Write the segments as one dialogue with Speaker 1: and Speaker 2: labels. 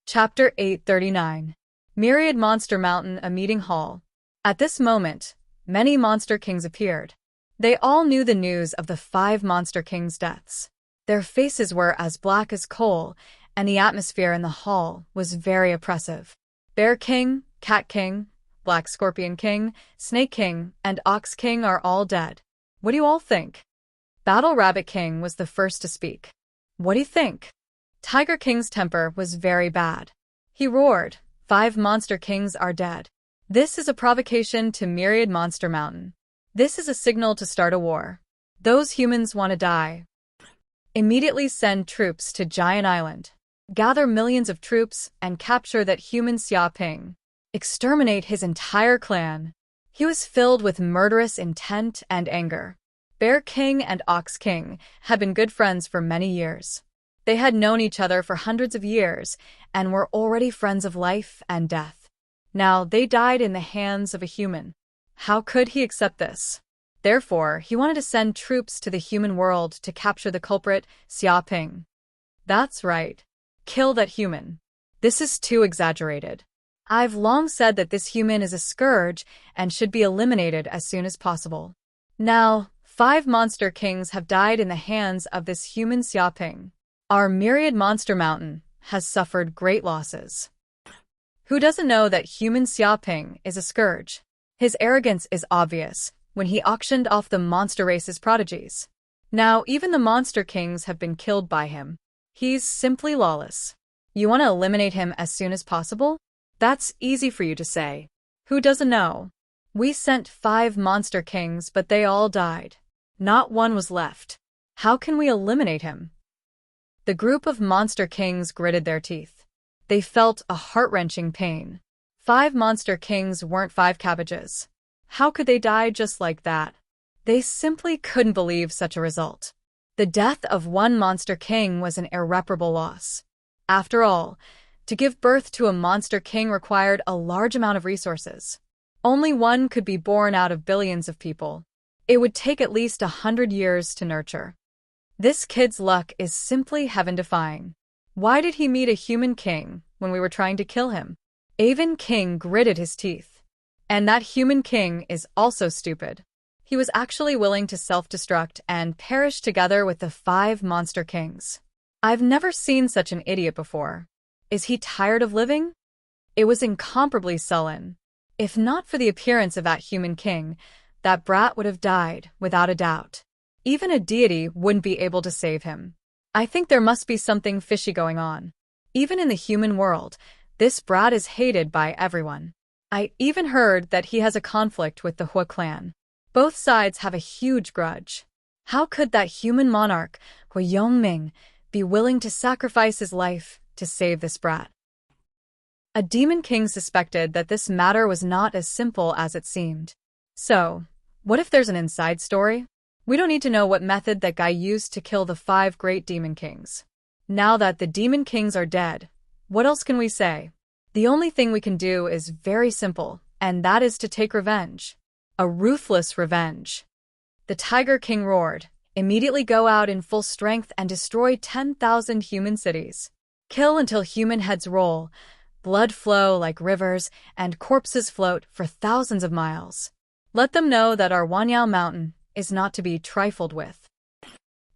Speaker 1: Chapter 839. Myriad Monster Mountain, a meeting hall. At this moment, many Monster Kings appeared. They all knew the news of the 5 Monster Kings' deaths. Their faces were as black as coal, and the atmosphere in the hall was very oppressive. Bear King, Cat King, Black Scorpion King, Snake King, and Ox King are all dead. What do you all think? Battle Rabbit King was the first to speak. What do you think? Tiger King's temper was very bad. He roared, 5 Monster Kings are dead. This is a provocation to Myriad Monster Mountain. This is a signal to start a war. Those humans want to die. Immediately send troops to Giant Island. Gather millions of troops and capture that human Xia Ping. Exterminate his entire clan. He was filled with murderous intent and anger. Bear King and Ox King had been good friends for many years. They had known each other for hundreds of years and were already friends of life and death. Now they died in the hands of a human. How could he accept this? Therefore, he wanted to send troops to the human world to capture the culprit, Xia Ping. That's right. Kill that human. This is too exaggerated. I've long said that this human is a scourge and should be eliminated as soon as possible. Now, 5 Monster Kings have died in the hands of this human Xia Ping. Our Myriad Monster Mountain has suffered great losses. Who doesn't know that human Xia Ping is a scourge? His arrogance is obvious when he auctioned off the monster race's prodigies. Now even the Monster Kings have been killed by him. He's simply lawless. You want to eliminate him as soon as possible? That's easy for you to say. Who doesn't know? We sent 5 Monster Kings, but they all died. Not one was left. How can we eliminate him? The group of Monster Kings gritted their teeth. They felt a heart-wrenching pain. 5 Monster Kings weren't 5 cabbages. How could they die just like that? They simply couldn't believe such a result. The death of one Monster King was an irreparable loss. After all, to give birth to a Monster King required a large amount of resources. Only one could be born out of billions of people. It would take at least 100 years to nurture. This kid's luck is simply heaven-defying. Why did he meet a human king when we were trying to kill him? Avon King gritted his teeth. And that human king is also stupid. He was actually willing to self-destruct and perish together with the 5 Monster Kings. I've never seen such an idiot before. Is he tired of living? It was incomparably sullen. If not for the appearance of that human king, that brat would have died, without a doubt. Even a deity wouldn't be able to save him. I think there must be something fishy going on. Even in the human world, this brat is hated by everyone. I even heard that he has a conflict with the Hua clan. Both sides have a huge grudge. How could that human monarch, Hua Yongming, be willing to sacrifice his life to save this brat? A demon king suspected that this matter was not as simple as it seemed. So, what if there's an inside story? We don't need to know what method that guy used to kill the 5 great demon kings. Now that the demon kings are dead, what else can we say? The only thing we can do is very simple, and that is to take revenge. A ruthless revenge. The Tiger King roared, immediately go out in full strength and destroy 10,000 human cities. Kill until human heads roll, blood flow like rivers, and corpses float for thousands of miles. Let them know that our Wanyao Mountain is not to be trifled with.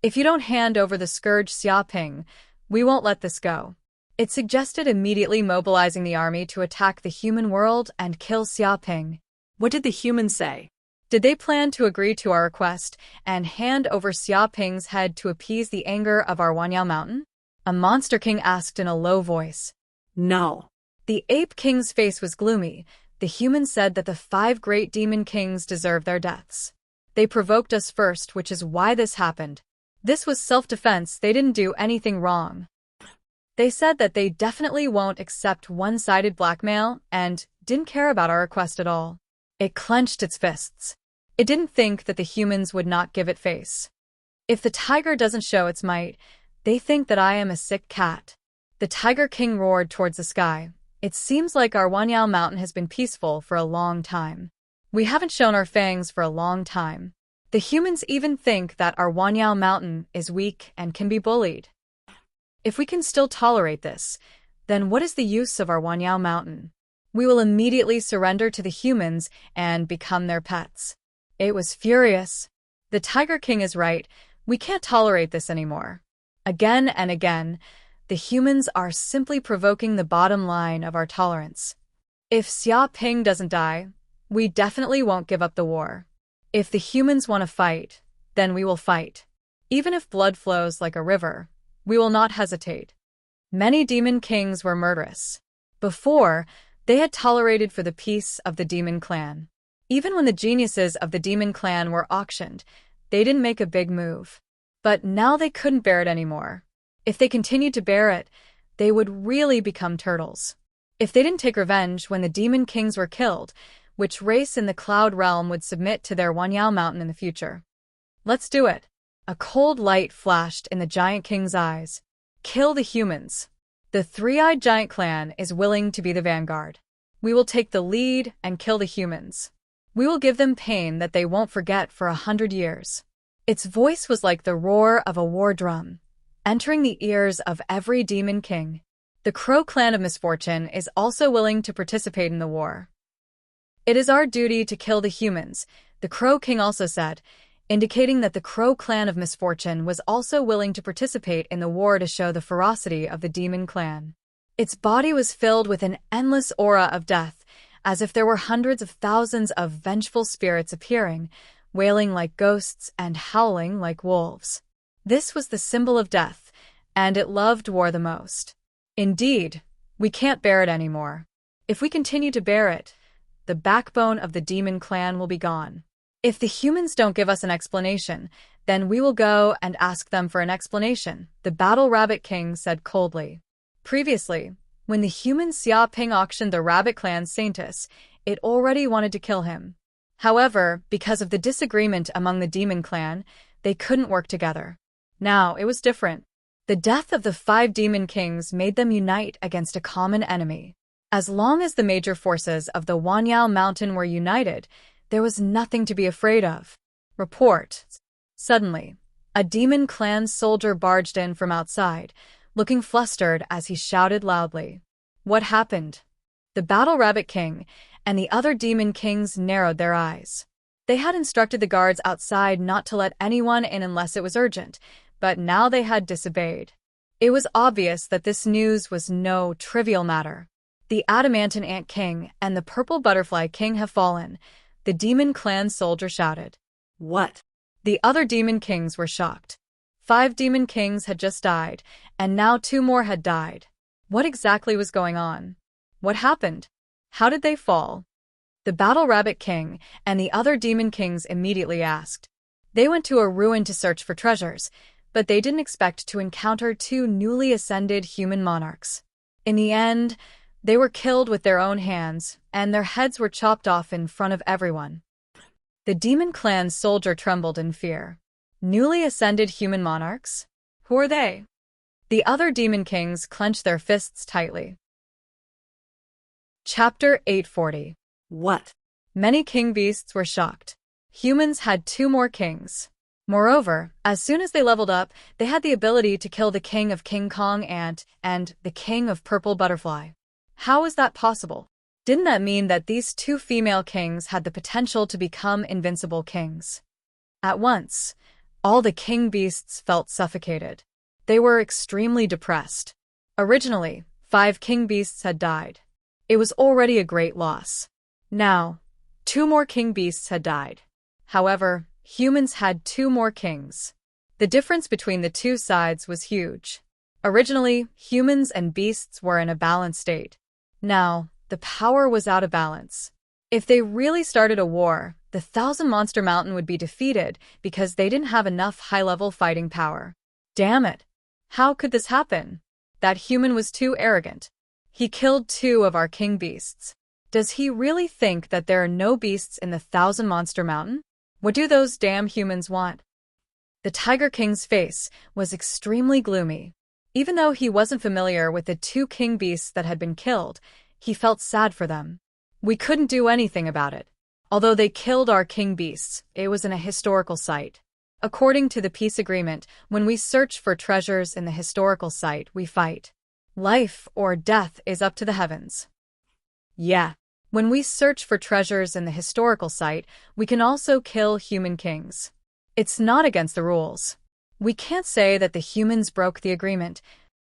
Speaker 1: If you don't hand over the scourge Xia Ping, we won't let this go. It suggested immediately mobilizing the army to attack the human world and kill Xia Ping. What did the humans say? Did they plan to agree to our request and hand over Xia Ping's head to appease the anger of our Wanyao Mountain? A Monster King asked in a low voice. No. The Ape King's face was gloomy. The humans said that the 5 great demon kings deserve their deaths. They provoked us first, which is why this happened. This was self-defense, they didn't do anything wrong. They said that they definitely won't accept one-sided blackmail and didn't care about our request at all. It clenched its fists. It didn't think that the humans would not give it face. If the tiger doesn't show its might, they think that I am a sick cat. The Tiger King roared towards the sky. It seems like our Wanyao Mountain has been peaceful for a long time. We haven't shown our fangs for a long time. The humans even think that our Wanyao Mountain is weak and can be bullied. If we can still tolerate this, then what is the use of our Wanyao mountain? We will immediately surrender to the humans and become their pets. It was furious. The Tiger King is right. We can't tolerate this anymore. Again and again, the humans are simply provoking the bottom line of our tolerance. If Xia Ping doesn't die, we definitely won't give up the war. If the humans want to fight, then we will fight. Even if blood flows like a river, we will not hesitate. Many demon kings were murderous. Before, they had tolerated for the peace of the demon clan. Even when the geniuses of the demon clan were auctioned, they didn't make a big move. But now they couldn't bear it anymore. If they continued to bear it, they would really become turtles. If they didn't take revenge when the demon kings were killed, which race in the cloud realm would submit to their Wanyao mountain in the future? Let's do it. A cold light flashed in the giant king's eyes. Kill the humans. The three-eyed giant clan is willing to be the vanguard. We will take the lead and kill the humans. We will give them pain that they won't forget for 100 years. Its voice was like the roar of a war drum, entering the ears of every demon king. The Crow clan of misfortune is also willing to participate in the war. It is our duty to kill the humans, the Crow king also said, indicating that the Crow clan of misfortune was also willing to participate in the war to show the ferocity of the demon clan. Its body was filled with an endless aura of death, as if there were hundreds of thousands of vengeful spirits appearing, wailing like ghosts and howling like wolves. This was the symbol of death, and it loved war the most. Indeed, we can't bear it anymore. If we continue to bear it, the backbone of the demon clan will be gone. If the humans don't give us an explanation, then we will go and ask them for an explanation, the Battle Rabbit King said coldly. Previously, when the human Xia Ping auctioned the Rabbit Clan's Saintus, it already wanted to kill him. However, because of the disagreement among the demon clan, they couldn't work together. Now, it was different. The death of the 5 demon kings made them unite against a common enemy. As long as the major forces of the Wanyao mountain were united, there was nothing to be afraid of. Report. Suddenly, a demon clan soldier barged in from outside, looking flustered as he shouted loudly. What happened? The Battle Rabbit King and the other demon kings narrowed their eyes. They had instructed the guards outside not to let anyone in unless it was urgent, but now they had disobeyed. It was obvious that this news was no trivial matter. The Adamantine Ant King and the Purple Butterfly King have fallen, the demon clan soldier shouted.
Speaker 2: What?
Speaker 1: The other demon kings were shocked. 5 demon kings had just died, and now 2 more had died. What exactly was going on? What happened? How did they fall? The Battle Rabbit King and the other demon kings immediately asked. They went to a ruin to search for treasures, but they didn't expect to encounter 2 newly ascended human monarchs. In the end, they were killed with their own hands, and their heads were chopped off in front of everyone. The demon clan soldier trembled in fear. Newly ascended human monarchs? Who are they? The other demon kings clenched their fists tightly. Chapter 840.
Speaker 2: What?
Speaker 1: Many king beasts were shocked. Humans had 2 more kings. Moreover, as soon as they leveled up, they had the ability to kill the king of King Kong Ant and the king of Purple Butterfly. How is that possible? Didn't that mean that these 2 female kings had the potential to become invincible kings? At once, all the king beasts felt suffocated. They were extremely depressed. Originally, 5 king beasts had died. It was already a great loss. Now, 2 more king beasts had died. However, humans had 2 more kings. The difference between the 2 sides was huge. Originally, humans and beasts were in a balanced state. Now, the power was out of balance. If they really started a war, the 1,000 Monster Mountain would be defeated because they didn't have enough high-level fighting power. Damn it! How could this happen? That human was too arrogant. He killed 2 of our king beasts. Does he really think that there are no beasts in the 1,000 Monster Mountain? What do those damn humans want? The Tiger King's face was extremely gloomy. Even though he wasn't familiar with the 2 king beasts that had been killed, he felt sad for them. We couldn't do anything about it. Although they killed our king beasts, it was in a historical site. According to the peace agreement, when we search for treasures in the historical site, we fight. Life or death is up to the heavens. Yeah. When we search for treasures in the historical site, we can also kill human kings. It's not against the rules. We can't say that the humans broke the agreement.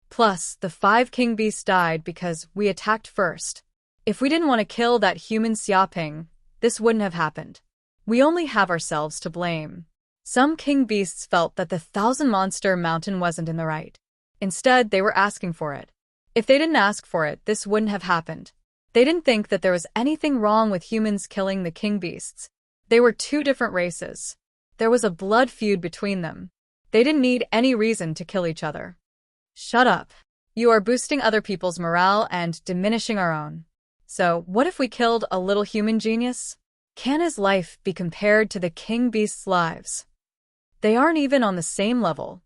Speaker 1: Plus, the 5 king beasts died because we attacked first. If we didn't want to kill that human Xiaoping, this wouldn't have happened. We only have ourselves to blame. Some king beasts felt that the 1,000-monster mountain wasn't in the right. Instead, they were asking for it. If they didn't ask for it, this wouldn't have happened. They didn't think that there was anything wrong with humans killing the king beasts. They were 2 different races. There was a blood feud between them. They didn't need any reason to kill each other. Shut up. You are boosting other people's morale and diminishing our own. So, what if we killed a little human genius? Can his life be compared to the king beast's lives? They aren't even on the same level.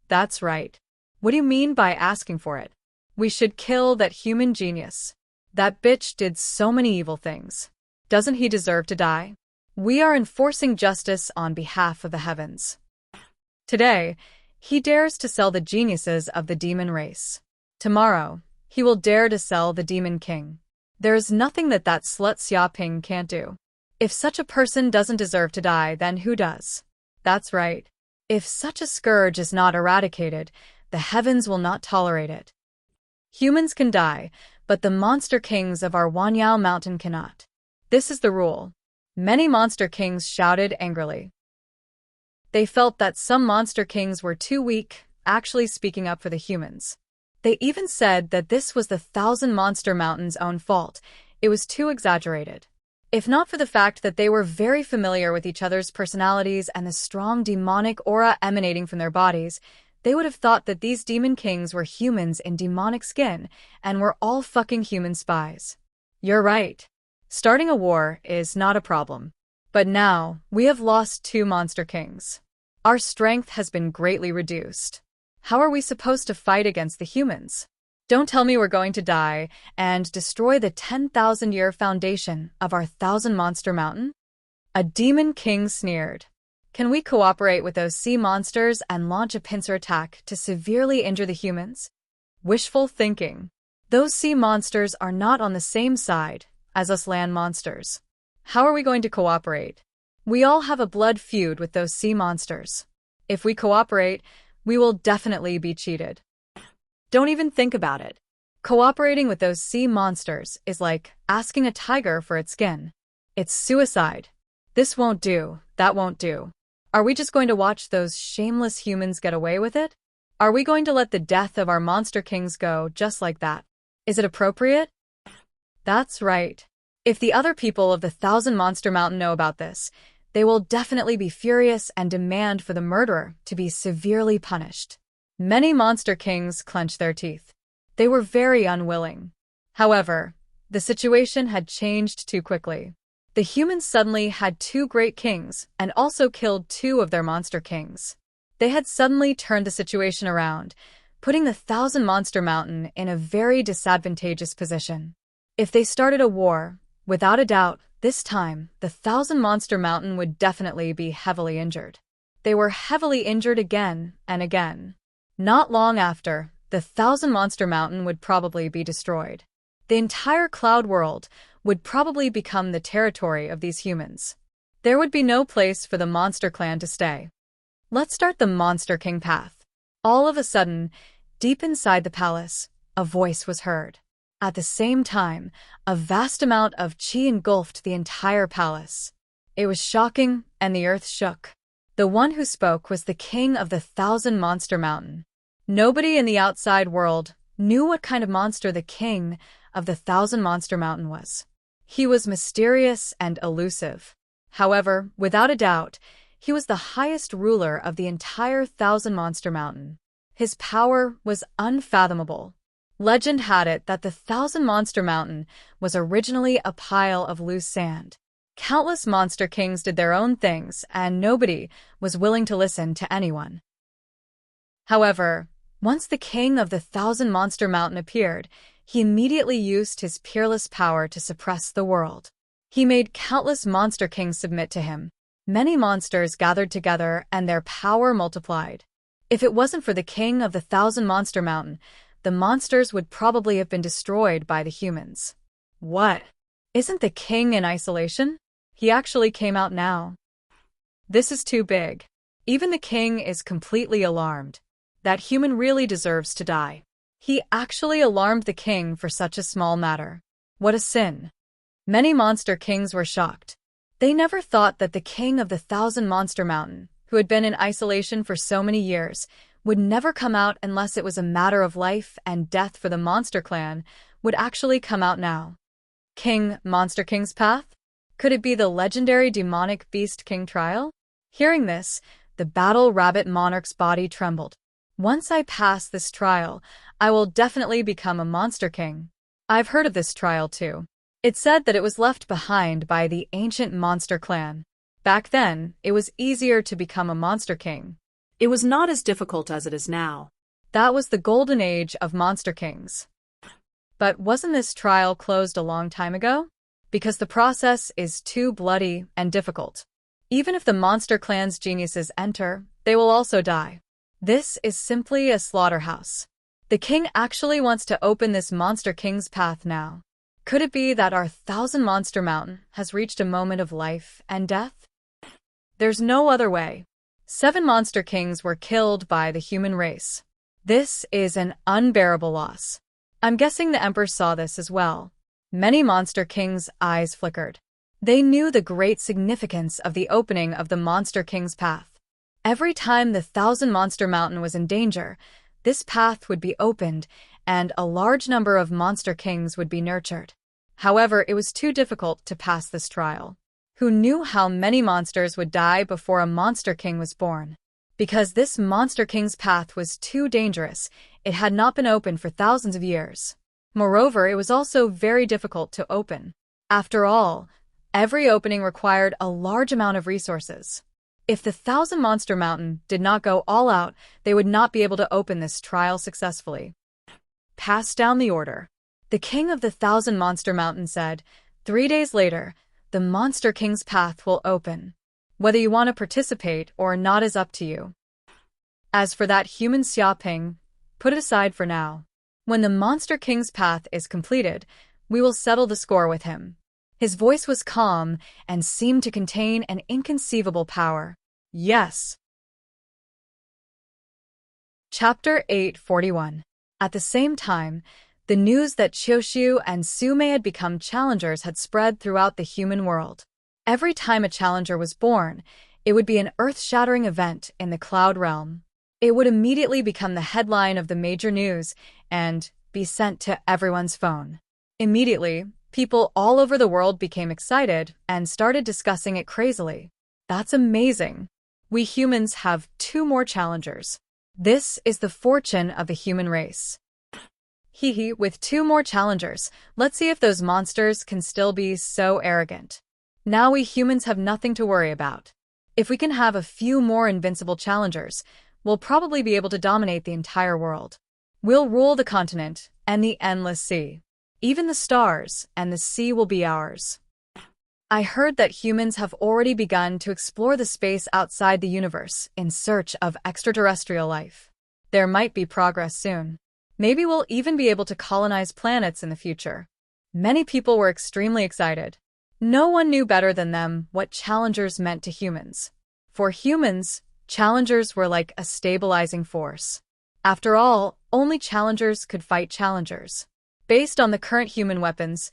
Speaker 1: That's right. What do you mean by asking for it? We should kill that human genius. That bitch did so many evil things. Doesn't he deserve to die? We are enforcing justice on behalf of the heavens. Today, he dares to sell the geniuses of the demon race. Tomorrow, he will dare to sell the demon king. There is nothing that slut Xiaoping can't do. If such a person doesn't deserve to die, then who does? That's right. If such a scourge is not eradicated, the heavens will not tolerate it. Humans can die, but the monster kings of our Wanyao mountain cannot. This is the rule. Many monster kings shouted angrily. They felt that some monster kings were too weak, actually speaking up for the humans. They even said that this was the 1,000-monster mountain's own fault. It was too exaggerated. If not for the fact that they were very familiar with each other's personalities and the strong demonic aura emanating from their bodies, they would have thought that these demon kings were humans in demonic skin and were all fucking human spies. You're right. Starting a war is not a problem. But now, we have lost 2 monster kings. Our strength has been greatly reduced. How are we supposed to fight against the humans? Don't tell me we're going to die and destroy the 10,000-year foundation of our 1,000-monster mountain? A demon king sneered. Can we cooperate with those sea monsters and launch a pincer attack to severely injure the humans? Wishful thinking. Those sea monsters are not on the same side as us land monsters. How are we going to cooperate? We all have a blood feud with those sea monsters. If we cooperate, we will definitely be cheated. Don't even think about it. Cooperating with those sea monsters is like asking a tiger for its skin. It's suicide. This won't do, that won't do. Are we just going to watch those shameless humans get away with it? Are we going to let the death of our monster kings go just like that? Is it appropriate? That's right. If the other people of the 1,000-monster mountain know about this, they will definitely be furious and demand for the murderer to be severely punished. Many monster kings clenched their teeth. They were very unwilling. However, the situation had changed too quickly. The humans suddenly had 2 great kings and also killed 2 of their monster kings. They had suddenly turned the situation around, putting the 1,000-monster mountain in a very disadvantageous position. If they started a war, without a doubt, this time, the 1,000-monster mountain would definitely be heavily injured. They were heavily injured again and again. Not long after, the 1,000-monster mountain would probably be destroyed. The entire cloud world would probably become the territory of these humans. There would be no place for the monster clan to stay. Let's start the Monster King path. All of a sudden, deep inside the palace, a voice was heard. At the same time, a vast amount of chi engulfed the entire palace. It was shocking, and the earth shook. The one who spoke was the king of the 1,000-monster mountain. Nobody in the outside world knew what kind of monster the king of the 1,000-monster mountain was. He was mysterious and elusive. However, without a doubt, he was the highest ruler of the entire 1,000-monster mountain. His power was unfathomable. Legend had it that the 1,000-monster mountain was originally a pile of loose sand. Countless monster kings did their own things, and nobody was willing to listen to anyone. However, once the king of the 1,000-monster mountain appeared, he immediately used his peerless power to suppress the world. He made countless monster kings submit to him. Many monsters gathered together and their power multiplied. If it wasn't for the king of the 1,000-monster mountain, the monsters would probably have been destroyed by the humans. What? Isn't the king in isolation? He actually came out now. This is too big. Even the king is completely alarmed. That human really deserves to die. He actually alarmed the king for such a small matter. What a sin. Many monster kings were shocked. They never thought that the king of the Thousand Monster Mountain, who had been in isolation for so many years, would never come out unless it was a matter of life and death for the monster clan, would actually come out now. Monster King's path? Could it be the legendary demonic beast king trial? Hearing this, the battle rabbit monarch's body trembled. Once I pass this trial, I will definitely become a monster king. I've heard of this trial too. It said that it was left behind by the ancient monster clan. Back then, it was easier to become a monster king.
Speaker 2: It was not as difficult as it is now.
Speaker 1: That was the golden age of monster kings. But wasn't this trial closed a long time ago? Because the process is too bloody and difficult. Even if the monster clan's geniuses enter, they will also die. This is simply a slaughterhouse. The king actually wants to open this monster king's path now. Could it be that our Thousand Monster Mountain has reached a moment of life and death? There's no other way. 7 monster kings were killed by the human race. This is an unbearable loss. I'm guessing the emperor saw this as well. Many monster kings' eyes flickered. They knew the great significance of the opening of the monster king's path. Every time the Thousand Monster Mountain was in danger, this path would be opened, and a large number of monster kings would be nurtured. However, it was too difficult to pass this trial. Who knew how many monsters would die before a monster king was born? Because this monster king's path was too dangerous, it had not been opened for thousands of years. Moreover, it was also very difficult to open. After all, every opening required a large amount of resources. If the Thousand Monster Mountain did not go all out, they would not be able to open this trial successfully. Pass down the order. The king of the Thousand Monster Mountain said, 3 days later, the Monster King's path will open. Whether you want to participate or not is up to you. As for that human Xiaoping, put it aside for now. When the Monster King's path is completed, we will settle the score with him. His voice was calm and seemed to contain an inconceivable power. Yes. Chapter 841. At the same time, the news that Qiuxiu and Sumei had become challengers had spread throughout the human world. Every time a challenger was born, it would be an earth-shattering event in the cloud realm. It would immediately become the headline of the major news and be sent to everyone's phone. Immediately, people all over the world became excited and started discussing it crazily. That's amazing. We humans have 2 more challengers. This is the fortune of the human race. With 2 more challengers, let's see if those monsters can still be so arrogant. Now we humans have nothing to worry about. If we can have a few more invincible challengers, we'll probably be able to dominate the entire world. We'll rule the continent and the endless sea. Even the stars and the sea will be ours. I heard that humans have already begun to explore the space outside the universe in search of extraterrestrial life. There might be progress soon. Maybe we'll even be able to colonize planets in the future. Many people were extremely excited. No one knew better than them what challengers meant to humans. For humans, challengers were like a stabilizing force. After all, only challengers could fight challengers. Based on the current human weapons,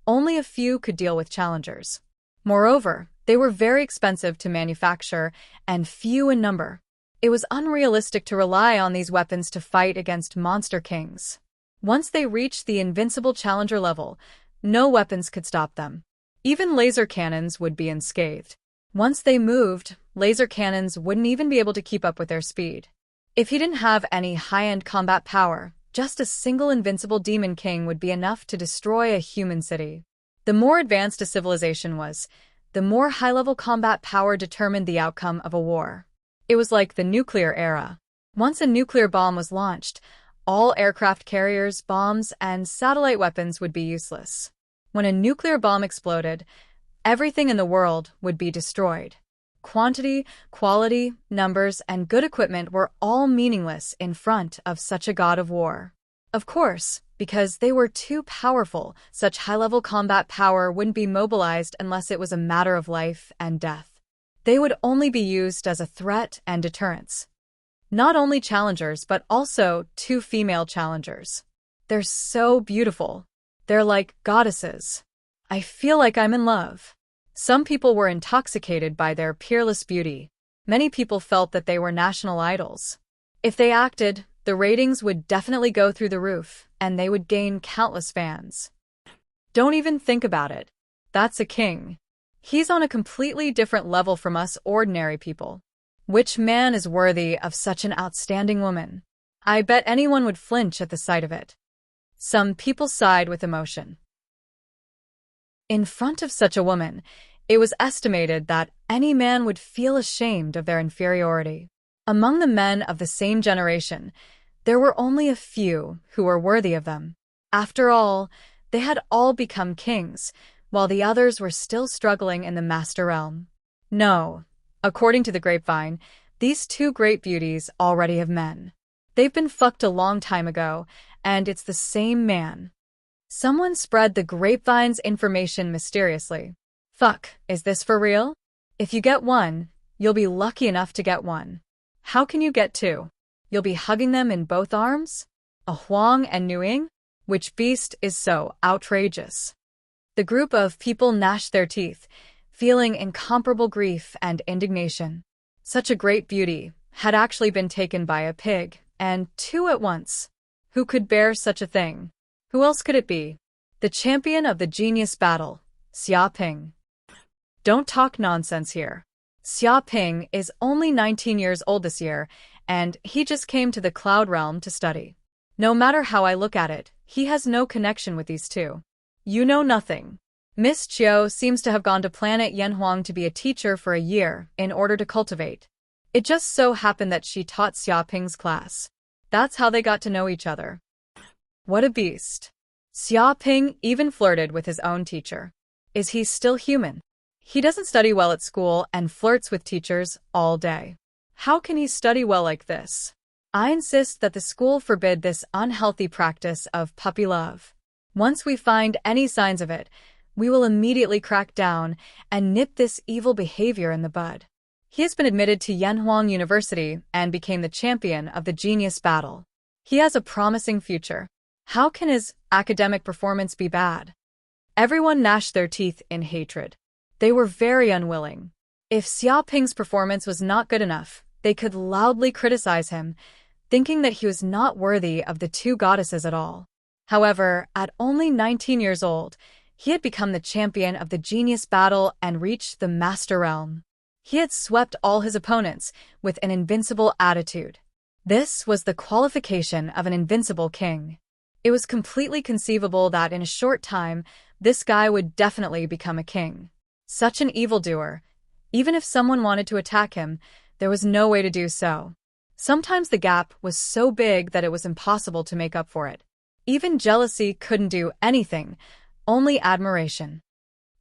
Speaker 1: only a few could deal with challengers. Moreover, they were very expensive to manufacture and few in number. It was unrealistic to rely on these weapons to fight against monster kings. Once they reached the invincible challenger level, no weapons could stop them. Even laser cannons would be unscathed. Once they moved, laser cannons wouldn't even be able to keep up with their speed. If he didn't have any high-end combat power, just a single invincible demon king would be enough to destroy a human city. The more advanced a civilization was, the more high-level combat power determined the outcome of a war. It was like the nuclear era. Once a nuclear bomb was launched, all aircraft carriers, bombs, and satellite weapons would be useless. When a nuclear bomb exploded, everything in the world would be destroyed. Quantity, quality, numbers, and good equipment were all meaningless in front of such a god of war. Of course, because they were too powerful. Such high-level combat power wouldn't be mobilized unless it was a matter of life and death. They would only be used as a threat and deterrence. Not only challengers, but also 2 female challengers. They're so beautiful. They're like goddesses. I feel like I'm in love. Some people were intoxicated by their peerless beauty. Many people felt that they were national idols. If they acted, the ratings would definitely go through the roof, and they would gain countless fans. Don't even think about it. That's a king. He's on a completely different level from us ordinary people. Which man is worthy of such an outstanding woman? I bet anyone would flinch at the sight of it. Some people sighed with emotion. In front of such a woman, it was estimated that any man would feel ashamed of their inferiority. Among the men of the same generation, there were only a few who were worthy of them. After all, they had all become kings, while the others were still struggling in the master realm. No, according to the grapevine, these 2 great beauties already have men. They've been fucked a long time ago, and it's the same man. Someone spread the grapevine's information mysteriously. Fuck, is this for real? If you get one, you'll be lucky enough to get one. How can you get 2? You'll be hugging them in both arms? A Huang and Nuing? Which beast is so outrageous? The group of people gnashed their teeth, feeling incomparable grief and indignation. Such a great beauty had actually been taken by a pig, and 2 at once. Who could bear such a thing? Who else could it be? The champion of the genius battle, Xia Ping. Don't talk nonsense here. Xia Ping is only 19 years old this year, and he just came to the Cloud Realm to study. No matter how I look at it, he has no connection with these 2. You know nothing. Miss Chiu seems to have gone to planet Yanhuang to be a teacher for a year in order to cultivate. It just so happened that she taught Xia Ping's class. That's how they got to know each other. What a beast. Xia Ping even flirted with his own teacher. Is he still human? He doesn't study well at school and flirts with teachers all day. How can he study well like this? I insist that the school forbid this unhealthy practice of puppy love. Once we find any signs of it, we will immediately crack down and nip this evil behavior in the bud. He has been admitted to Yanhuang University and became the champion of the genius battle. He has a promising future. How can his academic performance be bad? Everyone gnashed their teeth in hatred. They were very unwilling. If Xia Ping's performance was not good enough, they could loudly criticize him, thinking that he was not worthy of the 2 goddesses at all. However, at only 19 years old, he had become the champion of the genius battle and reached the master realm. He had swept all his opponents with an invincible attitude. This was the qualification of an invincible king. It was completely conceivable that in a short time, this guy would definitely become a king. Such an evildoer. Even if someone wanted to attack him, there was no way to do so. Sometimes the gap was so big that it was impossible to make up for it. Even jealousy couldn't do anything, only admiration.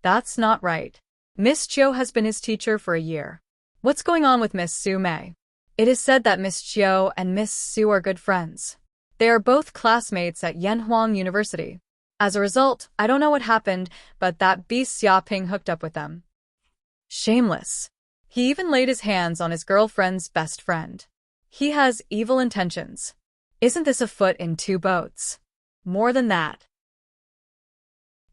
Speaker 1: That's not right. Miss Chiu has been his teacher for a year. What's going on with Miss Su Mei? It is said that Miss Chiu and Miss Su are good friends. They are both classmates at Yanhuang University. As a result, I don't know what happened, but that beast Xia Ping hooked up with them. Shameless. He even laid his hands on his girlfriend's best friend. He has evil intentions. Isn't this a foot in 2 boats? More than that.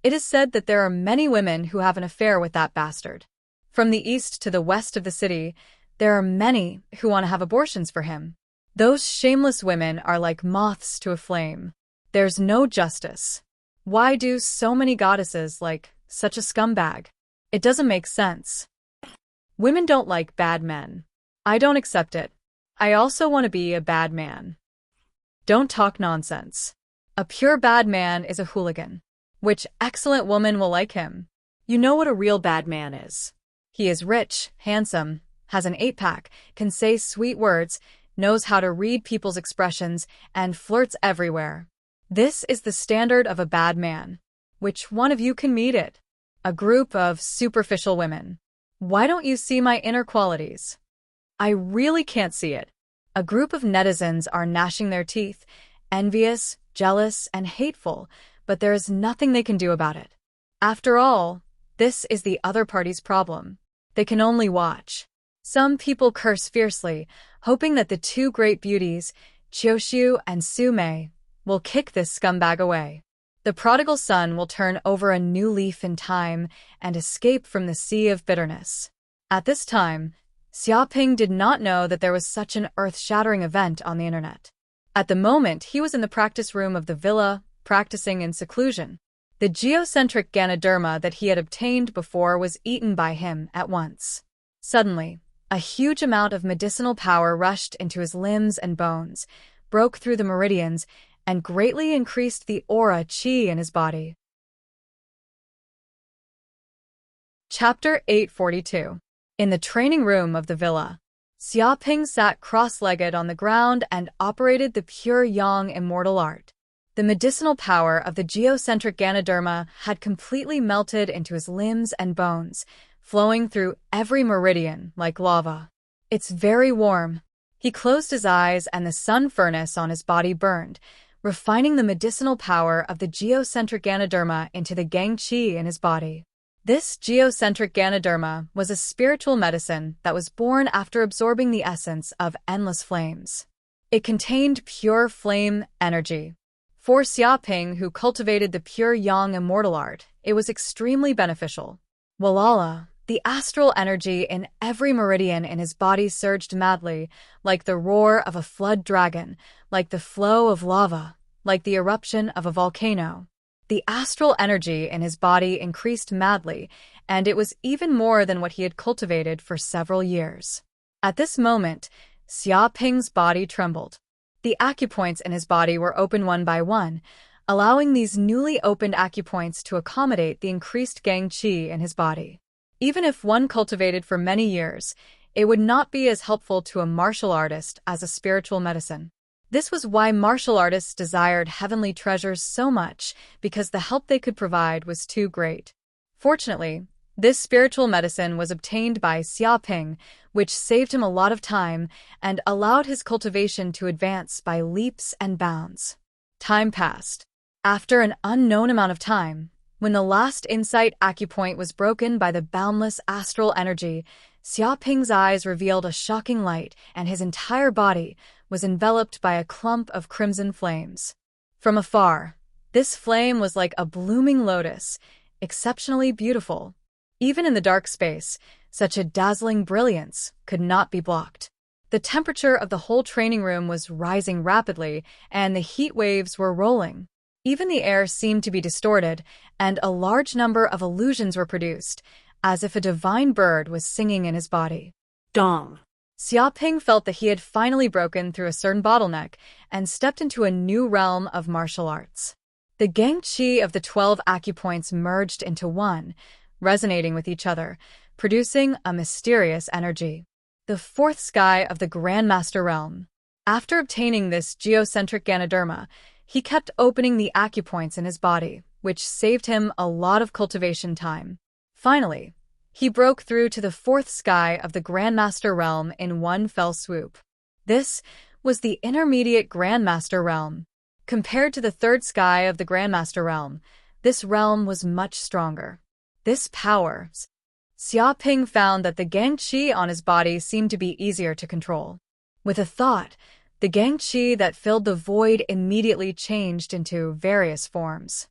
Speaker 1: It is said that there are many women who have an affair with that bastard. From the east to the west of the city, there are many who want to have abortions for him. Those shameless women are like moths to a flame. There's no justice. Why do so many goddesses like such a scumbag? It doesn't make sense. Women don't like bad men. I don't accept it. I also want to be a bad man. Don't talk nonsense. A pure bad man is a hooligan. Which excellent woman will like him? You know what a real bad man is. He is rich, handsome, has an 8-pack, can say sweet words, knows how to read people's expressions, and flirts everywhere. This is the standard of a bad man. Which one of you can meet it? A group of superficial women. Why don't you see my inner qualities? I really can't see it. A group of netizens are gnashing their teeth, envious, jealous, and hateful, but there is nothing they can do about it. After all, this is the other party's problem. They can only watch. Some people curse fiercely, hoping that the two great beauties, Chioshu and Sume, will kick this scumbag away. The prodigal son will turn over a new leaf in time and escape from the sea of bitterness. At this time, Xiaoping did not know that there was such an earth-shattering event on the internet. At the moment, he was in the practice room of the villa, practicing in seclusion. The geocentric Ganoderma that he had obtained before was eaten by him at once. Suddenly, a huge amount of medicinal power rushed into his limbs and bones, broke through the meridians, and greatly increased the aura qi in his body. Chapter 842. In the training room of the villa, Xiaoping sat cross-legged on the ground and operated the pure yang immortal art. The medicinal power of the geocentric Ganoderma had completely melted into his limbs and bones, flowing through every meridian like lava. It's very warm. He closed his eyes and the sun furnace on his body burned, refining the medicinal power of the geocentric Ganoderma into the gang qi in his body. This geocentric Ganoderma was a spiritual medicine that was born after absorbing the essence of endless flames. It contained pure flame energy. For Xiaoping, who cultivated the pure yang immortal art, it was extremely beneficial. Walala, the astral energy in every meridian in his body surged madly, like the roar of a flood dragon, like the flow of lava, like the eruption of a volcano. The astral energy in his body increased madly, and it was even more than what he had cultivated for several years. At this moment, Xiaoping's body trembled. The acupoints in his body were open one by one, allowing these newly opened acupoints to accommodate the increased gang qi in his body. Even if one cultivated for many years, it would not be as helpful to a martial artist as a spiritual medicine. This was why martial artists desired heavenly treasures so much, because the help they could provide was too great. Fortunately, this spiritual medicine was obtained by Xiaoping, which saved him a lot of time and allowed his cultivation to advance by leaps and bounds. Time passed. After an unknown amount of time, when the last insight acupoint was broken by the boundless astral energy, Xiaoping's eyes revealed a shocking light, and his entire body was enveloped by a clump of crimson flames. From afar, this flame was like a blooming lotus, exceptionally beautiful. Even in the dark space, such a dazzling brilliance could not be blocked. The temperature of the whole training room was rising rapidly, and the heat waves were rolling. Even the air seemed to be distorted, and a large number of illusions were produced, as if a divine bird was singing in his body.
Speaker 2: Dong.
Speaker 1: Xiaoping felt that he had finally broken through a certain bottleneck and stepped into a new realm of martial arts. The gang qi of the 12 acupoints merged into one, resonating with each other, producing a mysterious energy. The fourth sky of the Grandmaster realm. After obtaining this geocentric Ganoderma, he kept opening the acupoints in his body, which saved him a lot of cultivation time. Finally, he broke through to the fourth sky of the Grandmaster realm in one fell swoop. This was the intermediate Grandmaster realm. Compared to the third sky of the Grandmaster realm, this realm was much stronger. This power, Xiaoping found that the gang qi on his body seemed to be easier to control. With a thought, the gang qi that filled the void immediately changed into various forms.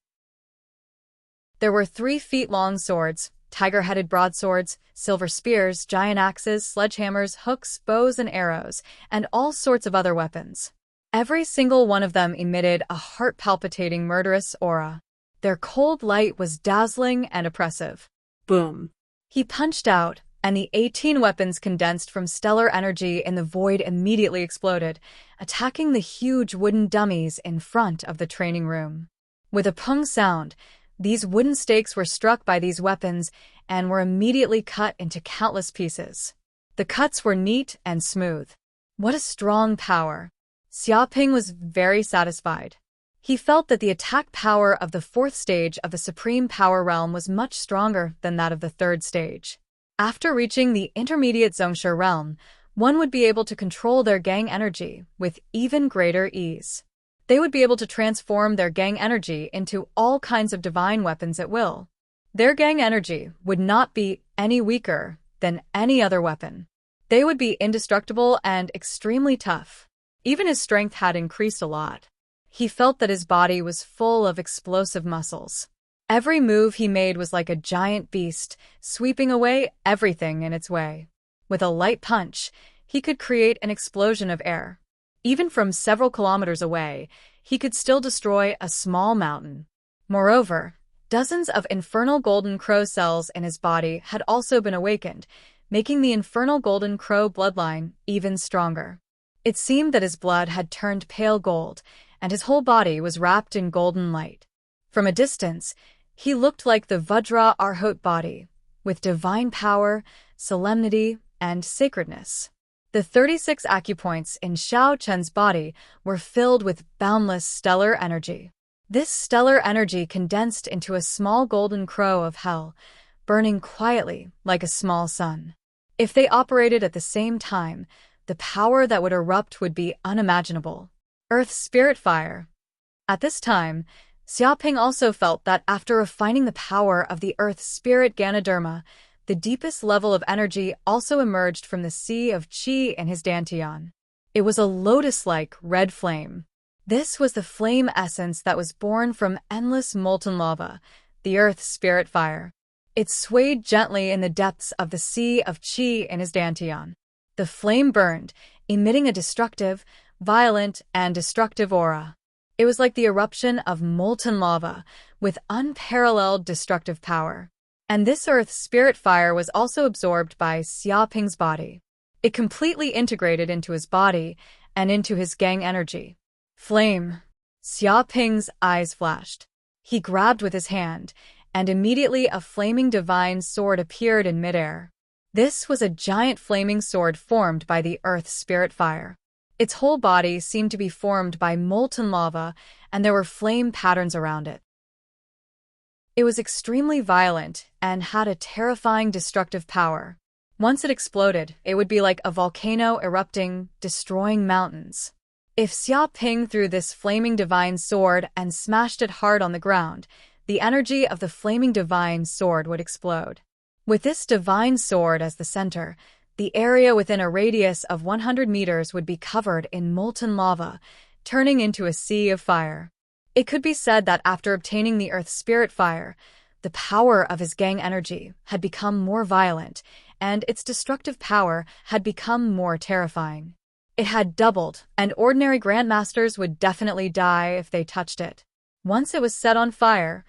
Speaker 1: There were 3-feet-long swords, tiger-headed broadswords, silver spears, giant axes, sledgehammers, hooks, bows and arrows, and all sorts of other weapons. Every single one of them emitted a heart-palpitating murderous aura. Their cold light was dazzling and oppressive.
Speaker 2: Boom.
Speaker 1: He punched out, and the 18 weapons condensed from stellar energy in the void immediately exploded, attacking the huge wooden dummies in front of the training room. With a pung sound, these wooden stakes were struck by these weapons and were immediately cut into countless pieces. The cuts were neat and smooth. What a strong power! Xiaoping was very satisfied. He felt that the attack power of the fourth stage of the Supreme Power Realm was much stronger than that of the third stage. After reaching the intermediate Zhongshe realm, one would be able to control their gang energy with even greater ease. They would be able to transform their gang energy into all kinds of divine weapons at will. Their gang energy would not be any weaker than any other weapon. They would be indestructible and extremely tough. Even his strength had increased a lot. He felt that his body was full of explosive muscles. Every move he made was like a giant beast, sweeping away everything in its way. With a light punch, he could create an explosion of air. Even from several kilometers away, he could still destroy a small mountain. Moreover, dozens of infernal golden crow cells in his body had also been awakened, making the infernal golden crow bloodline even stronger. It seemed that his blood had turned pale gold, and his whole body was wrapped in golden light. From a distance, he looked like the Vajra Arhot body, with divine power, solemnity, and sacredness. The 36 acupoints in Xiao Chen's body were filled with boundless stellar energy. This stellar energy condensed into a small golden crow of hell, burning quietly like a small sun. If they operated at the same time, the power that would erupt would be unimaginable. Earth's spirit fire. At this time, Xiaoping also felt that after refining the power of the Earth's spirit Ganoderma, the deepest level of energy also emerged from the sea of qi in his dantian. It was a lotus-like red flame. This was the flame essence that was born from endless molten lava, the Earth's spirit fire. It swayed gently in the depths of the sea of qi in his dantian. The flame burned, emitting a destructive, violent, and destructive aura. It was like the eruption of molten lava, with unparalleled destructive power. And this Earth's spirit fire was also absorbed by Xiaoping's body. It completely integrated into his body and into his gang energy. Flame. Xiaoping's eyes flashed. He grabbed with his hand, and immediately a flaming divine sword appeared in midair. This was a giant flaming sword formed by the Earth's spirit fire. Its whole body seemed to be formed by molten lava, and there were flame patterns around it. It was extremely violent and had a terrifying destructive power. Once it exploded, it would be like a volcano erupting, destroying mountains. If Xiaoping threw this flaming divine sword and smashed it hard on the ground, the energy of the flaming divine sword would explode. With this divine sword as the center, the area within a radius of 100 meters would be covered in molten lava, turning into a sea of fire. It could be said that after obtaining the Earth's spirit fire, the power of his gang energy had become more violent, and its destructive power had become more terrifying. It had doubled, and ordinary grandmasters would definitely die if they touched it. Once it was set on fire,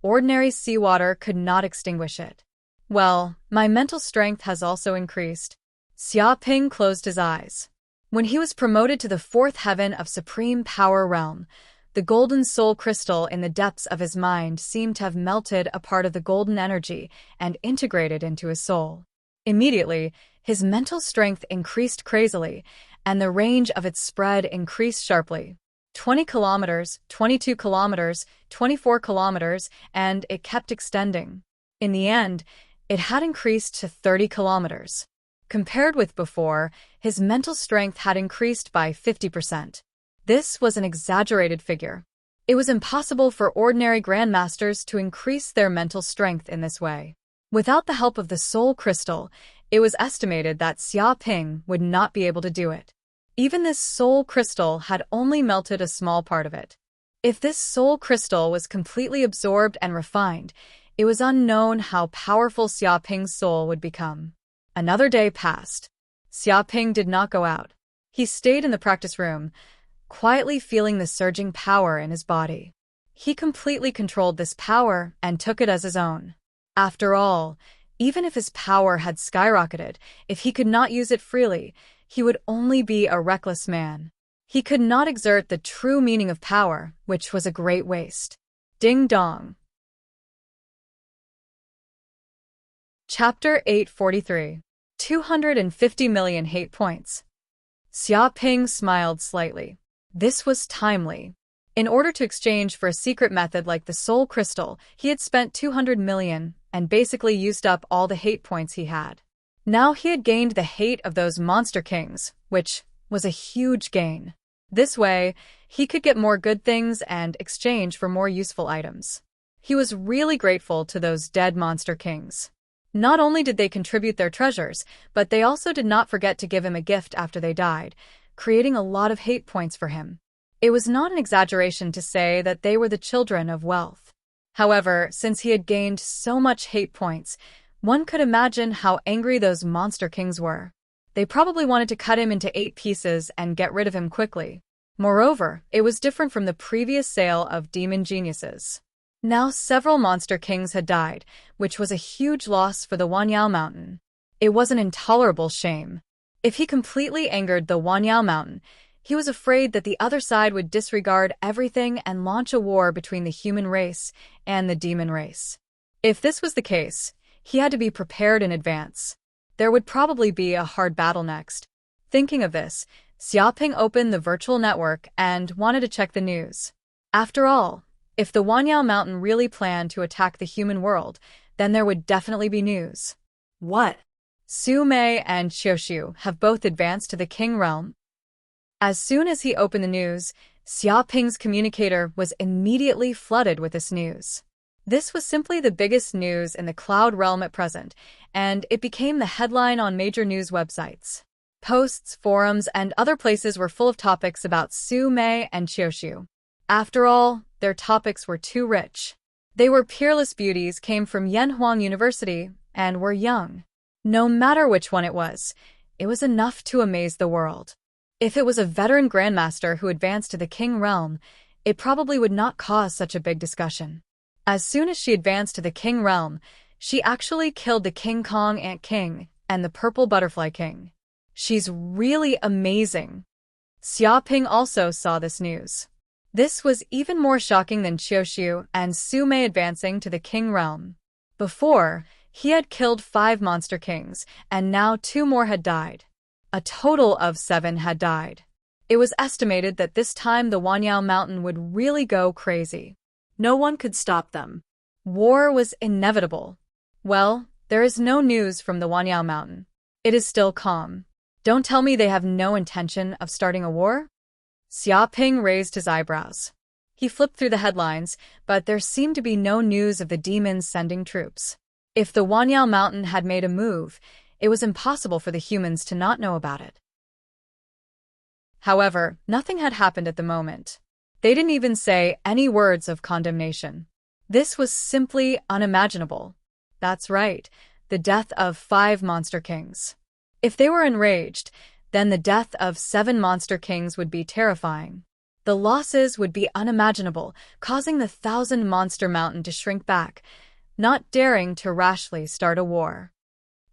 Speaker 1: ordinary seawater could not extinguish it. Well, my mental strength has also increased. Xiaoping closed his eyes. When he was promoted to the fourth heaven of Supreme Power Realm, the golden soul crystal in the depths of his mind seemed to have melted a part of the golden energy and integrated into his soul. Immediately, his mental strength increased crazily, and the range of its spread increased sharply. 20 kilometers, 22 kilometers, 24 kilometers, and it kept extending. In the end, it had increased to 30 kilometers. Compared with before, his mental strength had increased by 50%. This was an exaggerated figure. It was impossible for ordinary grandmasters to increase their mental strength in this way. Without the help of the soul crystal, it was estimated that Xiaoping would not be able to do it. Even this soul crystal had only melted a small part of it. If this soul crystal was completely absorbed and refined, it was unknown how powerful Xiaoping's soul would become. Another day passed. Xiaoping did not go out. He stayed in the practice room, quietly feeling the surging power in his body. He completely controlled this power and took it as his own. After all, even if his power had skyrocketed, if he could not use it freely, he would only be a reckless man. He could not exert the true meaning of power, which was a great waste. Ding dong. Chapter 843. 250 million hate points. Xiaoping smiled slightly. This was timely. In order to exchange for a secret method like the soul crystal, he had spent 200 million and basically used up all the hate points he had. Now he had gained the hate of those monster kings, which was a huge gain. This way, he could get more good things and exchange for more useful items. He was really grateful to those dead monster kings. Not only did they contribute their treasures, but they also did not forget to give him a gift after they died, creating a lot of hate points for him. It was not an exaggeration to say that they were the children of wealth. However, since he had gained so much hate points, one could imagine how angry those monster kings were. They probably wanted to cut him into 8 pieces and get rid of him quickly. Moreover, it was different from the previous sale of demon geniuses. Now several monster kings had died, which was a huge loss for the Wanyao Mountain. It was an intolerable shame. If he completely angered the Wanyao Mountain, he was afraid that the other side would disregard everything and launch a war between the human race and the demon race. If this was the case, he had to be prepared in advance. There would probably be a hard battle next. Thinking of this, Xiaoping opened the virtual network and wanted to check the news. After all, if the Wanyao Mountain really planned to attack the human world, then there would definitely be news.
Speaker 2: What?
Speaker 1: Su Mei and Xiaoshu have both advanced to the King Realm. As soon as he opened the news, Xiaoping's communicator was immediately flooded with this news. This was simply the biggest news in the Cloud Realm at present, and it became the headline on major news websites. Posts, forums, and other places were full of topics about Su Mei and Xiaoshu. After all, their topics were too rich. They were peerless beauties, came from Yanhuang University, and were young. No matter which one it was enough to amaze the world. If it was a veteran grandmaster who advanced to the King Realm, it probably would not cause such a big discussion. As soon as she advanced to the King Realm, she actually killed the King Kong Ant King and the Purple Butterfly King. She's really amazing. Xiaoping also saw this news. This was even more shocking than Xiaoshu and Su Mei advancing to the King Realm. Before, he had killed 5 monster kings, and now 2 more had died. A total of 7 had died. It was estimated that this time the Wanyao Mountain would really go crazy.
Speaker 2: No one could stop them.
Speaker 1: War was inevitable. Well, there is no news from the Wanyao Mountain. It is still calm. Don't tell me they have no intention of starting a war? Xiaoping raised his eyebrows. He flipped through the headlines, but there seemed to be no news of the demons sending troops. If the Wanyao Mountain had made a move, it was impossible for the humans to not know about it. However, nothing had happened at the moment. They didn't even say any words of condemnation. This was simply unimaginable. That's right, the death of 5 monster kings. If they were enraged, then the death of 7 monster kings would be terrifying. The losses would be unimaginable, causing the 1,000 monster mountain to shrink back, not daring to rashly start a war.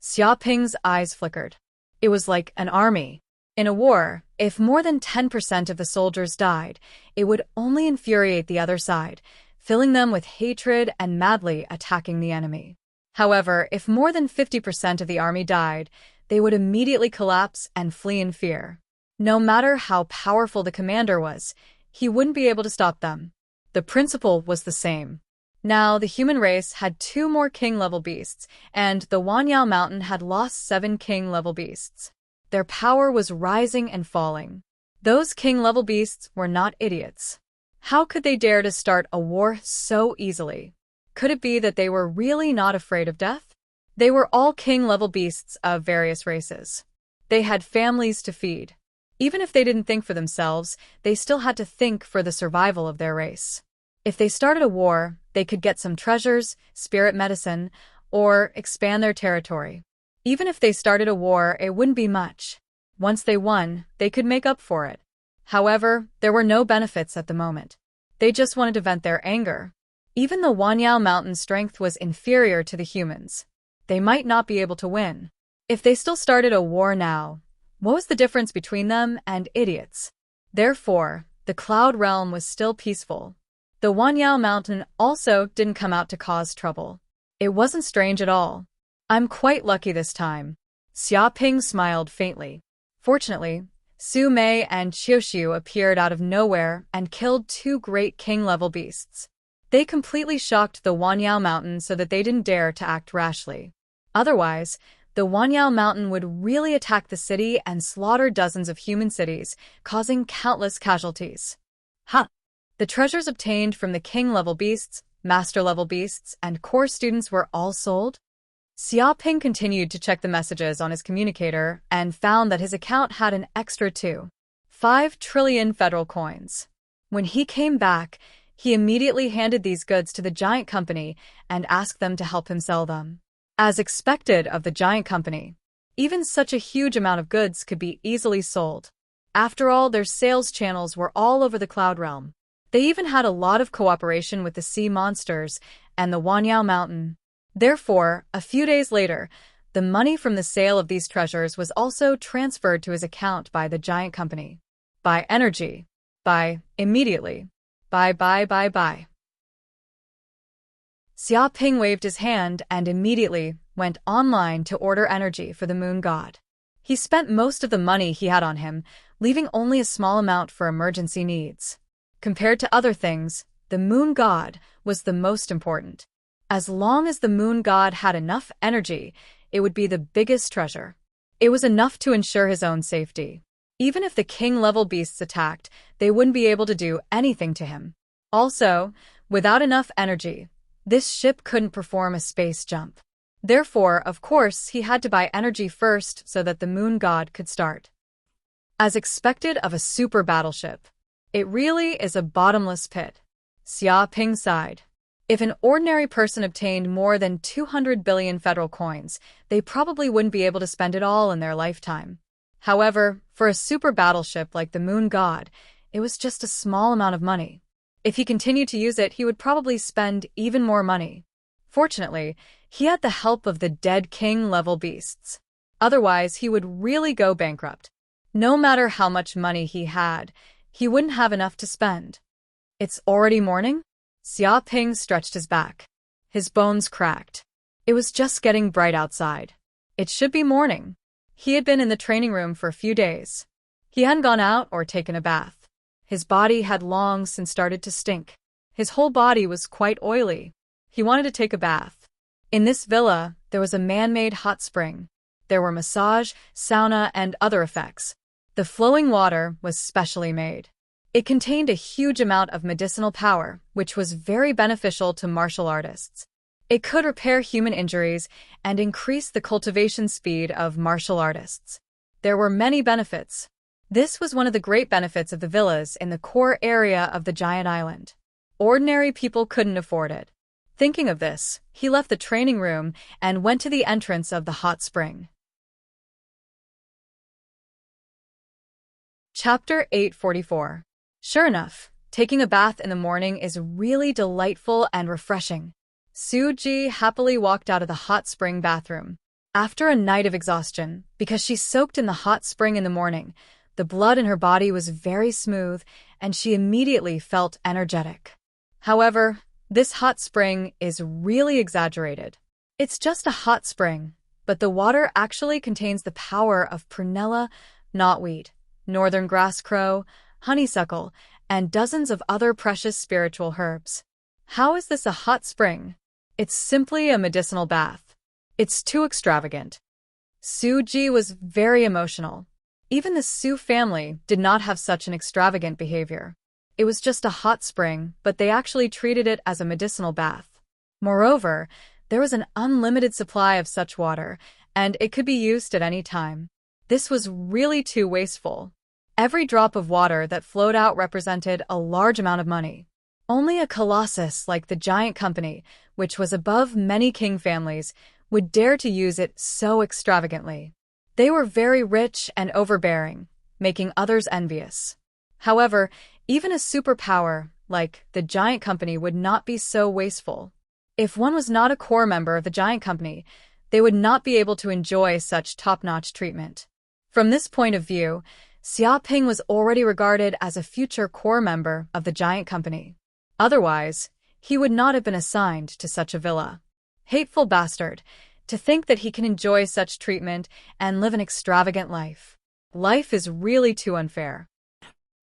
Speaker 1: Xiaoping's eyes flickered. It was like an army. In a war, if more than 10% of the soldiers died, it would only infuriate the other side, filling them with hatred and madly attacking the enemy. However, if more than 50% of the army died, they would immediately collapse and flee in fear. No matter how powerful the commander was, he wouldn't be able to stop them. The principle was the same. Now, the human race had 2 more king-level beasts, and the Wanyao Mountain had lost 7 king-level beasts. Their power was rising and falling. Those king-level beasts were not idiots. How could they dare to start a war so easily? Could it be that they were really not afraid of death? They were all king-level beasts of various races. They had families to feed. Even if they didn't think for themselves, they still had to think for the survival of their race. If they started a war, they could get some treasures, spirit medicine, or expand their territory. Even if they started a war, it wouldn't be much. Once they won, they could make up for it. However, there were no benefits at the moment. They just wanted to vent their anger. Even the Wanyao Mountain's strength was inferior to the humans. They might not be able to win. If they still started a war now, what was the difference between them and idiots? Therefore, the Cloud Realm was still peaceful. The Wanyao Mountain also didn't come out to cause trouble. It wasn't strange at all. I'm quite lucky this time. Xiaoping smiled faintly. Fortunately, Su Mei and Xiaoshu appeared out of nowhere and killed 2 great king-level beasts. They completely shocked the Wanyao Mountain so that they didn't dare to act rashly. Otherwise, the the Wanyao Mountain would really attack the city and slaughter dozens of human cities, causing countless casualties.
Speaker 2: Huh.
Speaker 1: The treasures obtained from the king-level beasts, master-level beasts, and core students were all sold? Xiaoping continued to check the messages on his communicator and found that his account had an extra 2.5 trillion federal coins. When he came back, he immediately handed these goods to the giant company and asked them to help him sell them. As expected of the giant company, even such a huge amount of goods could be easily sold. After all, their sales channels were all over the Cloud Realm. They even had a lot of cooperation with the sea monsters and the Wanyao Mountain. Therefore, a few days later, the money from the sale of these treasures was also transferred to his account by the giant company. Buy energy. Buy immediately. Buy. Xiaoping waved his hand and immediately went online to order energy for the moon god. He spent most of the money he had on him, leaving only a small amount for emergency needs. Compared to other things, the moon god was the most important. As long as the moon god had enough energy, it would be the biggest treasure. It was enough to ensure his own safety. Even if the king-level beasts attacked, they wouldn't be able to do anything to him. Also, without enough energy, this ship couldn't perform a space jump. Therefore, of course, he had to buy energy first so that the moon god could start. As expected of a super battleship, it really is a bottomless pit. Xiaoping sighed. If an ordinary person obtained more than 200 billion federal coins, they probably wouldn't be able to spend it all in their lifetime. However, for a super battleship like the Moon God, it was just a small amount of money. If he continued to use it, he would probably spend even more money. Fortunately, he had the help of the dead king-level beasts. Otherwise, he would really go bankrupt. No matter how much money he had, he wouldn't have enough to spend. It's already morning? Xiaoping stretched his back. His bones cracked. It was just getting bright outside. It should be morning. He had been in the training room for a few days. He hadn't gone out or taken a bath. His body had long since started to stink. His whole body was quite oily. He wanted to take a bath. In this villa, there was a man-made hot spring. There were massage, sauna, and other effects. The flowing water was specially made. It contained a huge amount of medicinal power, which was very beneficial to martial artists. It could repair human injuries and increase the cultivation speed of martial artists. There were many benefits. This was one of the great benefits of the villas in the core area of the giant island. Ordinary people couldn't afford it. Thinking of this, he left the training room and went to the entrance of the hot spring. Chapter 844. Sure enough, taking a bath in the morning is really delightful and refreshing. Suji happily walked out of the hot spring bathroom. After a night of exhaustion, because she soaked in the hot spring in the morning, the blood in her body was very smooth and she immediately felt energetic. However, this hot spring is really exaggerated. It's just a hot spring, but the water actually contains the power of prunella, knotweed, northern grass crow, honeysuckle, and dozens of other precious spiritual herbs. How is this a hot spring? It's simply a medicinal bath. It's too extravagant. Suji was very emotional. Even the Su family did not have such an extravagant behavior. It was just a hot spring, but they actually treated it as a medicinal bath. Moreover, there was an unlimited supply of such water, and it could be used at any time. This was really too wasteful. Every drop of water that flowed out represented a large amount of money. Only a colossus like the giant company, which was above many king families, would dare to use it so extravagantly. They were very rich and overbearing, making others envious. However, even a superpower like the giant company would not be so wasteful. If one was not a core member of the giant company, they would not be able to enjoy such top-notch treatment. From this point of view, Xiaoping was already regarded as a future core member of the giant company. Otherwise, he would not have been assigned to such a villa. Hateful bastard, to think that he can enjoy such treatment and live an extravagant life. Life is really too unfair.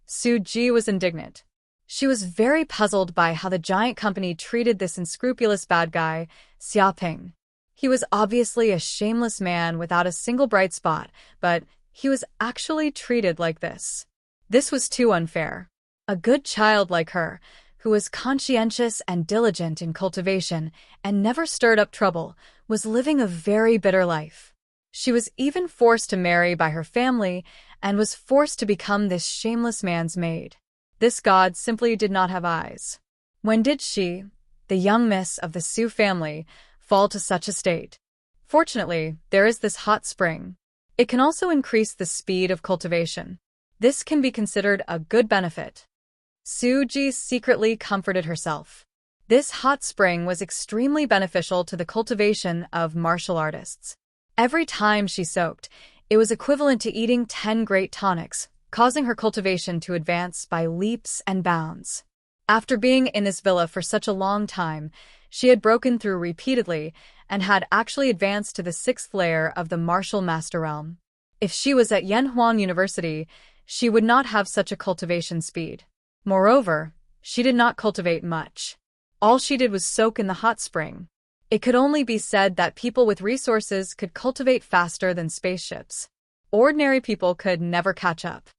Speaker 1: Suji was indignant. She was very puzzled by how the giant company treated this unscrupulous bad guy, Xiaoping. He was obviously a shameless man without a single bright spot, but he was actually treated like this. This was too unfair. A good child like her, who was conscientious and diligent in cultivation and never stirred up trouble, was living a very bitter life. She was even forced to marry by her family and was forced to become this shameless man's maid. This god simply did not have eyes. When did she, the young miss of the Sioux family, fall to such a state? Fortunately, there is this hot spring. It can also increase the speed of cultivation. This can be considered a good benefit. Suji secretly comforted herself. This hot spring was extremely beneficial to the cultivation of martial artists. Every time she soaked, it was equivalent to eating 10 great tonics, causing her cultivation to advance by leaps and bounds. After being in this villa for such a long time, she had broken through repeatedly and had actually advanced to the 6th layer of the martial master realm. If she was at Yanhuang University, she would not have such a cultivation speed. Moreover, she did not cultivate much. All she did was soak in the hot spring. It could only be said that people with resources could cultivate faster than spaceships. Ordinary people could never catch up.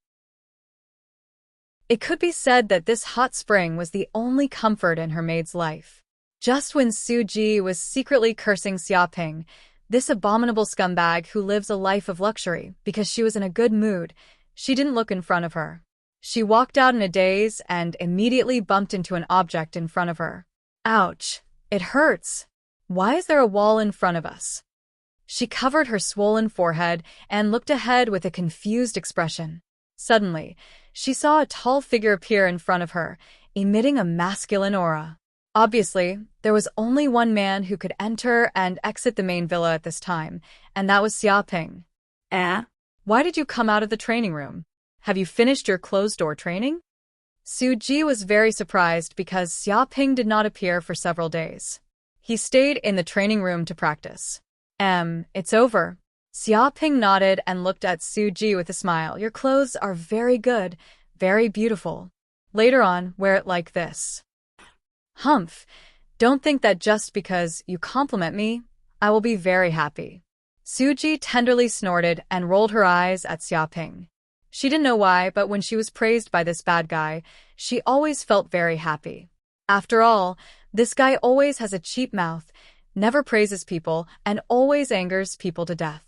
Speaker 1: It could be said that this hot spring was the only comfort in her maid's life. Just when Suji was secretly cursing Xiaoping, this abominable scumbag who lives a life of luxury because she was in a good mood, she didn't look in front of her. She walked out in a daze and immediately bumped into an object in front of her. Ouch! It hurts! Why is there a wall in front of us? She covered her swollen forehead and looked ahead with a confused expression. Suddenly, she saw a tall figure appear in front of her, emitting a masculine aura. Obviously, there was only one man who could enter and exit the main villa at this time, and that was Xiaoping. Why did you come out of the training room? Have you finished your closed-door training? Suji was very surprised because Xiaoping did not appear for several days. He stayed in the training room to practice. It's over. Xiaoping nodded and looked at Suji with a smile. Your clothes are very good, very beautiful. Later on, wear it like this. Humph, don't think that just because you compliment me, I will be very happy. Suji tenderly snorted and rolled her eyes at Xiaoping. She didn't know why, but when she was praised by this bad guy, she always felt very happy. After all, this guy always has a cheap mouth, never praises people, and always angers people to death.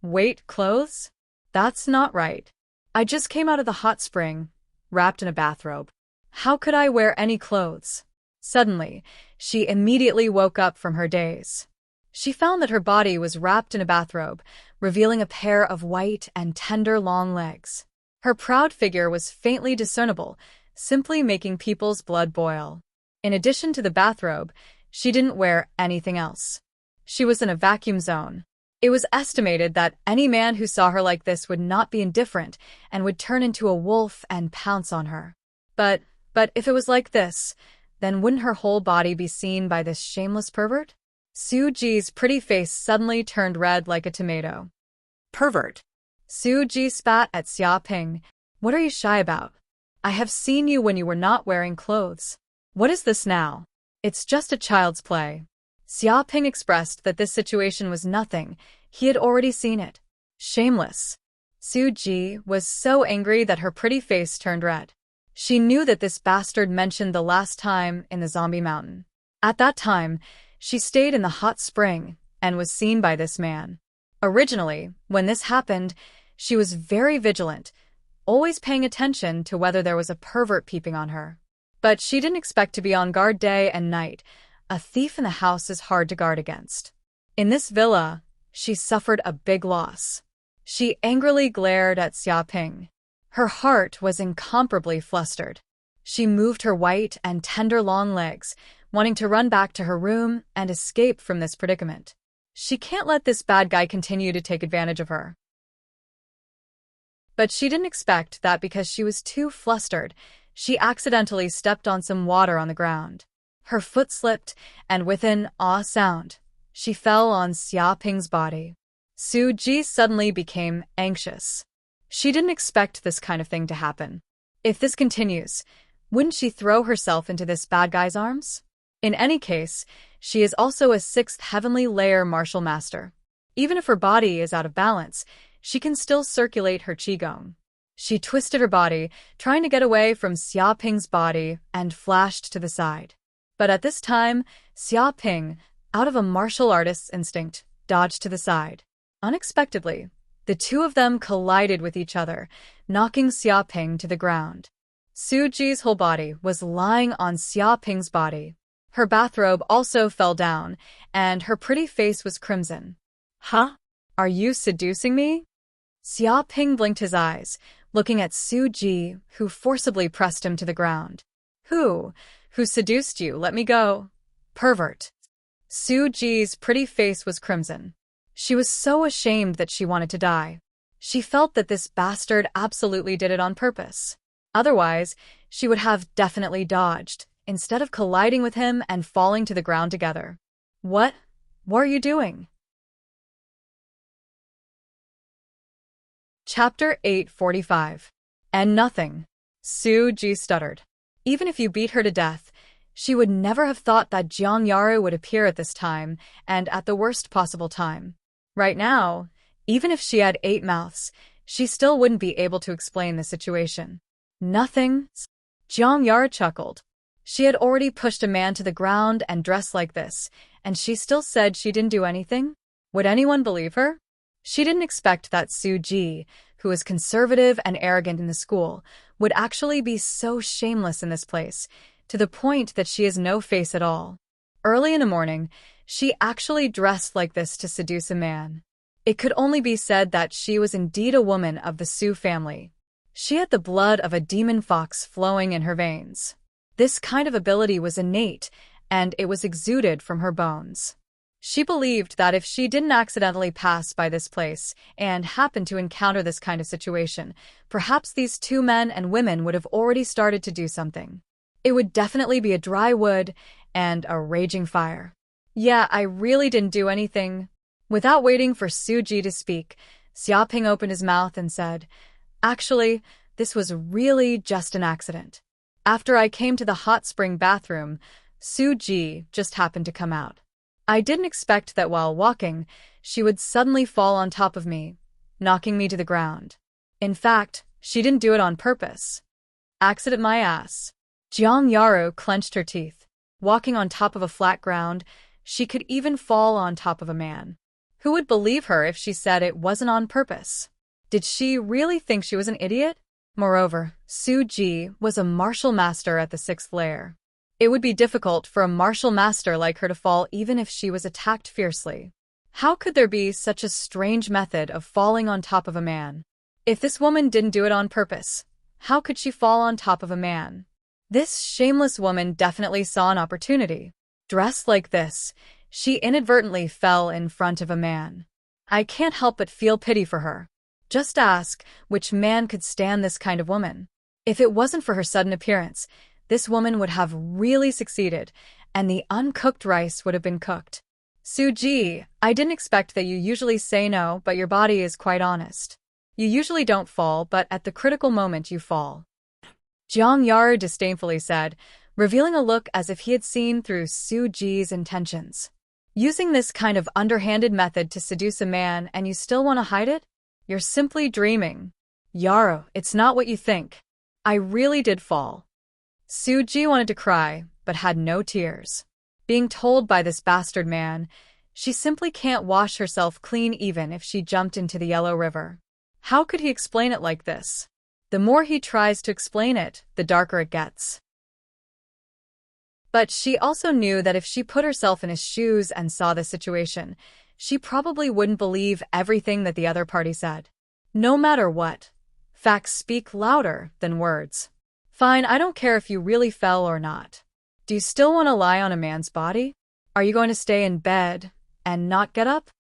Speaker 1: Wait, clothes? That's not right. I just came out of the hot spring, wrapped in a bathrobe. How could I wear any clothes? Suddenly, she immediately woke up from her daze. She found that her body was wrapped in a bathrobe, revealing a pair of white and tender long legs. Her proud figure was faintly discernible, simply making people's blood boil. In addition to the bathrobe, she didn't wear anything else. She was in a vacuum zone. It was estimated that any man who saw her like this would not be indifferent and would turn into a wolf and pounce on her. But if it was like this, then wouldn't her whole body be seen by this shameless pervert? Suji's pretty face suddenly turned red like a tomato. Pervert. Suji spat at Xiaoping. What are you shy about? I have seen you when you were not wearing clothes. What is this now? It's just a child's play. Xiaoping expressed that this situation was nothing. He had already seen it. Shameless. Suji was so angry that her pretty face turned red. She knew that this bastard mentioned the last time in the zombie mountain. At that time, she stayed in the hot spring and was seen by this man. Originally, when this happened, she was very vigilant, always paying attention to whether there was a pervert peeping on her. But she didn't expect to be on guard day and night. A thief in the house is hard to guard against. In this villa, she suffered a big loss. She angrily glared at Xiaoping. Her heart was incomparably flustered. She moved her white and tender long legs, wanting to run back to her room and escape from this predicament. She can't let this bad guy continue to take advantage of her. But she didn't expect that because she was too flustered, she accidentally stepped on some water on the ground. Her foot slipped, and with an "ah" sound, she fell on Xiaoping's body. Suji suddenly became anxious. She didn't expect this kind of thing to happen. If this continues, wouldn't she throw herself into this bad guy's arms? In any case, she is also a 6th heavenly layer martial master. Even if her body is out of balance, she can still circulate her qigong. She twisted her body, trying to get away from Xia Ping's body, and flashed to the side. But at this time, Xia Ping, out of a martial artist's instinct, dodged to the side. Unexpectedly, the two of them collided with each other, knocking Xia Ping to the ground. Su Ji's whole body was lying on Xia Ping's body. Her bathrobe also fell down, and her pretty face was crimson.
Speaker 2: Huh?
Speaker 1: Are you seducing me? Xia Ping blinked his eyes, looking at Su Ji, who forcibly pressed him to the ground. Who seduced you? Let me go. Pervert. Su Ji's pretty face was crimson. She was so ashamed that she wanted to die. She felt that this bastard absolutely did it on purpose. Otherwise, she would have definitely dodged, instead of colliding with him and falling to the ground together. What are you doing? Chapter 845. And nothing. Su Ji stuttered. Even if you beat her to death, she would never have thought that Jiang Yaru would appear at this time, and at the worst possible time. Right now, even if she had 8 mouths, she still wouldn't be able to explain the situation. Nothing? Jiang Yaru chuckled. She had already pushed a man to the ground and dressed like this, and she still said she didn't do anything? Would anyone believe her? She didn't expect that Su Ji, who was conservative and arrogant in the school, would actually be so shameless in this place, to the point that she has no face at all. Early in the morning, she actually dressed like this to seduce a man. It could only be said that she was indeed a woman of the Su family. She had the blood of a demon fox flowing in her veins. This kind of ability was innate, and it was exuded from her bones. She believed that if she didn't accidentally pass by this place and happened to encounter this kind of situation, perhaps these 2 men and women would have already started to do something. It would definitely be a dry wood and a raging fire. Yeah, I really didn't do anything. Without waiting for Su Ji to speak, Xia Ping opened his mouth and said, Actually, this was really just an accident. After I came to the hot spring bathroom, Su Ji just happened to come out. I didn't expect that while walking, she would suddenly fall on top of me, knocking me to the ground. In fact, she didn't do it on purpose. Accident my ass. Jiang Yaru clenched her teeth. Walking on top of a flat ground, she could even fall on top of a man. Who would believe her if she said it wasn't on purpose? Did she really think she was an idiot? Moreover, Su Ji was a martial master at the 6th layer. It would be difficult for a martial master like her to fall even if she was attacked fiercely. How could there be such a strange method of falling on top of a man? If this woman didn't do it on purpose, how could she fall on top of a man? This shameless woman definitely saw an opportunity. Dressed like this, she inadvertently fell in front of a man. I can't help but feel pity for her. Just ask which man could stand this kind of woman. If it wasn't for her sudden appearance, this woman would have really succeeded, and the uncooked rice would have been cooked. Su Ji, I didn't expect that you usually say no, but your body is quite honest. You usually don't fall, but at the critical moment you fall. Jiang Yaru disdainfully said, revealing a look as if he had seen through Su Ji's intentions. Using this kind of underhanded method to seduce a man and you still want to hide it? You're simply dreaming. Yaru, it's not what you think. I really did fall. Su Ji wanted to cry, but had no tears. Being told by this bastard man, she simply can't wash herself clean even if she jumped into the Yellow River. How could he explain it like this? The more he tries to explain it, the darker it gets. But she also knew that if she put herself in his shoes and saw the situation, she probably wouldn't believe everything that the other party said. No matter what, facts speak louder than words. Fine, I don't care if you really fell or not. Do you still want to lie on a man's body? Are you going to stay in bed and not get up?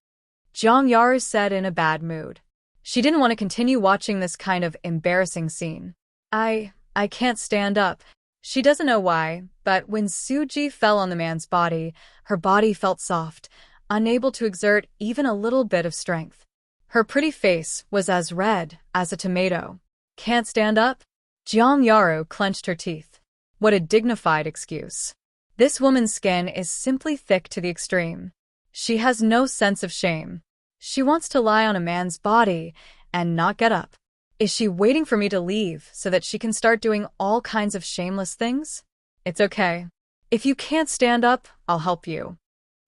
Speaker 1: Jiang Yaru said in a bad mood. She didn't want to continue watching this kind of embarrassing scene. I can't stand up. She doesn't know why, but when Su Ji fell on the man's body, her body felt soft, unable to exert even a little bit of strength. Her pretty face was as red as a tomato. Can't stand up? Jiang Yaru clenched her teeth. What a dignified excuse. This woman's skin is simply thick to the extreme. She has no sense of shame. She wants to lie on a man's body and not get up. Is she waiting for me to leave so that she can start doing all kinds of shameless things? It's okay. If you can't stand up, I'll help you.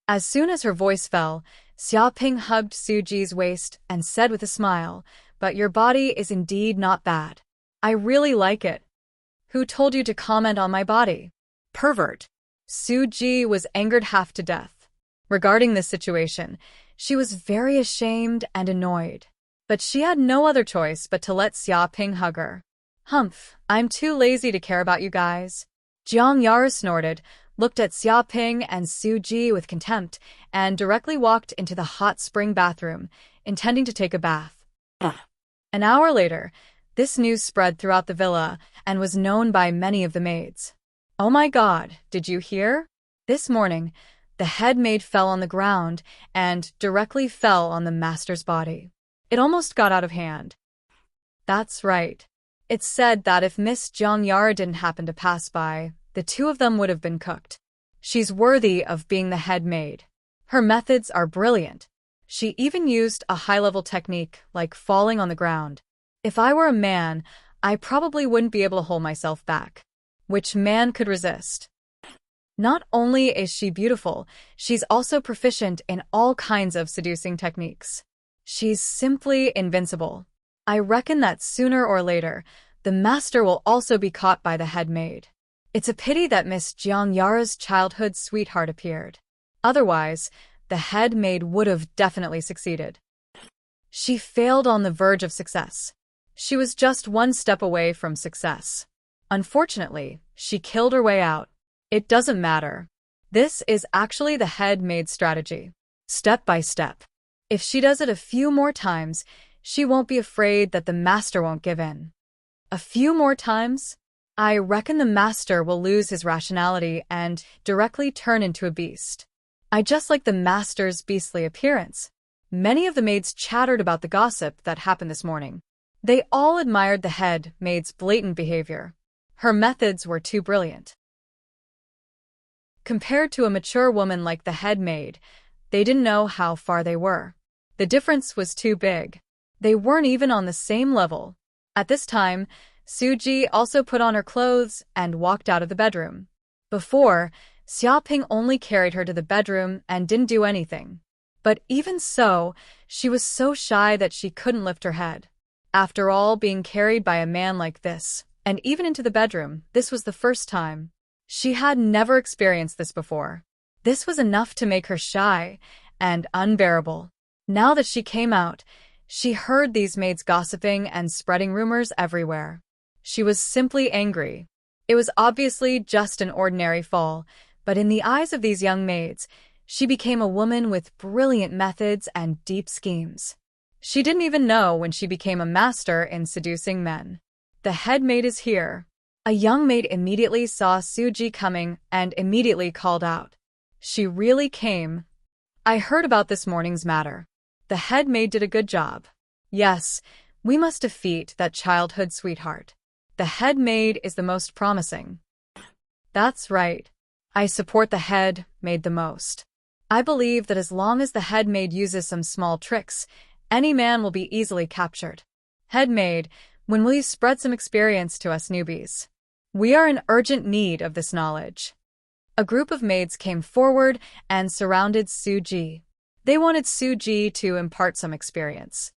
Speaker 1: As soon as her voice fell, Xiaoping hugged Suji's waist and said with a smile, "But your body is indeed not bad. I really like it. Who told you to comment on my body? Pervert." Suji was angered half to death. Regarding this situation, she was very ashamed and annoyed. But she had no other choice but to let Xiaoping hug her. "Humph, I'm too lazy to care about you guys." Jiang Yara snorted, looked at Xiaoping and Suji with contempt, and directly walked into the hot spring bathroom, intending to take a bath. An hour later, this news spread throughout the villa and was known by many of the maids. "Oh my God, did you hear? This morning, the head maid fell on the ground and directly fell on the master's body. It almost got out of hand." That's right. It's said that if Miss Jiang Yara didn't happen to pass by, the two of them would have been cooked. She's worthy of being the head maid. Her methods are brilliant. She even used a high-level technique like falling on the ground. If I were a man, I probably wouldn't be able to hold myself back. Which man could resist? Not only is she beautiful, she's also proficient in all kinds of seducing techniques. She's simply invincible. I reckon that sooner or later, the master will also be caught by the head maid. It's a pity that Miss Jiang Yara's childhood sweetheart appeared. Otherwise, the head maid would have definitely succeeded. She failed on the verge of success. She was just one step away from success. Unfortunately, she killed her way out. It doesn't matter. This is actually the head maid's strategy. Step by step. If she does it a few more times, she won't be afraid that the master won't give in. A few more times? I reckon the master will lose his rationality and directly turn into a beast. I just like the master's beastly appearance. Many of the maids chattered about the gossip that happened this morning. They all admired the head maid's blatant behavior. Her methods were too brilliant. Compared to a mature woman like the head maid, they didn't know how far they were. The difference was too big. They weren't even on the same level. At this time, Suji also put on her clothes and walked out of the bedroom. Before, Xiaoping only carried her to the bedroom and didn't do anything. But even so, she was so shy that she couldn't lift her head. After all, being carried by a man like this, and even into the bedroom, this was the first time. She had never experienced this before. This was enough to make her shy and unbearable. Now that she came out, she heard these maids gossiping and spreading rumors everywhere. She was simply angry. It was obviously just an ordinary fall, but in the eyes of these young maids, she became a woman with brilliant methods and deep schemes. She didn't even know when she became a master in seducing men. The head maid is here. A young maid immediately saw Suji coming and immediately called out. She really came. I heard about this morning's matter. The head maid did a good job. Yes, we must defeat that childhood sweetheart. The head maid is the most promising. That's right. I support the head maid the most. I believe that as long as the head maid uses some small tricks, any man will be easily captured. Head maid, when will you spread some experience to us newbies? We are in urgent need of this knowledge. A group of maids came forward and surrounded Suji. They wanted Suji to impart some experience.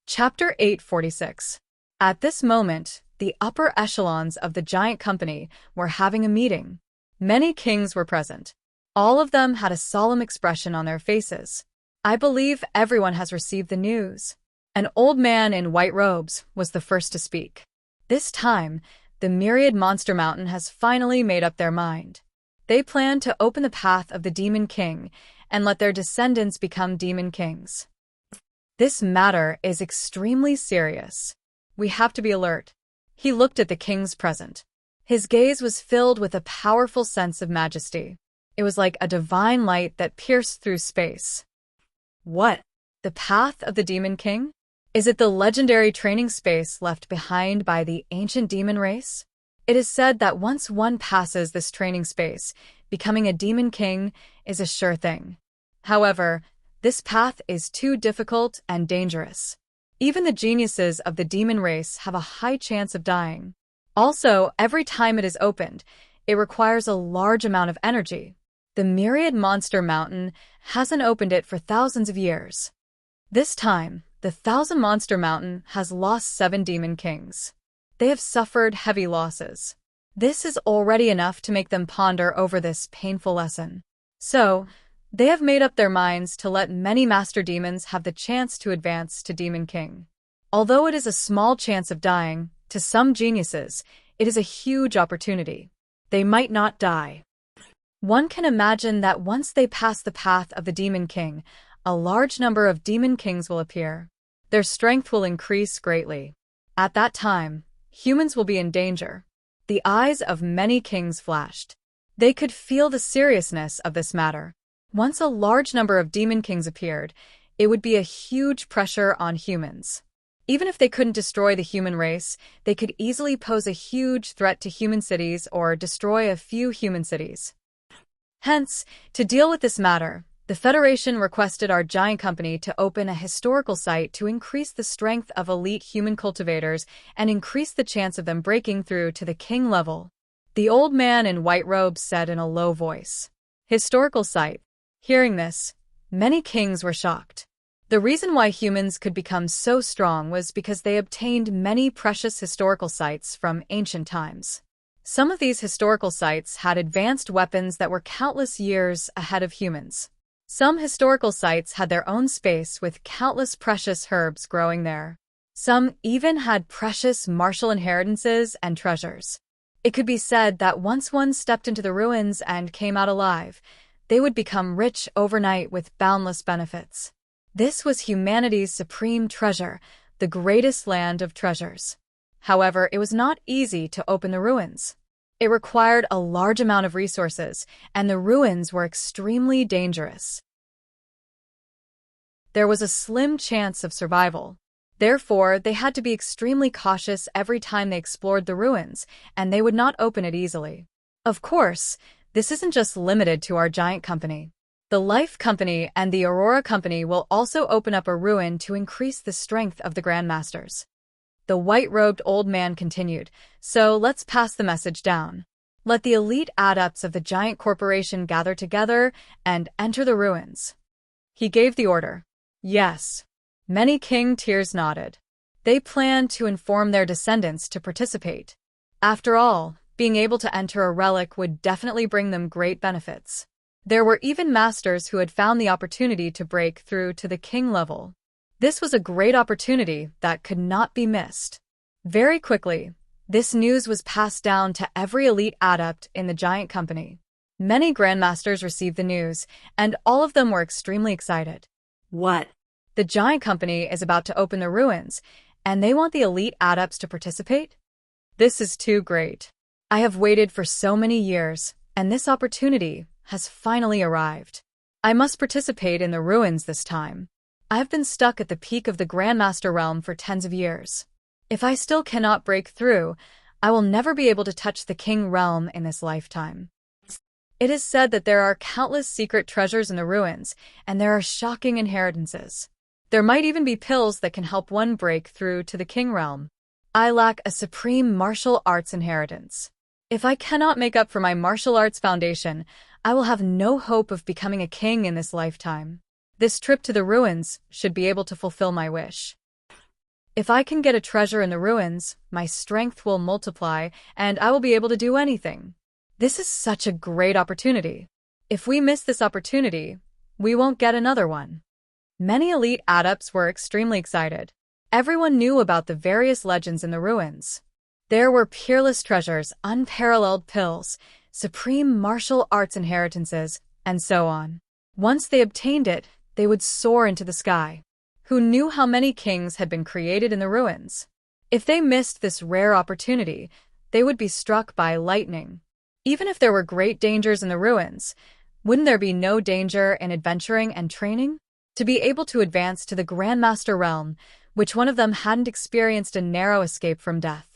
Speaker 1: Chapter 846. At this moment, the upper echelons of the giant company were having a meeting. Many kings were present. All of them had a solemn expression on their faces. I believe everyone has received the news. An old man in white robes was the first to speak. This time, the myriad monster mountain has finally made up their mind. They plan to open the path of the Demon King and let their descendants become Demon Kings. This matter is extremely serious. We have to be alert. He looked at the kings present. His gaze was filled with a powerful sense of majesty. It was like a divine light that pierced through space. What? The path of the Demon King? Is it the legendary training space left behind by the ancient demon race? It is said that once one passes this training space, becoming a demon king is a sure thing. However, this path is too difficult and dangerous. Even the geniuses of the demon race have a high chance of dying. Also, every time it is opened, it requires a large amount of energy. The Myriad Monster Mountain hasn't opened it for thousands of years. This time, the Thousand Monster Mountain has lost 7 demon kings. They have suffered heavy losses. This is already enough to make them ponder over this painful lesson. So, they have made up their minds to let many master demons have the chance to advance to Demon King. Although it is a small chance of dying, to some geniuses, it is a huge opportunity. They might not die. One can imagine that once they pass the path of the Demon King, a large number of Demon Kings will appear. Their strength will increase greatly. At that time, humans will be in danger. The eyes of many kings flashed. They could feel the seriousness of this matter. Once a large number of demon kings appeared, it would be a huge pressure on humans. Even if they couldn't destroy the human race, they could easily pose a huge threat to human cities or destroy a few human cities. Hence, to deal with this matter, the Federation requested our giant company to open a historical site to increase the strength of elite human cultivators and increase the chance of them breaking through to the king level. The old man in white robes said in a low voice. Historical site. Hearing this, many kings were shocked. The reason why humans could become so strong was because they obtained many precious historical sites from ancient times. Some of these historical sites had advanced weapons that were countless years ahead of humans. Some historical sites had their own space with countless precious herbs growing there. Some even had precious martial inheritances and treasures. It could be said that once one stepped into the ruins and came out alive, they would become rich overnight with boundless benefits. This was humanity's supreme treasure, the greatest land of treasures. However, it was not easy to open the ruins. It required a large amount of resources, and the ruins were extremely dangerous. There was a slim chance of survival. Therefore, they had to be extremely cautious every time they explored the ruins, and they would not open it easily. Of course, this isn't just limited to our giant company. The Life Company and the Aurora Company will also open up a ruin to increase the strength of the Grandmasters. The white-robed old man continued, so let's pass the message down. Let the elite adepts of the giant corporation gather together and enter the ruins. He gave the order. Yes. Many king tiers nodded. They planned to inform their descendants to participate. After all, being able to enter a relic would definitely bring them great benefits. There were even masters who had found the opportunity to break through to the king level. This was a great opportunity that could not be missed. Very quickly, this news was passed down to every elite adept in the giant company. Many grandmasters received the news, and all of them were extremely excited.
Speaker 2: What?
Speaker 1: The giant company is about to open the ruins, and they want the elite adepts to participate? This is too great. I have waited for so many years, and this opportunity has finally arrived. I must participate in the ruins this time. I have been stuck at the peak of the Grandmaster realm for tens of years. If I still cannot break through, I will never be able to touch the king realm in this lifetime. It is said that there are countless secret treasures in the ruins, and there are shocking inheritances. There might even be pills that can help one break through to the king realm. I lack a supreme martial arts inheritance. If I cannot make up for my martial arts foundation, I will have no hope of becoming a king in this lifetime. This trip to the ruins should be able to fulfill my wish. If I can get a treasure in the ruins, my strength will multiply, and I will be able to do anything. This is such a great opportunity. If we miss this opportunity, we won't get another one. Many elite adepts were extremely excited. Everyone knew about the various legends in the ruins. There were peerless treasures, unparalleled pills, supreme martial arts inheritances, and so on. Once they obtained it, they would soar into the sky. Who knew how many kings had been created in the ruins? If they missed this rare opportunity, they would be struck by lightning. Even if there were great dangers in the ruins, wouldn't there be no danger in adventuring and training? To be able to advance to the Grandmaster realm, which one of them hadn't experienced a narrow escape from death?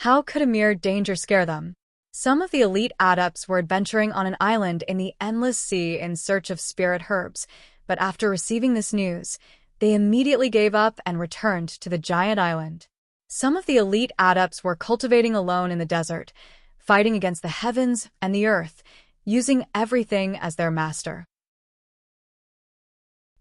Speaker 1: How could a mere danger scare them? Some of the elite adepts were adventuring on an island in the endless sea in search of spirit herbs, but after receiving this news, they immediately gave up and returned to the giant island. Some of the elite adepts were cultivating alone in the desert, fighting against the heavens and the earth, using everything as their master.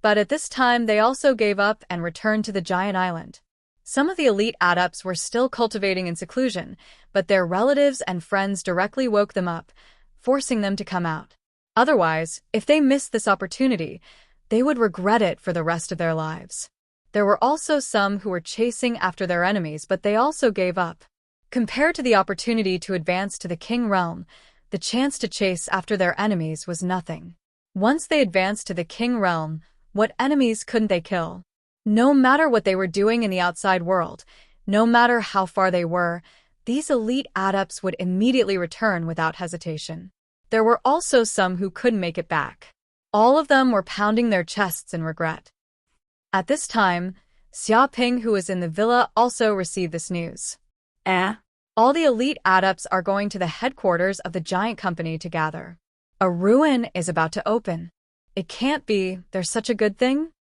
Speaker 1: But at this time, they also gave up and returned to the giant island. Some of the elite adepts were still cultivating in seclusion, but their relatives and friends directly woke them up, forcing them to come out. Otherwise, if they missed this opportunity, they would regret it for the rest of their lives. There were also some who were chasing after their enemies, but they also gave up. Compared to the opportunity to advance to the king realm, the chance to chase after their enemies was nothing. Once they advanced to the king realm, what enemies couldn't they kill? No matter what they were doing in the outside world, no matter how far they were, these elite adepts would immediately return without hesitation. There were also some who couldn't make it back. All of them were pounding their chests in regret. At this time, Xiaoping, who was in the villa, also received this news. All the elite adepts are going to the headquarters of the giant company to gather. A ruin is about to open. It can't be, there's such a good thing?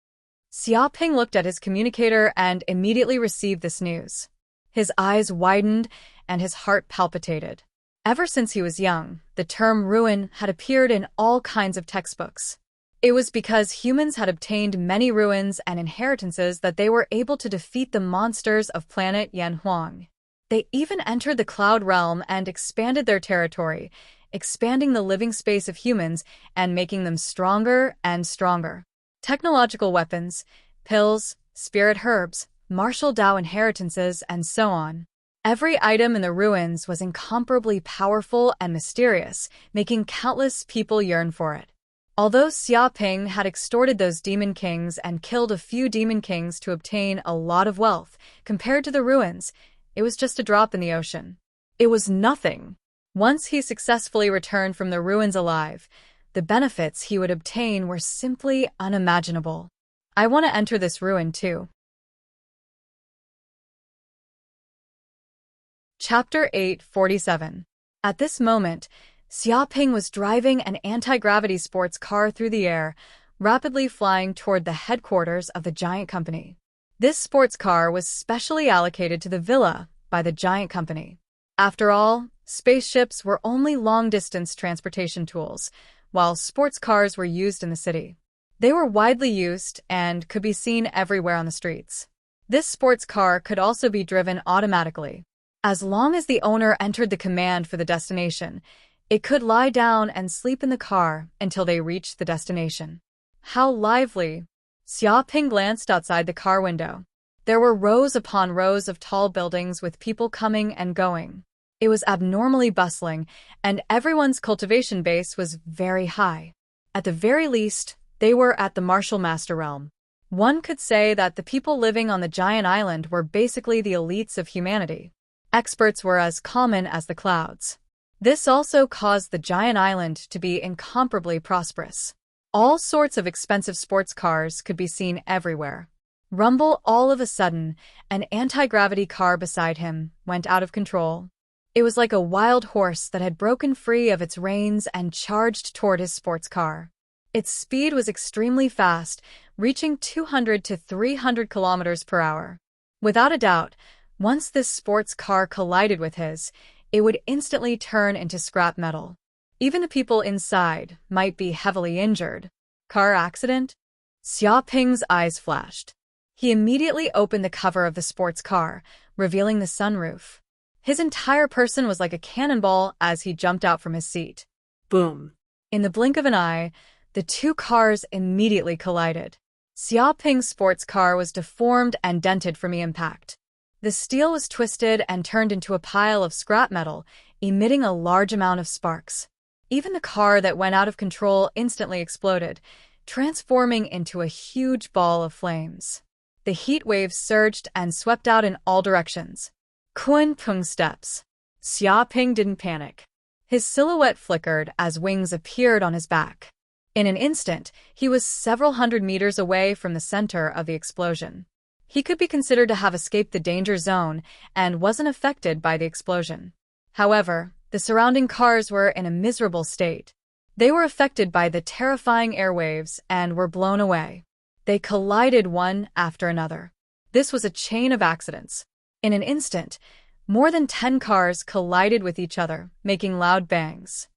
Speaker 1: Xiaoping looked at his communicator and immediately received this news. His eyes widened and his heart palpitated. Ever since he was young, the term ruin had appeared in all kinds of textbooks. It was because humans had obtained many ruins and inheritances that they were able to defeat the monsters of planet Yanhuang. They even entered the cloud realm and expanded their territory, expanding the living space of humans and making them stronger and stronger. Technological weapons, pills, spirit herbs, martial Dao inheritances, and so on. Every item in the ruins was incomparably powerful and mysterious, making countless people yearn for it. Although Xiaoping had extorted those demon kings and killed a few demon kings to obtain a lot of wealth, compared to the ruins, it was just a drop in the ocean. It was nothing. Once he successfully returned from the ruins alive, the benefits he would obtain were simply unimaginable. I want to enter this ruin too. Chapter 847. At this moment, Xiaoping was driving an anti-gravity sports car through the air, rapidly flying toward the headquarters of the giant company. This sports car was specially allocated to the villa by the giant company. After all, spaceships were only long-distance transportation tools, while sports cars were used in the city. They were widely used and could be seen everywhere on the streets. This sports car could also be driven automatically. As long as the owner entered the command for the destination, it could lie down and sleep in the car until they reached the destination. How lively! Xiaoping glanced outside the car window. There were rows upon rows of tall buildings with people coming and going. It was abnormally bustling, and everyone's cultivation base was very high. At the very least, they were at the martial master realm. One could say that the people living on the giant island were basically the elites of humanity. Experts were as common as the clouds. This also caused the giant island to be incomparably prosperous. All sorts of expensive sports cars could be seen everywhere. Rumble, all of a sudden, an anti-gravity car beside him went out of control. It was like a wild horse that had broken free of its reins and charged toward his sports car. Its speed was extremely fast, reaching 200 to 300 kilometers per hour. Without a doubt, once this sports car collided with his, it would instantly turn into scrap metal. Even the people inside might be heavily injured. Car accident? Xiaoping's eyes flashed. He immediately opened the cover of the sports car, revealing the sunroof. His entire person was like a cannonball as he jumped out from his seat.
Speaker 2: Boom.
Speaker 1: In the blink of an eye, the two cars immediately collided. Xiaoping's sports car was deformed and dented from the impact. The steel was twisted and turned into a pile of scrap metal, emitting a large amount of sparks. Even the car that went out of control instantly exploded, transforming into a huge ball of flames. The heat waves surged and swept out in all directions. Kunpeng steps. Xiaoping didn't panic. His silhouette flickered as wings appeared on his back. In an instant, he was several hundred meters away from the center of the explosion. He could be considered to have escaped the danger zone and wasn't affected by the explosion. However, the surrounding cars were in a miserable state. They were affected by the terrifying airwaves and were blown away. They collided one after another. This was a chain of accidents. In an instant, more than 10 cars collided with each other, making loud bangs.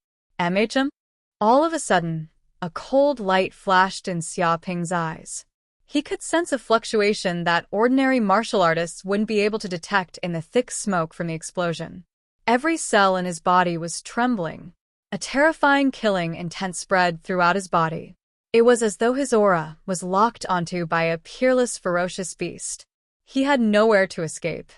Speaker 1: All of a sudden, a cold light flashed in Xiaoping's eyes. He could sense a fluctuation that ordinary martial artists wouldn't be able to detect in the thick smoke from the explosion. Every cell in his body was trembling. A terrifying killing intent spread throughout his body. It was as though his aura was locked onto by a peerless, ferocious beast. He had nowhere to escape.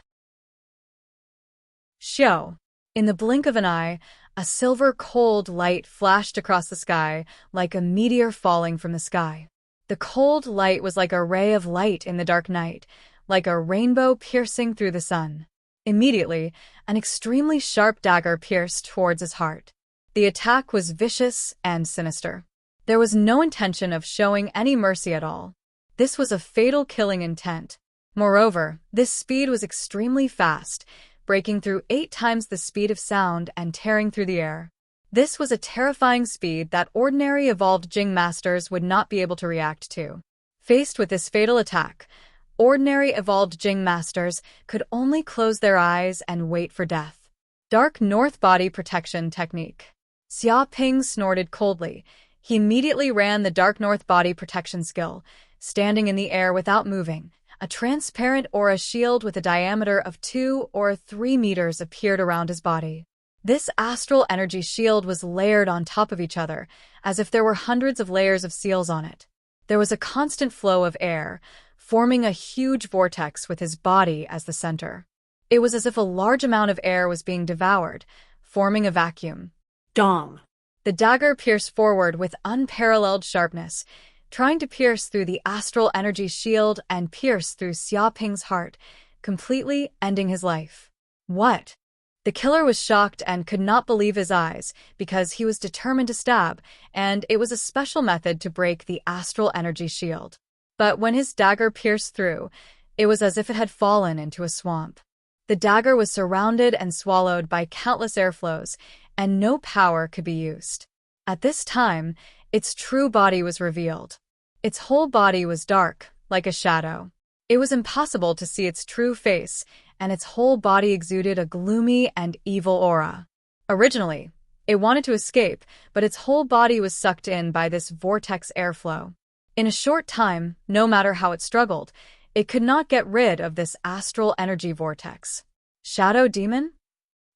Speaker 1: Xiao. In the blink of an eye, a silver cold light flashed across the sky like a meteor falling from the sky. The cold light was like a ray of light in the dark night, like a rainbow piercing through the sun. Immediately, an extremely sharp dagger pierced towards his heart. The attack was vicious and sinister. There was no intention of showing any mercy at all. This was a fatal killing intent. Moreover, this speed was extremely fast, breaking through 8 times the speed of sound and tearing through the air. This was a terrifying speed that ordinary evolved Jing masters would not be able to react to. Faced with this fatal attack, ordinary evolved Jing masters could only close their eyes and wait for death. Dark North Body Protection Technique. Xiaoping snorted coldly. He immediately ran the Dark North Body Protection skill, standing in the air without moving. A transparent aura shield with a diameter of 2 or 3 meters appeared around his body. This astral energy shield was layered on top of each other, as if there were hundreds of layers of seals on it. There was a constant flow of air, forming a huge vortex with his body as the center. It was as if a large amount of air was being devoured, forming a vacuum.
Speaker 2: Dong.
Speaker 1: The dagger pierced forward with unparalleled sharpness, trying to pierce through the astral energy shield and pierce through Xiaoping's heart, completely ending his life. What? The killer was shocked and could not believe his eyes because he was determined to stab, and it was a special method to break the astral energy shield. But when his dagger pierced through, it was as if it had fallen into a swamp. The dagger was surrounded and swallowed by countless airflows, and no power could be used. At this time, its true body was revealed. Its whole body was dark, like a shadow. It was impossible to see its true face, and its whole body exuded a gloomy and evil aura. Originally, it wanted to escape, but its whole body was sucked in by this vortex airflow. In a short time, no matter how it struggled, it could not get rid of this astral energy vortex. Shadow Demon?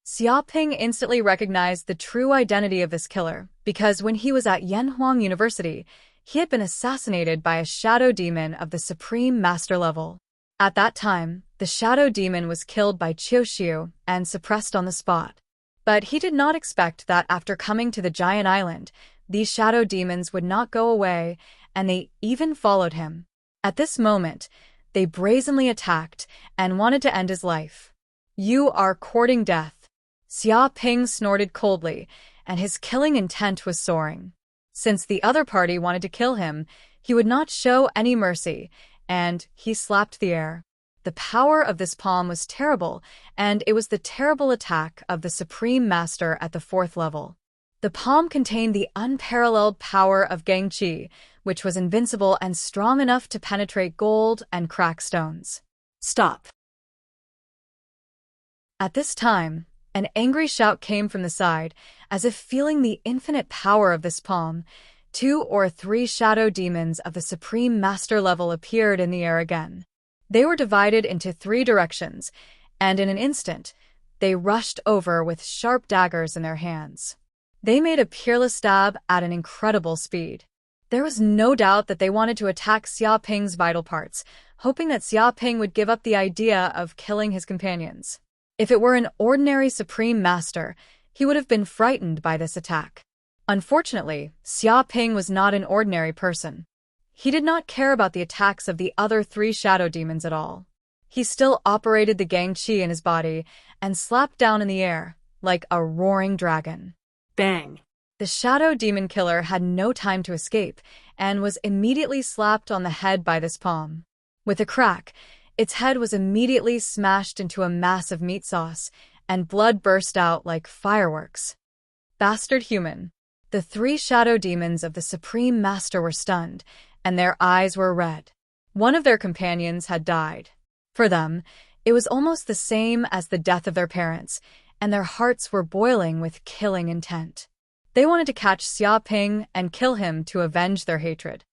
Speaker 1: Xiaoping instantly recognized the true identity of this killer, because when he was at Yanhuang University, he had been assassinated by a shadow demon of the supreme master level. At that time, the shadow demon was killed by Qiuxiu and suppressed on the spot. But he did not expect that after coming to the giant island, these shadow demons would not go away, and they even followed him. At this moment, they brazenly attacked and wanted to end his life. You are courting death. Xiaoping snorted coldly, and his killing intent was soaring. Since the other party wanted to kill him, he would not show any mercy, and he slapped the air. The power of this palm was terrible, and it was the terrible attack of the Supreme Master at the 4th level. The palm contained the unparalleled power of Gangqi, which was invincible and strong enough to penetrate gold and crack stones.
Speaker 2: Stop.
Speaker 1: At this time, an angry shout came from the side, as if feeling the infinite power of this palm. 2 or 3 shadow demons of the Supreme Master level appeared in the air again. They were divided into 3 directions, and in an instant, they rushed over with sharp daggers in their hands. They made a peerless stab at an incredible speed. There was no doubt that they wanted to attack Xiaoping's vital parts, hoping that Xiaoping would give up the idea of killing his companions. If it were an ordinary Supreme Master, he would have been frightened by this attack. Unfortunately, Xiaoping was not an ordinary person. He did not care about the attacks of the other 3 shadow demons at all. He still operated the Gangqi in his body and slapped down in the air, like a roaring dragon.
Speaker 2: Bang.
Speaker 1: The shadow demon killer had no time to escape and was immediately slapped on the head by this palm. With a crack, Its head was immediately smashed into a mass of meat sauce, and blood burst out like fireworks. Bastard human. The 3 shadow demons of the Supreme Master were stunned, and their eyes were red. One of their companions had died. For them, it was almost the same as the death of their parents, and their hearts were boiling with killing intent. They wanted to catch Xia Ping and kill him to avenge their hatred.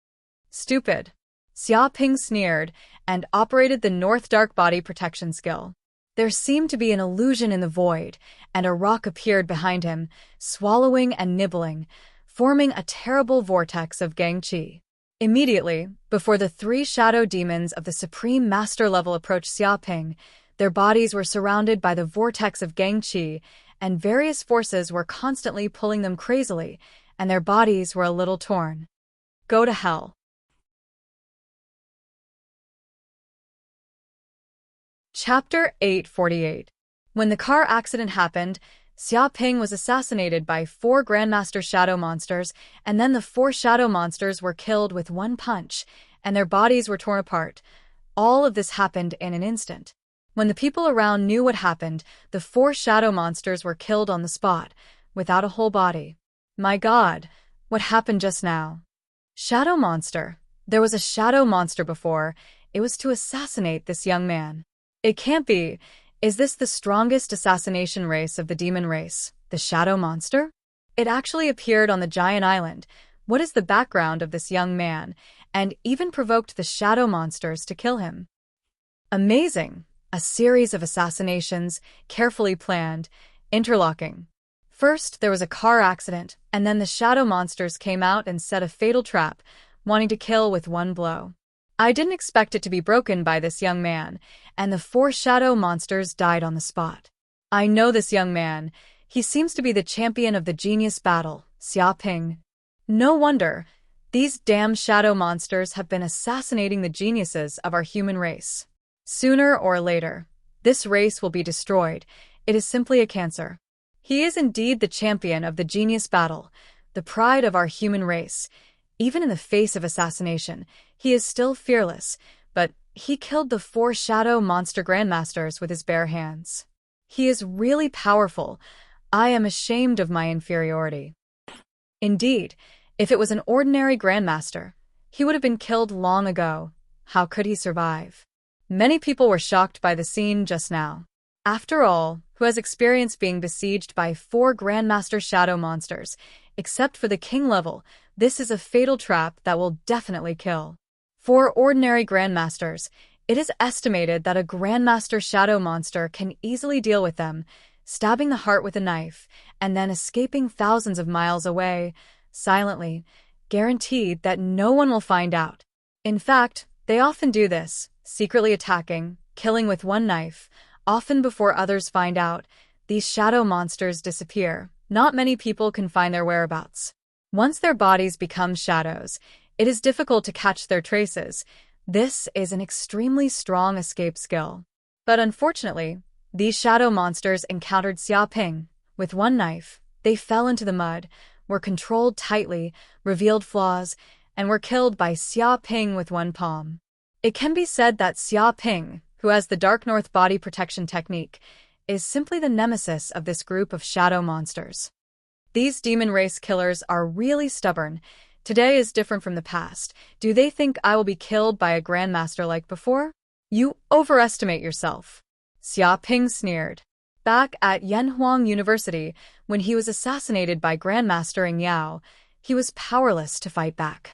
Speaker 1: Stupid. Xia Ping sneered and operated the North Dark Body Protection skill. There seemed to be an illusion in the void, and a rock appeared behind him, swallowing and nibbling, forming a terrible vortex of Gang Qi. Immediately, before the 3 shadow demons of the Supreme Master level approached Xia Ping, their bodies were surrounded by the vortex of Gang Qi, and various forces were constantly pulling them crazily, and their bodies were a little torn. Go to hell. Chapter 848. When the car accident happened, Xia Ping was assassinated by 4 Grandmaster Shadow Monsters, and then the 4 Shadow Monsters were killed with one punch, and their bodies were torn apart. All of this happened in an instant. When the people around knew what happened, the 4 Shadow Monsters were killed on the spot, without a whole body. My God, what happened just now? Shadow Monster. There was a Shadow Monster before. It was to assassinate this young man. It can't be. Is this the strongest assassination race of the demon race, the Shadow Monster? It actually appeared on the giant island. What is the background of this young man, and even provoked the Shadow Monsters to kill him? Amazing! A series of assassinations, carefully planned, interlocking. First, there was a car accident, and then the Shadow Monsters came out and set a fatal trap, wanting to kill with one blow. I didn't expect it to be broken by this young man, and the 4 Shadow Monsters died on the spot. I know this young man. He seems to be the champion of the genius battle, Xia Ping. No wonder. These damn Shadow Monsters have been assassinating the geniuses of our human race. Sooner or later, this race will be destroyed. It is simply a cancer. He is indeed the champion of the genius battle, the pride of our human race. Even in the face of assassination, he is still fearless, but he killed the 4 Shadow Monster Grandmasters with his bare hands. He is really powerful. I am ashamed of my inferiority. Indeed, if it was an ordinary Grandmaster, he would have been killed long ago. How could he survive? Many people were shocked by the scene just now. After all, who has experienced being besieged by 4 Grandmaster Shadow Monsters? Except for the king level, this is a fatal trap that will definitely kill. For ordinary Grandmasters, it is estimated that a Grandmaster Shadow Monster can easily deal with them, stabbing the heart with a knife, and then escaping thousands of miles away, silently, guaranteed that no one will find out. In fact, they often do this, secretly attacking, killing with one knife. Often before others find out, these Shadow Monsters disappear. Not many people can find their whereabouts. Once their bodies become shadows, it is difficult to catch their traces. This is an extremely strong escape skill. But unfortunately, these Shadow Monsters encountered Xia Ping. With one knife, they fell into the mud, were controlled tightly, revealed flaws, and were killed by Xia Ping with one palm. It can be said that Xia Ping, who has the Dark North Body Protection technique, is simply the nemesis of this group of Shadow Monsters. These demon race killers are really stubborn. Today is different from the past. Do they think I will be killed by a Grandmaster like before? You overestimate yourself. Xia Ping sneered. Back at Yanhuang University, when he was assassinated by Grandmaster Ng Yao, he was powerless to fight back.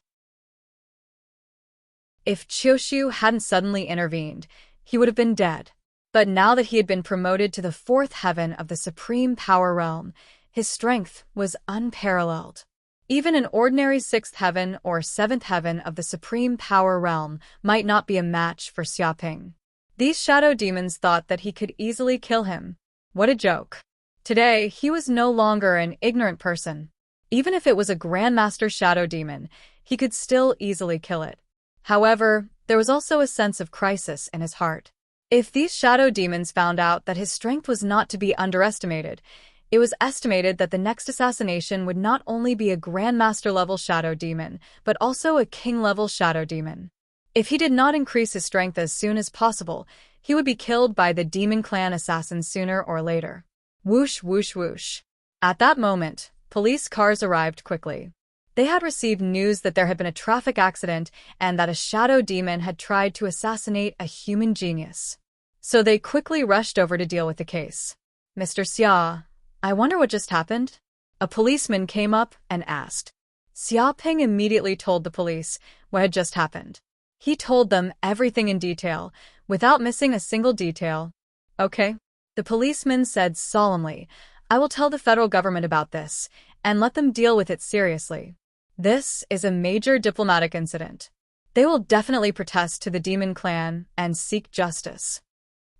Speaker 1: If Qiushu hadn't suddenly intervened, he would have been dead. But now that he had been promoted to the 4th heaven of the Supreme Power Realm, his strength was unparalleled. Even an ordinary 6th heaven or 7th heaven of the Supreme Power Realm might not be a match for Xia Ping. These shadow demons thought that he could easily kill him. What a joke. Today, he was no longer an ignorant person. Even if it was a Grandmaster Shadow Demon, he could still easily kill it. However, there was also a sense of crisis in his heart. If these shadow demons found out that his strength was not to be underestimated, it was estimated that the next assassination would not only be a Grandmaster-level shadow demon, but also a king-level shadow demon. If he did not increase his strength as soon as possible, he would be killed by the Demon Clan assassins sooner or later. Whoosh, whoosh, whoosh. At that moment, police cars arrived quickly. They had received news that there had been a traffic accident and that a shadow demon had tried to assassinate a human genius. So they quickly rushed over to deal with the case. Mr. Xia, I wonder what just happened? A policeman came up and asked. Xia Ping immediately told the police what had just happened. He told them everything in detail, without missing a single detail. Okay. The policeman said solemnly, I will tell the federal government about this, and let them deal with it seriously. This is a major diplomatic incident. They will definitely protest to the Demon Clan and seek justice.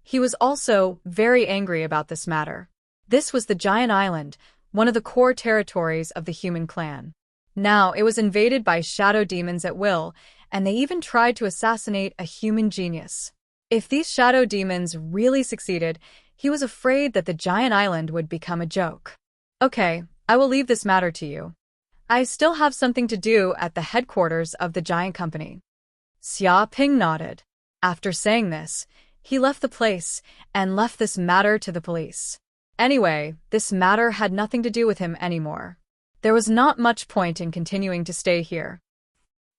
Speaker 1: He was also very angry about this matter. This was the Giant Island, one of the core territories of the human clan. Now it was invaded by shadow demons at will, and they even tried to assassinate a human genius. If these shadow demons really succeeded, he was afraid that the Giant Island would become a joke. Okay, I will leave this matter to you. I still have something to do at the headquarters of the giant company. Xia Ping nodded. After saying this, he left the place and left this matter to the police. Anyway, this matter had nothing to do with him anymore. There was not much point in continuing to stay here.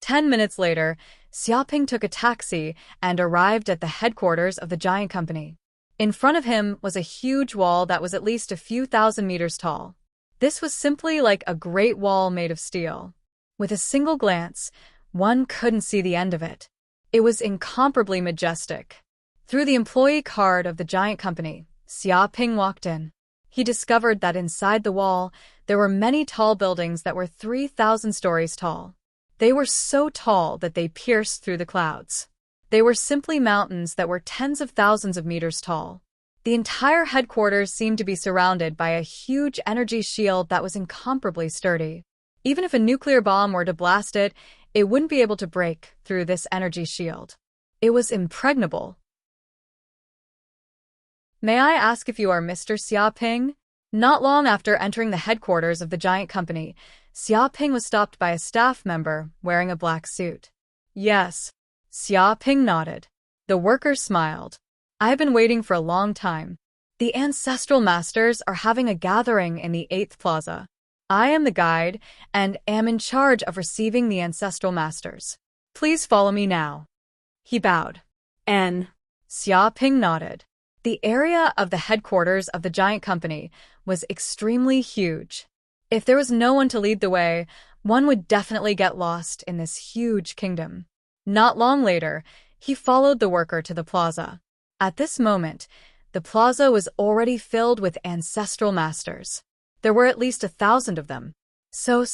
Speaker 1: 10 minutes later, Xia Ping took a taxi and arrived at the headquarters of the giant company. In front of him was a huge wall that was at least a few thousand meters tall. This was simply like a great wall made of steel. With a single glance, one couldn't see the end of it. It was incomparably majestic. Through the employee card of the giant company, Xia Ping walked in. He discovered that inside the wall, there were many tall buildings that were 3,000 stories tall. They were so tall that they pierced through the clouds. They were simply mountains that were tens of thousands of meters tall. The entire headquarters seemed to be surrounded by a huge energy shield that was incomparably sturdy. Even if a nuclear bomb were to blast it, it wouldn't be able to break through this energy shield. It was impregnable. May I ask if you are Mr. Xia Ping? Not long after entering the headquarters of the giant company, Xia Ping was stopped by a staff member wearing a black suit. Yes. Xia Ping nodded. The worker smiled. I have been waiting for a long time. The Ancestral Masters are having a gathering in the 8th Plaza. I am the guide and am in charge of receiving the Ancestral Masters. Please follow me now. He bowed. Xia Ping nodded. The area of the headquarters of the giant company was extremely huge. If there was no one to lead the way, one would definitely get lost in this huge kingdom. Not long later, he followed the worker to the plaza. At this moment, the plaza was already filled with ancestral masters. There were at least 1,000 of them. So.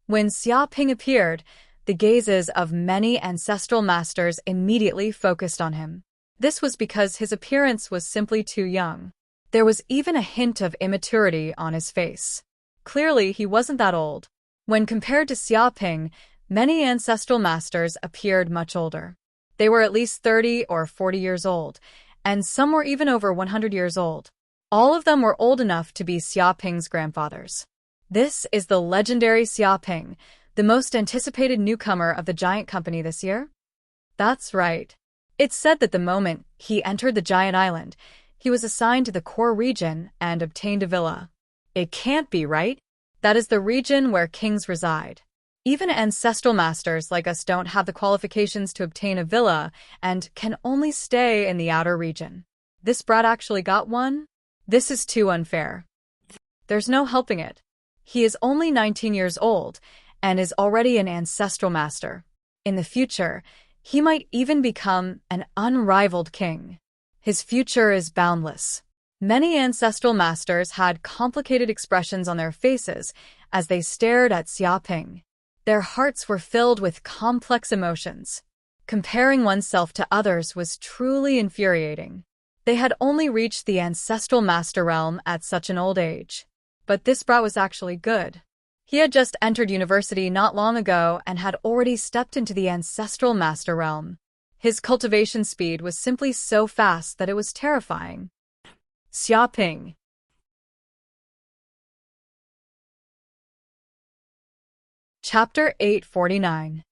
Speaker 1: When Xia Ping appeared, the gazes of many ancestral masters immediately focused on him. This was because his appearance was simply too young. There was even a hint of immaturity on his face. Clearly, he wasn't that old. When compared to Xia Ping, many ancestral masters appeared much older. They were at least 30 or 40 years old, and some were even over 100 years old. All of them were old enough to be Xia Ping's grandfathers. This is the legendary Xia Ping, the most anticipated newcomer of the giant company this year? That's right. It's said that the moment he entered the giant island, he was assigned to the core region and obtained a villa. It can't be, right? That is the region where kings reside. Even ancestral masters like us don't have the qualifications to obtain a villa and can only stay in the outer region. This brat actually got one? This is too unfair. There's no helping it. He is only 19 years old and is already an ancestral master. In the future, he might even become an unrivaled king. His future is boundless. Many ancestral masters had complicated expressions on their faces as they stared at Xia Ping. Their hearts were filled with complex emotions. Comparing oneself to others was truly infuriating. They had only reached the ancestral master realm at such an old age. But this brat was actually good. He had just entered university not long ago and had already stepped into the ancestral master realm. His cultivation speed was simply so fast that it was terrifying. Xia Ping. Chapter 849.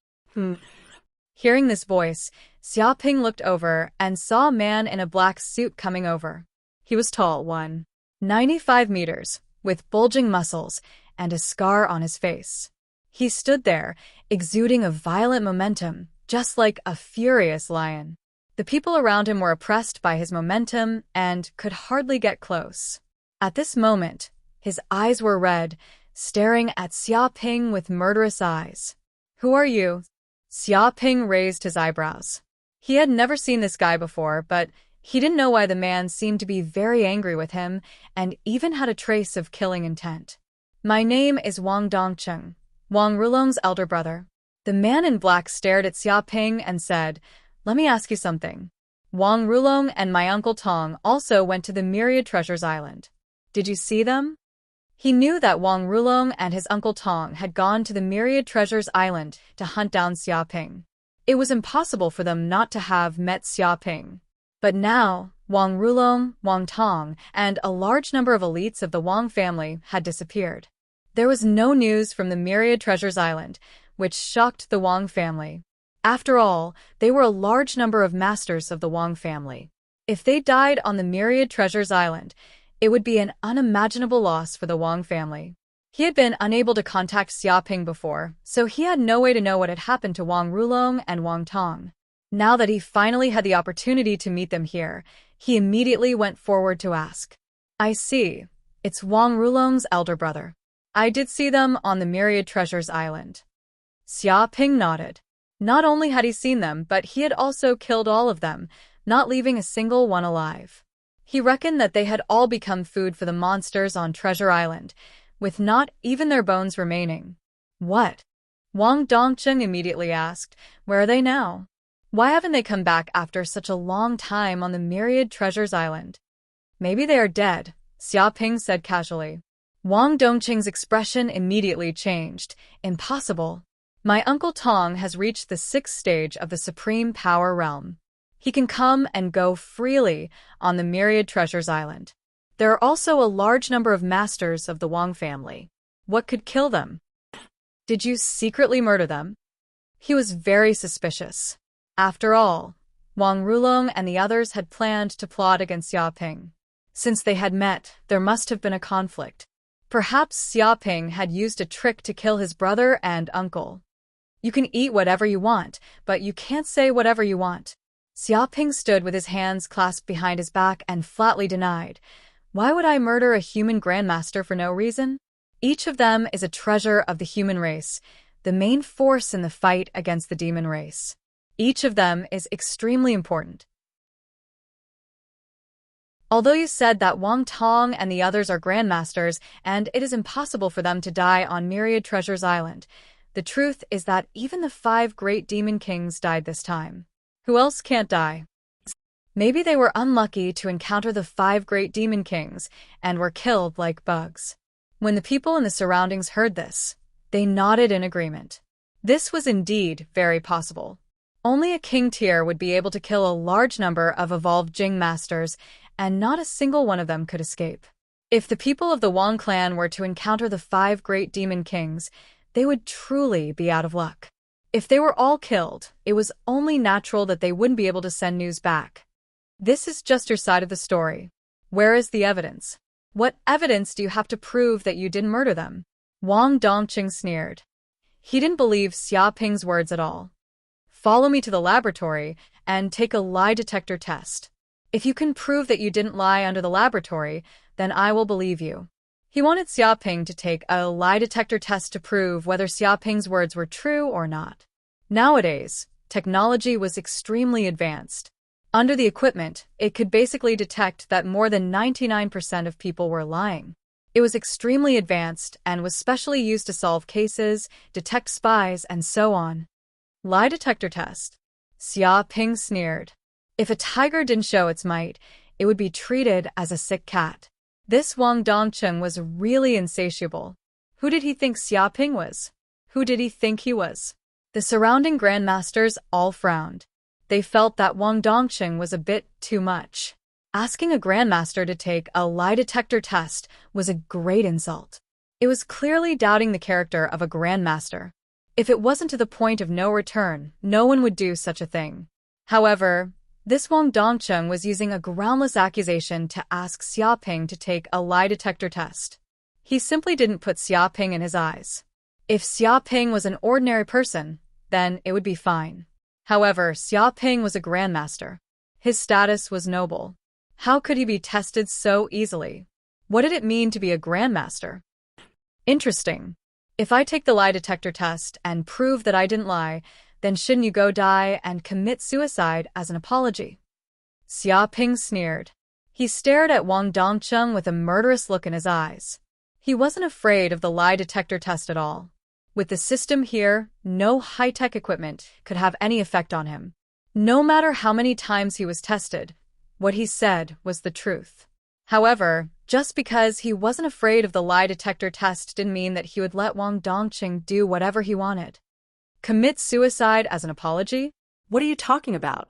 Speaker 1: Hearing this voice, Xiaoping looked over and saw a man in a black suit coming over. He was tall, 195 meters, with bulging muscles and a scar on his face. He stood there, exuding a violent momentum, just like a furious lion. The people around him were oppressed by his momentum and could hardly get close. At this moment, his eyes were red, staring at Xiaoping with murderous eyes. "Who are you?" Xiaoping raised his eyebrows. He had never seen this guy before, but he didn't know why the man seemed to be very angry with him and even had a trace of killing intent. "My name is Wang Dongcheng, Wang Rulong's elder brother." The man in black stared at Xiaoping and said, "Let me ask you something. Wang Rulong and my uncle Tong also went to the Myriad Treasures Island. Did you see them?" He knew that Wang Rulong and his uncle Tong had gone to the Myriad Treasures Island to hunt down Xiaoping. It was impossible for them not to have met Xiaoping. But now, Wang Rulong, Wang Tong, and a large number of elites of the Wang family had disappeared. There was no news from the Myriad Treasures Island, which shocked the Wang family. After all, they were a large number of masters of the Wang family. If they died on the Myriad Treasures Island, it would be an unimaginable loss for the Wang family. He had been unable to contact Xiaoping before, so he had no way to know what had happened to Wang Rulong and Wang Tong. Now that he finally had the opportunity to meet them here, he immediately went forward to ask. "I see. It's Wang Rulong's elder brother. I did see them on the Myriad Treasures Island." Xiaoping nodded. Not only had he seen them, but he had also killed all of them, not leaving a single one alive. He reckoned that they had all become food for the monsters on Treasure Island, with not even their bones remaining. "What?" Wang Dongcheng immediately asked. "Where are they now? Why haven't they come back after such a long time on the Myriad Treasures Island?" "Maybe they are dead," Xiaoping said casually. Wang Dongcheng's expression immediately changed. "Impossible. My uncle Tong has reached the 6th stage of the Supreme Power Realm. He can come and go freely on the Myriad Treasures Island. There are also a large number of masters of the Wang family. What could kill them? Did you secretly murder them?" He was very suspicious. After all, Wang Rulong and the others had planned to plot against Xiaoping. Since they had met, there must have been a conflict. Perhaps Xiaoping had used a trick to kill his brother and uncle. "You can eat whatever you want, but you can't say whatever you want." Xiaoping stood with his hands clasped behind his back and flatly denied. "Why would I murder a human grandmaster for no reason? Each of them is a treasure of the human race, the main force in the fight against the demon race. Each of them is extremely important. Although you said that Wang Tong and the others are grandmasters and it is impossible for them to die on Myriad Treasures Island, the truth is that even the 5 great demon kings died this time. Who else can't die? Maybe they were unlucky to encounter the 5 great demon kings and were killed like bugs." When the people in the surroundings heard this, they nodded in agreement. This was indeed very possible. Only a king tier would be able to kill a large number of evolved Jing masters, and not a single one of them could escape. If the people of the Wang clan were to encounter the 5 great demon kings, they would truly be out of luck. If they were all killed, it was only natural that they wouldn't be able to send news back. This is just your side of the story. Where is the evidence? What evidence do you have to prove that you didn't murder them? Wang Dongcheng sneered. He didn't believe Xiaoping's words at all. "Follow me to the laboratory and take a lie detector test. If you can prove that you didn't lie under the laboratory, then I will believe you." He wanted Xiaoping to take a lie detector test to prove whether Xiaoping's words were true or not. Nowadays, technology was extremely advanced. Under the equipment, it could basically detect that more than 99% of people were lying. It was extremely advanced and was specially used to solve cases, detect spies, and so on. Lie detector test. Xiaoping sneered. If a tiger didn't show its might, it would be treated as a sick cat. This Wang Dongcheng was really insatiable. Who did he think Xiaoping was? Who did he think he was? The surrounding grandmasters all frowned. They felt that Wang Dongcheng was a bit too much. Asking a grandmaster to take a lie detector test was a great insult. It was clearly doubting the character of a grandmaster. If it wasn't to the point of no return, no one would do such a thing. However, this Wang Dongcheng was using a groundless accusation to ask Xiaoping to take a lie detector test. He simply didn't put Xiaoping in his eyes. If Xiaoping was an ordinary person, then it would be fine. However, Xiaoping was a grandmaster. His status was noble. How could he be tested so easily? What did it mean to be a grandmaster? Interesting. If I take the lie detector test and prove that I didn't lie, then shouldn't you go die and commit suicide as an apology? Xiaoping sneered. He stared at Wang Dongcheng with a murderous look in his eyes. He wasn't afraid of the lie detector test at all. With the system here, no high-tech equipment could have any effect on him. No matter how many times he was tested, what he said was the truth. However, just because he wasn't afraid of the lie detector test didn't mean that he would let Wang Dongcheng do whatever he wanted. Commit suicide as an apology?
Speaker 2: What are you talking about?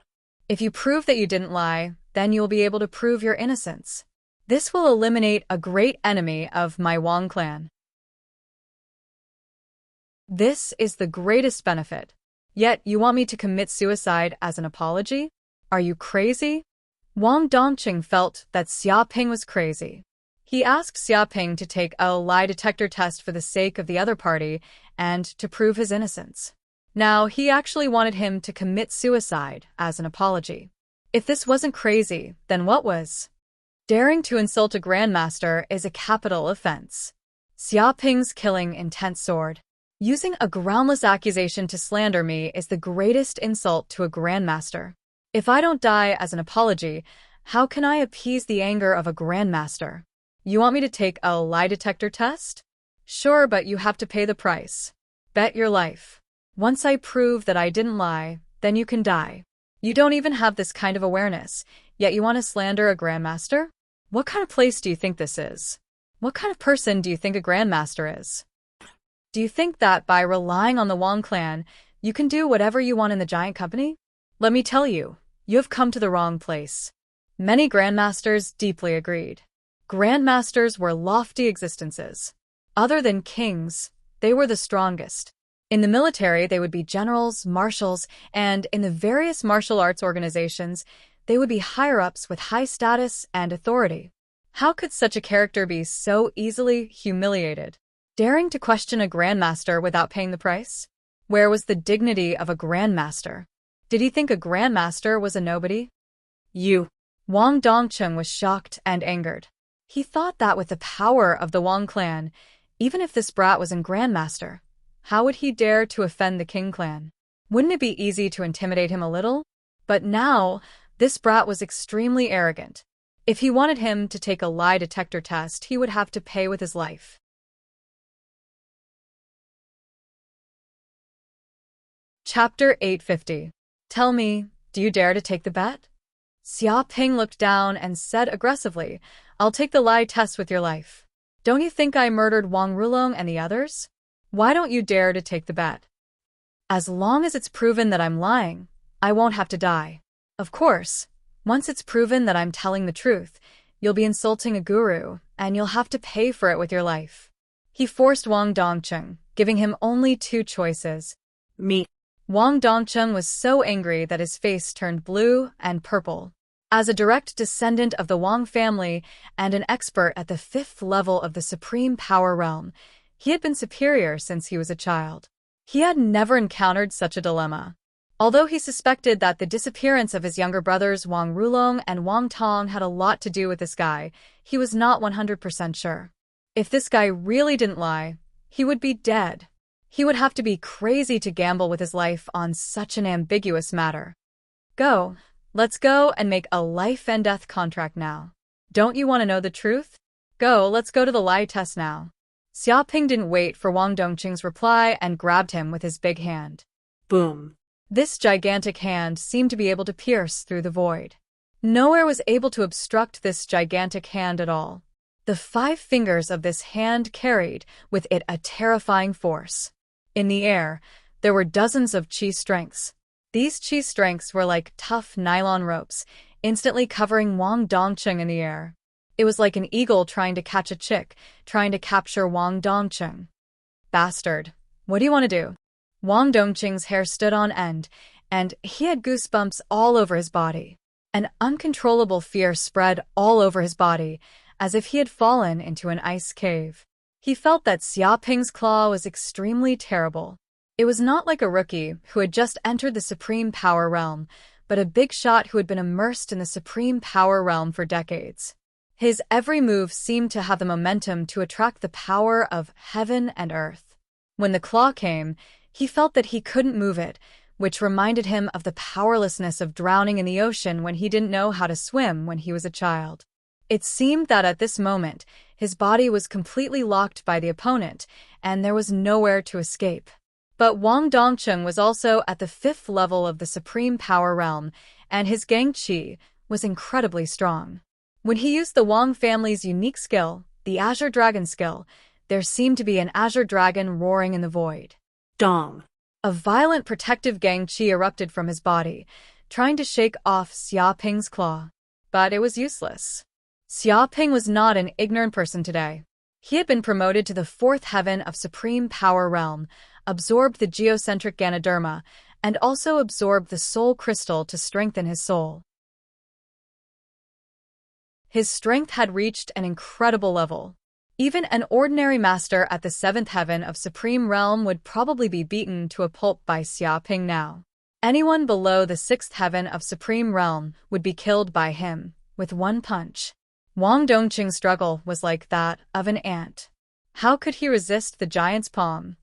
Speaker 1: If you prove that you didn't lie, then you'll be able to prove your innocence. This will eliminate a great enemy of my Wang clan. This is the greatest benefit. Yet you want me to commit suicide as an apology? Are you crazy? Wang Dongcheng felt that Xiaoping was crazy. He asked Xiaoping to take a lie detector test for the sake of the other party and to prove his innocence. Now, he actually wanted him to commit suicide as an apology. If this wasn't crazy, then what was? Daring to insult a grandmaster is a capital offense. Xiaoping's killing intent soared. Using a groundless accusation to slander me is the greatest insult to a grandmaster. If I don't die as an apology, how can I appease the anger of a grandmaster? You want me to take a lie detector test? Sure, but you have to pay the price. Bet your life. Once I prove that I didn't lie, then you can die. You don't even have this kind of awareness, yet you want to slander a grandmaster? What kind of place do you think this is? What kind of person do you think a grandmaster is? Do you think that by relying on the Wang clan, you can do whatever you want in the giant company? Let me tell you, you have come to the wrong place. Many grandmasters deeply agreed. Grandmasters were lofty existences. Other than kings, they were the strongest. In the military, they would be generals, marshals, and in the various martial arts organizations, they would be higher-ups with high status and authority. How could such a character be so easily humiliated? Daring to question a grandmaster without paying the price? Where was the dignity of a grandmaster? Did he think a grandmaster was a nobody? Wang Dongcheng was shocked and angered. He thought that with the power of the Wang clan, even if this brat was in grandmaster, how would he dare to offend the King clan? Wouldn't it be easy to intimidate him a little? But now, this brat was extremely arrogant. If he wanted him to take a lie detector test, he would have to pay with his life. Chapter 850. Tell me, do you dare to take the bet? Xiaoping looked down and said aggressively, I'll take the lie test with your life. Don't you think I murdered Wang Rulong and the others? Why don't you dare to take the bet? As long as it's proven that I'm lying, I won't have to die. Of course, once it's proven that I'm telling the truth, you'll be insulting a guru, and you'll have to pay for it with your life. He forced Wang Dongcheng, giving him only two choices.
Speaker 2: Me.
Speaker 1: Wang Dongcheng was so angry that his face turned blue and purple. As a direct descendant of the Wang family and an expert at the 5th level of the supreme power realm, he had been superior since he was a child. He had never encountered such a dilemma. Although he suspected that the disappearance of his younger brothers Wang Rulong and Wang Tong had a lot to do with this guy, he was not 100% sure. If this guy really didn't lie, he would be dead. He would have to be crazy to gamble with his life on such an ambiguous matter. Let's go and make a life and death contract now. Don't you want to know the truth? Let's go to the lie test now. Xiaoping didn't wait for Wang Dongcheng's reply and grabbed him with his big hand.
Speaker 2: Boom.
Speaker 1: This gigantic hand seemed to be able to pierce through the void. Nowhere was able to obstruct this gigantic hand at all. The 5 fingers of this hand carried with it a terrifying force. In the air, there were dozens of chi strengths. These chi strengths were like tough nylon ropes, instantly covering Wang Dongcheng in the air. It was like an eagle trying to catch a chick, trying to capture Wang Dongcheng. Bastard. What do you want to do? Wang Dongqing's hair stood on end, and he had goosebumps all over his body. An uncontrollable fear spread all over his body, as if he had fallen into an ice cave. He felt that Xia Ping's claw was extremely terrible. It was not like a rookie who had just entered the Supreme Power Realm, but a big shot who had been immersed in the Supreme Power Realm for decades. His every move seemed to have the momentum to attract the power of heaven and earth. When the claw came, he felt that he couldn't move it, which reminded him of the powerlessness of drowning in the ocean when he didn't know how to swim when he was a child. It seemed that at this moment, his body was completely locked by the opponent, and there was nowhere to escape. But Wang Dongqing was also at the 5th level of the Supreme Power Realm, and his Gang Qi was incredibly strong. When he used the Wang family's unique skill, the Azure Dragon skill, there seemed to be an Azure Dragon roaring in the void.
Speaker 2: Dong.
Speaker 1: A violent protective Gang Qi erupted from his body, trying to shake off Xia Ping's claw. But it was useless. Xia Ping was not an ignorant person today. He had been promoted to the 4th heaven of Supreme Power Realm, absorbed the geocentric Ganoderma, and also absorbed the soul crystal to strengthen his soul. His strength had reached an incredible level. Even an ordinary master at the 7th heaven of Supreme Realm would probably be beaten to a pulp by Xia Ping now. Anyone below the 6th heaven of Supreme Realm would be killed by him, with one punch. Wang Dongqing's struggle was like that of an ant. How could he resist the giant's palm?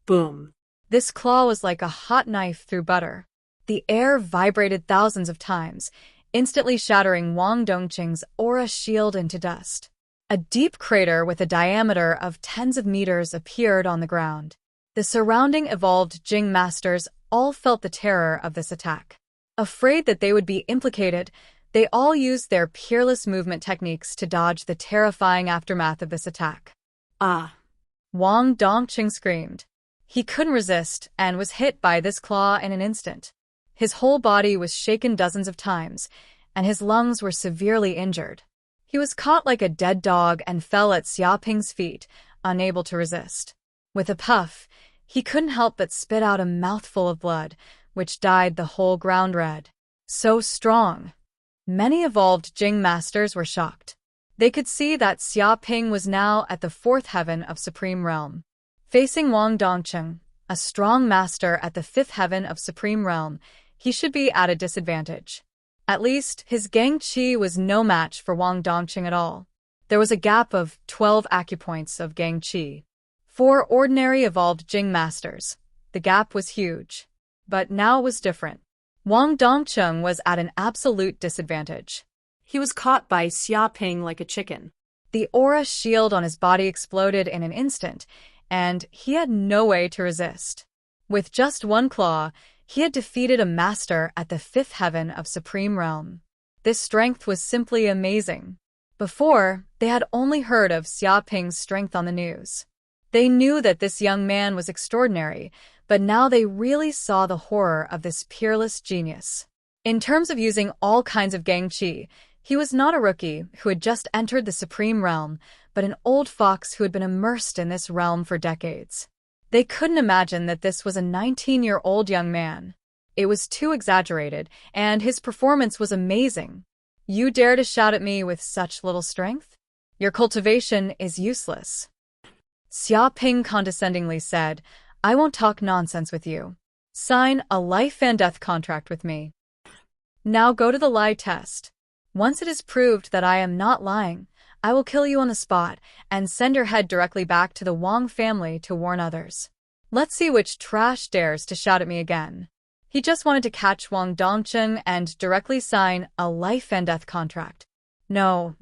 Speaker 2: Boom.
Speaker 1: This claw was like a hot knife through butter. The air vibrated thousands of times, instantly shattering Wang Dongqing's aura shield into dust. A deep crater with a diameter of tens of meters appeared on the ground. The surrounding evolved Jing masters all felt the terror of this attack. Afraid that they would be implicated, they all used their peerless movement techniques to dodge the terrifying aftermath of this attack.
Speaker 2: Ah!
Speaker 1: Wang Dongqing screamed. He couldn't resist and was hit by this claw in an instant. His whole body was shaken dozens of times, and his lungs were severely injured. He was caught like a dead dog and fell at Xia Ping's feet, unable to resist. With a puff, he couldn't help but spit out a mouthful of blood, which dyed the whole ground red. So strong! Many evolved Jing masters were shocked. They could see that Xia Ping was now at the 4th heaven of Supreme Realm. Facing Wang Dongqing, a strong master at the 5th heaven of Supreme Realm, he should be at a disadvantage. At least, his Gang Qi was no match for Wang Dongqing at all. There was a gap of 12 acupoints of Gang Qi. 4 ordinary evolved Jing masters. The gap was huge. But now it was different. Wang Dongqing was at an absolute disadvantage.
Speaker 2: He was caught by Xia Ping like a chicken.
Speaker 1: The aura shield on his body exploded in an instant, and he had no way to resist. With just one claw, he had defeated a master at the 5th heaven of Supreme Realm. This strength was simply amazing. Before, they had only heard of Xia Ping's strength on the news. They knew that this young man was extraordinary, but now they really saw the horror of this peerless genius. In terms of using all kinds of Gang Qi, he was not a rookie who had just entered the Supreme Realm, but an old fox who had been immersed in this realm for decades. They couldn't imagine that this was a 19-year-old young man. It was too exaggerated, and his performance was amazing. You dare to shout at me with such little strength? Your cultivation is useless. Xia Ping condescendingly said, I won't talk nonsense with you. Sign a life and death contract with me. Now go to the lie test. Once it is proved that I am not lying, I will kill you on the spot and send your head directly back to the Wang family to warn others. Let's see which trash dares to shout at me again. He just wanted to catch Wang Dongqing and directly sign a life and death contract. No,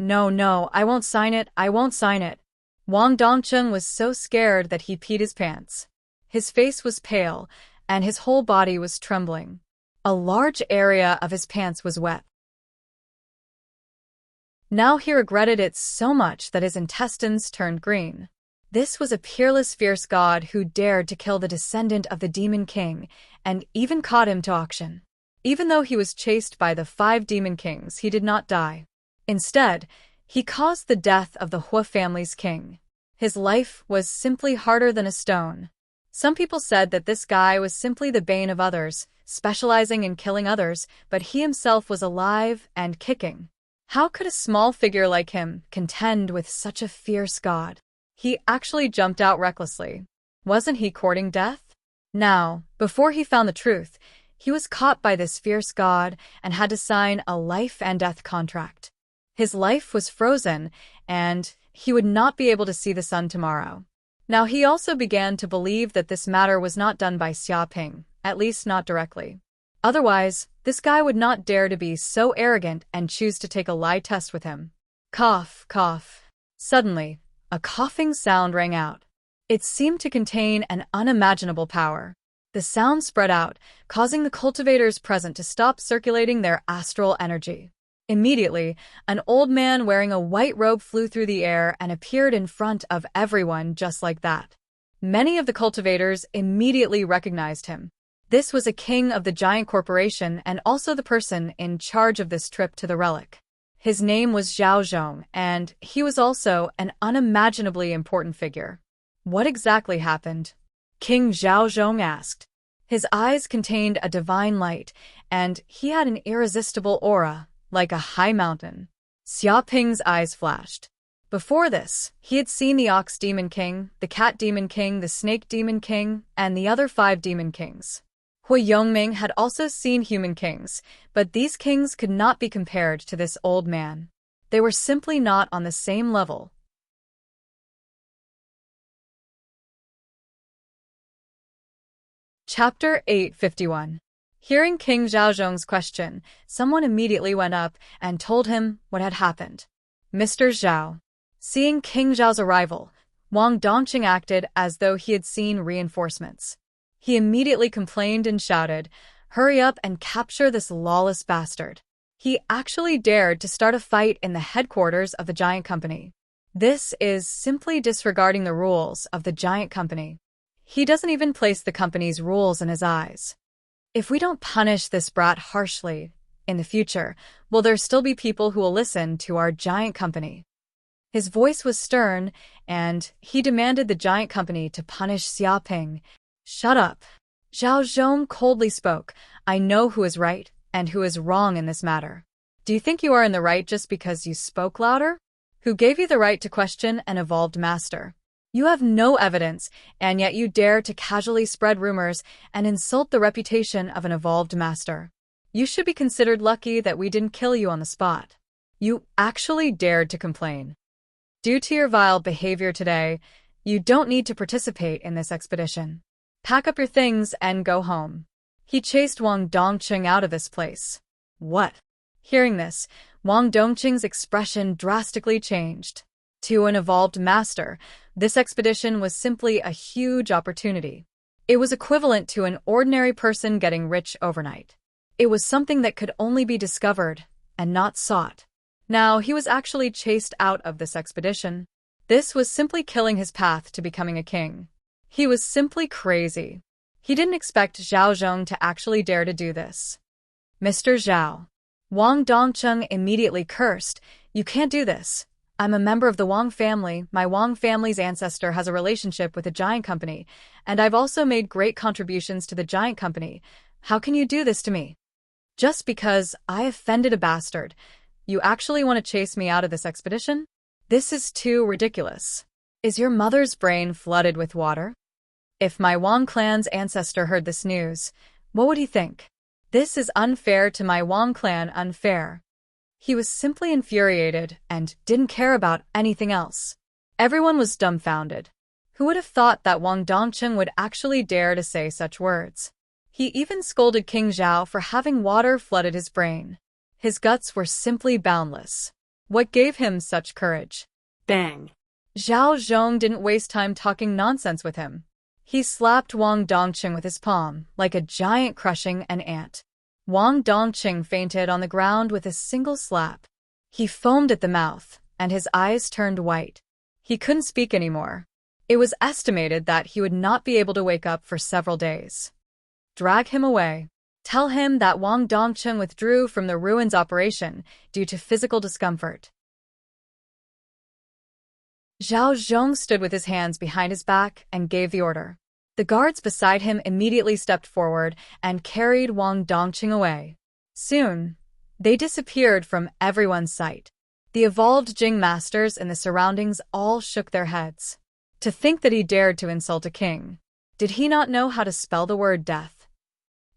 Speaker 1: I won't sign it, I won't sign it. Wang Dongqing was so scared that he peed his pants. His face was pale, and his whole body was trembling. A large area of his pants was wet. Now he regretted it so much that his intestines turned green. This was a peerless, fierce god who dared to kill the descendant of the Demon King, and even caught him to auction. Even though he was chased by the 5 Demon Kings, he did not die. Instead, he caused the death of the Hua family's king. His life was simply harder than a stone. Some people said that this guy was simply the bane of others, specializing in killing others, but he himself was alive and kicking. How could a small figure like him contend with such a fierce god? He actually jumped out recklessly. Wasn't he courting death? Now, before he found the truth, he was caught by this fierce god and had to sign a life and death contract. His life was frozen, and he would not be able to see the sun tomorrow. Now he also began to believe that this matter was not done by Xiaoping, at least not directly. Otherwise, this guy would not dare to be so arrogant and choose to take a lie test with him. Cough, cough. Suddenly, a coughing sound rang out. It seemed to contain an unimaginable power. The sound spread out, causing the cultivators present to stop circulating their astral energy. Immediately, an old man wearing a white robe flew through the air and appeared in front of everyone just like that. Many of the cultivators immediately recognized him. This was a king of the giant corporation and also the person in charge of this trip to the relic. His name was Zhao Zhong, and he was also an unimaginably important figure. What exactly happened? King Zhao Zhong asked. His eyes contained a divine light, and he had an irresistible aura, like a high mountain. Xiaoping's eyes flashed. Before this, he had seen the Ox Demon King, the Cat Demon King, the Snake Demon King, and the other 5 Demon Kings. Hui Yongming had also seen human kings, but these kings could not be compared to this old man. They were simply not on the same level. Chapter 851. Hearing King Zhaozhong's question, someone immediately went up and told him what had happened. Mr. Zhao. Seeing King Zhao's arrival, Wang Dongqing acted as though he had seen reinforcements. He immediately complained and shouted, "Hurry up and capture this lawless bastard." He actually dared to start a fight in the headquarters of the giant company. This is simply disregarding the rules of the giant company. He doesn't even place the company's rules in his eyes. If we don't punish this brat harshly, in the future, will there still be people who will listen to our giant company? His voice was stern, and he demanded the giant company to punish Xiaoping. Shut up. Zhao Zhong coldly spoke. I know who is right and who is wrong in this matter. Do you think you are in the right just because you spoke louder? Who gave you the right to question an evolved master? You have no evidence, and yet you dare to casually spread rumors and insult the reputation of an evolved master. You should be considered lucky that we didn't kill you on the spot. You actually dared to complain. Due to your vile behavior today, you don't need to participate in this expedition. Pack up your things and go home. He chased Wang Dongqing out of this place. What? Hearing this, Wang Dongqing's expression drastically changed. To an evolved master, this expedition was simply a huge opportunity. It was equivalent to an ordinary person getting rich overnight. It was something that could only be discovered and not sought. Now he was actually chased out of this expedition. This was simply killing his path to becoming a king. He was simply crazy. He didn't expect Zhao Zhong to actually dare to do this. Mr. Zhao. Wang Dongqing immediately cursed. You can't do this. I'm a member of the Wang family. My Wang family's ancestor has a relationship with a giant company, and I've also made great contributions to the giant company. How can you do this to me? Just because I offended a bastard, you actually want to chase me out of this expedition? This is too ridiculous. Is your mother's brain flooded with water? If my Wang clan's ancestor heard this news, what would he think? This is unfair to my Wang clan, unfair. He was simply infuriated and didn't care about anything else. Everyone was dumbfounded. Who would have thought that Wang Dongqing would actually dare to say such words? He even scolded King Zhao for having water flooded his brain. His guts were simply boundless. What gave him such courage?
Speaker 2: Bang.
Speaker 1: Zhao Zhong didn't waste time talking nonsense with him. He slapped Wang Dongqing with his palm, like a giant crushing an ant. Wang Dongqing fainted on the ground with a single slap. He foamed at the mouth, and his eyes turned white. He couldn't speak anymore. It was estimated that he would not be able to wake up for several days. Drag him away. Tell him that Wang Dongqing withdrew from the ruins operation due to physical discomfort. Zhao Zhong stood with his hands behind his back and gave the order. The guards beside him immediately stepped forward and carried Wang Dongqing away. Soon, they disappeared from everyone's sight. The evolved Jing masters in the surroundings all shook their heads. To think that he dared to insult a king. Did he not know how to spell the word death?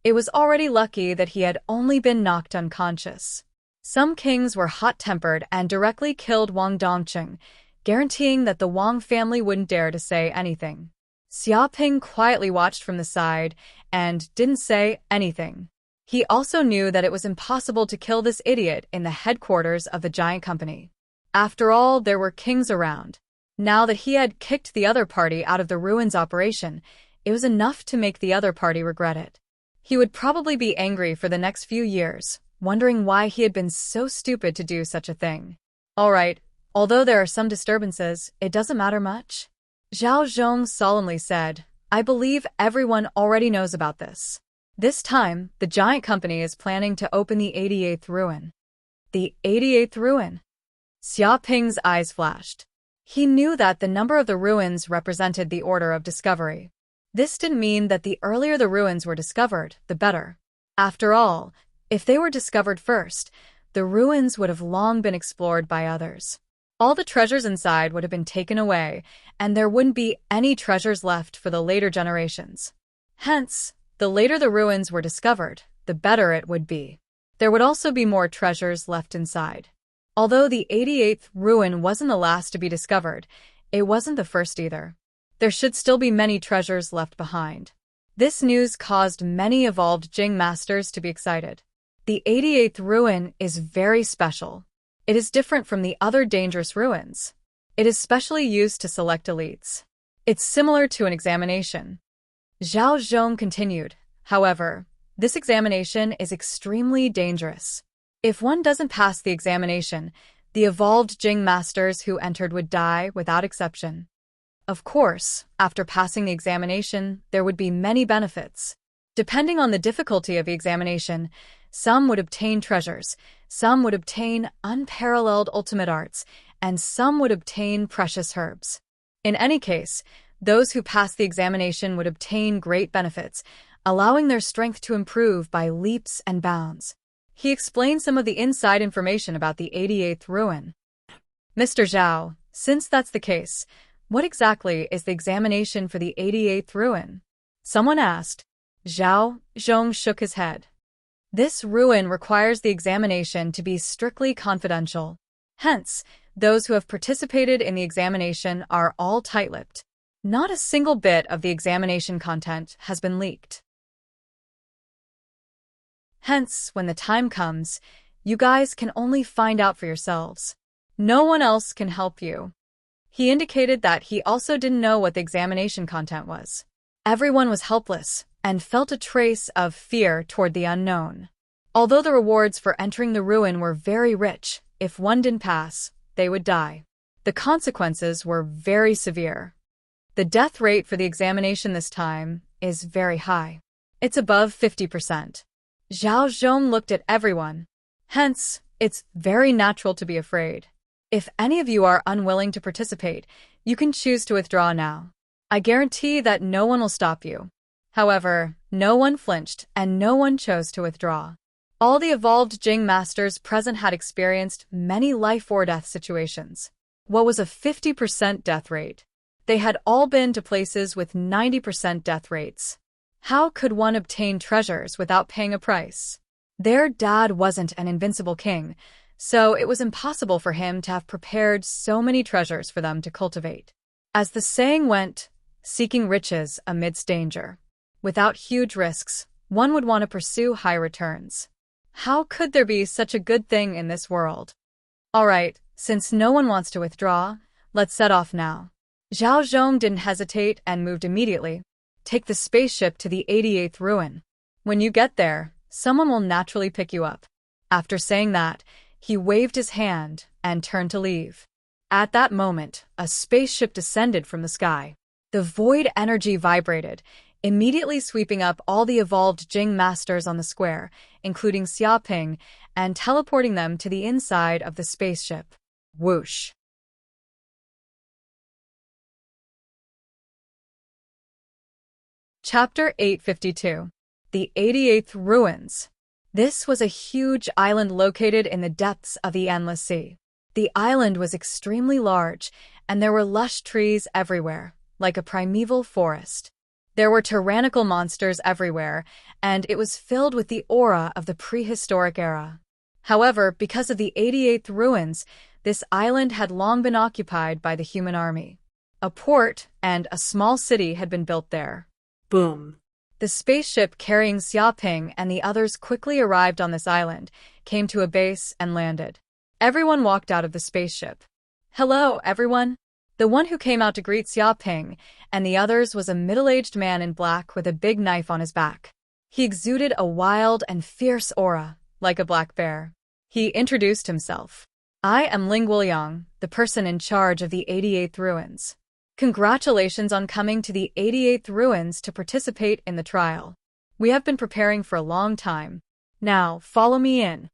Speaker 1: It was already lucky that he had only been knocked unconscious. Some kings were hot-tempered and directly killed Wang Dongqing, guaranteeing that the Wang family wouldn't dare to say anything. Xiaoping quietly watched from the side and didn't say anything. He also knew that it was impossible to kill this idiot in the headquarters of the giant company. After all, there were kings around. Now that he had kicked the other party out of the ruins operation, it was enough to make the other party regret it. He would probably be angry for the next few years, wondering why he had been so stupid to do such a thing. All right, although there are some disturbances, it doesn't matter much. Zhao Zhong solemnly said, I believe everyone already knows about this. This time, the giant company is planning to open the 88th ruin. The 88th ruin? Xiaoping's eyes flashed. He knew that the number of the ruins represented the order of discovery. This didn't mean that the earlier the ruins were discovered, the better. After all, if they were discovered first, the ruins would have long been explored by others. All the treasures inside would have been taken away, and there wouldn't be any treasures left for the later generations. Hence, the later the ruins were discovered, the better it would be. There would also be more treasures left inside. Although the 88th ruin wasn't the last to be discovered, it wasn't the first either. There should still be many treasures left behind. This news caused many evolved Jing masters to be excited. The 88th ruin is very special. It is different from the other dangerous ruins. It is specially used to select elites. It's similar to an examination. Zhao Zhong continued, however, this examination is extremely dangerous. If one doesn't pass the examination, the evolved Jing masters who entered would die without exception. Of course, after passing the examination, there would be many benefits. Depending on the difficulty of the examination, some would obtain treasures, some would obtain unparalleled ultimate arts, and some would obtain precious herbs. In any case, those who passed the examination would obtain great benefits, allowing their strength to improve by leaps and bounds. He explained some of the inside information about the 88th ruin. Mr. Zhao, since that's the case, what exactly is the examination for the 88th ruin? Someone asked. Zhao Zhong shook his head. This ruin requires the examination to be strictly confidential. Hence, those who have participated in the examination are all tight-lipped. Not a single bit of the examination content has been leaked. Hence, when the time comes, you guys can only find out for yourselves. No one else can help you. He indicated that he also didn't know what the examination content was. Everyone was helpless and felt a trace of fear toward the unknown. Although the rewards for entering the ruin were very rich, if one didn't pass, they would die. The consequences were very severe. The death rate for the examination this time is very high. It's above 50%. Zhao Zhong looked at everyone. Hence, it's very natural to be afraid. If any of you are unwilling to participate, you can choose to withdraw now. I guarantee that no one will stop you. However, no one flinched and no one chose to withdraw. All the evolved Jing masters present had experienced many life-or-death situations. What was a 50% death rate? They had all been to places with 90% death rates. How could one obtain treasures without paying a price? Their dad wasn't an invincible king, so it was impossible for him to have prepared so many treasures for them to cultivate. As the saying went, seeking riches amidst danger. Without huge risks, one would want to pursue high returns. How could there be such a good thing in this world? All right, since no one wants to withdraw, let's set off now. Zhao Zhong didn't hesitate and moved immediately. Take the spaceship to the 88th ruin. When you get there, someone will naturally pick you up. After saying that, he waved his hand and turned to leave. At that moment, a spaceship descended from the sky. The void energy vibrated, immediately sweeping up all the evolved Jing masters on the square, including Xiaoping, and teleporting them to the inside of the spaceship. Whoosh! Chapter 852. The 88th Ruins. This was a huge island located in the depths of the endless sea. The island was extremely large, and there were lush trees everywhere, like a primeval forest. There were tyrannical monsters everywhere, and it was filled with the aura of the prehistoric era. However, because of the 88th Ruins, this island had long been occupied by the human army. A port and a small city had been built there.
Speaker 2: Boom.
Speaker 1: The spaceship carrying Xiaoping and the others quickly arrived on this island, came to a base, and landed. Everyone walked out of the spaceship. Hello, everyone. The one who came out to greet Xiaoping and the others was a middle-aged man in black with a big knife on his back. He exuded a wild and fierce aura, like a black bear. He introduced himself. I am Ling Guoyang, the person in charge of the 88th Ruins. Congratulations on coming to the 88th Ruins to participate in the trial. We have been preparing for a long time. Now, follow me in.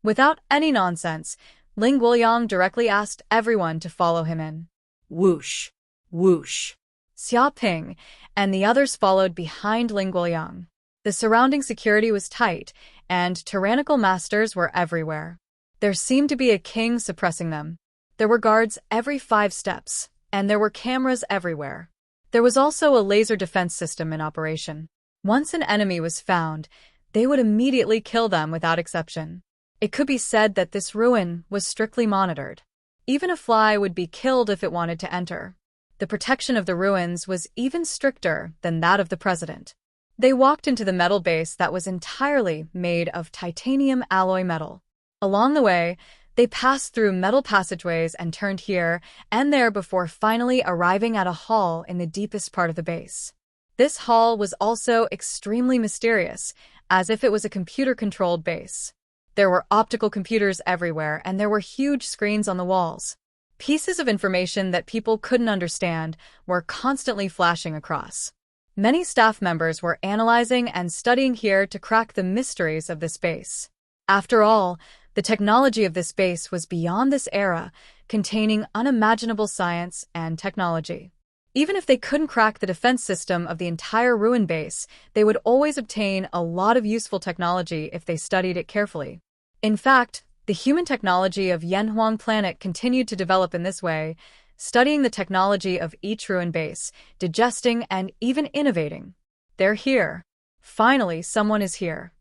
Speaker 1: Without any nonsense, Ling Guoyang directly asked everyone to follow him in.
Speaker 2: Whoosh. Whoosh.
Speaker 1: Xiaoping and the others followed behind Ling Guoyang. The surrounding security was tight, and tyrannical masters were everywhere. There seemed to be a king suppressing them. There were guards every 5 steps, and there were cameras everywhere. There was also a laser defense system in operation. Once an enemy was found, they would immediately kill them without exception. It could be said that this ruin was strictly monitored. Even a fly would be killed if it wanted to enter. The protection of the ruins was even stricter than that of the president. They walked into the metal base that was entirely made of titanium alloy metal. Along the way, they passed through metal passageways and turned here and there before finally arriving at a hall in the deepest part of the base. This hall was also extremely mysterious, as if it was a computer-controlled base. There were optical computers everywhere, and there were huge screens on the walls. Pieces of information that people couldn't understand were constantly flashing across. Many staff members were analyzing and studying here to crack the mysteries of this base. After all, the technology of this base was beyond this era, containing unimaginable science and technology. Even if they couldn't crack the defense system of the entire ruin base, they would always obtain a lot of useful technology if they studied it carefully. In fact, the human technology of Yanhuang planet continued to develop in this way, studying the technology of each ruin base, digesting and even innovating. They're here. Finally, someone is here.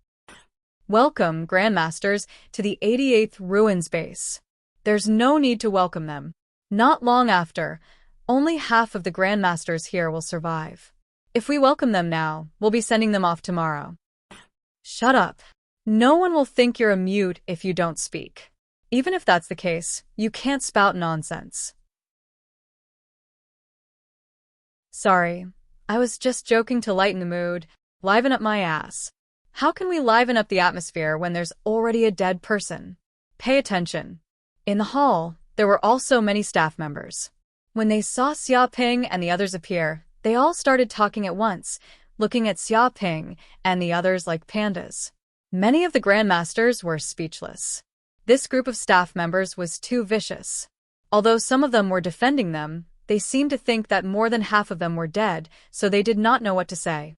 Speaker 1: Welcome, Grandmasters, to the 88th Ruins base. There's no need to welcome them. Not long after, only half of the Grandmasters here will survive. If we welcome them now, we'll be sending them off tomorrow. Shut up. No one will think you're a mute if you don't speak. Even if that's the case, you can't spout nonsense. Sorry, I was just joking to lighten the mood, liven up my ass. How can we liven up the atmosphere when there's already a dead person? Pay attention. In the hall, there were also many staff members. When they saw Xiaoping and the others appear, they all started talking at once, looking at Xiaoping and the others like pandas. Many of the Grandmasters were speechless. This group of staff members was too vicious. Although some of them were defending them, they seemed to think that more than half of them were dead, so they did not know what to say.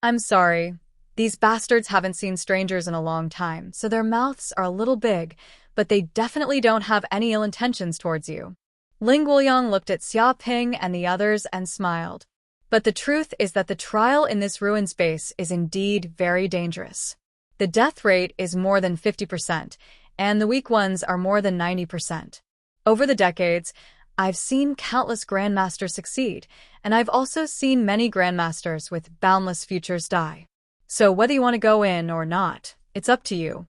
Speaker 1: I'm sorry. These bastards haven't seen strangers in a long time, so their mouths are a little big, but they definitely don't have any ill intentions towards you. Ling Guoyang looked at Xiaoping and the others and smiled. But the truth is that the trial in this ruin space is indeed very dangerous. The death rate is more than 50%, and the weak ones are more than 90%. Over the decades, I've seen countless Grandmasters succeed, and I've also seen many Grandmasters with boundless futures die. So whether you want to go in or not, it's up to you.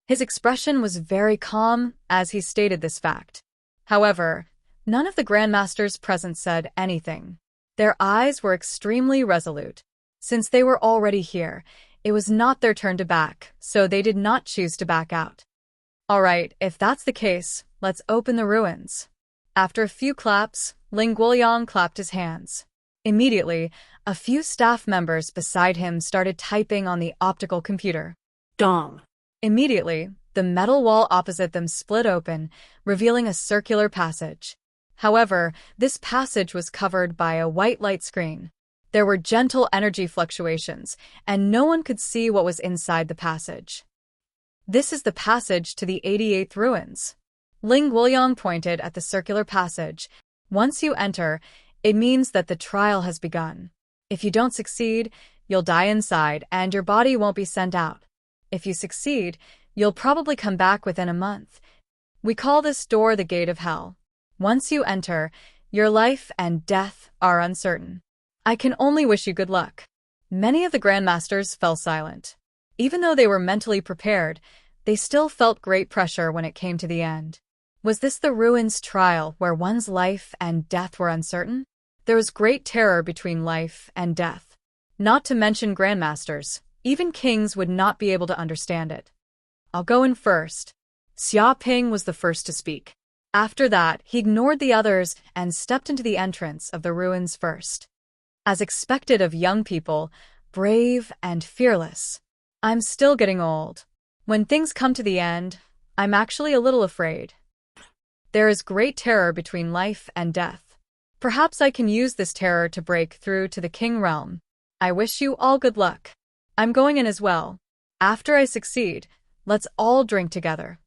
Speaker 1: His expression was very calm as he stated this fact. However, none of the Grandmasters present said anything. Their eyes were extremely resolute. Since they were already here, it was not their turn to back, so they did not choose to back out. Alright, if that's the case, let's open the ruins. After a few claps, Ling Guoyang clapped his hands. Immediately, a few staff members beside him started typing on the optical computer.
Speaker 2: Dong.
Speaker 1: Immediately, the metal wall opposite them split open, revealing a circular passage. However, this passage was covered by a white light screen. There were gentle energy fluctuations, and no one could see what was inside the passage. This is the passage to the 88th ruins. Ling Guoyang pointed at the circular passage. Once you enter, it means that the trial has begun. If you don't succeed, you'll die inside and your body won't be sent out. If you succeed, you'll probably come back within a month. We call this door the gate of hell. Once you enter, your life and death are uncertain. I can only wish you good luck. Many of the grandmasters fell silent. Even though they were mentally prepared, they still felt great pressure when it came to the end. Was this the ruins trial where one's life and death were uncertain? There was great terror between life and death. Not to mention grandmasters, even kings would not be able to understand it. I'll go in first. Xia Ping was the first to speak. After that, he ignored the others and stepped into the entrance of the ruins first. As expected of young people, brave and fearless. I'm still getting old. When things come to the end, I'm actually a little afraid. There is great terror between life and death. Perhaps I can use this terror to break through to the king realm. I wish you all good luck. I'm going in as well. After I succeed, let's all drink together.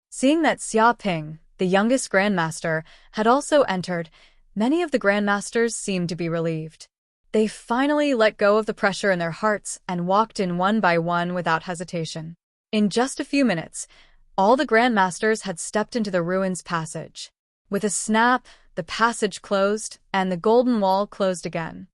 Speaker 1: Seeing that Xia Ping, the youngest grandmaster, had also entered, many of the grandmasters seemed to be relieved. They finally let go of the pressure in their hearts and walked in one by one without hesitation. In just a few minutes, all the grandmasters had stepped into the ruins passage. With a snap, the passage closed, and the golden wall closed again.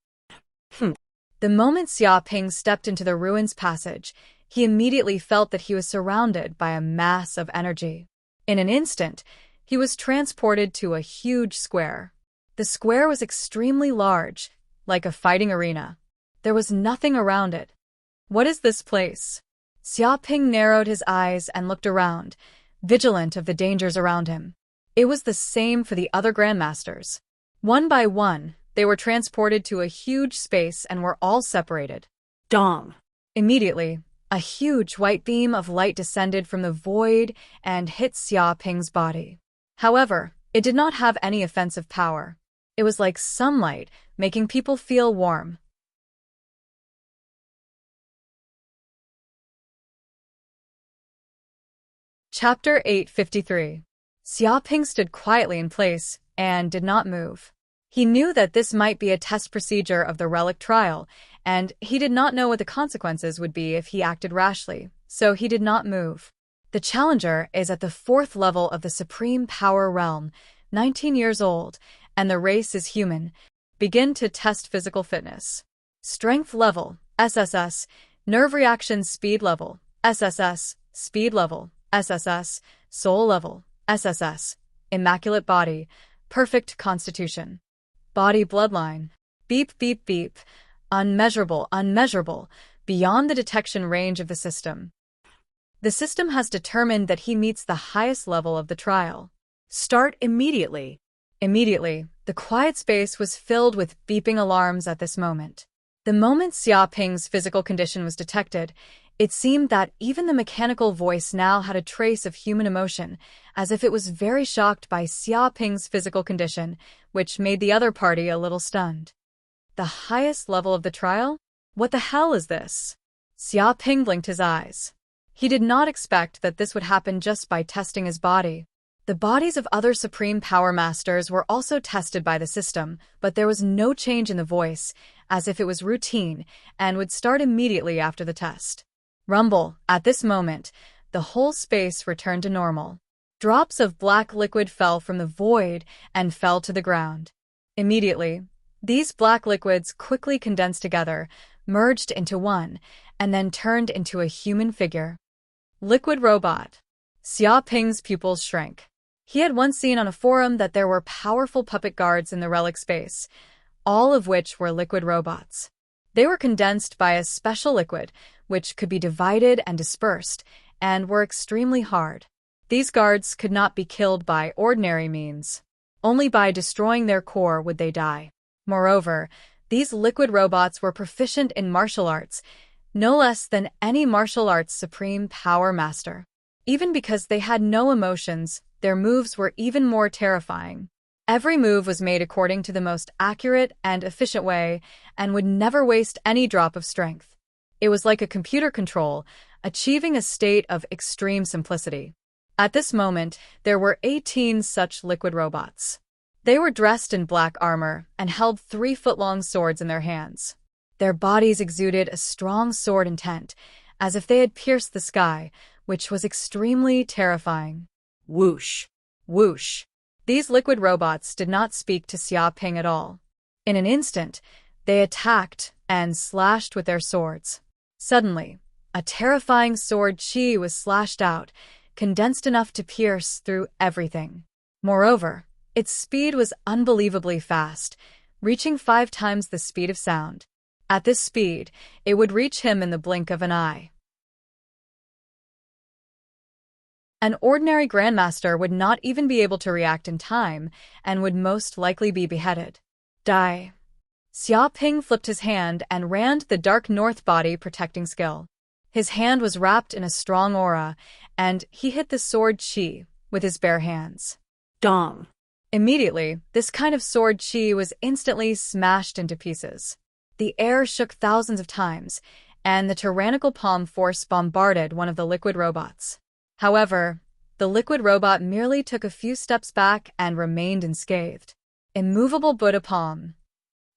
Speaker 1: The moment Xia Ping stepped into the ruins passage, he immediately felt that he was surrounded by a mass of energy. In an instant, he was transported to a huge square. The square was extremely large, like a fighting arena. There was nothing around it. What is this place? Xia Ping narrowed his eyes and looked around, vigilant of the dangers around him. It was the same for the other grandmasters. One by one, they were transported to a huge space and were all separated.
Speaker 2: Dong.
Speaker 1: Immediately, a huge white beam of light descended from the void and hit Xia Ping's body. However, it did not have any offensive power. It was like sunlight, making people feel warm. Chapter 853. Xia Ping stood quietly in place and did not move. He knew that this might be a test procedure of the relic trial, and he did not know what the consequences would be if he acted rashly, so he did not move. The challenger is at the 4th level of the Supreme Power Realm, 19 years old, and the race is human. Begin to test physical fitness. Strength level, SSS. Nerve reaction speed level, SSS. Speed level, SSS. Soul level, SSS. Immaculate body, perfect constitution. Body bloodline. Beep, beep, beep. Unmeasurable, unmeasurable, beyond the detection range of the system. The system has determined that he meets the highest level of the trial. Start immediately. Immediately, the quiet space was filled with beeping alarms at this moment. The moment Xia Ping's physical condition was detected, it seemed that even the mechanical voice now had a trace of human emotion, as if it was very shocked by Xia Ping's physical condition, which made the other party a little stunned. The highest level of the trial? What the hell is this? Xia Ping blinked his eyes. He did not expect that this would happen just by testing his body. The bodies of other Supreme Power Masters were also tested by the system, but there was no change in the voice, as if it was routine, and would start immediately after the test. Rumble. At this moment, the whole space returned to normal. Drops of black liquid fell from the void and fell to the ground. Immediately, these black liquids quickly condensed together, merged into one, and then turned into a human figure. Liquid robot. Xia Ping's pupils shrank. He had once seen on a forum that there were powerful puppet guards in the relic space, all of which were liquid robots. They were condensed by a special liquid, which could be divided and dispersed, and were extremely hard. These guards could not be killed by ordinary means. Only by destroying their core would they die. Moreover, these liquid robots were proficient in martial arts, no less than any martial arts Supreme Power Master. Even because they had no emotions, their moves were even more terrifying. Every move was made according to the most accurate and efficient way and would never waste any drop of strength. It was like a computer control, achieving a state of extreme simplicity. At this moment, there were 18 such liquid robots. They were dressed in black armor and held 3-foot-long swords in their hands. Their bodies exuded a strong sword intent, as if they had pierced the sky, which was extremely terrifying.
Speaker 2: Whoosh.
Speaker 1: Whoosh. These liquid robots did not speak to Xiaoping at all. In an instant, they attacked and slashed with their swords. Suddenly, a terrifying sword chi was slashed out, condensed enough to pierce through everything. Moreover, its speed was unbelievably fast, reaching 5 times the speed of sound. At this speed, it would reach him in the blink of an eye. An ordinary grandmaster would not even be able to react in time and would most likely be beheaded. Die. Xiaoping flipped his hand and ran to the dark north body protecting skill. His hand was wrapped in a strong aura, and he hit the sword chi with his bare hands.
Speaker 2: Dong.
Speaker 1: Immediately, this kind of sword chi was instantly smashed into pieces. The air shook thousands of times, and the tyrannical palm force bombarded one of the liquid robots. However, the liquid robot merely took a few steps back and remained unscathed. Immovable Buddha palm.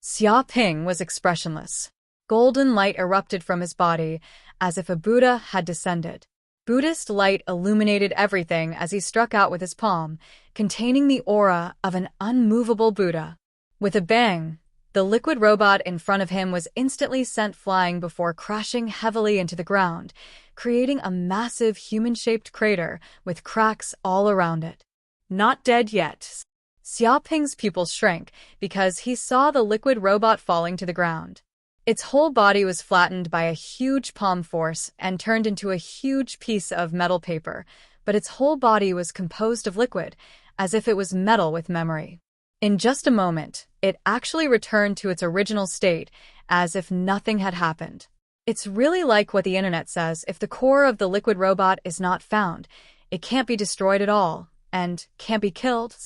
Speaker 1: Xiaoping was expressionless. Golden light erupted from his body, as if a Buddha had descended. Buddhist light illuminated everything as he struck out with his palm, containing the aura of an unmovable Buddha. With a bang, the liquid robot in front of him was instantly sent flying before crashing heavily into the ground, creating a massive human-shaped crater with cracks all around it. Not dead yet. Xiaoping's pupils shrank because he saw the liquid robot falling to the ground. Its whole body was flattened by a huge palm force and turned into a huge piece of metal paper, but its whole body was composed of liquid, as if it was metal with memory. In just a moment, it actually returned to its original state, as if nothing had happened. It's really like what the internet says: if the core of the liquid robot is not found, it can't be destroyed at all, and can't be killed.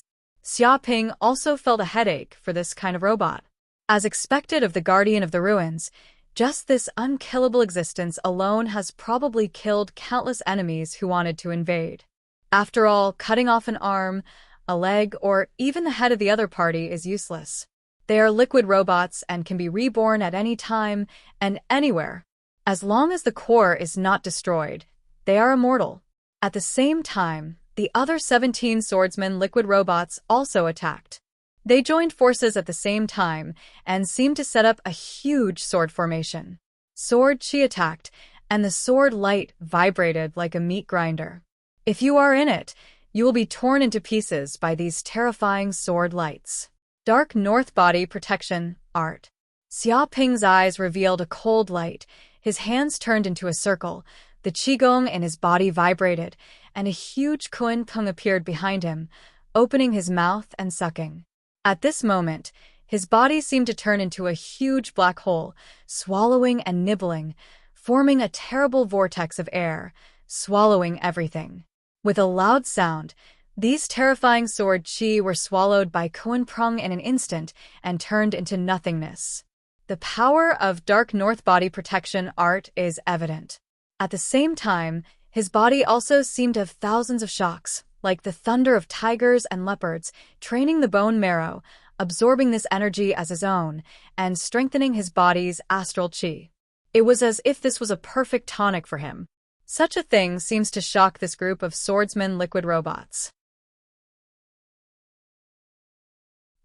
Speaker 1: Xiaoping also felt a headache for this kind of robot. As expected of the Guardian of the Ruins, just this unkillable existence alone has probably killed countless enemies who wanted to invade. After all, cutting off an arm, a leg, or even the head of the other party is useless. They are liquid robots and can be reborn at any time and anywhere. As long as the core is not destroyed, they are immortal. At the same time, the other 17 swordsman liquid robots also attacked. They joined forces at the same time and seemed to set up a huge sword formation. Sword chi attacked, and the sword light vibrated like a meat grinder. If you are in it, you will be torn into pieces by these terrifying sword lights. Dark North Body Protection Art. Xiaoping's eyes revealed a cold light, his hands turned into a circle, the qigong in his body vibrated, and a huge kunpeng appeared behind him, opening his mouth and sucking. At this moment, his body seemed to turn into a huge black hole, swallowing and nibbling, forming a terrible vortex of air, swallowing everything. With a loud sound, these terrifying sword chi were swallowed by Kunprung in an instant and turned into nothingness. The power of Dark North Body Protection Art is evident. At the same time, his body also seemed to have thousands of shocks, like the thunder of tigers and leopards, training the bone marrow, absorbing this energy as his own, and strengthening his body's astral chi. It was as if this was a perfect tonic for him. Such a thing seems to shock this group of swordsman liquid robots.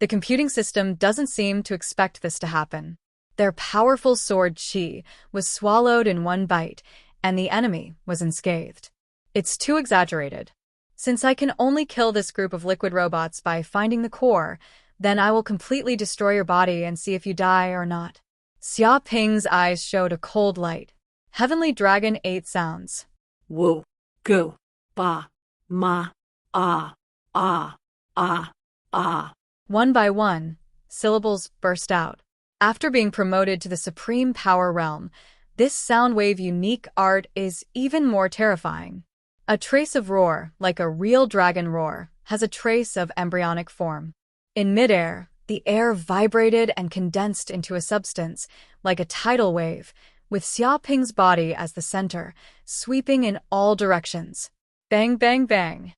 Speaker 1: The computing system doesn't seem to expect this to happen. Their powerful sword chi was swallowed in one bite, and the enemy was unscathed. It's too exaggerated. Since I can only kill this group of liquid robots by finding the core, then I will completely destroy your body and see if you die or not. Xiaoping's eyes showed a cold light. Heavenly Dragon 8 sounds.
Speaker 2: Wu. Gu. Ba. Ma. Ah. Ah. Ah. Ah.
Speaker 1: One by one, syllables burst out. After being promoted to the Supreme Power Realm, this sound wave unique art is even more terrifying. A trace of roar, like a real dragon roar, has a trace of embryonic form. In midair, the air vibrated and condensed into a substance, like a tidal wave, with Xiaoping's body as the center, sweeping in all directions. Bang, bang, bang.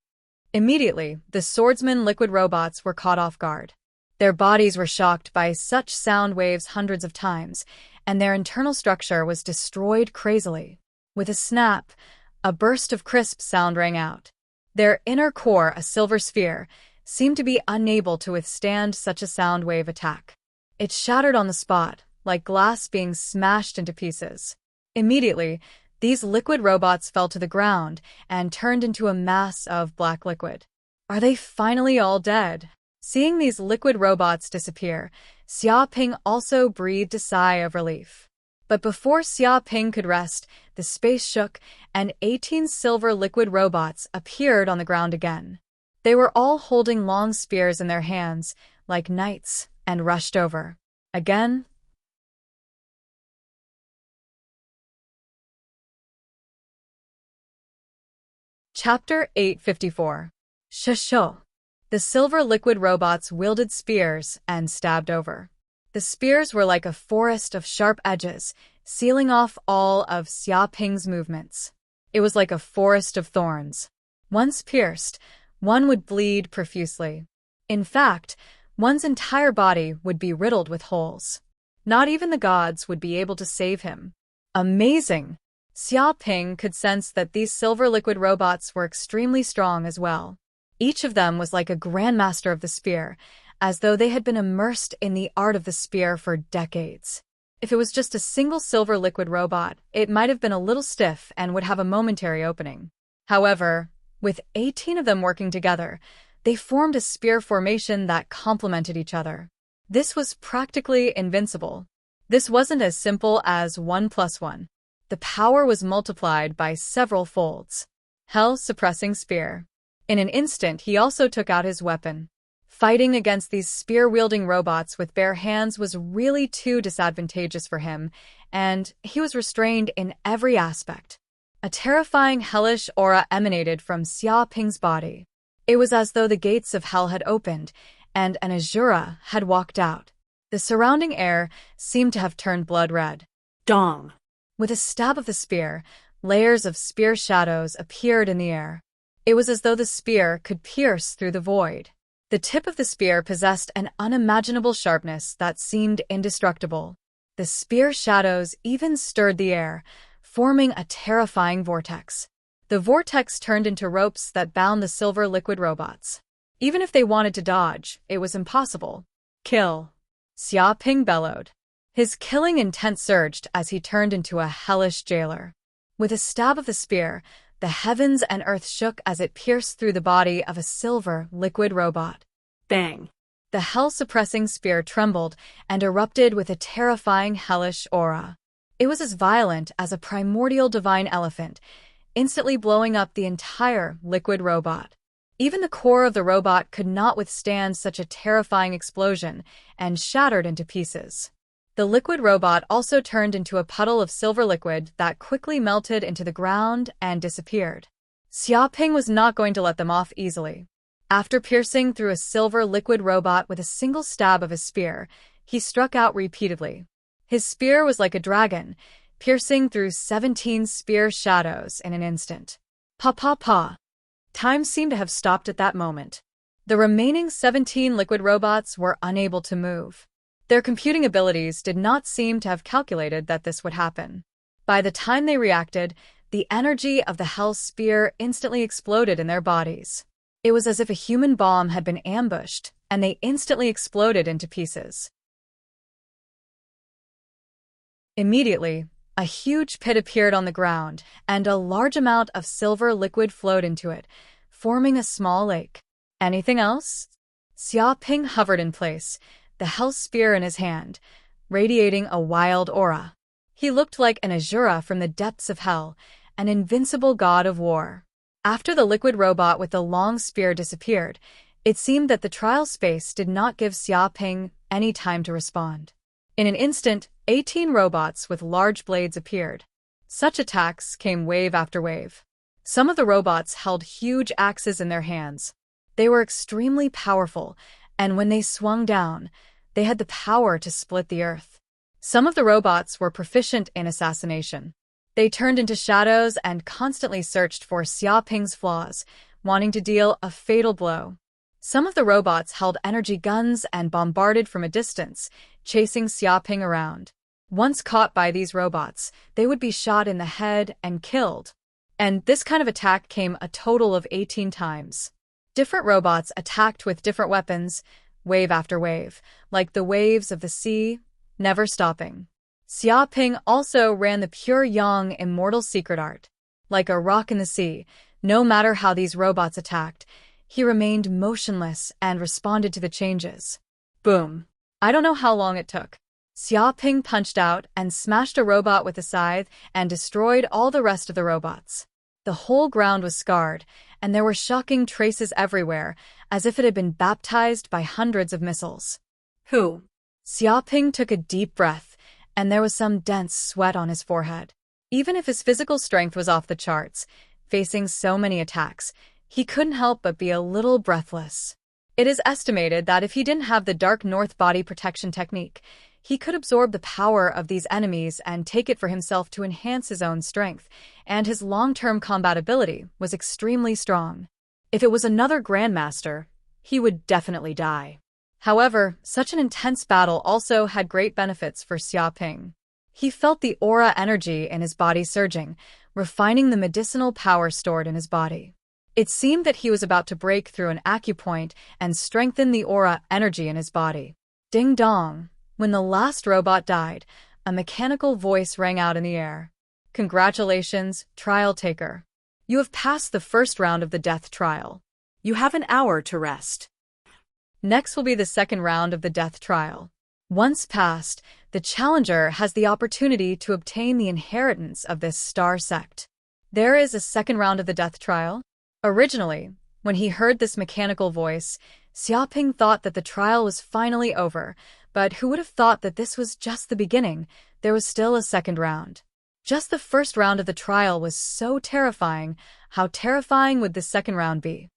Speaker 1: Immediately, the swordsman liquid robots were caught off guard. Their bodies were shocked by such sound waves hundreds of times, and their internal structure was destroyed crazily. With a snap, a burst of crisp sound rang out. Their inner core, a silver sphere, seemed to be unable to withstand such a sound wave attack. It shattered on the spot, like glass being smashed into pieces. Immediately, these liquid robots fell to the ground and turned into a mass of black liquid. Are they finally all dead? Seeing these liquid robots disappear, Xiaoping also breathed a sigh of relief. But before Xiaoping could rest, the space shook, and 18 silver liquid robots appeared on the ground again. They were all holding long spears in their hands, like knights, and rushed over. Again. Chapter 854. Shisho. The silver liquid robots wielded spears and stabbed over. The spears were like a forest of sharp edges, sealing off all of Xiaoping's movements. It was like a forest of thorns. Once pierced, one would bleed profusely. In fact, one's entire body would be riddled with holes. Not even the gods would be able to save him. Amazing! Xiaoping could sense that these silver liquid robots were extremely strong as well. Each of them was like a grandmaster of the spear, as though they had been immersed in the art of the spear for decades. If it was just a single silver liquid robot, it might have been a little stiff and would have a momentary opening. However, with 18 of them working together, they formed a spear formation that complemented each other. This was practically invincible. This wasn't as simple as 1 plus 1. The power was multiplied by several folds. Hell-suppressing spear. In an instant, he also took out his weapon. Fighting against these spear-wielding robots with bare hands was really too disadvantageous for him, and he was restrained in every aspect. A terrifying hellish aura emanated from Xiaoping's body. It was as though the gates of hell had opened, and an Azura had walked out. The surrounding air seemed to have turned blood red.
Speaker 2: Dong.
Speaker 1: With a stab of the spear, layers of spear shadows appeared in the air. It was as though the spear could pierce through the void. The tip of the spear possessed an unimaginable sharpness that seemed indestructible. The spear shadows even stirred the air, forming a terrifying vortex. The vortex turned into ropes that bound the silver liquid robots. Even if they wanted to dodge, it was impossible. Kill! Xiaoping bellowed. His killing intent surged as he turned into a hellish jailer. With a stab of the spear, the heavens and earth shook as it pierced through the body of a silver liquid robot.
Speaker 2: Bang!
Speaker 1: The hell-suppressing spear trembled and erupted with a terrifying hellish aura. It was as violent as a primordial divine elephant, instantly blowing up the entire liquid robot. Even the core of the robot could not withstand such a terrifying explosion and shattered into pieces. The liquid robot also turned into a puddle of silver liquid that quickly melted into the ground and disappeared. Xiaoping was not going to let them off easily. After piercing through a silver liquid robot with a single stab of his spear, he struck out repeatedly. His spear was like a dragon, piercing through 17 spear shadows in an instant. Pa pa pa. Time seemed to have stopped at that moment. The remaining 17 liquid robots were unable to move. Their computing abilities did not seem to have calculated that this would happen. By the time they reacted, the energy of the Hell Spear instantly exploded in their bodies. It was as if a human bomb had been ambushed, and they instantly exploded into pieces. Immediately, a huge pit appeared on the ground, and a large amount of silver liquid flowed into it, forming a small lake. Anything else? Xiaoping hovered in place, the Hell Spear in his hand, radiating a wild aura. He looked like an Azura from the depths of hell, an invincible god of war. After the liquid robot with the long spear disappeared, it seemed that the trial space did not give Xiaoping any time to respond. In an instant, 18 robots with large blades appeared. Such attacks came wave after wave. Some of the robots held huge axes in their hands. They were extremely powerful, and when they swung down, they had the power to split the earth. Some of the robots were proficient in assassination. They turned into shadows and constantly searched for Xiaoping's flaws, wanting to deal a fatal blow. Some of the robots held energy guns and bombarded from a distance, chasing Xiaoping around. Once caught by these robots, they would be shot in the head and killed. And this kind of attack came a total of 18 times. Different robots attacked with different weapons, wave after wave, like the waves of the sea, never stopping. Xiaoping also ran the pure yang immortal secret art. Like a rock in the sea, no matter how these robots attacked, he remained motionless and responded to the changes. Boom. I don't know how long it took. Xiaoping punched out and smashed a robot with a scythe and destroyed all the rest of the robots. The whole ground was scarred, and there were shocking traces everywhere, as if it had been baptized by hundreds of missiles.
Speaker 2: Who?
Speaker 1: Xiaoping took a deep breath, and there was some dense sweat on his forehead. Even if his physical strength was off the charts, facing so many attacks, he couldn't help but be a little breathless. It is estimated that if he didn't have the Dark North body protection technique, he could absorb the power of these enemies and take it for himself to enhance his own strength, and his long-term combat ability was extremely strong. If it was another Grandmaster, he would definitely die. However, such an intense battle also had great benefits for Xiaoping. He felt the aura energy in his body surging, refining the medicinal power stored in his body. It seemed that he was about to break through an acupoint and strengthen the aura energy in his body. Ding dong! When the last robot died, a mechanical voice rang out in the air. Congratulations, trial taker. You have passed the first round of the death trial.
Speaker 2: You have an hour to rest.
Speaker 1: Next will be the second round of the death trial. Once passed, the challenger has the opportunity to obtain the inheritance of this star sect. There is a second round of the death trial. Originally, when he heard this mechanical voice, Xiaoping thought that the trial was finally over, but who would have thought that this was just the beginning? There was still a second round. Just the first round of the trial was so terrifying. How terrifying would the second round be?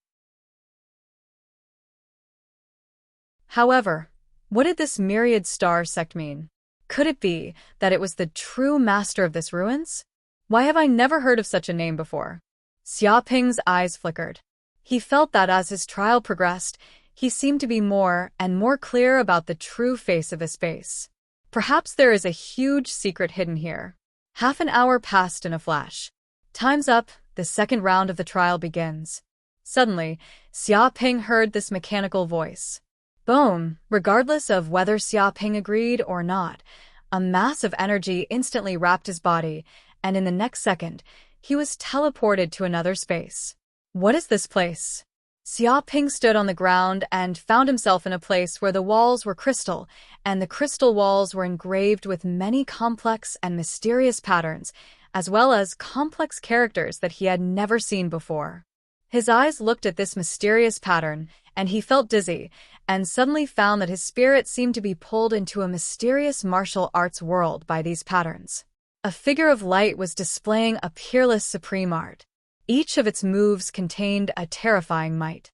Speaker 1: However, what did this myriad star sect mean? Could it be that it was the true master of this ruins? Why have I never heard of such a name before? Xiaoping's eyes flickered. He felt that as his trial progressed, he seemed to be more and more clear about the true face of this space. Perhaps there is a huge secret hidden here. Half an hour passed in a flash. Time's up, the second round of the trial begins. Suddenly, Xiaoping heard this mechanical voice. Boom! Regardless of whether Xiaoping agreed or not, a mass of energy instantly wrapped his body, and in the next second, he was teleported to another space. What is this place? Xiaoping stood on the ground and found himself in a place where the walls were crystal, and the crystal walls were engraved with many complex and mysterious patterns, as well as complex characters that he had never seen before. His eyes looked at this mysterious pattern, and he felt dizzy, and suddenly found that his spirit seemed to be pulled into a mysterious martial arts world by these patterns. A figure of light was displaying a peerless supreme art. Each of its moves contained a terrifying might.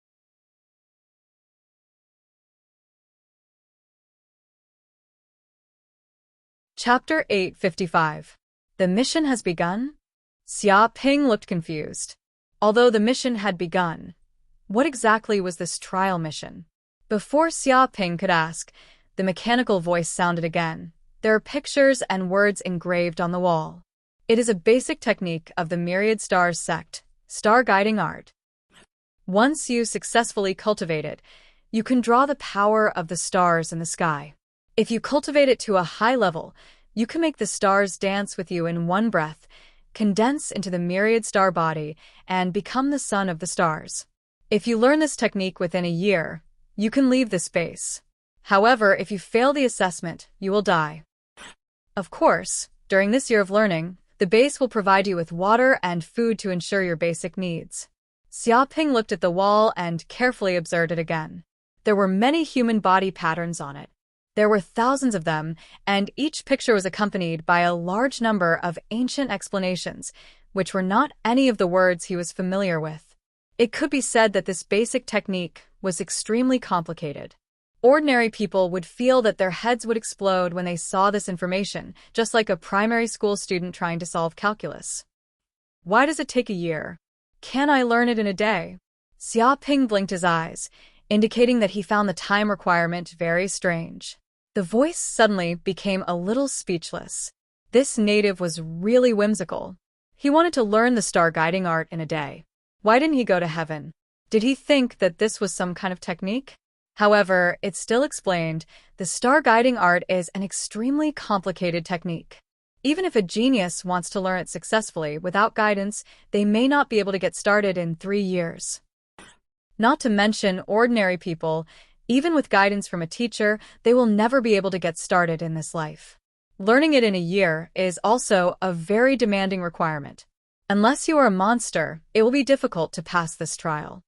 Speaker 1: Chapter 855. The mission has begun? Xiaoping looked confused. Although the mission had begun, what exactly was this trial mission? Before Xiaoping could ask, the mechanical voice sounded again. There are pictures and words engraved on the wall. It is a basic technique of the Myriad Stars sect, star guiding art. Once you successfully cultivate it, you can draw the power of the stars in the sky. If you cultivate it to a high level, you can make the stars dance with you in one breath, condense into the myriad star body, and become the sun of the stars. If you learn this technique within a year, you can leave the space. However, if you fail the assessment, you will die. Of course, during this year of learning, the base will provide you with water and food to ensure your basic needs. Xiaoping looked at the wall and carefully observed it again. There were many human body patterns on it. There were thousands of them, and each picture was accompanied by a large number of ancient explanations, which were not any of the words he was familiar with. It could be said that this basic technique was extremely complicated. Ordinary people would feel that their heads would explode when they saw this information, just like a primary school student trying to solve calculus. Why does it take a year? Can I learn it in a day? Xiaoping blinked his eyes, indicating that he found the time requirement very strange. The voice suddenly became a little speechless. This native was really whimsical. He wanted to learn the star guiding art in a day. Why didn't he go to heaven? Did he think that this was some kind of technique? However, it still explained the star guiding art is an extremely complicated technique. Even if a genius wants to learn it successfully without guidance, they may not be able to get started in 3 years. Not to mention ordinary people, even with guidance from a teacher, they will never be able to get started in this life. Learning it in a year is also a very demanding requirement. Unless you are a monster, it will be difficult to pass this trial.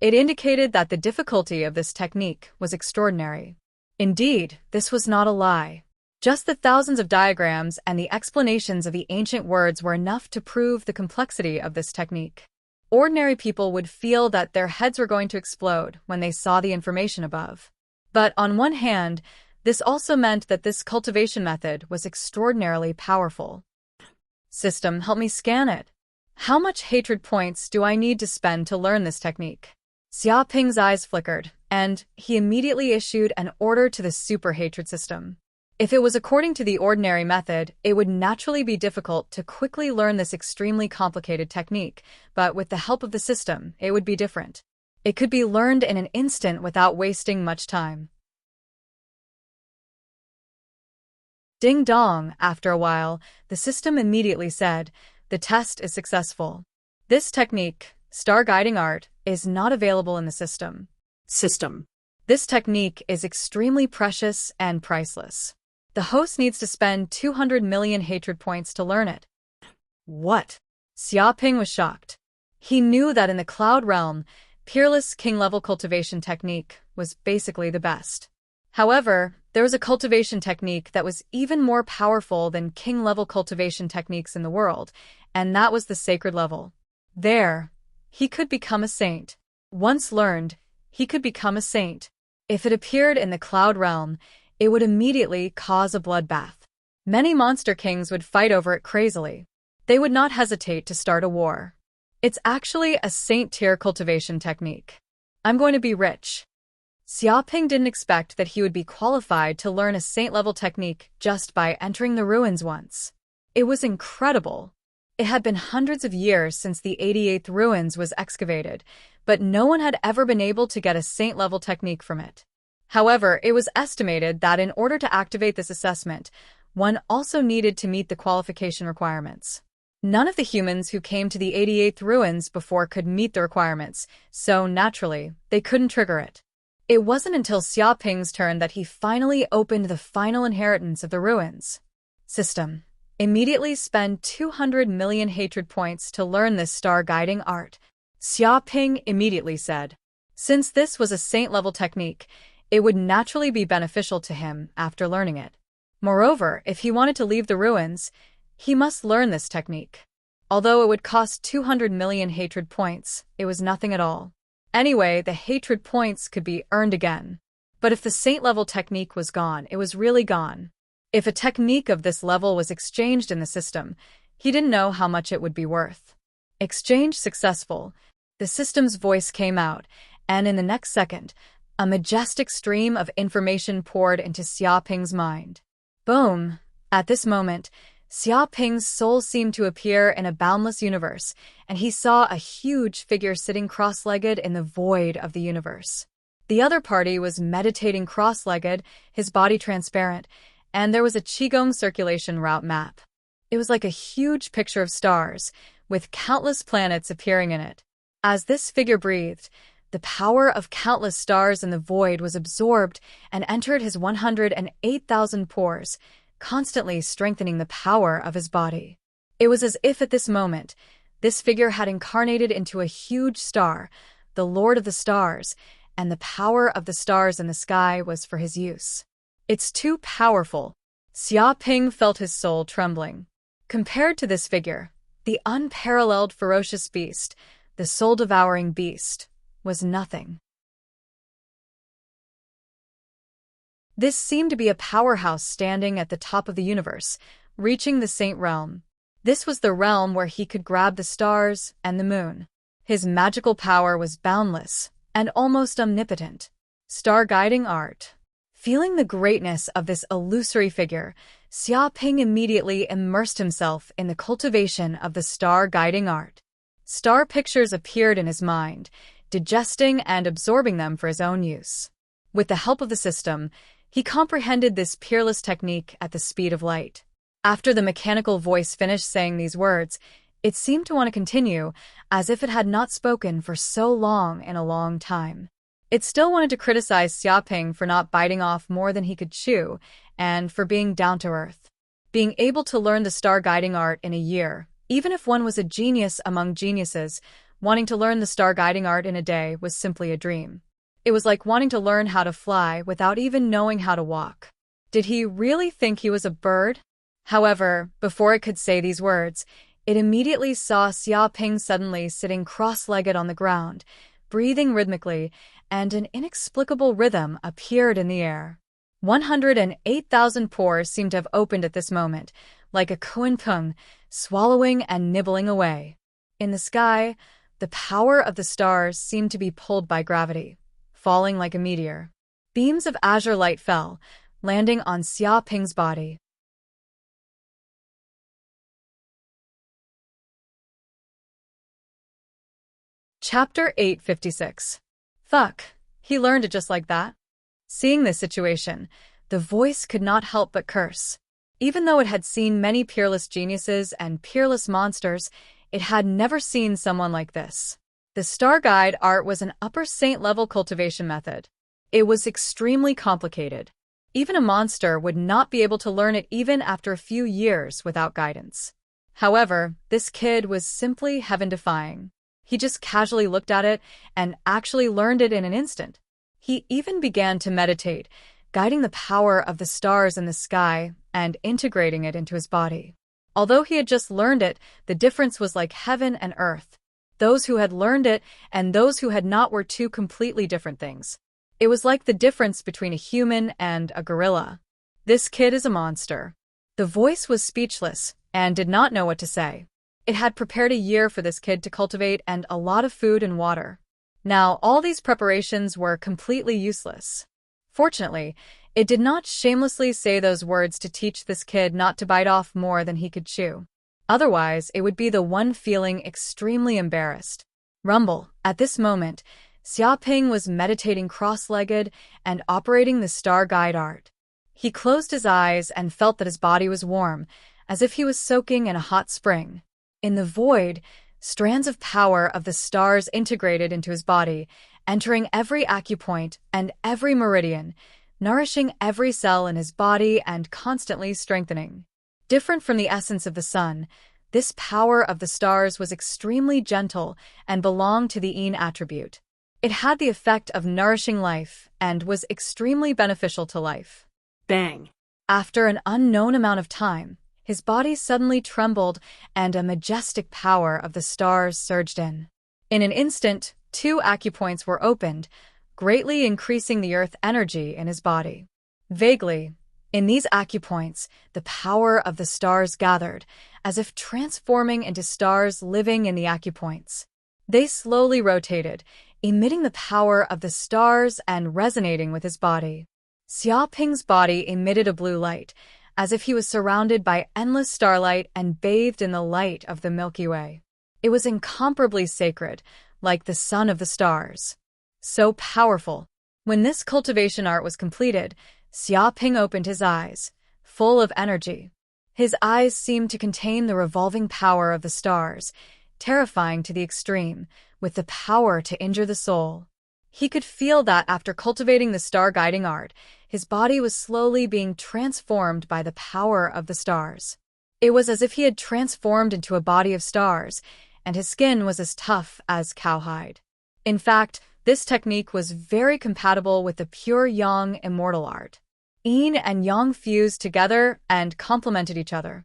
Speaker 1: It indicated that the difficulty of this technique was extraordinary. Indeed, this was not a lie. Just the thousands of diagrams and the explanations of the ancient words were enough to prove the complexity of this technique. Ordinary people would feel that their heads were going to explode when they saw the information above. But on one hand, this also meant that this cultivation method was extraordinarily powerful. System, help me scan it. How much hatred points do I need to spend to learn this technique? Xiaoping's eyes flickered, and he immediately issued an order to the super hatred system. If it was according to the ordinary method, it would naturally be difficult to quickly learn this extremely complicated technique, but with the help of the system, it would be different. It could be learned in an instant without wasting much time. Ding dong, after a while, the system immediately said, "The test is successful. This technique, star guiding art, is not available in the system. This technique is extremely precious and priceless. The host needs to spend 200 million hatred points to learn it." What? Xiaoping was shocked. He knew that in the cloud realm, peerless king-level cultivation technique was basically the best. However, there was a cultivation technique that was even more powerful than king-level cultivation techniques in the world, and that was the sacred level. There, he could become a saint. Once learned, he could become a saint. If it appeared in the cloud realm, it would immediately cause a bloodbath. Many monster kings would fight over it crazily. They would not hesitate to start a war. It's actually a saint-tier cultivation technique. I'm going to be rich. Xiaoping didn't expect that he would be qualified to learn a saint-level technique just by entering the ruins once. It was incredible. It had been hundreds of years since the 88th ruins was excavated, but no one had ever been able to get a saint-level technique from it. However, it was estimated that in order to activate this assessment, one also needed to meet the qualification requirements. None of the humans who came to the 88th ruins before could meet the requirements, so naturally, they couldn't trigger it. It wasn't until Xiaoping's turn that he finally opened the final inheritance of the ruins. System. Immediately spend 200 million hatred points to learn this star guiding art, Xiaoping immediately said. Since this was a saint-level technique, it would naturally be beneficial to him after learning it. Moreover, if he wanted to leave the ruins, he must learn this technique. Although it would cost 200 million hatred points, it was nothing at all. Anyway, the hatred points could be earned again. But if the saint-level technique was gone, it was really gone. If a technique of this level was exchanged in the system, he didn't know how much it would be worth. Exchange successful. The system's voice came out, and in the next second, a majestic stream of information poured into Xiaoping's mind. Boom! At this moment, Xiaoping's soul seemed to appear in a boundless universe, and he saw a huge figure sitting cross-legged in the void of the universe. The other party was meditating cross-legged, his body transparent, and there was a Qigong circulation route map. It was like a huge picture of stars, with countless planets appearing in it. As this figure breathed, the power of countless stars in the void was absorbed and entered his 108,000 pores, constantly strengthening the power of his body. It was as if at this moment, this figure had incarnated into a huge star, the Lord of the Stars, and the power of the stars in the sky was for his use. It's too powerful. Xiaoping felt his soul trembling. Compared to this figure, the unparalleled ferocious beast, the soul-devouring beast, was nothing. This seemed to be a powerhouse standing at the top of the universe, reaching the Saint Realm. This was the realm where he could grab the stars and the moon. His magical power was boundless and almost omnipotent. Star-guiding art. Feeling the greatness of this illusory figure, Xiaoping immediately immersed himself in the cultivation of the star-guiding art. Star pictures appeared in his mind, digesting and absorbing them for his own use. With the help of the system, he comprehended this peerless technique at the speed of light. After the mechanical voice finished saying these words, it seemed to want to continue, as if it had not spoken for so long in a long time. It still wanted to criticize Xiaoping for not biting off more than he could chew, and for being down-to-earth. Being able to learn the star-guiding art in a year, even if one was a genius among geniuses, wanting to learn the star-guiding art in a day was simply a dream. It was like wanting to learn how to fly without even knowing how to walk. Did he really think he was a bird? However, before it could say these words, it immediately saw Xiaoping suddenly sitting cross-legged on the ground, breathing rhythmically, and an inexplicable rhythm appeared in the air. 108,000 pores seemed to have opened at this moment, like a kunpeng, swallowing and nibbling away. In the sky, the power of the stars seemed to be pulled by gravity, falling like a meteor. Beams of azure light fell, landing on Xiaoping's body. Chapter 856. Fuck, he learned it just like that. Seeing this situation, the voice could not help but curse. Even though it had seen many peerless geniuses and peerless monsters, it had never seen someone like this. The star guide art was an upper saint-level cultivation method. It was extremely complicated. Even a monster would not be able to learn it even after a few years without guidance. However, this kid was simply heaven-defying. He just casually looked at it and actually learned it in an instant. He even began to meditate, guiding the power of the stars in the sky and integrating it into his body. Although he had just learned it, the difference was like heaven and earth. Those who had learned it and those who had not were two completely different things. It was like the difference between a human and a gorilla. This kid is a monster. The voice was speechless and did not know what to say. It had prepared a year for this kid to cultivate and a lot of food and water. Now, all these preparations were completely useless. Fortunately, it did not shamelessly say those words to teach this kid not to bite off more than he could chew. Otherwise, it would be the one feeling extremely embarrassed. Rumble. At this moment, Xiaoping was meditating cross-legged and operating the star guide art. He closed his eyes and felt that his body was warm, as if he was soaking in a hot spring. In the void, strands of power of the stars integrated into his body, entering every acupoint and every meridian, nourishing every cell in his body and constantly strengthening. Different from the essence of the sun, this power of the stars was extremely gentle and belonged to the yin attribute. It had the effect of nourishing life and was extremely beneficial to life.
Speaker 2: Bang.
Speaker 1: After an unknown amount of time, his body suddenly trembled and a majestic power of the stars surged in. In an instant, 2 acupoints were opened, greatly increasing the earth energy in his body. Vaguely, in these acupoints, the power of the stars gathered, as if transforming into stars living in the acupoints. They slowly rotated, emitting the power of the stars and resonating with his body. Xiaoping's body emitted a blue light, as if he was surrounded by endless starlight and bathed in the light of the Milky Way. It was incomparably sacred, like the sun of the stars. So powerful. When this cultivation art was completed, Xiaoping opened his eyes, full of energy. His eyes seemed to contain the revolving power of the stars, terrifying to the extreme, with the power to injure the soul. He could feel that after cultivating the star-guiding art, his body was slowly being transformed by the power of the stars. It was as if he had transformed into a body of stars, and his skin was as tough as cowhide. In fact, this technique was very compatible with the pure yang immortal art. Yin and yang fused together and complemented each other.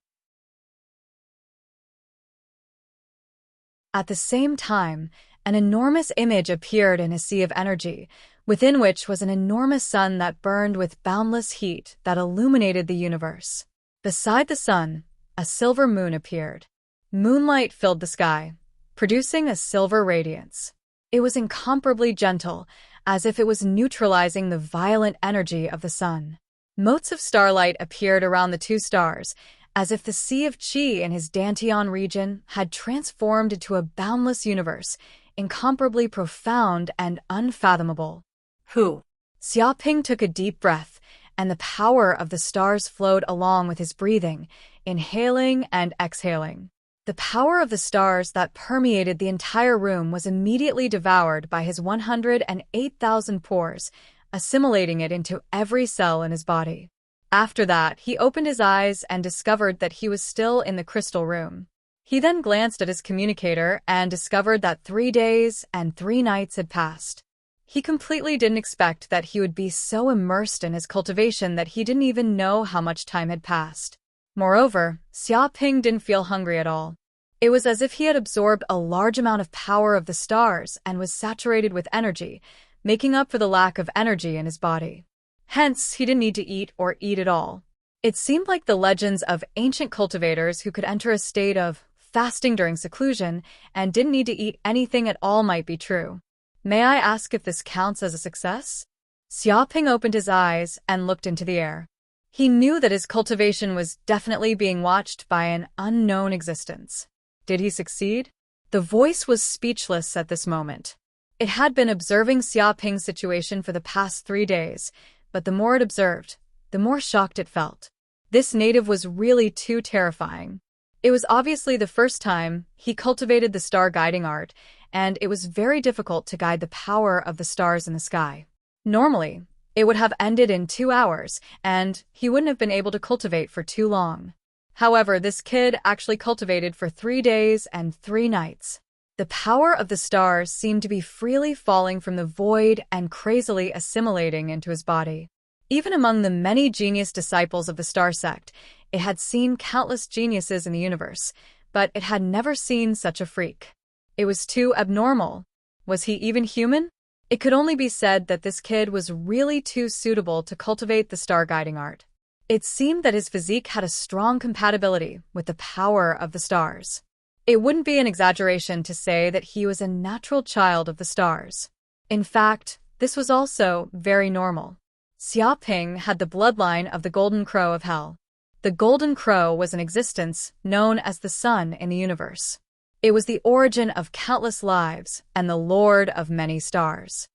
Speaker 1: At the same time, an enormous image appeared in a sea of energy, within which was an enormous sun that burned with boundless heat that illuminated the universe. Beside the sun, a silver moon appeared. Moonlight filled the sky, producing a silver radiance. It was incomparably gentle, as if it was neutralizing the violent energy of the sun. Motes of starlight appeared around the two stars, as if the Sea of Qi in his Dantian region had transformed into a boundless universe, incomparably profound and unfathomable.
Speaker 2: Who?
Speaker 1: Xiaoping took a deep breath, and the power of the stars flowed along with his breathing, inhaling and exhaling. The power of the stars that permeated the entire room was immediately devoured by his 108,000 pores, assimilating it into every cell in his body. After that, he opened his eyes and discovered that he was still in the crystal room. He then glanced at his communicator and discovered that 3 days and 3 nights had passed. He completely didn't expect that he would be so immersed in his cultivation that he didn't even know how much time had passed. Moreover, Xiaoping didn't feel hungry at all. It was as if he had absorbed a large amount of power of the stars and was saturated with energy, making up for the lack of energy in his body. Hence, he didn't need to eat or eat at all. It seemed like the legends of ancient cultivators who could enter a state of fasting during seclusion and didn't need to eat anything at all might be true. May I ask if this counts as a success? Xiaoping opened his eyes and looked into the air. He knew that his cultivation was definitely being watched by an unknown existence. Did he succeed? The voice was speechless at this moment. It had been observing Xiaoping's situation for the past 3 days, but the more it observed, the more shocked it felt. This native was really too terrifying. It was obviously the first time he cultivated the star guiding art, and it was very difficult to guide the power of the stars in the sky. Normally, it would have ended in 2 hours, and he wouldn't have been able to cultivate for too long. However, this kid actually cultivated for 3 days and 3 nights. The power of the stars seemed to be freely falling from the void and crazily assimilating into his body. Even among the many genius disciples of the star sect, it had seen countless geniuses in the universe, but it had never seen such a freak. It was too abnormal. Was he even human? It could only be said that this kid was really too suitable to cultivate the star guiding art. It seemed that his physique had a strong compatibility with the power of the stars. It wouldn't be an exaggeration to say that he was a natural child of the stars. In fact, this was also very normal. Xiaoping had the bloodline of the Golden Crow of Hell. The Golden Crow was an existence known as the sun in the universe. It was the origin of countless lives and the lord of many stars.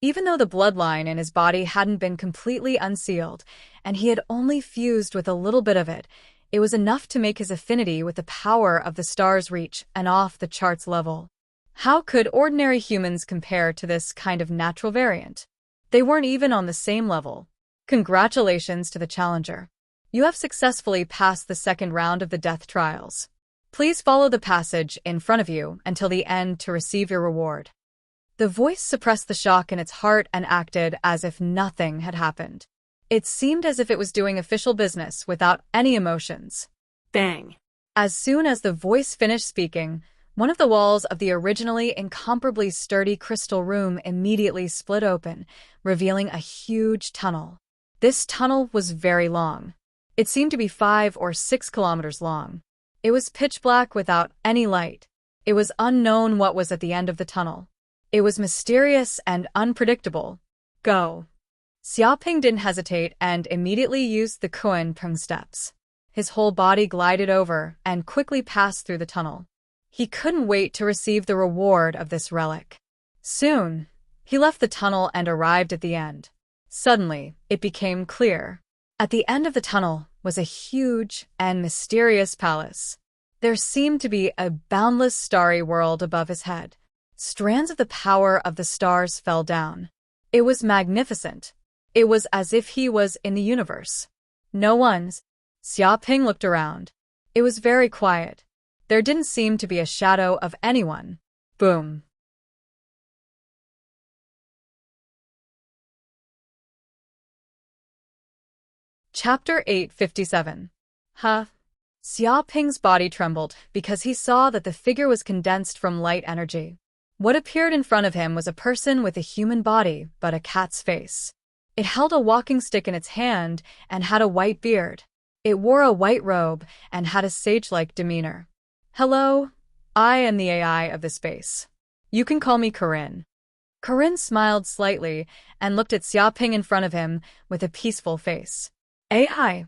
Speaker 1: Even though the bloodline in his body hadn't been completely unsealed, and he had only fused with a little bit of it, it was enough to make his affinity with the power of the stars reach an off-the-charts level. How could ordinary humans compare to this kind of natural variant? They weren't even on the same level. Congratulations to the challenger. You have successfully passed the second round of the death trials. Please follow the passage in front of you until the end to receive your reward. The voice suppressed the shock in its heart and acted as if nothing had happened. It seemed as if it was doing official business without any emotions.
Speaker 2: Bang.
Speaker 1: As soon as the voice finished speaking, one of the walls of the originally incomparably sturdy crystal room immediately split open, revealing a huge tunnel. This tunnel was very long. It seemed to be 5 or 6 kilometers long. It was pitch black without any light. It was unknown what was at the end of the tunnel. It was mysterious and unpredictable. Go. Xiaoping didn't hesitate and immediately used the Kuan-Peng steps. His whole body glided over and quickly passed through the tunnel. He couldn't wait to receive the reward of this relic. Soon, he left the tunnel and arrived at the end. Suddenly, it became clear. At the end of the tunnel was a huge and mysterious palace. There seemed to be a boundless starry world above his head. Strands of the power of the stars fell down. It was magnificent. It was as if he was in the universe. No one's. Xiaoping looked around. It was very quiet. There didn't seem to be a shadow of anyone. Boom. Chapter 857. Huh? Xiaoping's body trembled because he saw that the figure was condensed from light energy. What appeared in front of him was a person with a human body, but a cat's face. It held a walking stick in its hand and had a white beard. It wore a white robe and had a sage-like demeanor. "Hello, I am the AI of the space. You can call me Corinne." Corinne smiled slightly and looked at Xiaoping in front of him with a peaceful face. "AI?"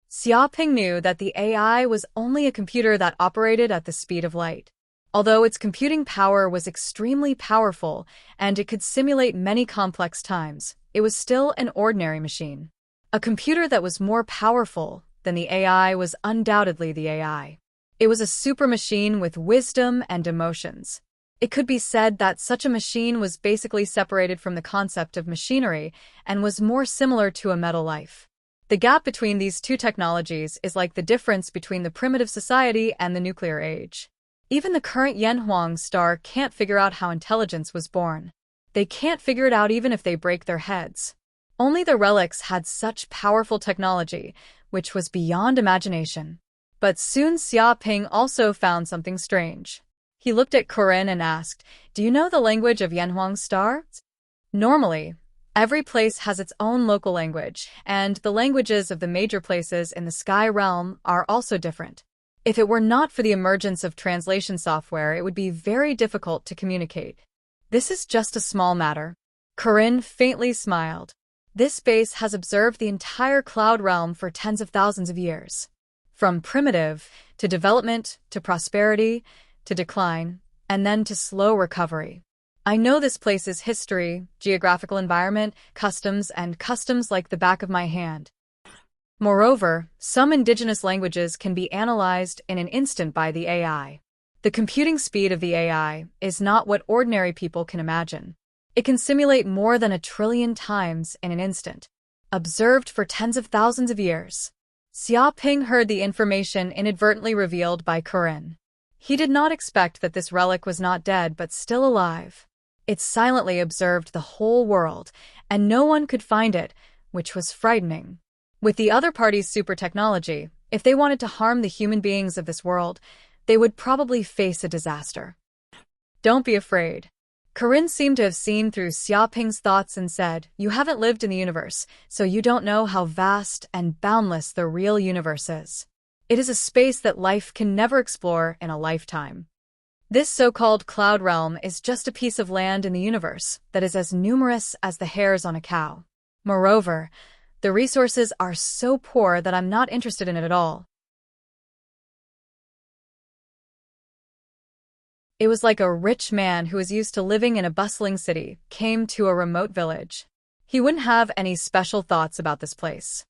Speaker 1: Xiaoping knew that the AI was only a computer that operated at the speed of light. Although its computing power was extremely powerful and it could simulate many complex times, it was still an ordinary machine. A computer that was more powerful than the AI was undoubtedly the AI. It was a super machine with wisdom and emotions. It could be said that such a machine was basically separated from the concept of machinery and was more similar to a metal life. The gap between these two technologies is like the difference between the primitive society and the nuclear age. Even the current Yanhuang star can't figure out how intelligence was born. They can't figure it out even if they break their heads. Only the relics had such powerful technology, which was beyond imagination. But soon Xiaoping also found something strange. He looked at Corinne and asked, "Do you know the language of Yanhuang star?" Normally, every place has its own local language, and the languages of the major places in the sky realm are also different. If it were not for the emergence of translation software, it would be very difficult to communicate. "This is just a small matter." Corinne faintly smiled. This base has observed the entire cloud realm for tens of thousands of years. From primitive, to development, to prosperity, to decline, and then to slow recovery. I know this place's history, geographical environment, customs like the back of my hand. Moreover, some indigenous languages can be analyzed in an instant by the AI. The computing speed of the AI is not what ordinary people can imagine. It can simulate more than 1 trillion times in an instant, observed for tens of thousands of years. Xiaoping heard the information inadvertently revealed by Corinne. He did not expect that this relic was not dead but still alive. It silently observed the whole world, and no one could find it, which was frightening. With the other party's super technology, if they wanted to harm the human beings of this world, they would probably face a disaster. "Don't be afraid." Corinne seemed to have seen through Xiaoping's thoughts and said, "You haven't lived in the universe, so you don't know how vast and boundless the real universe is. It is a space that life can never explore in a lifetime. This so-called cloud realm is just a piece of land in the universe that is as numerous as the hairs on a cow. Moreover, the resources are so poor that I'm not interested in it at all." It was like a rich man who was used to living in a bustling city came to a remote village. He wouldn't have any special thoughts about this place.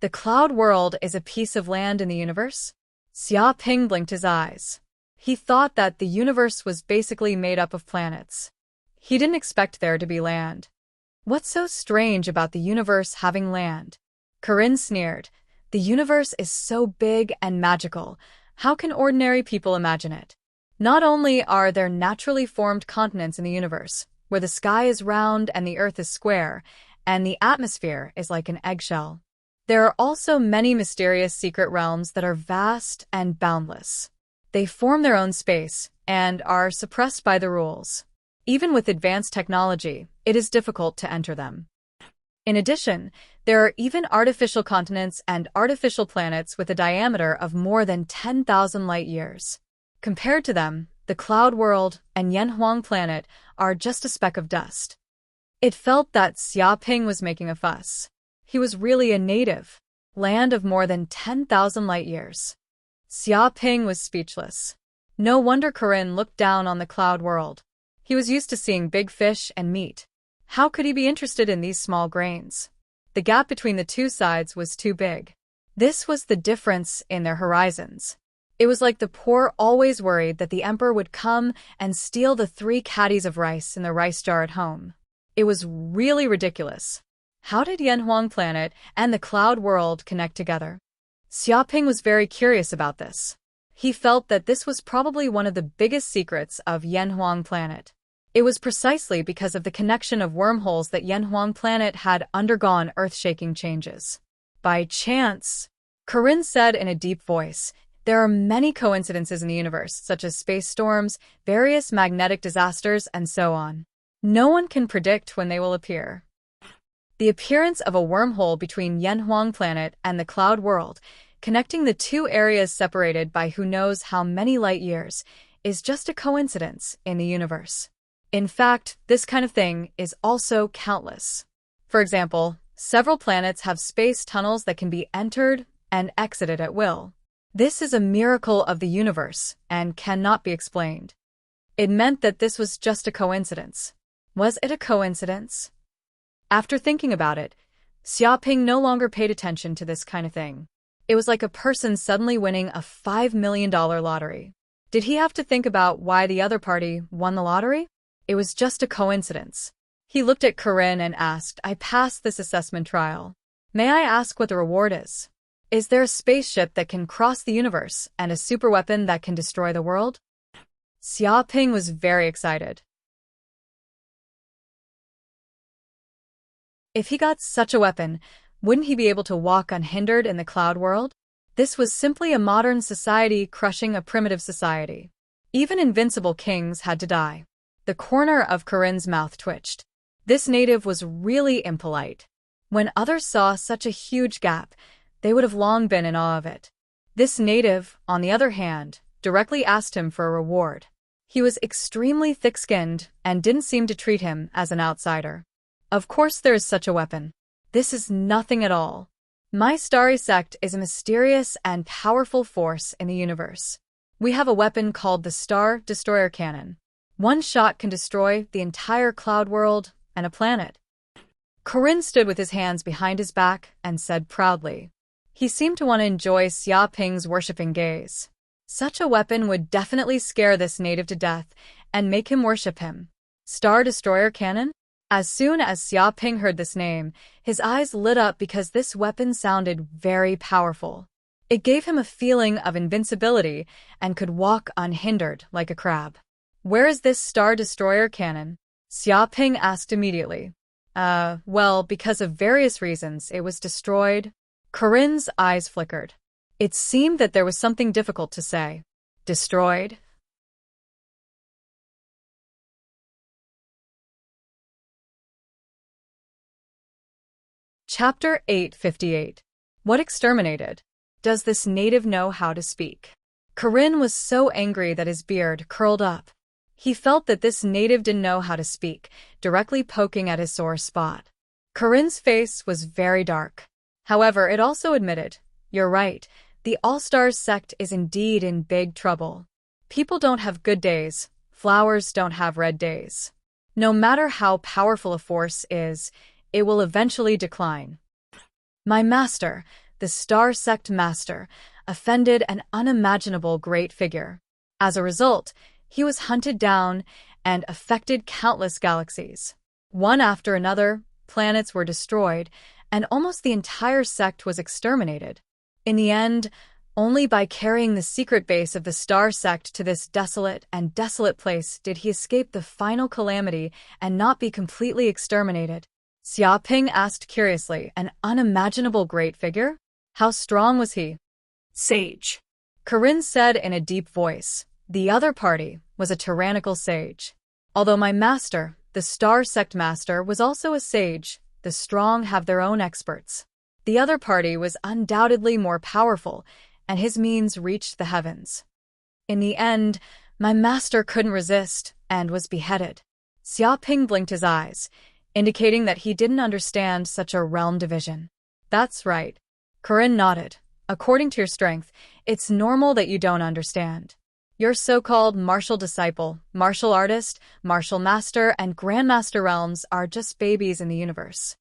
Speaker 1: The cloud world is a piece of land in the universe? Xiaoping blinked his eyes. He thought that the universe was basically made up of planets. He didn't expect there to be land. What's so strange about the universe having land? Corinne sneered. The universe is so big and magical. How can ordinary people imagine it? Not only are there naturally formed continents in the universe, where the sky is round and the earth is square, and the atmosphere is like an eggshell. There are also many mysterious secret realms that are vast and boundless. They form their own space and are suppressed by the rules. Even with advanced technology, it is difficult to enter them. In addition, there are even artificial continents and artificial planets with a diameter of more than 10,000 light-years. Compared to them, the cloud world and Yanhuang planet are just a speck of dust. It felt that Xiaoping was making a fuss. He was really a native land of more than 10,000 light-years. Xiaoping was speechless. No wonder Corinne looked down on the cloud world. He was used to seeing big fish and meat. How could he be interested in these small grains? The gap between the two sides was too big. This was the difference in their horizons. It was like the poor always worried that the emperor would come and steal the 3 caddies of rice in the rice jar at home. It was really ridiculous. How did Yanhuang planet and the cloud world connect together? Xiaoping was very curious about this. He felt that this was probably one of the biggest secrets of Yanhuang planet. It was precisely because of the connection of wormholes that Yanhuang planet had undergone earth-shaking changes. By chance, Corinne said in a deep voice, There are many coincidences in the universe, such as space storms, various magnetic disasters, and so on. No one can predict when they will appear. The appearance of a wormhole between Yanhuang planet and the cloud world, connecting the two areas separated by who knows how many light years, is just a coincidence in the universe. In fact, this kind of thing is also countless. For example, several planets have space tunnels that can be entered and exited at will. This is a miracle of the universe and cannot be explained. It meant that this was just a coincidence. Was it a coincidence? After thinking about it, Xiaoping no longer paid attention to this kind of thing. It was like a person suddenly winning a $5 million lottery. Did he have to think about why the other party won the lottery? It was just a coincidence. He looked at Corinne and asked, "I passed this assessment trial. May I ask what the reward is? Is there a spaceship that can cross the universe and a superweapon that can destroy the world?" Xiaoping was very excited. If he got such a weapon, wouldn't he be able to walk unhindered in the cloud world? This was simply a modern society crushing a primitive society. Even invincible kings had to die. The corner of Corinne's mouth twitched. This native was really impolite. When others saw such a huge gap, they would have long been in awe of it. This native, on the other hand, directly asked him for a reward. He was extremely thick-skinned and didn't seem to treat him as an outsider. Of course there is such a weapon. This is nothing at all. My starry sect is a mysterious and powerful force in the universe. We have a weapon called the Star Destroyer Cannon. One shot can destroy the entire cloud world and a planet. Corinne stood with his hands behind his back and said proudly. He seemed to want to enjoy Xiaoping's worshipping gaze. Such a weapon would definitely scare this native to death and make him worship him. Star Destroyer Cannon? As soon as Xiaoping heard this name, his eyes lit up because this weapon sounded very powerful. It gave him a feeling of invincibility and could walk unhindered like a crab. "Where is this Star Destroyer Cannon?" Xiaoping asked immediately. Well, because of various reasons, it was destroyed. Corinne's eyes flickered. It seemed that there was something difficult to say. Destroyed? Chapter 858. What exterminated? Does this native know how to speak? Corinne was so angry that his beard curled up. He felt that this native didn't know how to speak, directly poking at his sore spot. Corinne's face was very dark. However, it also admitted, "You're right, the All-Stars sect is indeed in big trouble. People don't have good days, flowers don't have red days. No matter how powerful a force is, it will eventually decline. My master, the Star Sect Master, offended an unimaginable great figure. As a result, he was hunted down and affected countless galaxies. One after another, planets were destroyed, and almost the entire sect was exterminated. In the end, only by carrying the secret base of the Star Sect to this desolate place did he escape the final calamity and not be completely exterminated." Xiaoping asked curiously, "An unimaginable great figure? How strong was he?"
Speaker 2: Sage.
Speaker 1: Corinne said in a deep voice. The other party was a tyrannical sage. Although my master, the Star Sect Master, was also a sage, the strong have their own experts. The other party was undoubtedly more powerful, and his means reached the heavens. In the end, my master couldn't resist and was beheaded. Xiaoping blinked his eyes, indicating that he didn't understand such a realm division. That's right. Corinne nodded. According to your strength, it's normal that you don't understand. Your so-called martial disciple, martial artist, martial master, and grandmaster realms are just babies in the universe.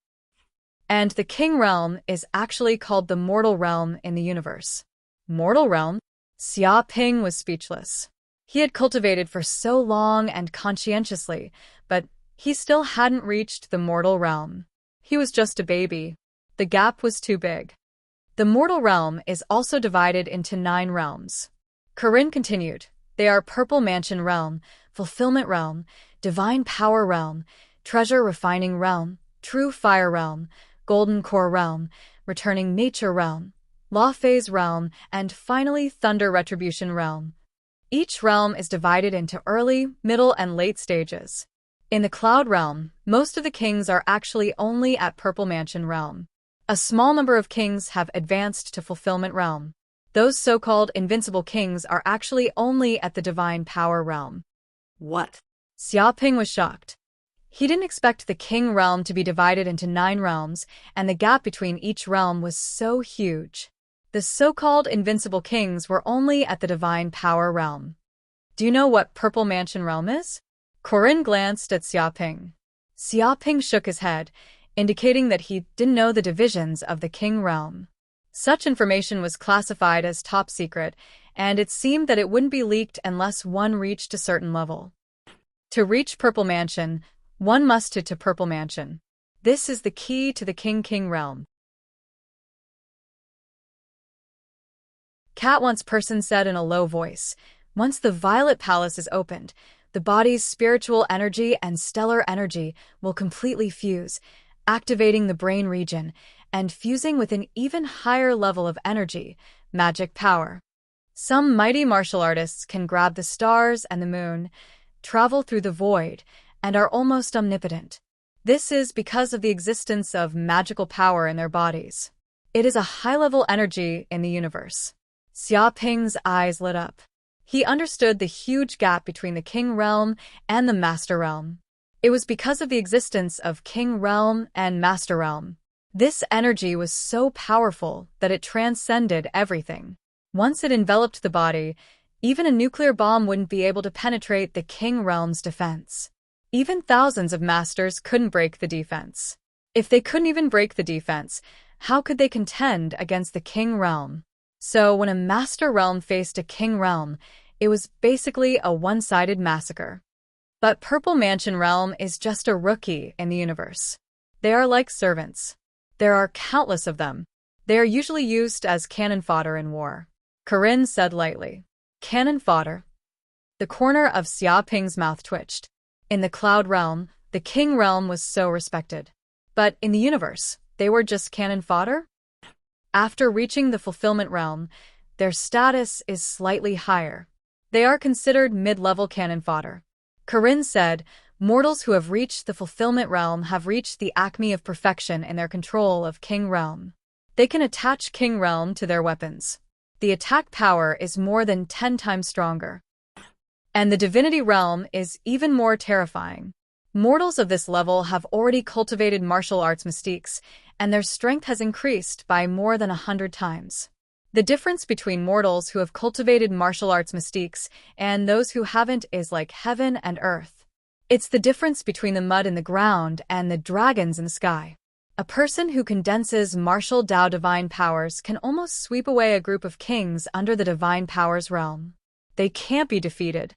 Speaker 1: And the king realm is actually called the mortal realm in the universe. Mortal realm? Xiaoping was speechless. He had cultivated for so long and conscientiously, but he still hadn't reached the mortal realm. He was just a baby. The gap was too big. The mortal realm is also divided into 9 realms. Corinne continued. They are Purple Mansion Realm, Fulfillment Realm, Divine Power Realm, Treasure Refining Realm, True Fire Realm, Golden Core Realm, Returning Nature Realm, Law Phase Realm, and finally Thunder Retribution Realm. Each realm is divided into early, middle, and late stages. In the Cloud Realm, most of the kings are actually only at Purple Mansion Realm. A small number of kings have advanced to Fulfillment Realm. Those so-called invincible kings are actually only at the Divine Power Realm.
Speaker 2: What?
Speaker 1: Xiaoping was shocked. He didn't expect the King Realm to be divided into 9 realms, and the gap between each realm was so huge. The so-called invincible kings were only at the Divine Power Realm. Do you know what Purple Mansion Realm is? Corinne glanced at Xiaoping. Xiaoping shook his head, indicating that he didn't know the divisions of the King Realm. Such information was classified as top secret, and it seemed that it wouldn't be leaked unless one reached a certain level. To reach Purple Mansion, one must to Purple Mansion. This is the key to the King Realm. Cat Once Person said in a low voice, once the Violet Palace is opened, the body's spiritual energy and stellar energy will completely fuse, activating the brain region and fusing with an even higher level of energy, magic power. Some mighty martial artists can grab the stars and the moon, travel through the void, and are almost omnipotent. This is because of the existence of magical power in their bodies. It is a high-level energy in the universe. Xiaoping's eyes lit up. He understood the huge gap between the King Realm and the Master Realm. It was because of the existence of King Realm and Master Realm. This energy was so powerful that it transcended everything. Once it enveloped the body, even a nuclear bomb wouldn't be able to penetrate the King Realm's defense. Even thousands of masters couldn't break the defense. If they couldn't even break the defense, how could they contend against the King Realm? So when a Master Realm faced a King Realm, it was basically a one-sided massacre. But Purple Mansion Realm is just a rookie in the universe. They are like servants. There are countless of them. They are usually used as cannon fodder in war. Corinne said lightly. Cannon fodder? The corner of Xiaoping's mouth twitched. In the Cloud Realm, the King Realm was so respected. But in the universe, they were just cannon fodder? After reaching the Fulfillment Realm, their status is slightly higher. They are considered mid-level cannon fodder. Corinne said, mortals who have reached the Fulfillment Realm have reached the acme of perfection in their control of King Realm. They can attach King Realm to their weapons. The attack power is more than 10 times stronger. And the Divinity Realm is even more terrifying. Mortals of this level have already cultivated martial arts mystiques, and their strength has increased by more than 100 times. The difference between mortals who have cultivated martial arts mystiques and those who haven't is like heaven and earth. It's the difference between the mud in the ground and the dragons in the sky. A person who condenses martial Tao divine powers can almost sweep away a group of kings under the divine powers realm. They can't be defeated.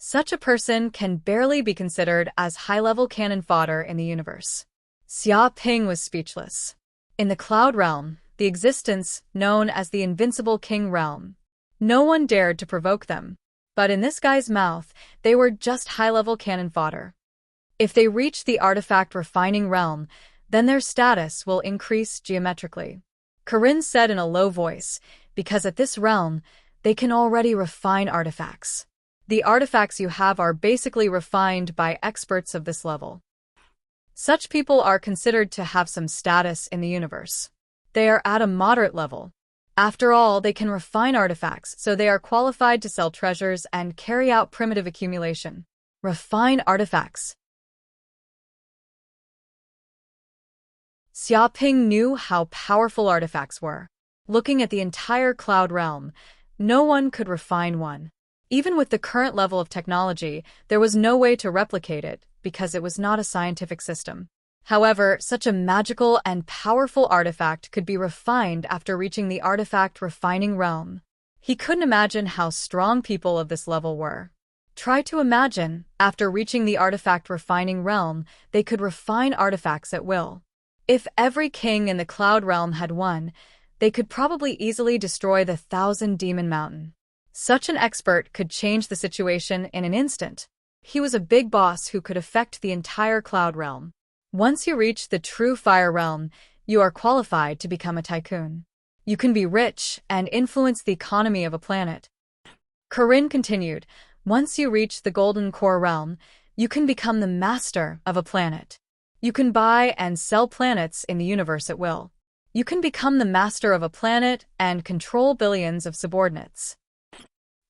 Speaker 1: Such a person can barely be considered as high-level cannon fodder in the universe. Xiaoping was speechless. In the Cloud Realm, the existence known as the Invincible King Realm, no one dared to provoke them. But in this guy's mouth, they were just high-level cannon fodder. If they reach the Artifact Refining Realm, then their status will increase geometrically. Corinne said in a low voice, because at this realm, they can already refine artifacts. The artifacts you have are basically refined by experts of this level. Such people are considered to have some status in the universe. They are at a moderate level. After all, they can refine artifacts, so they are qualified to sell treasures and carry out primitive accumulation. Refine artifacts. Xiaoping knew how powerful artifacts were. Looking at the entire Cloud Realm, no one could refine one. Even with the current level of technology, there was no way to replicate it because it was not a scientific system. However, such a magical and powerful artifact could be refined after reaching the Artifact Refining Realm. He couldn't imagine how strong people of this level were. Try to imagine, after reaching the Artifact Refining Realm, they could refine artifacts at will. If every king in the Cloud Realm had one, they could probably easily destroy the 1,000 Demon Mountain. Such an expert could change the situation in an instant. He was a big boss who could affect the entire Cloud Realm. Once you reach the true Fire Realm, you are qualified to become a tycoon. You can be rich and influence the economy of a planet. Corinne continued, once you reach the Golden Core realm, you can become the master of a planet. You can buy and sell planets in the universe at will. You can become the master of a planet and control billions of subordinates.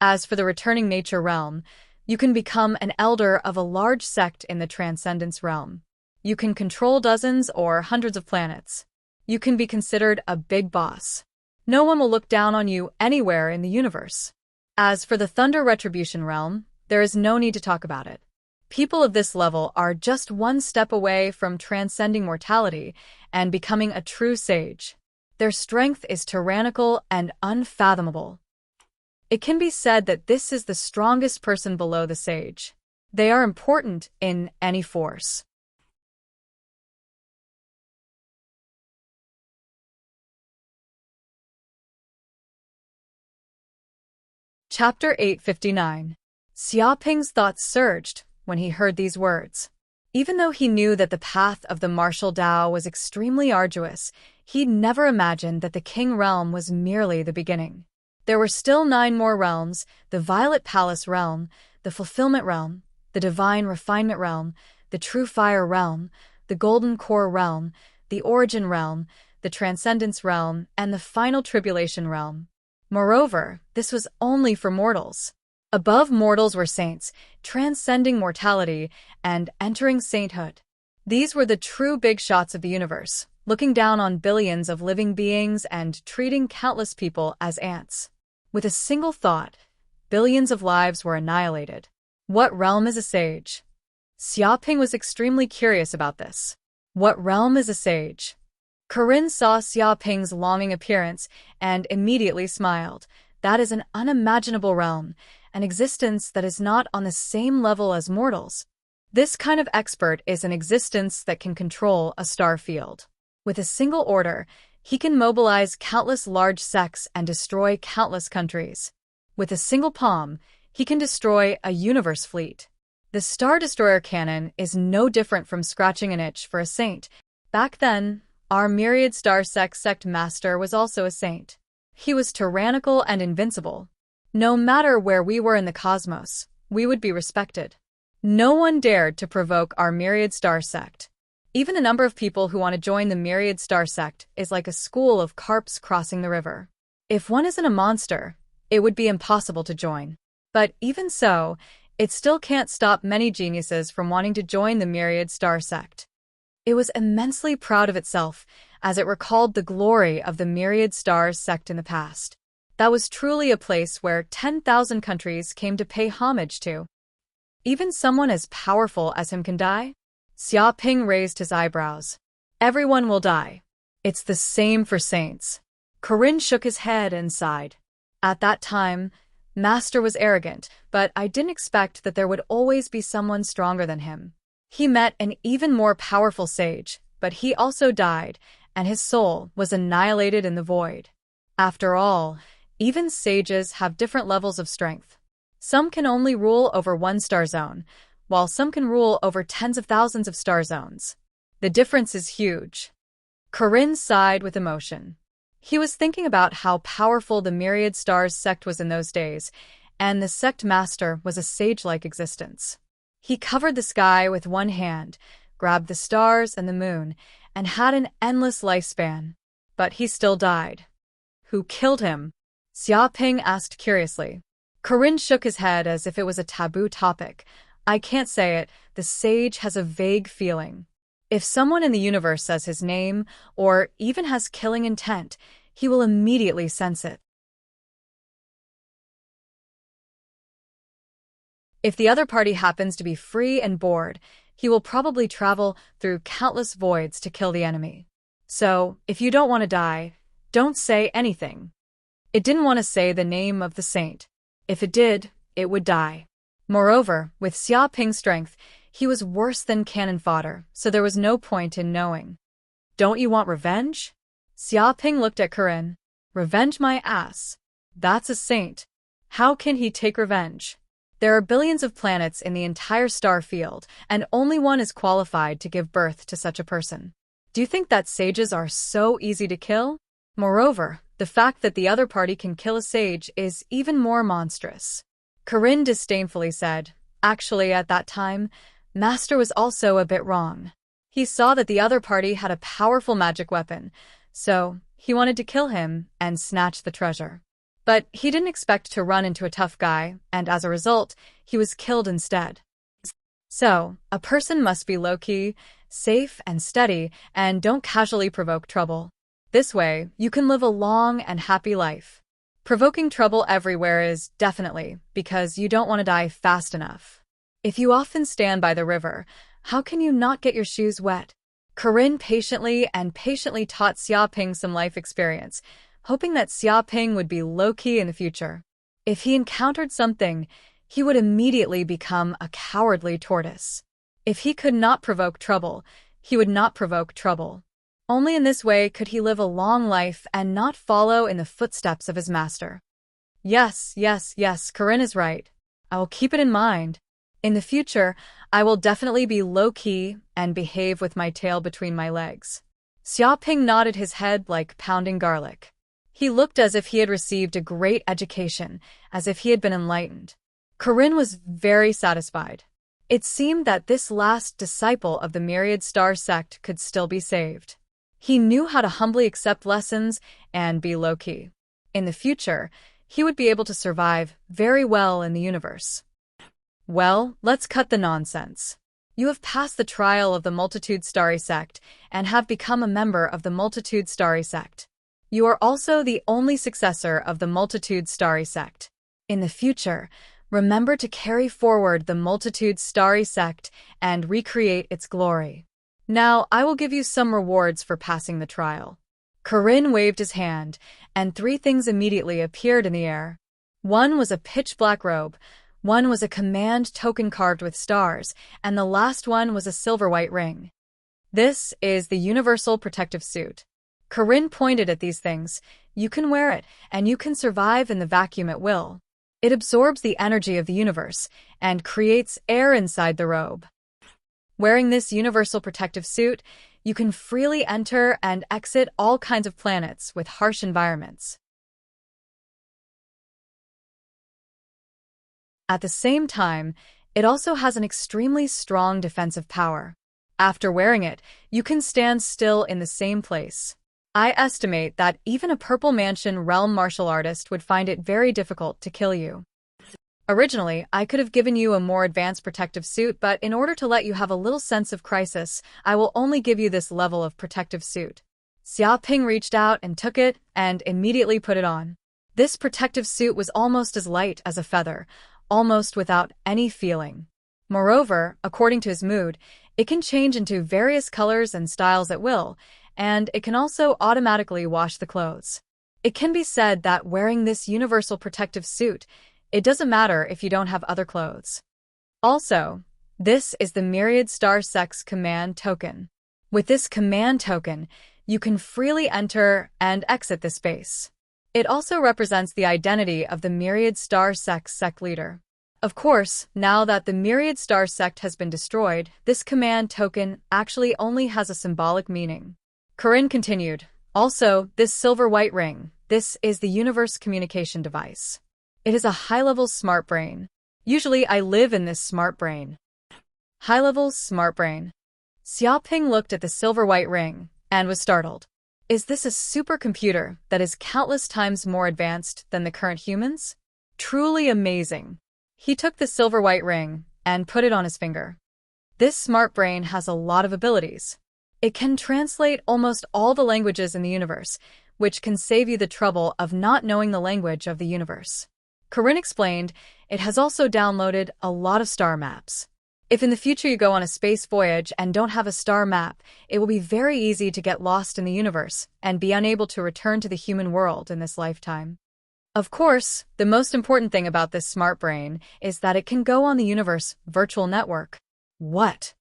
Speaker 1: As for the returning nature realm, you can become an elder of a large sect in the transcendence realm. You can control dozens or hundreds of planets. You can be considered a big boss. No one will look down on you anywhere in the universe. As for the Thunder Retribution realm, there is no need to talk about it. People of this level are just one step away from transcending mortality and becoming a true sage. Their strength is tyrannical and unfathomable. It can be said that this is the strongest person below the sage. They are important in any force. Chapter 859. Xiaoping's thoughts surged when he heard these words. Even though he knew that the path of the martial Tao was extremely arduous, he'd never imagined that the King realm was merely the beginning. There were still 9 more realms: the Violet Palace realm, the Fulfillment realm, the Divine Refinement realm, the True Fire realm, the Golden Core realm, the Origin realm, the Transcendence realm, and the Final Tribulation realm. Moreover, this was only for mortals. Above mortals were saints, transcending mortality and entering sainthood. These were the true big shots of the universe, looking down on billions of living beings and treating countless people as ants. With a single thought, billions of lives were annihilated. What realm is a sage? Xiaoping was extremely curious about this. What realm is a sage? Corinne saw Xiaoping's longing appearance and immediately smiled. That is an unimaginable realm, an existence that is not on the same level as mortals. This kind of expert is an existence that can control a star field. With a single order, he can mobilize countless large sects and destroy countless countries. With a single palm, he can destroy a universe fleet. The Star Destroyer cannon is no different from scratching an itch for a saint. Back then, our myriad star sect master was also a saint. He was tyrannical and invincible. No matter where we were in the cosmos, we would be respected. No one dared to provoke our myriad star sect. Even the number of people who want to join the myriad star sect is like a school of carps crossing the river. If one isn't a monster, it would be impossible to join. But even so, it still can't stop many geniuses from wanting to join the myriad star sect. It was immensely proud of itself, as it recalled the glory of the myriad stars sect in the past. That was truly a place where 10,000 countries came to pay homage to. Even someone as powerful as him can die? Xiaoping raised his eyebrows. Everyone will die. It's the same for saints. Corinne shook his head and sighed. At that time, Master was arrogant, but I didn't expect that there would always be someone stronger than him. He met an even more powerful sage, but he also died, and his soul was annihilated in the void. After all, even sages have different levels of strength. Some can only rule over one star zone, while some can rule over tens of thousands of star zones. The difference is huge. Corinne sighed with emotion. He was thinking about how powerful the Myriad Stars sect was in those days, and the sect master was a sage-like existence. He covered the sky with one hand, grabbed the stars and the moon, and had an endless lifespan. But he still died. Who killed him? Xiaoping asked curiously. Corinne shook his head as if it was a taboo topic. I can't say it. The sage has a vague feeling. If someone in the universe says his name, or even has killing intent, he will immediately sense it. If the other party happens to be free and bored, he will probably travel through countless voids to kill the enemy. So, if you don't want to die, don't say anything. It didn't want to say the name of the saint. If it did, it would die. Moreover, with Xiaoping's strength, he was worse than cannon fodder, so there was no point in knowing. Don't you want revenge? Xiaoping looked at Corinne. Revenge my ass. That's a saint. How can he take revenge? There are billions of planets in the entire star field, and only one is qualified to give birth to such a person. Do you think that sages are so easy to kill? Moreover, The fact that the other party can kill a sage is even more monstrous. Corinne disdainfully said, "Actually, at that time, Master was also a bit wrong. He saw that the other party had a powerful magic weapon, so he wanted to kill him and snatch the treasure. But he didn't expect to run into a tough guy, and as a result, he was killed instead. So, a person must be low-key, safe and steady, and don't casually provoke trouble. This way, you can live a long and happy life. Provoking trouble everywhere is definitely because you don't want to die fast enough. If you often stand by the river, how can you not get your shoes wet?" Corinne patiently taught Xiaoping some life experience, hoping that Xiaoping would be low-key in the future. If he encountered something, he would immediately become a cowardly tortoise. If he could not provoke trouble, he would not provoke trouble. Only in this way could he live a long life and not follow in the footsteps of his master. Yes, Corinne is right. I will keep it in mind. In the future, I will definitely be low-key and behave with my tail between my legs. Xiaoping nodded his head like pounding garlic. He looked as if he had received a great education, as if he had been enlightened. Corinne was very satisfied. It seemed that this last disciple of the Myriad Star sect could still be saved. He knew how to humbly accept lessons and be low-key. In the future, he would be able to survive very well in the universe. Well, let's cut the nonsense. You have passed the trial of the Multitude Starry sect and have become a member of the Multitude Starry sect. You are also the only successor of the Multitude Starry sect. In the future, remember to carry forward the Multitude Starry sect and recreate its glory. Now, I will give you some rewards for passing the trial." Corinne waved his hand, and 3 things immediately appeared in the air. One was a pitch-black robe, one was a command token carved with stars, and the last one was a silver-white ring. "This is the Universal Protective Suit." Corinne pointed at these things. "You can wear it, and you can survive in the vacuum at will. It absorbs the energy of the universe and creates air inside the robe. Wearing this universal protective suit, you can freely enter and exit all kinds of planets with harsh environments. At the same time, it also has an extremely strong defensive power. After wearing it, you can stand still in the same place. I estimate that even a Purple Mansion realm martial artist would find it very difficult to kill you. Originally, I could have given you a more advanced protective suit, but in order to let you have a little sense of crisis, I will only give you this level of protective suit." Xiaoping reached out and took it and immediately put it on. This protective suit was almost as light as a feather, almost without any feeling. Moreover, according to his mood, it can change into various colors and styles at will, and it can also automatically wash the clothes. It can be said that wearing this universal protective suit, it doesn't matter if you don't have other clothes. Also, this is the Myriad Star Sect's command token. With this command token, you can freely enter and exit the space. It also represents the identity of the Myriad Star Sect's sect leader. Of course, now that the Myriad Star sect has been destroyed, this command token actually only has a symbolic meaning. Corinne continued, "Also, this silver-white ring, this is the universe communication device. It is a high-level smart brain. Usually I live in this smart brain." High-level smart brain. Xiaoping looked at the silver-white ring and was startled. Is this a supercomputer that is countless times more advanced than the current humans? Truly amazing. He took the silver-white ring and put it on his finger. This smart brain has a lot of abilities. It can translate almost all the languages in the universe, which can save you the trouble of not knowing the language of the universe. Corinne explained, it has also downloaded a lot of star maps. If in the future you go on a space voyage and don't have a star map, it will be very easy to get lost in the universe and be unable to return to the human world in this lifetime. Of course, the most important thing about this smart brain is that it can go on the universe virtual network. What?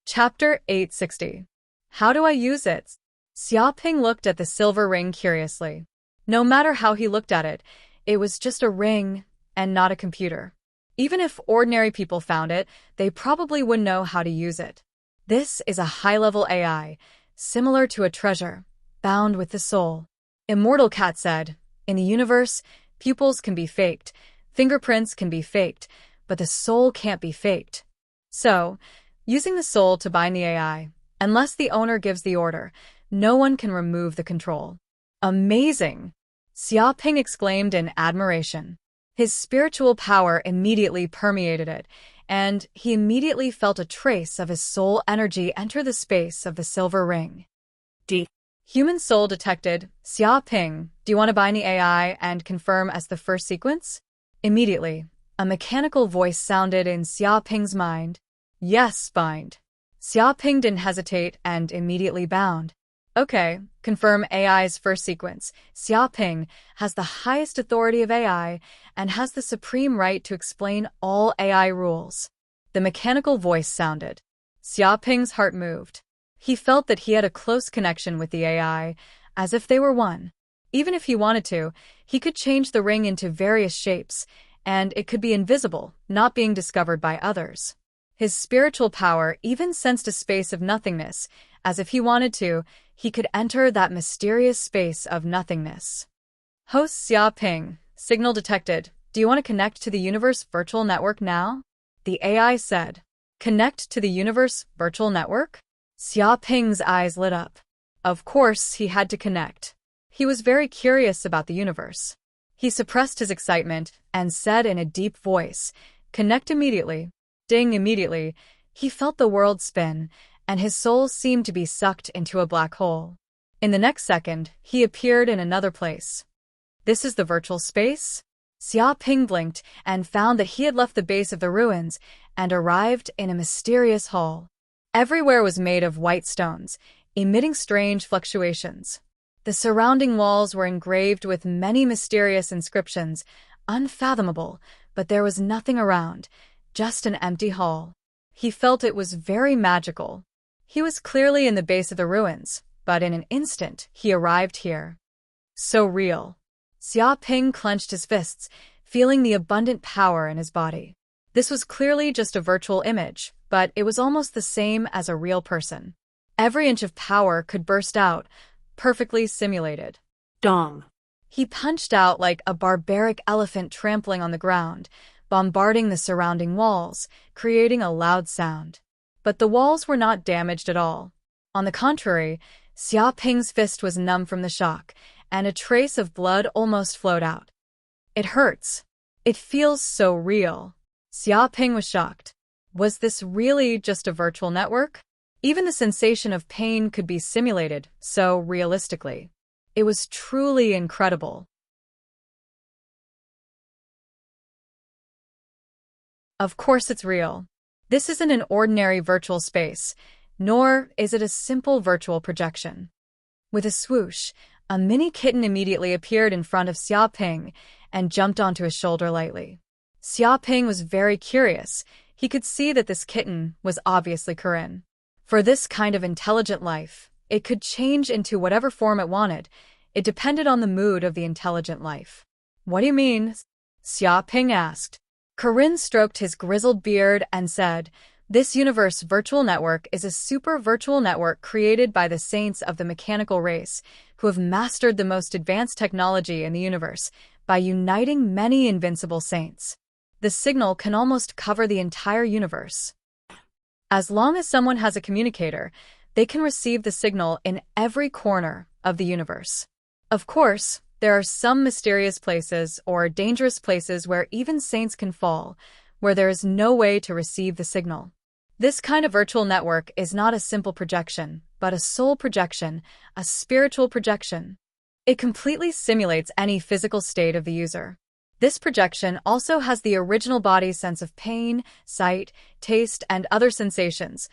Speaker 1: Chapter 860. How do I use it? Xiaoping looked at the silver ring curiously. No matter how he looked at it, it was just a ring and not a computer. Even if ordinary people found it, they probably wouldn't know how to use it. This is a high-level AI, similar to a treasure, bound with the soul. Immortal Cat said, "In the universe, pupils can be faked, fingerprints can be faked, but the soul can't be faked." So, using the soul to bind the AI, unless the owner gives the order, no one can remove the control. Amazing! Xiaoping exclaimed in admiration. His spiritual power immediately permeated it, and he immediately felt a trace of his soul energy enter the space of the silver ring. Human soul detected. Xiaoping, do you want to bind the AI and confirm as the first sequence? Immediately, a mechanical voice sounded in Xiaoping's mind. Yes, bind. Xiaoping didn't hesitate and immediately bound. Okay, confirm AI's first sequence. Xiaoping has the highest authority of AI and has the supreme right to explain all AI rules. The mechanical voice sounded. Xiaoping's heart moved. He felt that he had a close connection with the AI, as if they were one. Even if he wanted to, he could change the ring into various shapes, and it could be invisible, not being discovered by others. His spiritual power even sensed a space of nothingness. As if he wanted to, he could enter that mysterious space of nothingness. Host Xiaoping, signal detected. Do you want to connect to the Universe Virtual Network now? The AI said. Connect to the Universe Virtual Network? Xiaoping's eyes lit up. Of course, he had to connect. He was very curious about the universe. He suppressed his excitement and said in a deep voice, "Connect immediately." Ding! Immediately, he felt the world spin, and his soul seemed to be sucked into a black hole. In the next second, he appeared in another place. This is the virtual space? Xiaoping blinked and found that he had left the base of the ruins and arrived in a mysterious hall. Everywhere was made of white stones, emitting strange fluctuations. The surrounding walls were engraved with many mysterious inscriptions, unfathomable, but there was nothing around, just an empty hall. He felt it was very magical. He was clearly in the base of the ruins, but in an instant he arrived here. So real. Xiaoping clenched his fists, feeling the abundant power in his body. This was clearly just a virtual image, but it was almost the same as a real person. Every inch of power could burst out, perfectly simulated.
Speaker 2: Dong.
Speaker 1: He punched out like a barbaric elephant trampling on the ground, bombarding the surrounding walls, creating a loud sound. But the walls were not damaged at all. On the contrary, Xiaoping's fist was numb from the shock, and a trace of blood almost flowed out. It hurts. It feels so real. Xiaoping was shocked. Was this really just a virtual network? Even the sensation of pain could be simulated so realistically. It was truly incredible. Of course it's real. This isn't an ordinary virtual space, nor is it a simple virtual projection. With a swoosh, a mini kitten immediately appeared in front of Xiaoping and jumped onto his shoulder lightly. Xiaoping was very curious. He could see that this kitten was obviously Corinne. For this kind of intelligent life, it could change into whatever form it wanted. It depended on the mood of the intelligent life. What do you mean? Xiaoping asked. Corinne stroked his grizzled beard and said, "This universe virtual network is a super virtual network created by the saints of the mechanical race, who have mastered the most advanced technology in the universe by uniting many invincible saints. The signal can almost cover the entire universe. As long as someone has a communicator, they can receive the signal in every corner of the universe. Of course, there are some mysterious places or dangerous places where even saints can fall, where there is no way to receive the signal. This kind of virtual network is not a simple projection, but a soul projection, a spiritual projection. It completely simulates any physical state of the user. This projection also has the original body's sense of pain, sight, taste, and other sensations,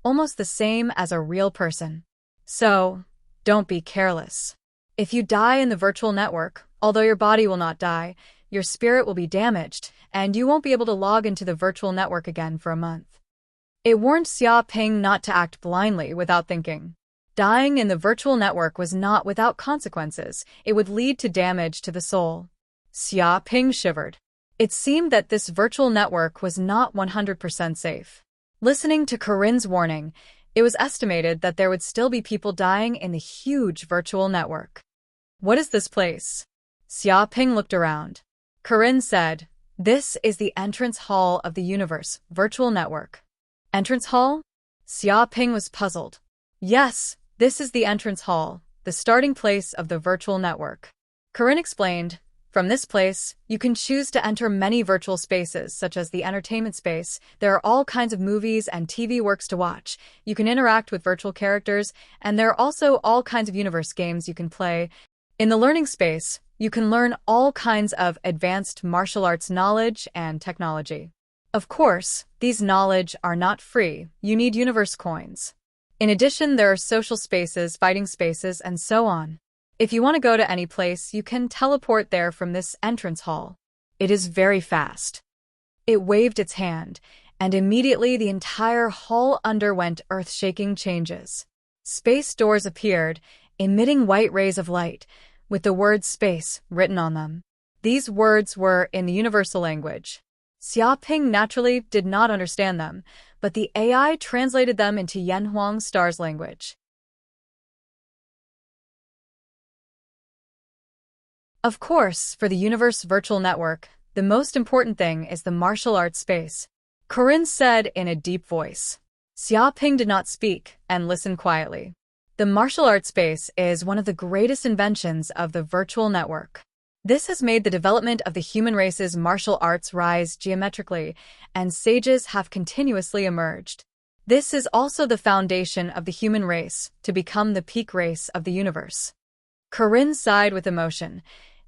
Speaker 1: almost the same as a real person. So, don't be careless. If you die in the virtual network, although your body will not die, your spirit will be damaged, and you won't be able to log into the virtual network again for a month." It warned Xiaoping not to act blindly without thinking. Dying in the virtual network was not without consequences. It would lead to damage to the soul. Xiaoping shivered. It seemed that this virtual network was not 100% safe. Listening to Corinne's warning, it was estimated that there would still be people dying in the huge virtual network. What is this place? Xiaoping looked around. Corinne said, "This is the entrance hall of the universe virtual network." Entrance hall? Xiaoping was puzzled. Yes, this is the entrance hall, the starting place of the virtual network. Corinne explained, "From this place, you can choose to enter many virtual spaces, such as the entertainment space. There are all kinds of movies and TV works to watch. You can interact with virtual characters, and there are also all kinds of universe games you can play. In the learning space, you can learn all kinds of advanced martial arts knowledge and technology. Of course, these knowledge are not free. You need universe coins. In addition, there are social spaces, fighting spaces, and so on. If you want to go to any place, you can teleport there from this entrance hall. It is very fast." It waved its hand, and immediately the entire hall underwent earth-shaking changes. Space doors appeared, emitting white rays of light, with the word space written on them. These words were in the universal language. Xiaoping naturally did not understand them, but the AI translated them into Yanhuang Star's language. Of course, for the universe virtual network, the most important thing is the martial arts space, Corinne said in a deep voice. Xiaoping did not speak and listened quietly. The martial arts space is one of the greatest inventions of the virtual network. This has made the development of the human race's martial arts rise geometrically, and sages have continuously emerged. This is also the foundation of the human race to become the peak race of the universe. Corinne sighed with emotion.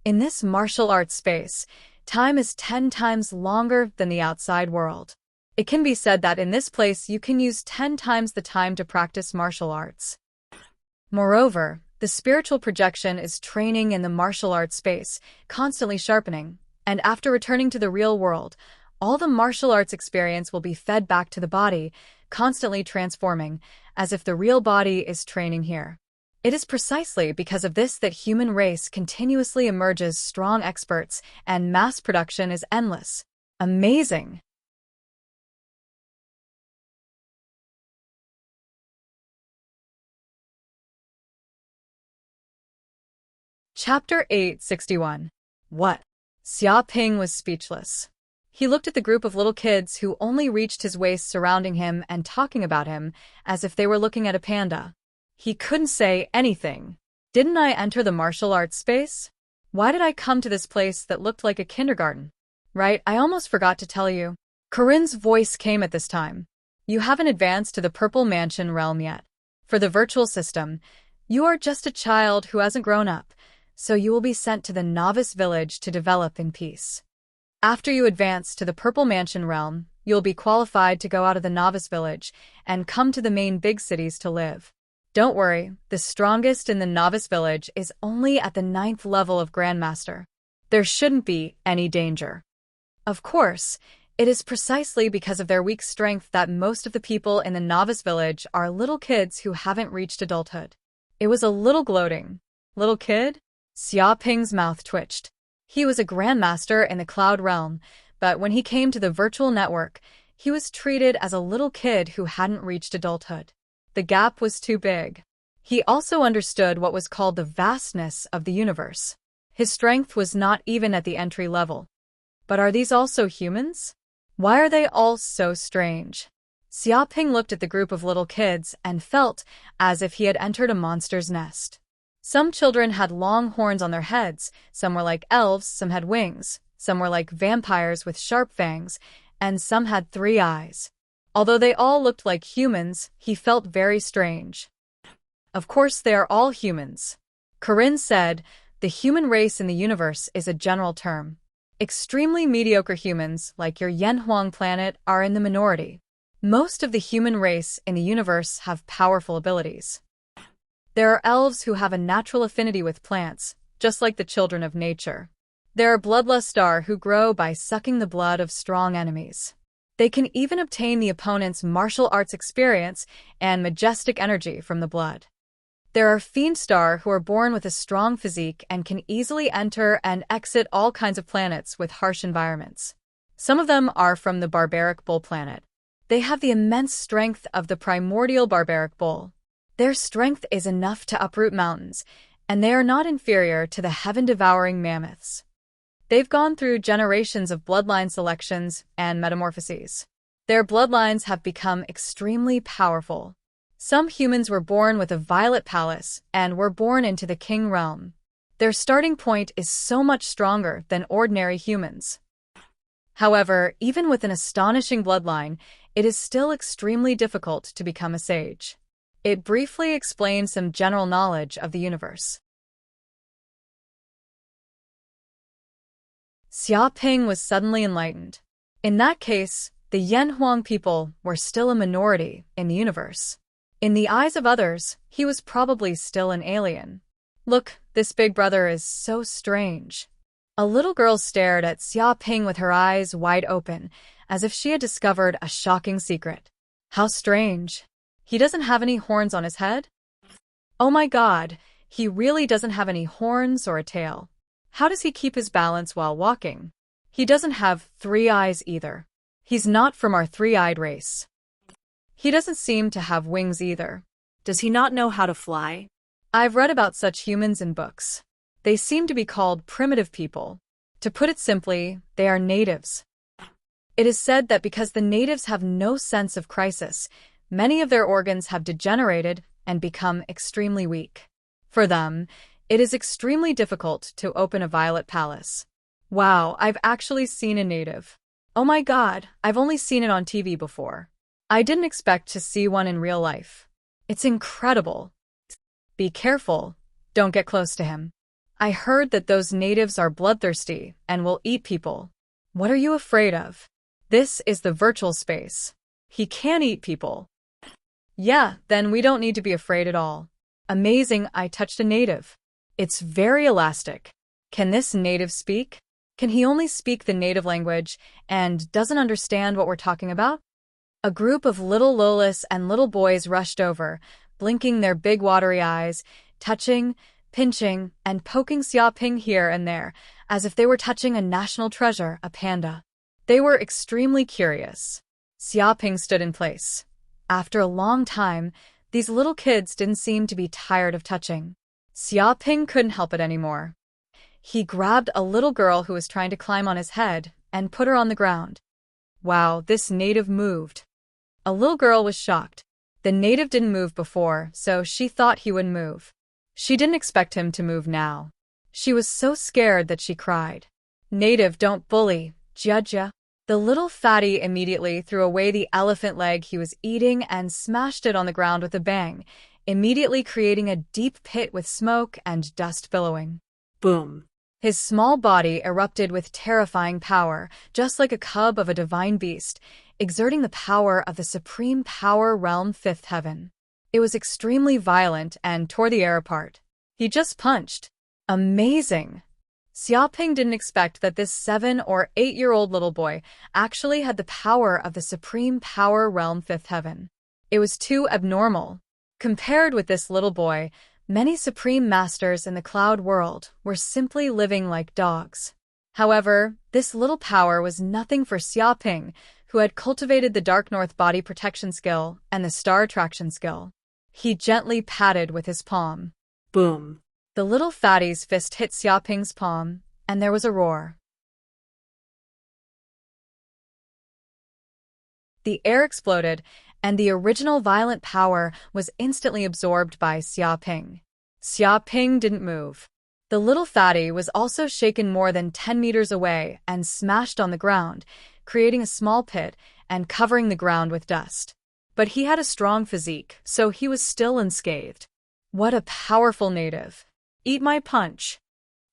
Speaker 1: In this martial arts space, time is 10 times longer than the outside world. It can be said that in this place you can use 10 times the time to practice martial arts. Moreover, the spiritual projection is training in the martial arts space, constantly sharpening, and after returning to the real world, all the martial arts experience will be fed back to the body, constantly transforming, as if the real body is training here. It is precisely because of this that human race continuously emerges strong experts and mass production is endless. Amazing! Chapter 861. What? Xiaoping was speechless. He looked at the group of little kids who only reached his waist surrounding him and talking about him as if they were looking at a panda. He couldn't say anything. Didn't I enter the martial arts space? Why did I come to this place that looked like a kindergarten? Right, I almost forgot to tell you. Corinne's voice came at this time. You haven't advanced to the Purple Mansion realm yet. For the virtual system, you are just a child who hasn't grown up, so you will be sent to the novice village to develop in peace. After you advance to the Purple Mansion realm, you'll be qualified to go out of the novice village and come to the main big cities to live. Don't worry, the strongest in the novice village is only at the 9th level of Grandmaster. There shouldn't be any danger. Of course, it is precisely because of their weak strength that most of the people in the novice village are little kids who haven't reached adulthood. It was a little gloating. Little kid? Xiaoping's mouth twitched. He was a Grandmaster in the Cloud Realm, but when he came to the virtual network, he was treated as a little kid who hadn't reached adulthood. The gap was too big. He also understood what was called the vastness of the universe. His strength was not even at the entry level. But are these also humans? Why are they all so strange? Xiaoping looked at the group of little kids and felt as if he had entered a monster's nest. Some children had long horns on their heads, some were like elves, some had wings, some were like vampires with sharp fangs, and some had 3 eyes. Although they all looked like humans, he felt very strange. Of course they are all humans. Corinne said, the human race in the universe is a general term. Extremely mediocre humans, like your Yanhuang planet, are in the minority. Most of the human race in the universe have powerful abilities. There are elves who have a natural affinity with plants, just like the children of nature. There are bloodlustar who grow by sucking the blood of strong enemies. They can even obtain the opponent's martial arts experience and majestic energy from the blood. There are Fiendstar who are born with a strong physique and can easily enter and exit all kinds of planets with harsh environments. Some of them are from the barbaric bull planet. They have the immense strength of the primordial barbaric bull. Their strength is enough to uproot mountains, and they are not inferior to the heaven-devouring mammoths. They've gone through generations of bloodline selections and metamorphoses. Their bloodlines have become extremely powerful. Some humans were born with a violet palace and were born into the king realm. Their starting point is so much stronger than ordinary humans. However, even with an astonishing bloodline, it is still extremely difficult to become a sage. It briefly explains some general knowledge of the universe. Xia Ping was suddenly enlightened. In that case, the Yanhuang people were still a minority in the universe. In the eyes of others, he was probably still an alien. Look, this big brother is so strange. A little girl stared at Xia Ping with her eyes wide open, as if she had discovered a shocking secret. How strange. He doesn't have any horns on his head? Oh my God, he really doesn't have any horns or a tail. How does he keep his balance while walking? He doesn't have 3 eyes either. He's not from our 3-eyed race. He doesn't seem to have wings either.
Speaker 2: Does he not know how to fly?
Speaker 1: I've read about such humans in books. They seem to be called primitive people. To put it simply, they are natives. It is said that because the natives have no sense of crisis, many of their organs have degenerated and become extremely weak. For them, it is extremely difficult to open a violet palace. Wow, I've actually seen a native. Oh my God, I've only seen it on TV before. I didn't expect to see one in real life. It's incredible. Be careful. Don't get close to him. I heard that those natives are bloodthirsty and will eat people. What are you afraid of? This is the virtual space. He can eat people. Yeah, then we don't need to be afraid at all. Amazing, I touched a native. It's very elastic. Can this native speak? Can he only speak the native language and doesn't understand what we're talking about? A group of little Lolas and little boys rushed over, blinking their big watery eyes, touching, pinching, and poking Xia Ping here and there, as if they were touching a national treasure, a panda. They were extremely curious. Xia Ping stood in place. After a long time, these little kids didn't seem to be tired of touching. Xia Ping couldn't help it anymore. He grabbed a little girl who was trying to climb on his head and put her on the ground. Wow, this native moved. A little girl was shocked. The native didn't move before, so she thought he would move. She didn't expect him to move now. She was so scared that she cried. Native, don't bully, judge ya. The little fatty immediately threw away the elephant leg he was eating and smashed it on the ground with a bang, immediately creating a deep pit with smoke and dust billowing.
Speaker 2: Boom.
Speaker 1: His small body erupted with terrifying power, just like a cub of a divine beast, exerting the power of the supreme power realm 5th heaven. It was extremely violent and tore the air apart. He just punched. Amazing! Xia Ping didn't expect that this 7- or 8-year-old little boy actually had the power of the supreme power realm 5th heaven. It was too abnormal. Compared with this little boy, many supreme masters in the cloud world were simply living like dogs. However, this little power was nothing for Xia Ping, who had cultivated the Dark North body protection skill and the star attraction skill. He gently patted with his palm.
Speaker 2: Boom.
Speaker 1: The little fatty's fist hit Xia Ping's palm, and there was a roar. The air exploded, and the original violent power was instantly absorbed by Xia Ping. Xia Ping didn't move. The little fatty was also shaken more than 10 meters away and smashed on the ground, creating a small pit and covering the ground with dust. But he had a strong physique, so he was still unscathed. What a powerful native! Eat my punch!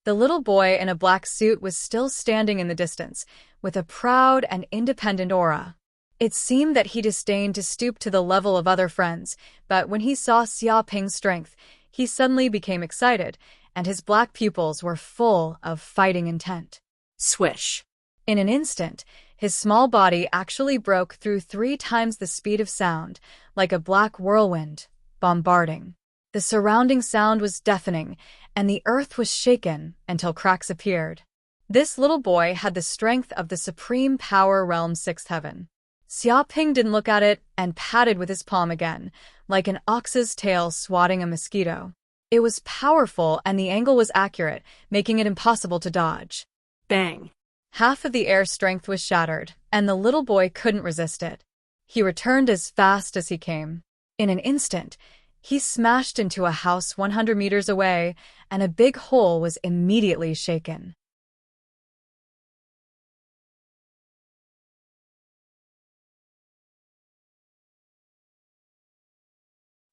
Speaker 1: The little boy in a black suit was still standing in the distance, with a proud and independent aura. It seemed that he disdained to stoop to the level of other friends, but when he saw Xia Ping's strength, he suddenly became excited, and his black pupils were full of fighting intent.
Speaker 2: Swish.
Speaker 1: In an instant, his small body actually broke through 3 times the speed of sound, like a black whirlwind, bombarding. The surrounding sound was deafening, and the earth was shaken until cracks appeared. This little boy had the strength of the supreme power realm's sixth heaven. Xiaoping didn't look at it and patted with his palm again, like an ox's tail swatting a mosquito. It was powerful and the angle was accurate, making it impossible to dodge.
Speaker 2: Bang.
Speaker 1: Half of the air strength was shattered, and the little boy couldn't resist it. He returned as fast as he came. In an instant, he smashed into a house 100 meters away, and a big hole was immediately shaken.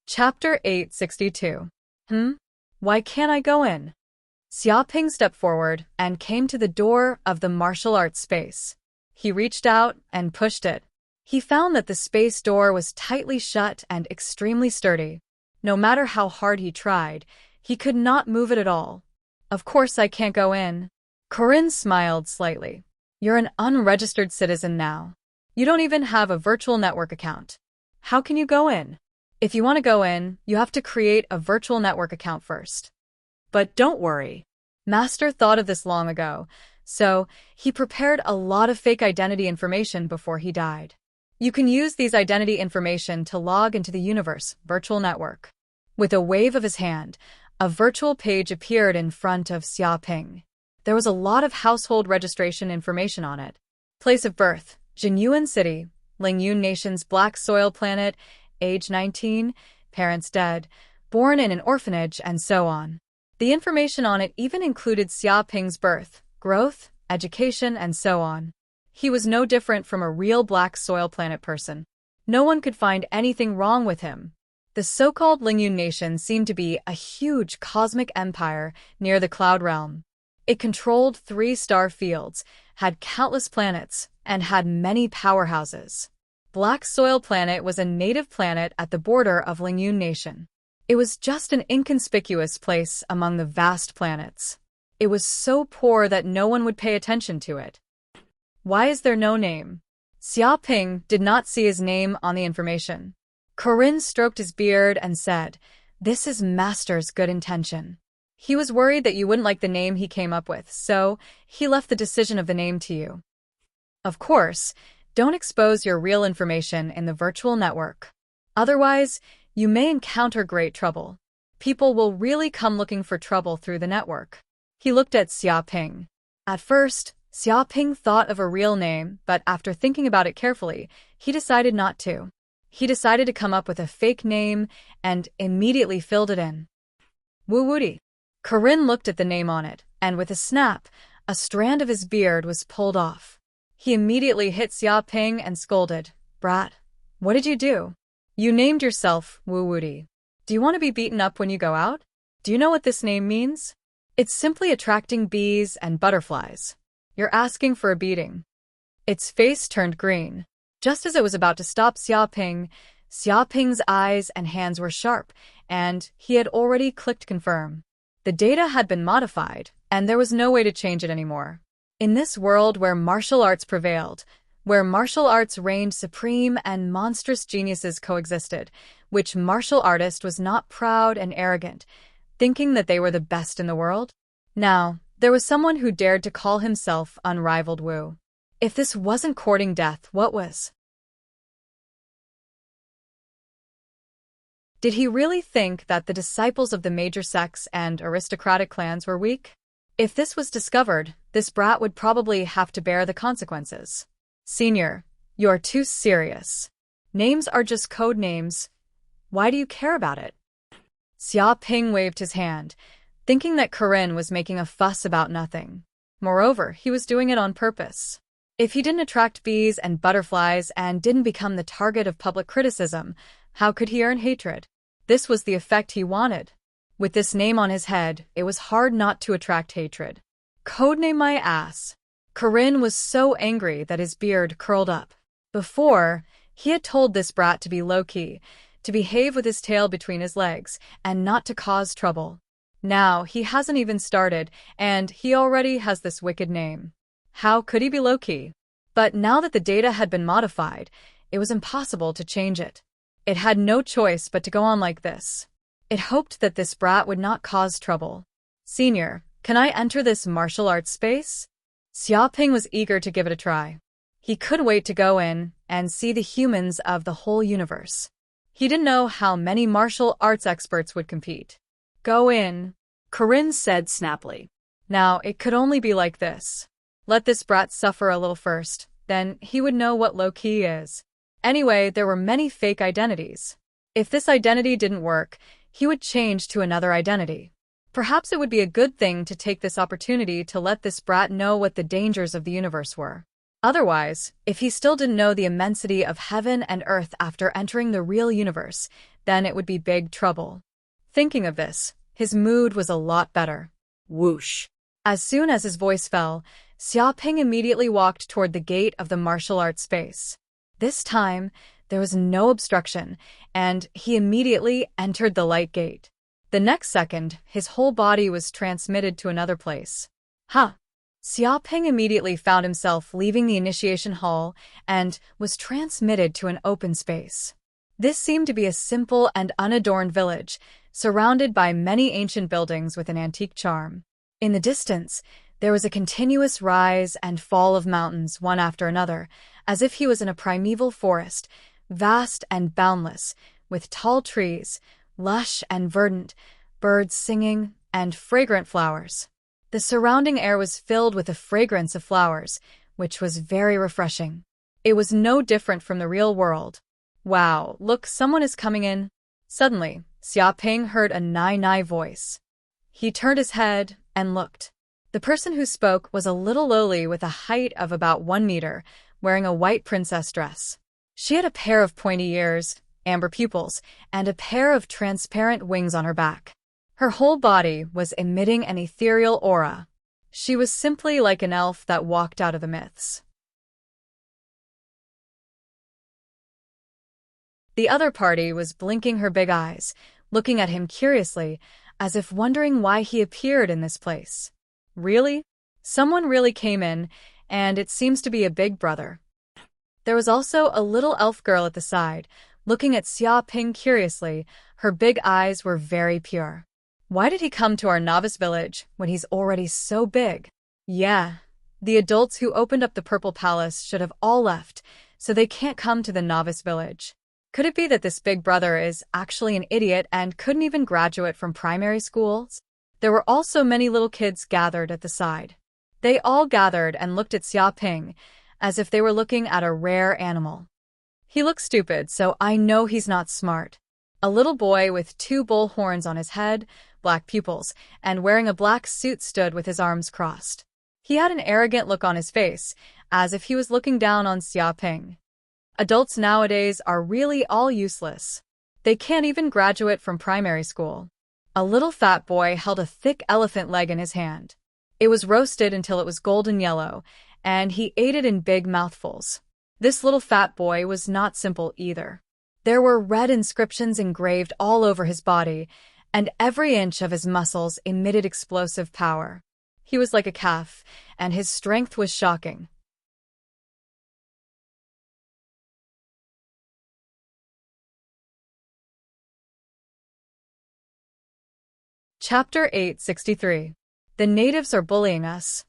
Speaker 1: Chapter 862. Why can't I go in? Xiaoping stepped forward and came to the door of the martial arts space. He reached out and pushed it. He found that the space door was tightly shut and extremely sturdy. No matter how hard he tried, he could not move it at all. Of course I can't go in. Corinne smiled slightly. You're an unregistered citizen now. You don't even have a virtual network account. How can you go in? If you want to go in, you have to create a virtual network account first.
Speaker 2: But don't worry.
Speaker 1: Master thought of this long ago, so he prepared a lot of fake identity information before he died. You can use these identity information to log into the universe virtual network. With a wave of his hand, a virtual page appeared in front of Xiaoping. There was a lot of household registration information on it. Place of birth, Jinyuan City, Lingyun Nation's black soil planet, age 19, parents dead, born in an orphanage, and so on. The information on it even included Xiaoping's birth, growth, education, and so on. He was no different from a real black soil planet person. No one could find anything wrong with him. The so-called Lingyun Nation seemed to be a huge cosmic empire near the Cloud Realm. It controlled 3 star fields, had countless planets, and had many powerhouses. Black Soil Planet was a native planet at the border of Lingyun Nation. It was just an inconspicuous place among the vast planets. It was so poor that no one would pay attention to it. Why is there no name? Xiaoping did not see his name on the information. Corinne stroked his beard and said, "This is Master's good intention." He was worried that you wouldn't like the name he came up with, so he left the decision of the name to you. Of course, don't expose your real information in the virtual network. Otherwise, you may encounter great trouble. People will really come looking for trouble through the network. He looked at Xiaoping. At first, Xiaoping thought of a real name, but after thinking about it carefully, he decided not to. He decided to come up with a fake name and immediately filled it in. Wu Wuti. Corinne looked at the name on it, and with a snap, a strand of his beard was pulled off. He immediately hit Xiaoping and scolded, "Brat, what did you do? You named yourself Wu Wuti. Do you want to be beaten up when you go out? Do you know what this name means? It's simply attracting bees and butterflies. You're asking for a beating." Its face turned green. Just as it was about to stop Xiaoping, Xiaoping's eyes and hands were sharp, and he had already clicked confirm. The data had been modified, and there was no way to change it anymore. In this world where martial arts prevailed, where martial arts reigned supreme and monstrous geniuses coexisted, which martial artist was not proud and arrogant, thinking that they were the best in the world? Now, there was someone who dared to call himself Unrivaled Wu. If this wasn't courting death, what was? Did he really think that the disciples of the major sects and aristocratic clans were weak? If this was discovered, this brat would probably have to bear the consequences. Senior, you're too serious. Names are just code names. Why do you care about it? Xiaoping waved his hand, thinking that Corinne was making a fuss about nothing. Moreover, he was doing it on purpose. If he didn't attract bees and butterflies and didn't become the target of public criticism, how could he earn hatred? This was the effect he wanted. With this name on his head, it was hard not to attract hatred. Codename my ass. Corinne was so angry that his beard curled up. Before, he had told this brat to be low-key, to behave with his tail between his legs, and not to cause trouble. Now, he hasn't even started, and he already has this wicked name. How could he be low-key? But now that the data had been modified, it was impossible to change it. It had no choice but to go on like this. It hoped that this brat would not cause trouble. "Senior, can I enter this martial arts space?" Xiaoping was eager to give it a try. He couldn't wait to go in and see the humans of the whole universe. He didn't know how many martial arts experts would compete. "Go in,"
Speaker 2: Corinne said snappily.
Speaker 1: Now, it could only be like this. Let this brat suffer a little first, then he would know what low-key is. Anyway, there were many fake identities. If this identity didn't work, he would change to another identity. Perhaps it would be a good thing to take this opportunity to let this brat know what the dangers of the universe were. Otherwise, if he still didn't know the immensity of heaven and earth after entering the real universe, then it would be big trouble. Thinking of this, his mood was a lot better.
Speaker 2: Whoosh.
Speaker 1: As soon as his voice fell, Xiaoping immediately walked toward the gate of the martial arts space. This time, there was no obstruction, and he immediately entered the light gate. The next second, his whole body was transmitted to another place. Xiaoping immediately found himself leaving the initiation hall and was transmitted to an open space. This seemed to be a simple and unadorned village, surrounded by many ancient buildings with an antique charm. In the distance, there was a continuous rise and fall of mountains one after another, as if he was in a primeval forest, vast and boundless, with tall trees, lush and verdant, birds singing, and fragrant flowers. The surrounding air was filled with the fragrance of flowers, which was very refreshing. It was no different from the real world. "Wow, look, someone is coming in." Suddenly, Xiaoping heard a nai-nai voice. He turned his head and looked. The person who spoke was a little lowly with a height of about 1 meter, wearing a white princess dress. She had a pair of pointy ears, amber pupils, and a pair of transparent wings on her back. Her whole body was emitting an ethereal aura. She was simply like an elf that walked out of the myths. The other party was blinking her big eyes, looking at him curiously, as if wondering why he appeared in this place. Really? Someone really came in, and it seems to be a big brother. There was also a little elf girl at the side, looking at Xiaoping curiously. Her big eyes were very pure. Why did he come to our novice village when he's already so big? Yeah, the adults who opened up the Purple Palace should have all left, so they can't come to the novice village. Could it be that this big brother is actually an idiot and couldn't even graduate from primary schools? There were also many little kids gathered at the side. They all gathered and looked at Xiaoping, as if they were looking at a rare animal. He looks stupid, so I know he's not smart. A little boy with 2 bull horns on his head, black pupils, and wearing a black suit stood with his arms crossed. He had an arrogant look on his face, as if he was looking down on Xiaoping. Adults nowadays are really all useless. They can't even graduate from primary school. A little fat boy held a thick elephant leg in his hand. It was roasted until it was golden yellow, and he ate it in big mouthfuls. This little fat boy was not simple either. There were red inscriptions engraved all over his body, and every inch of his muscles emitted explosive power. He was like a calf, and his strength was shocking. Chapter 863. The natives are bullying us.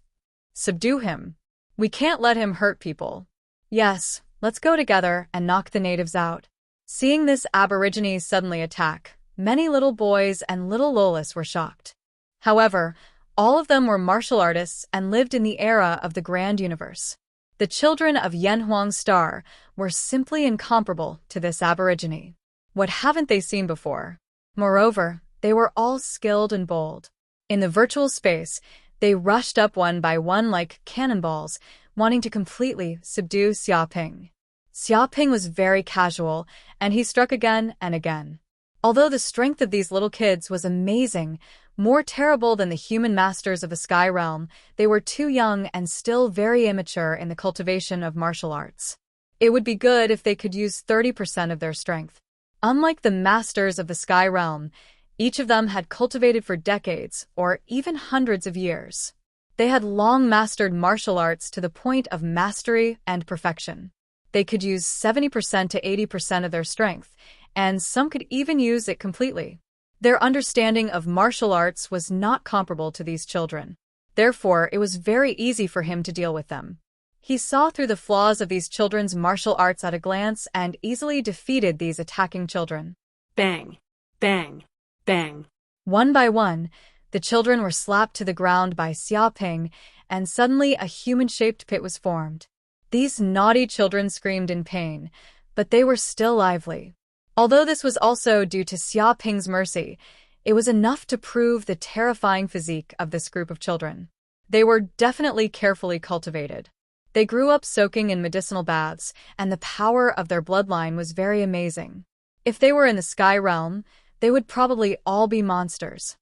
Speaker 1: Subdue him. We can't let him hurt people. Yes, let's go together and knock the natives out. Seeing this aborigine suddenly attack, many little boys and little lolas were shocked. However, all of them were martial artists and lived in the era of the Grand Universe. The children of Yanhuang's star were simply incomparable to this aborigine. What haven't they seen before? Moreover, they were all skilled and bold. In the virtual space, they rushed up one by one like cannonballs, wanting to completely subdue Xiaoping. Xiaoping was very casual, and he struck again and again. Although the strength of these little kids was amazing, more terrible than the human masters of the Sky Realm, they were too young and still very immature in the cultivation of martial arts. It would be good if they could use 30% of their strength. Unlike the masters of the Sky Realm, each of them had cultivated for decades or even hundreds of years. They had long mastered martial arts to the point of mastery and perfection. They could use 70% to 80% of their strength, and some could even use it completely. Their understanding of martial arts was not comparable to these children. Therefore, it was very easy for him to deal with them. He saw through the flaws of these children's martial arts at a glance and easily defeated these attacking children.
Speaker 2: Bang, bang, bang.
Speaker 1: One by one, the children were slapped to the ground by Xiaoping, and suddenly a human-shaped pit was formed. These naughty children screamed in pain, but they were still lively. Although this was also due to Xiaoping's mercy, it was enough to prove the terrifying physique of this group of children. They were definitely carefully cultivated. They grew up soaking in medicinal baths, and the power of their bloodline was very amazing. If they were in the sky realm, they would probably all be monsters.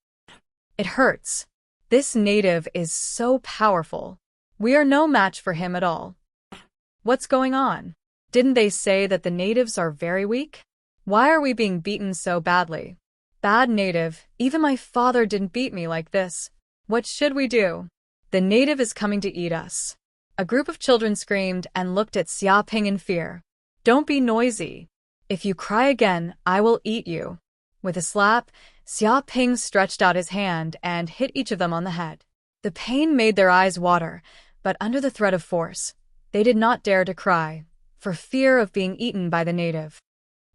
Speaker 1: It hurts. This native is so powerful. We are no match for him at all. What's going on? Didn't they say that the natives are very weak? Why are we being beaten so badly? Bad native, even my father didn't beat me like this. What should we do? The native is coming to eat us. A group of children screamed and looked at Xiaoping in fear. Don't be noisy. If you cry again, I will eat you. With a slap, Xiaoping stretched out his hand and hit each of them on the head. The pain made their eyes water, but under the threat of force, they did not dare to cry, for fear of being eaten by the native.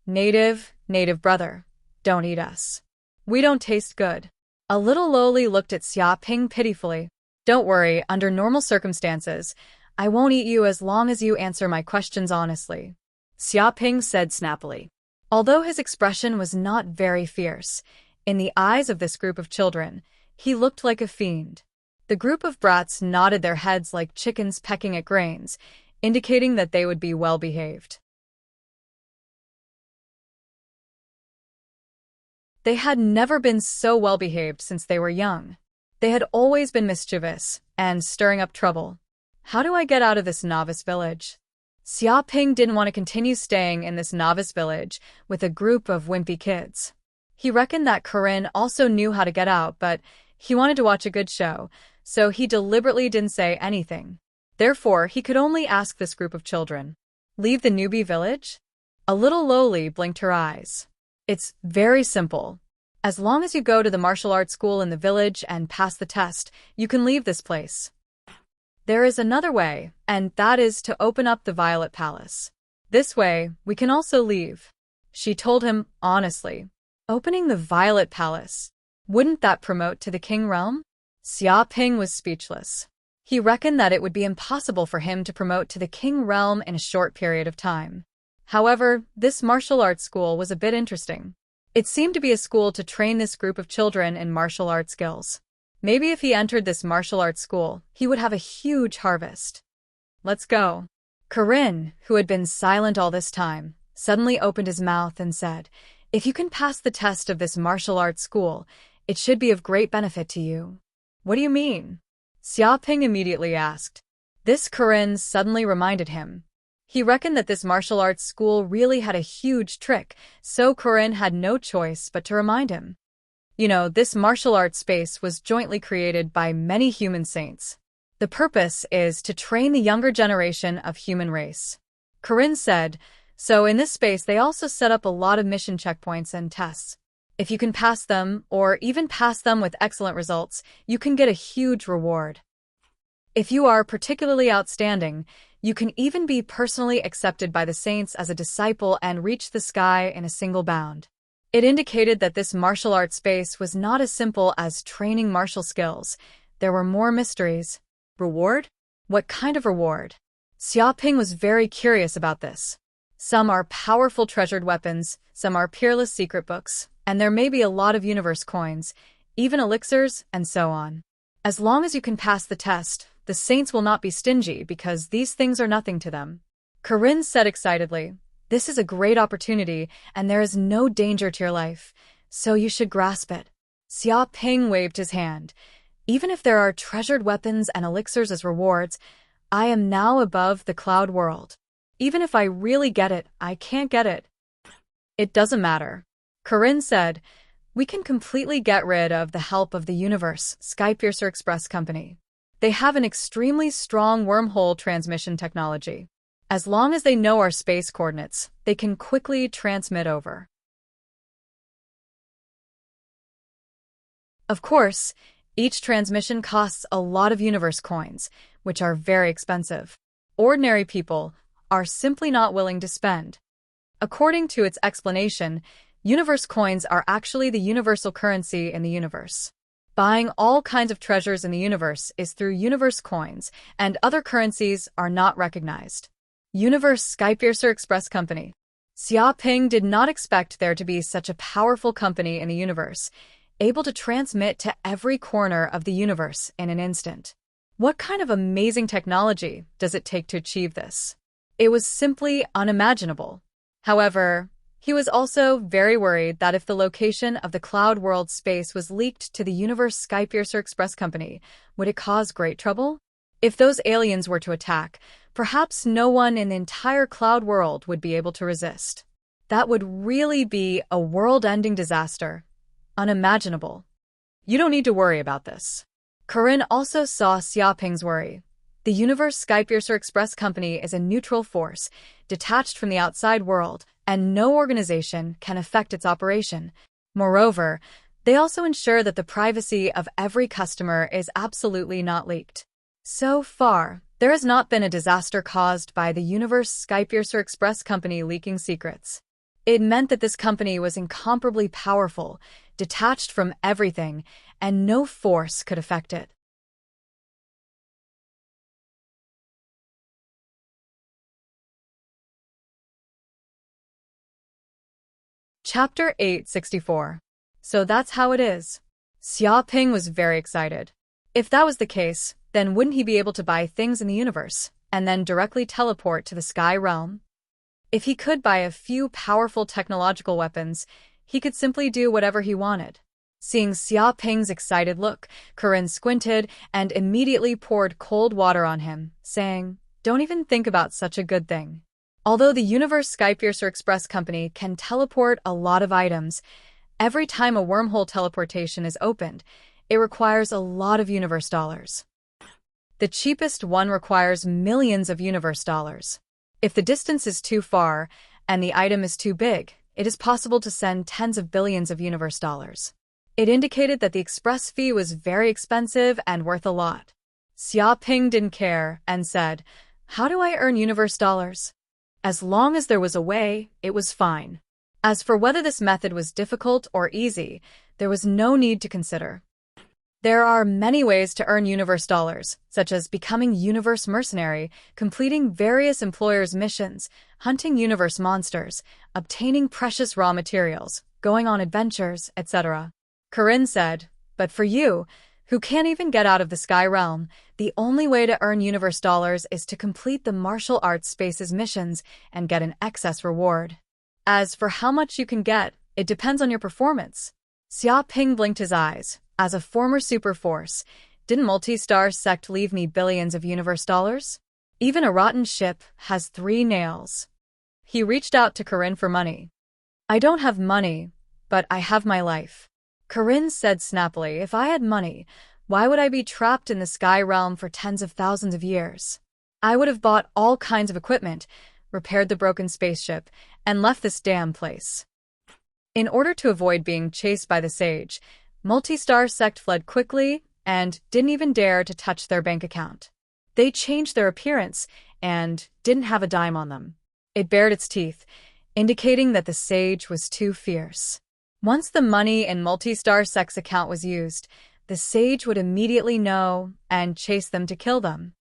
Speaker 1: Native brother, don't eat us. We don't taste good. A little lowly looked at Xiaoping pitifully. Don't worry, under normal circumstances, I won't eat you as long as you answer my questions honestly,
Speaker 2: Xiaoping said snappily.
Speaker 1: Although his expression was not very fierce, in the eyes of this group of children, he looked like a fiend. The group of brats nodded their heads like chickens pecking at grains, indicating that they would be well-behaved. They had never been so well-behaved since they were young. They had always been mischievous and stirring up trouble. How do I get out of this novice village? Xiaoping didn't want to continue staying in this novice village with a group of wimpy kids. He reckoned that Corinne also knew how to get out, but he wanted to watch a good show, so he deliberately didn't say anything. Therefore, he could only ask this group of children. Leave the newbie village? A little lowly blinked her eyes. It's very simple. As long as you go to the martial arts school in the village and pass the test, you can leave this place. There is another way, and that is to open up the Violet Palace. This way, we can also leave. She told him honestly. Opening the Violet Palace, wouldn't that promote to the King realm? Xiaoping was speechless. He reckoned that it would be impossible for him to promote to the King realm in a short period of time. However, this martial arts school was a bit interesting. It seemed to be a school to train this group of children in martial arts skills. Maybe if he entered this martial arts school, he would have a huge harvest. Let's go. Corinne, who had been silent all this time, suddenly opened his mouth and said, If you can pass the test of this martial arts school, it should be of great benefit to you. What do you mean? Xiaoping immediately asked. This Corinne suddenly reminded him. He reckoned that this martial arts school really had a huge trick, so Corinne had no choice but to remind him. You know, this martial arts space was jointly created by many human saints. The purpose is to train the younger generation of human race. Corinne said, so in this space they also set up a lot of mission checkpoints and tests. If you can pass them, or even pass them with excellent results, you can get a huge reward. If you are particularly outstanding, you can even be personally accepted by the saints as a disciple and reach the sky in a single bound. It indicated that this martial arts space was not as simple as training martial skills. There were more mysteries. Reward? What kind of reward? Xiaoping was very curious about this. Some are powerful treasured weapons, some are peerless secret books, and there may be a lot of universe coins, even elixirs, and so on. As long as you can pass the test, the saints will not be stingy because these things are nothing to them. Corinne said excitedly, This is a great opportunity, and there is no danger to your life, so you should grasp it. Xiaoping waved his hand. Even if there are treasured weapons and elixirs as rewards, I am now above the cloud world. Even if I really get it, I can't get it. It doesn't matter. Corinne said, We can completely get rid of the help of the Universe Skypiercer Express Company. They have an extremely strong wormhole transmission technology. As long as they know our space coordinates, they can quickly transmit over. Of course, each transmission costs a lot of universe coins, which are very expensive. Ordinary people are simply not willing to spend. According to its explanation, universe coins are actually the universal currency in the universe. Buying all kinds of treasures in the universe is through universe coins, and other currencies are not recognized. Universe Skypiercer Express Company. Xia Ping did not expect there to be such a powerful company in the universe, able to transmit to every corner of the universe in an instant. What kind of amazing technology does it take to achieve this? It was simply unimaginable. However, he was also very worried that if the location of the Cloud World space was leaked to the Universe Skypiercer Express Company, would it cause great trouble? If those aliens were to attack, perhaps no one in the entire Cloud World would be able to resist. That would really be a world-ending disaster. Unimaginable. You don't need to worry about this. Corinne also saw Xia Ping's worry. The Universe Skypiercer Express Company is a neutral force, detached from the outside world, and no organization can affect its operation. Moreover, they also ensure that the privacy of every customer is absolutely not leaked. So far, there has not been a disaster caused by the Universe Skypiercer Express Company leaking secrets. It meant that this company was incomparably powerful, detached from everything, and no force could affect it. Chapter 864. So that's how it is. Xia Ping was very excited. If that was the case, then wouldn't he be able to buy things in the universe, and then directly teleport to the sky realm? If he could buy a few powerful technological weapons, he could simply do whatever he wanted. Seeing Xia Ping's excited look, Corinne squinted and immediately poured cold water on him, saying, "Don't even think about such a good thing." Although the Universe Skypiercer Express Company can teleport a lot of items, every time a wormhole teleportation is opened, it requires a lot of universe dollars. The cheapest one requires millions of universe dollars. If the distance is too far and the item is too big, it is possible to send tens of billions of universe dollars. It indicated that the express fee was very expensive and worth a lot. Xia Ping didn't care and said, "How do I earn universe dollars?" As long as there was a way, it was fine. As for whether this method was difficult or easy, there was no need to consider. There are many ways to earn universe dollars, such as becoming universe mercenary, completing various employers' missions, hunting universe monsters, obtaining precious raw materials, going on adventures, etc. Corinne said, "But for you, who can't even get out of the sky realm, the only way to earn universe dollars is to complete the martial arts space's missions and get an excess reward. As for how much you can get, it depends on your performance." Xia Ping blinked his eyes. As a former superforce, didn't multi-star sect leave me billions of universe dollars? Even a rotten ship has 3 nails. He reached out to Corinne for money. "I don't have money, but I have my life." Corinne said snappily, "If I had money, why would I be trapped in the sky realm for tens of thousands of years? I would have bought all kinds of equipment, repaired the broken spaceship, and left this damn place." In order to avoid being chased by the sage, Multi-Star Sect fled quickly and didn't even dare to touch their bank account. They changed their appearance and didn't have a dime on them. It bared its teeth, indicating that the sage was too fierce. Once the money in Multi-Star Sect's account was used, the sage would immediately know and chase them to kill them.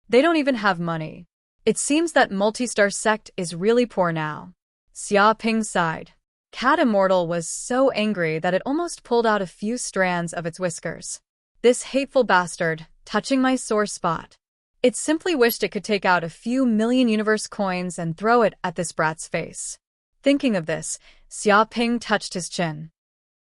Speaker 1: They don't even have money. It seems that Multi-Star Sect is really poor now. Xia Ping sighed. Cat Immortal was so angry that it almost pulled out a few strands of its whiskers. This hateful bastard, touching my sore spot. It simply wished it could take out a few million universe coins and throw it at this brat's face. Thinking of this, Xia Ping touched his chin.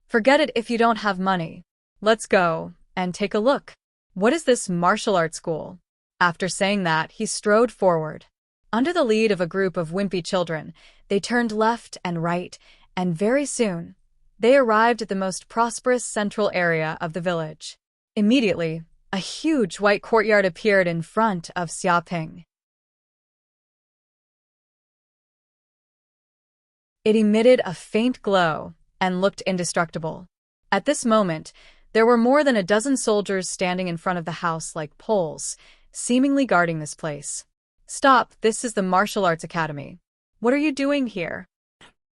Speaker 1: "Forget it if you don't have money. Let's go and take a look. What is this martial arts school?" After saying that, he strode forward. Under the lead of a group of wimpy children, they turned left and right, and very soon, they arrived at the most prosperous central area of the village. Immediately, a huge white courtyard appeared in front of Xia Ping. It emitted a faint glow and looked indestructible. At this moment, There were more than a dozen soldiers standing in front of the house like poles, seemingly guarding this place. "Stop, this is the martial arts academy. What are you doing here?"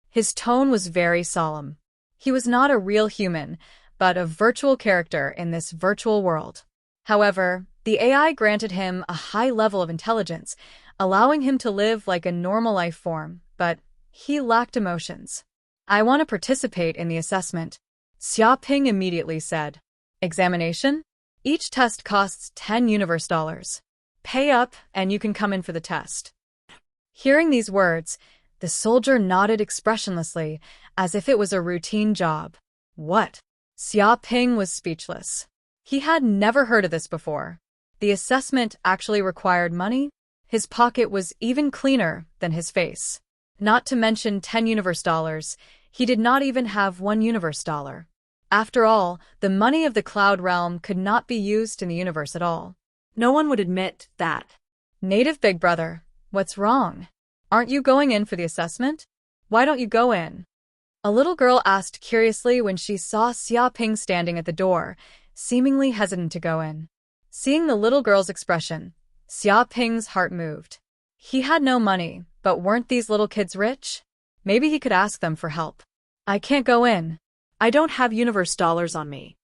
Speaker 1: His tone was very solemn. He was not a real human, but a virtual character in this virtual world. However, the AI granted him a high level of intelligence, allowing him to live like a normal life form, but he lacked emotions. "I want to participate in the assessment," Xiaoping immediately said. "Examination? Each test costs 10 universe dollars. Pay up and you can come in for the test." Hearing these words, the soldier nodded expressionlessly, as if it was a routine job. What? Xiaoping was speechless. He had never heard of this before. The assessment actually required money? His pocket was even cleaner than his face. Not to mention 10 universe dollars, he did not even have 1 universe dollar. After all, the money of the cloud realm could not be used in the universe at all.
Speaker 2: No one would admit that.
Speaker 1: Native Big Brother, what's wrong? Aren't you going in for the assessment? Why don't you go in? A little girl asked curiously when she saw Xiaoping standing at the door, seemingly hesitant to go in. Seeing the little girl's expression, Xiaoping's heart moved. He had no money, but weren't these little kids rich? Maybe he could ask them for help. "I can't go in.
Speaker 2: I don't have universe dollars on me."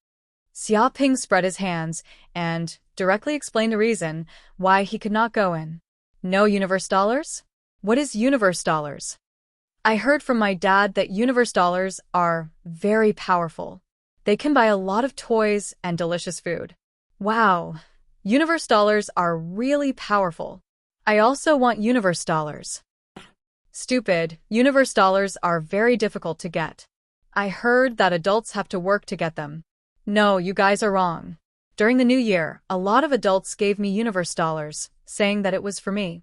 Speaker 1: Xiaoping spread his hands and directly explained the reason why he could not go in. "No universe dollars? What is universe dollars?" "I heard from my dad that universe dollars are very powerful. They can buy a lot of toys and delicious food." "Wow, universe dollars are really powerful. I also want universe dollars." "Stupid, universe dollars are very difficult to get. I heard that adults have to work to get them." "No, you guys are wrong. During the new year, a lot of adults gave me universe dollars, saying that it was for me."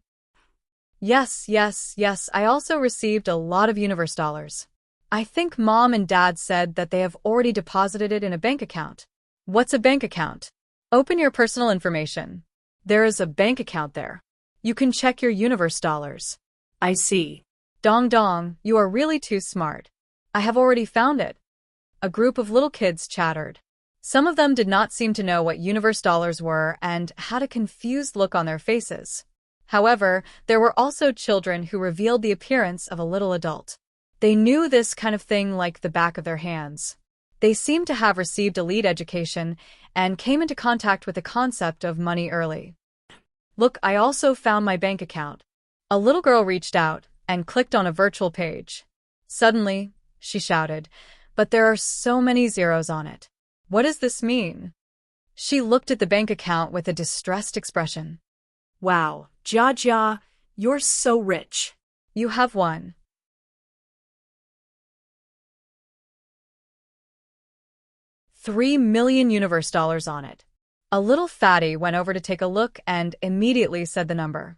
Speaker 1: Yes, I also received a lot of universe dollars. I think Mom and Dad said that they have already deposited it in a bank account." "What's a bank account?" "Open your personal information. There is a bank account there. You can check your universe dollars."
Speaker 2: "I see."
Speaker 1: "Dong dong, you are really too smart. I have already found it." A group of little kids chattered. Some of them did not seem to know what universe dollars were and had a confused look on their faces. However, there were also children who revealed the appearance of a little adult. They knew this kind of thing like the back of their hands. They seemed to have received elite education and came into contact with the concept of money early. "Look, I also found my bank account." A little girl reached out and clicked on a virtual page. Suddenly, she shouted, "But there are so many zeros on it. What does this mean?" She looked at the bank account with a distressed expression.
Speaker 2: "Wow, Jia, you're so rich."
Speaker 1: "You have won 3 million universe dollars on it." A little fatty went over to take a look and immediately said the number.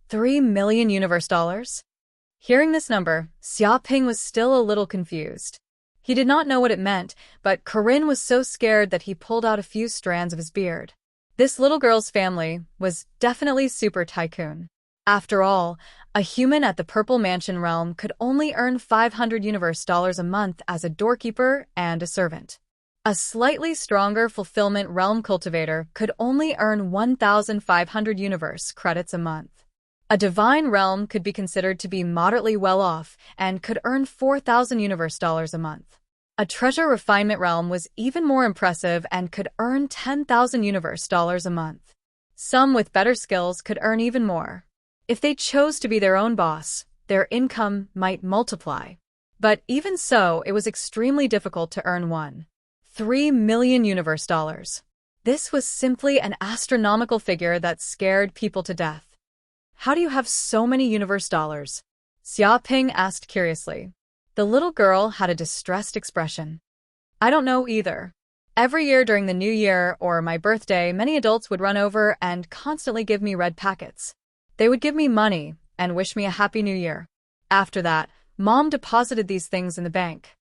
Speaker 1: 3 million universe dollars? Hearing this number, Xiaoping was still a little confused. He did not know what it meant, but Corinne was so scared that he pulled out a few strands of his beard. This little girl's family was definitely super tycoon. After all, a human at the Purple Mansion realm could only earn 500 universe dollars a month as a doorkeeper and a servant. A slightly stronger fulfillment realm cultivator could only earn 1,500 universe credits a month. A divine realm could be considered to be moderately well off and could earn 4,000 universe dollars a month. A treasure refinement realm was even more impressive and could earn 10,000 universe dollars a month. Some with better skills could earn even more. If they chose to be their own boss, their income might multiply. But even so, it was extremely difficult to earn 3 million universe dollars. This was simply an astronomical figure that scared people to death. "How do you have so many universe dollars?" Xiaoping asked curiously. The little girl had a distressed expression. "I don't know either. Every year during the New Year or my birthday, many adults would run over and constantly give me red packets. They would give me money and wish me a happy new year. After that, Mom deposited these things in the bank."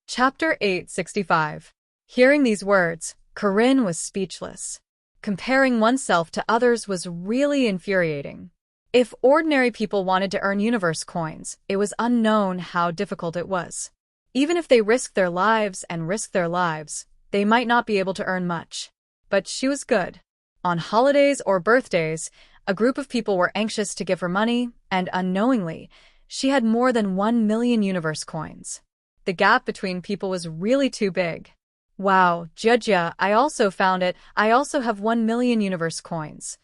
Speaker 1: Chapter 865. Hearing these words, Corinne was speechless. Comparing oneself to others was really infuriating. If ordinary people wanted to earn universe coins, it was unknown how difficult it was. Even if they risked their lives, they might not be able to earn much. But she was good. On holidays or birthdays, a group of people were anxious to give her money, and unknowingly, she had more than 1 million universe coins. The gap between people was really too big. Wow, Jia, I also found it. I also have 1 million universe coins.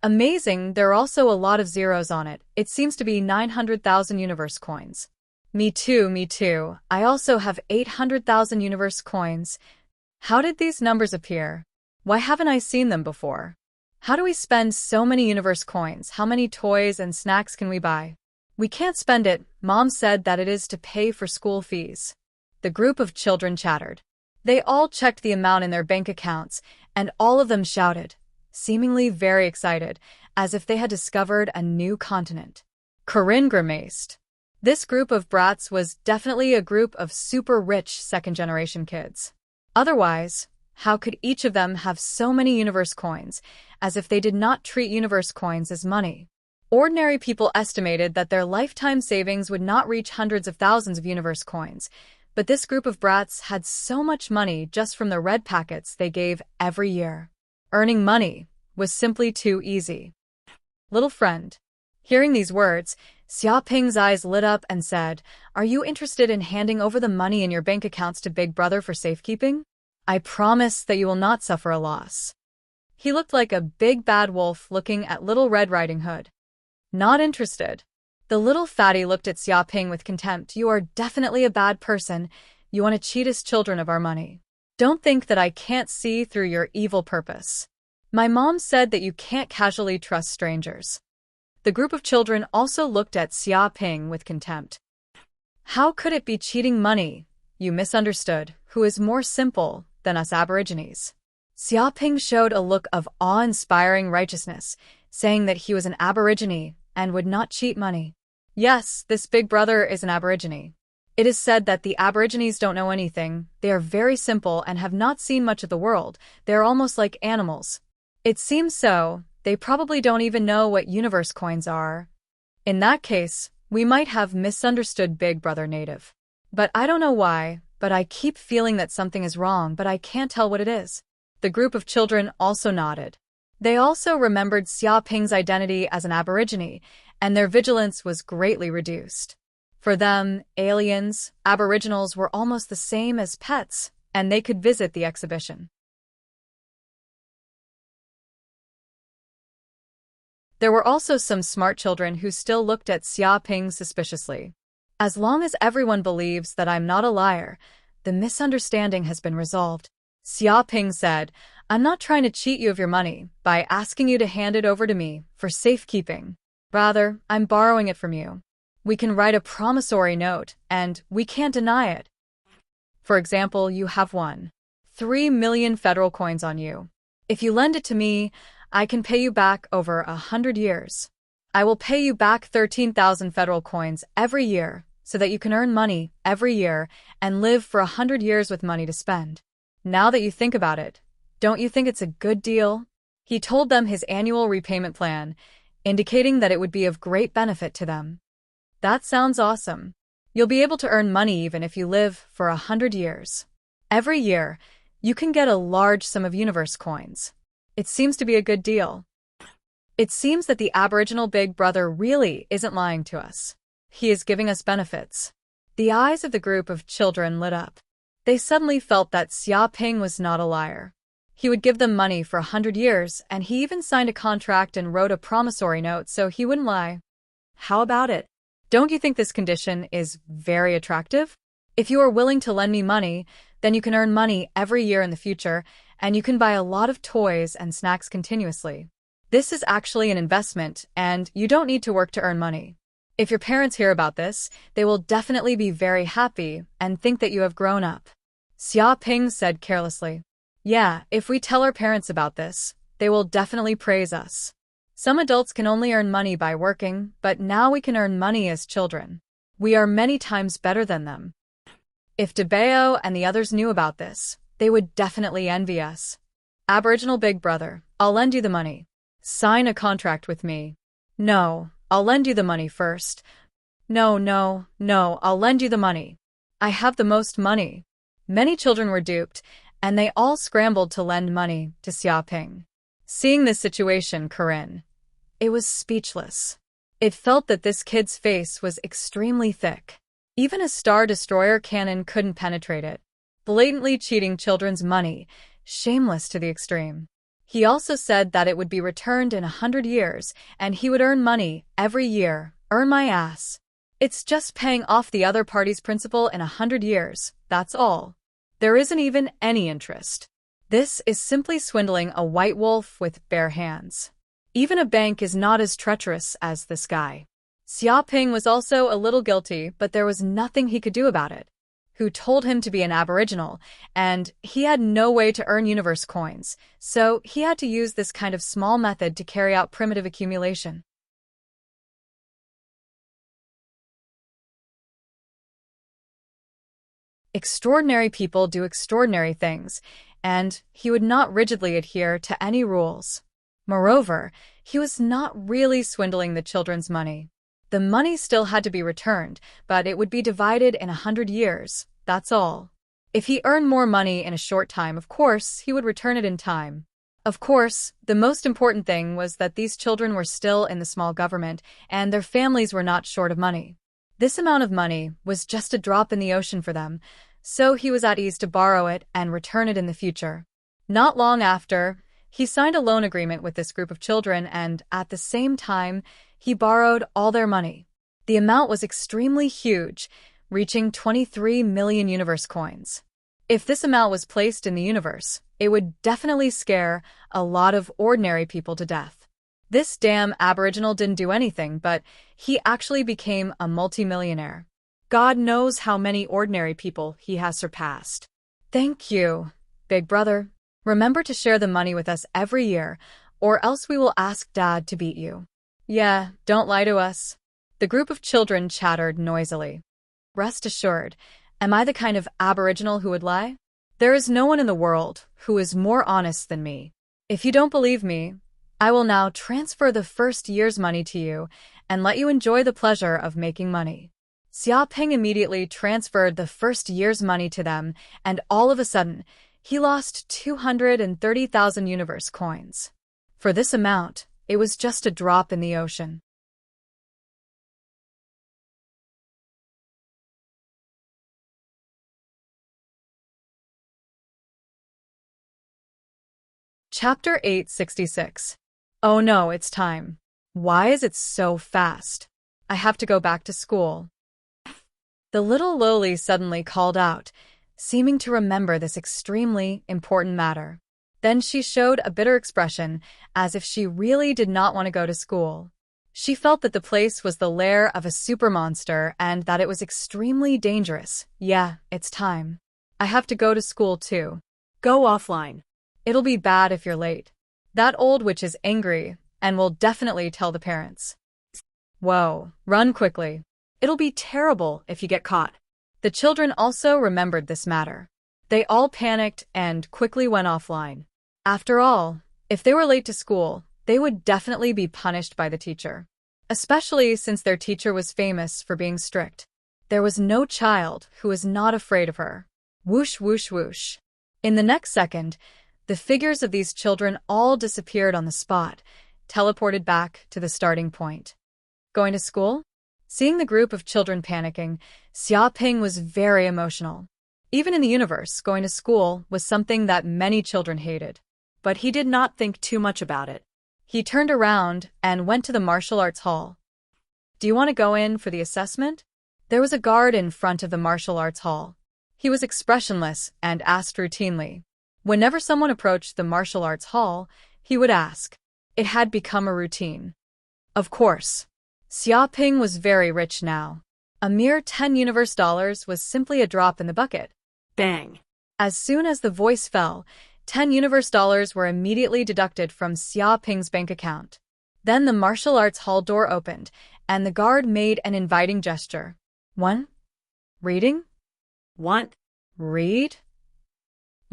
Speaker 1: Amazing, there are also a lot of zeros on it. It seems to be 900,000 universe coins. Me too. I also have 800,000 universe coins. How did these numbers appear? Why haven't I seen them before? How do we spend so many universe coins? How many toys and snacks can we buy? We can't spend it. Mom said that it is to pay for school fees. The group of children chattered. They all checked the amount in their bank accounts, and all of them shouted, seemingly very excited, as if they had discovered a new continent. Corinne grimaced. This group of brats was definitely a group of super rich second-generation kids. Otherwise, how could each of them have so many universe coins, as if they did not treat universe coins as money? Ordinary people estimated that their lifetime savings would not reach hundreds of thousands of universe coins, but this group of brats had so much money just from the red packets they gave every year. Earning money was simply too easy. Little friend. Hearing these words, Xiaoping's eyes lit up and said, "Are you interested in handing over the money in your bank accounts to Big Brother for safekeeping? I promise that you will not suffer a loss." He looked like a big bad wolf looking at Little Red Riding Hood. Not interested. The little fatty looked at Xiaoping with contempt. "You are definitely a bad person. You want to cheat us children of our money. Don't think that I can't see through your evil purpose. My mom said that you can't casually trust strangers." The group of children also looked at Xiaoping with contempt. How could it be cheating money? You misunderstood. Who is more simple than us Aborigines? Xiaoping showed a look of awe-inspiring righteousness, saying that he was an Aborigine and would not cheat money. Yes, this Big Brother is an Aborigine. It is said that the Aborigines don't know anything. They are very simple and have not seen much of the world. They are almost like animals. It seems so. They probably don't even know what universe coins are. In that case, we might have misunderstood Big Brother native. But I don't know why, but I keep feeling that something is wrong, but I can't tell what it is. The group of children also nodded. They also remembered Xiaoping's identity as an Aborigine, and their vigilance was greatly reduced. For them, aliens, Aboriginals were almost the same as pets, and they could visit the exhibition. There were also some smart children who still looked at Xiaoping suspiciously. As long as everyone believes that I'm not a liar, the misunderstanding has been resolved. Xiaoping said, "I'm not trying to cheat you of your money by asking you to hand it over to me for safekeeping. Rather, I'm borrowing it from you. We can write a promissory note, and we can't deny it. For example, you have 3 million federal coins on you. If you lend it to me, I can pay you back over 100 years. I will pay you back 13,000 federal coins every year so that you can earn money every year and live for 100 years with money to spend. Now that you think about it, don't you think it's a good deal?" He told them his annual repayment plan, indicating that it would be of great benefit to them. "That sounds awesome. You'll be able to earn money even if you live for 100 years. Every year, you can get a large sum of universe coins. It seems to be a good deal." It seems that the Aboriginal Big Brother really isn't lying to us. He is giving us benefits. The eyes of the group of children lit up. They suddenly felt that Xiaoping was not a liar. He would give them money for 100 years, and he even signed a contract and wrote a promissory note so he wouldn't lie. How about it? Don't you think this condition is very attractive? If you are willing to lend me money, then you can earn money every year in the future, and you can buy a lot of toys and snacks continuously. This is actually an investment, and you don't need to work to earn money. If your parents hear about this, they will definitely be very happy and think that you have grown up. Xiaoping said carelessly. Yeah, if we tell our parents about this, they will definitely praise us. Some adults can only earn money by working, but now we can earn money as children. We are many times better than them. If Debeo and the others knew about this, they would definitely envy us. Aboriginal big brother, I'll lend you the money. Sign a contract with me. No, I'll lend you the money first. No, no, no, I'll lend you the money. I have the most money. Many children were duped, and they all scrambled to lend money to Xiaoping. Seeing this situation, it was speechless. It felt that this kid's face was extremely thick. Even a Star Destroyer cannon couldn't penetrate it. Blatantly cheating children's money, shameless to the extreme. He also said that it would be returned in 100 years, and he would earn money every year. Earn my ass. It's just paying off the other party's principal in 100 years, that's all. There isn't even any interest. This is simply swindling a white wolf with bare hands. Even a bank is not as treacherous as this guy. Xiaoping was also a little guilty, but there was nothing he could do about it. Who told him to be an aboriginal, and he had no way to earn universe coins, so he had to use this kind of small method to carry out primitive accumulation. Extraordinary people do extraordinary things, and he would not rigidly adhere to any rules. Moreover, he was not really swindling the children's money. The money still had to be returned, but it would be divided in 100 years, that's all. If he earned more money in a short time, of course, he would return it in time. Of course, the most important thing was that these children were still in the small government, and their families were not short of money. This amount of money was just a drop in the ocean for them, so he was at ease to borrow it and return it in the future. Not long after, he signed a loan agreement with this group of children, and at the same time, he borrowed all their money. The amount was extremely huge, reaching 23 million universe coins. If this amount was placed in the universe, it would definitely scare a lot of ordinary people to death. This damn aboriginal didn't do anything, but he actually became a multimillionaire. God knows how many ordinary people he has surpassed. Thank you, big brother. Remember to share the money with us every year, or else we will ask Dad to beat you. Yeah, don't lie to us. The group of children chattered noisily. Rest assured, am I the kind of aboriginal who would lie? There is no one in the world who is more honest than me. If you don't believe me, I will now transfer the first year's money to you and let you enjoy the pleasure of making money. Xiaoping immediately transferred the first year's money to them, and all of a sudden, he lost 230,000 universe coins. For this amount, it was just a drop in the ocean. Chapter 866. Oh no, it's time. Why is it so fast? I have to go back to school. The little loli suddenly called out, seeming to remember this extremely important matter. Then she showed a bitter expression, as if she really did not want to go to school. She felt that the place was the lair of a super monster and that it was extremely dangerous. Yeah, it's time. I have to go to school too.
Speaker 2: Go offline.
Speaker 1: It'll be bad if you're late. That old witch is angry and will definitely tell the parents. Whoa, run quickly. It'll be terrible if you get caught. The children also remembered this matter. They all panicked and quickly went offline. After all, if they were late to school, they would definitely be punished by the teacher. Especially since their teacher was famous for being strict. There was no child who was not afraid of her. Whoosh, whoosh, whoosh. In the next second, the figures of these children all disappeared on the spot, teleported back to the starting point. Going to school? Seeing the group of children panicking, Xiaoping was very emotional. Even in the universe, going to school was something that many children hated.
Speaker 2: But he did not think too much about it.
Speaker 1: He turned around and went to the martial arts hall. Do you want to go in for the assessment? There was a guard in front of the martial arts hall. He was expressionless and asked routinely. Whenever someone approached the martial arts hall, he would ask. It had become a routine. Of course. Xiaoping was very rich now. A mere 10 universe dollars was simply a drop in the bucket.
Speaker 2: Bang.
Speaker 1: As soon as the voice fell, 10 universe dollars were immediately deducted from Xiaoping's bank account. Then the martial arts hall door opened, and the guard made an inviting gesture. One? Reading?
Speaker 2: Want?
Speaker 1: Read?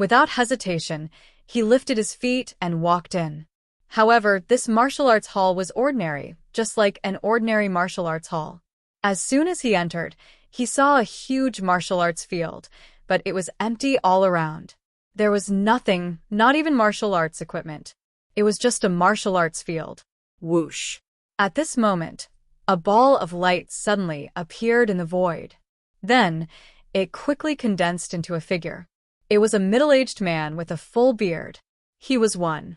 Speaker 1: Without hesitation, He lifted his feet and walked in. However, this martial arts hall was ordinary, just like an ordinary martial arts hall. As soon as he entered, he saw a huge martial arts field, but it was empty all around. There was nothing, not even martial arts equipment. It was just a martial arts field.
Speaker 2: Whoosh.
Speaker 1: At this moment, a ball of light suddenly appeared in the void. Then, it quickly condensed into a figure. It was a middle-aged man with a full beard. He was 9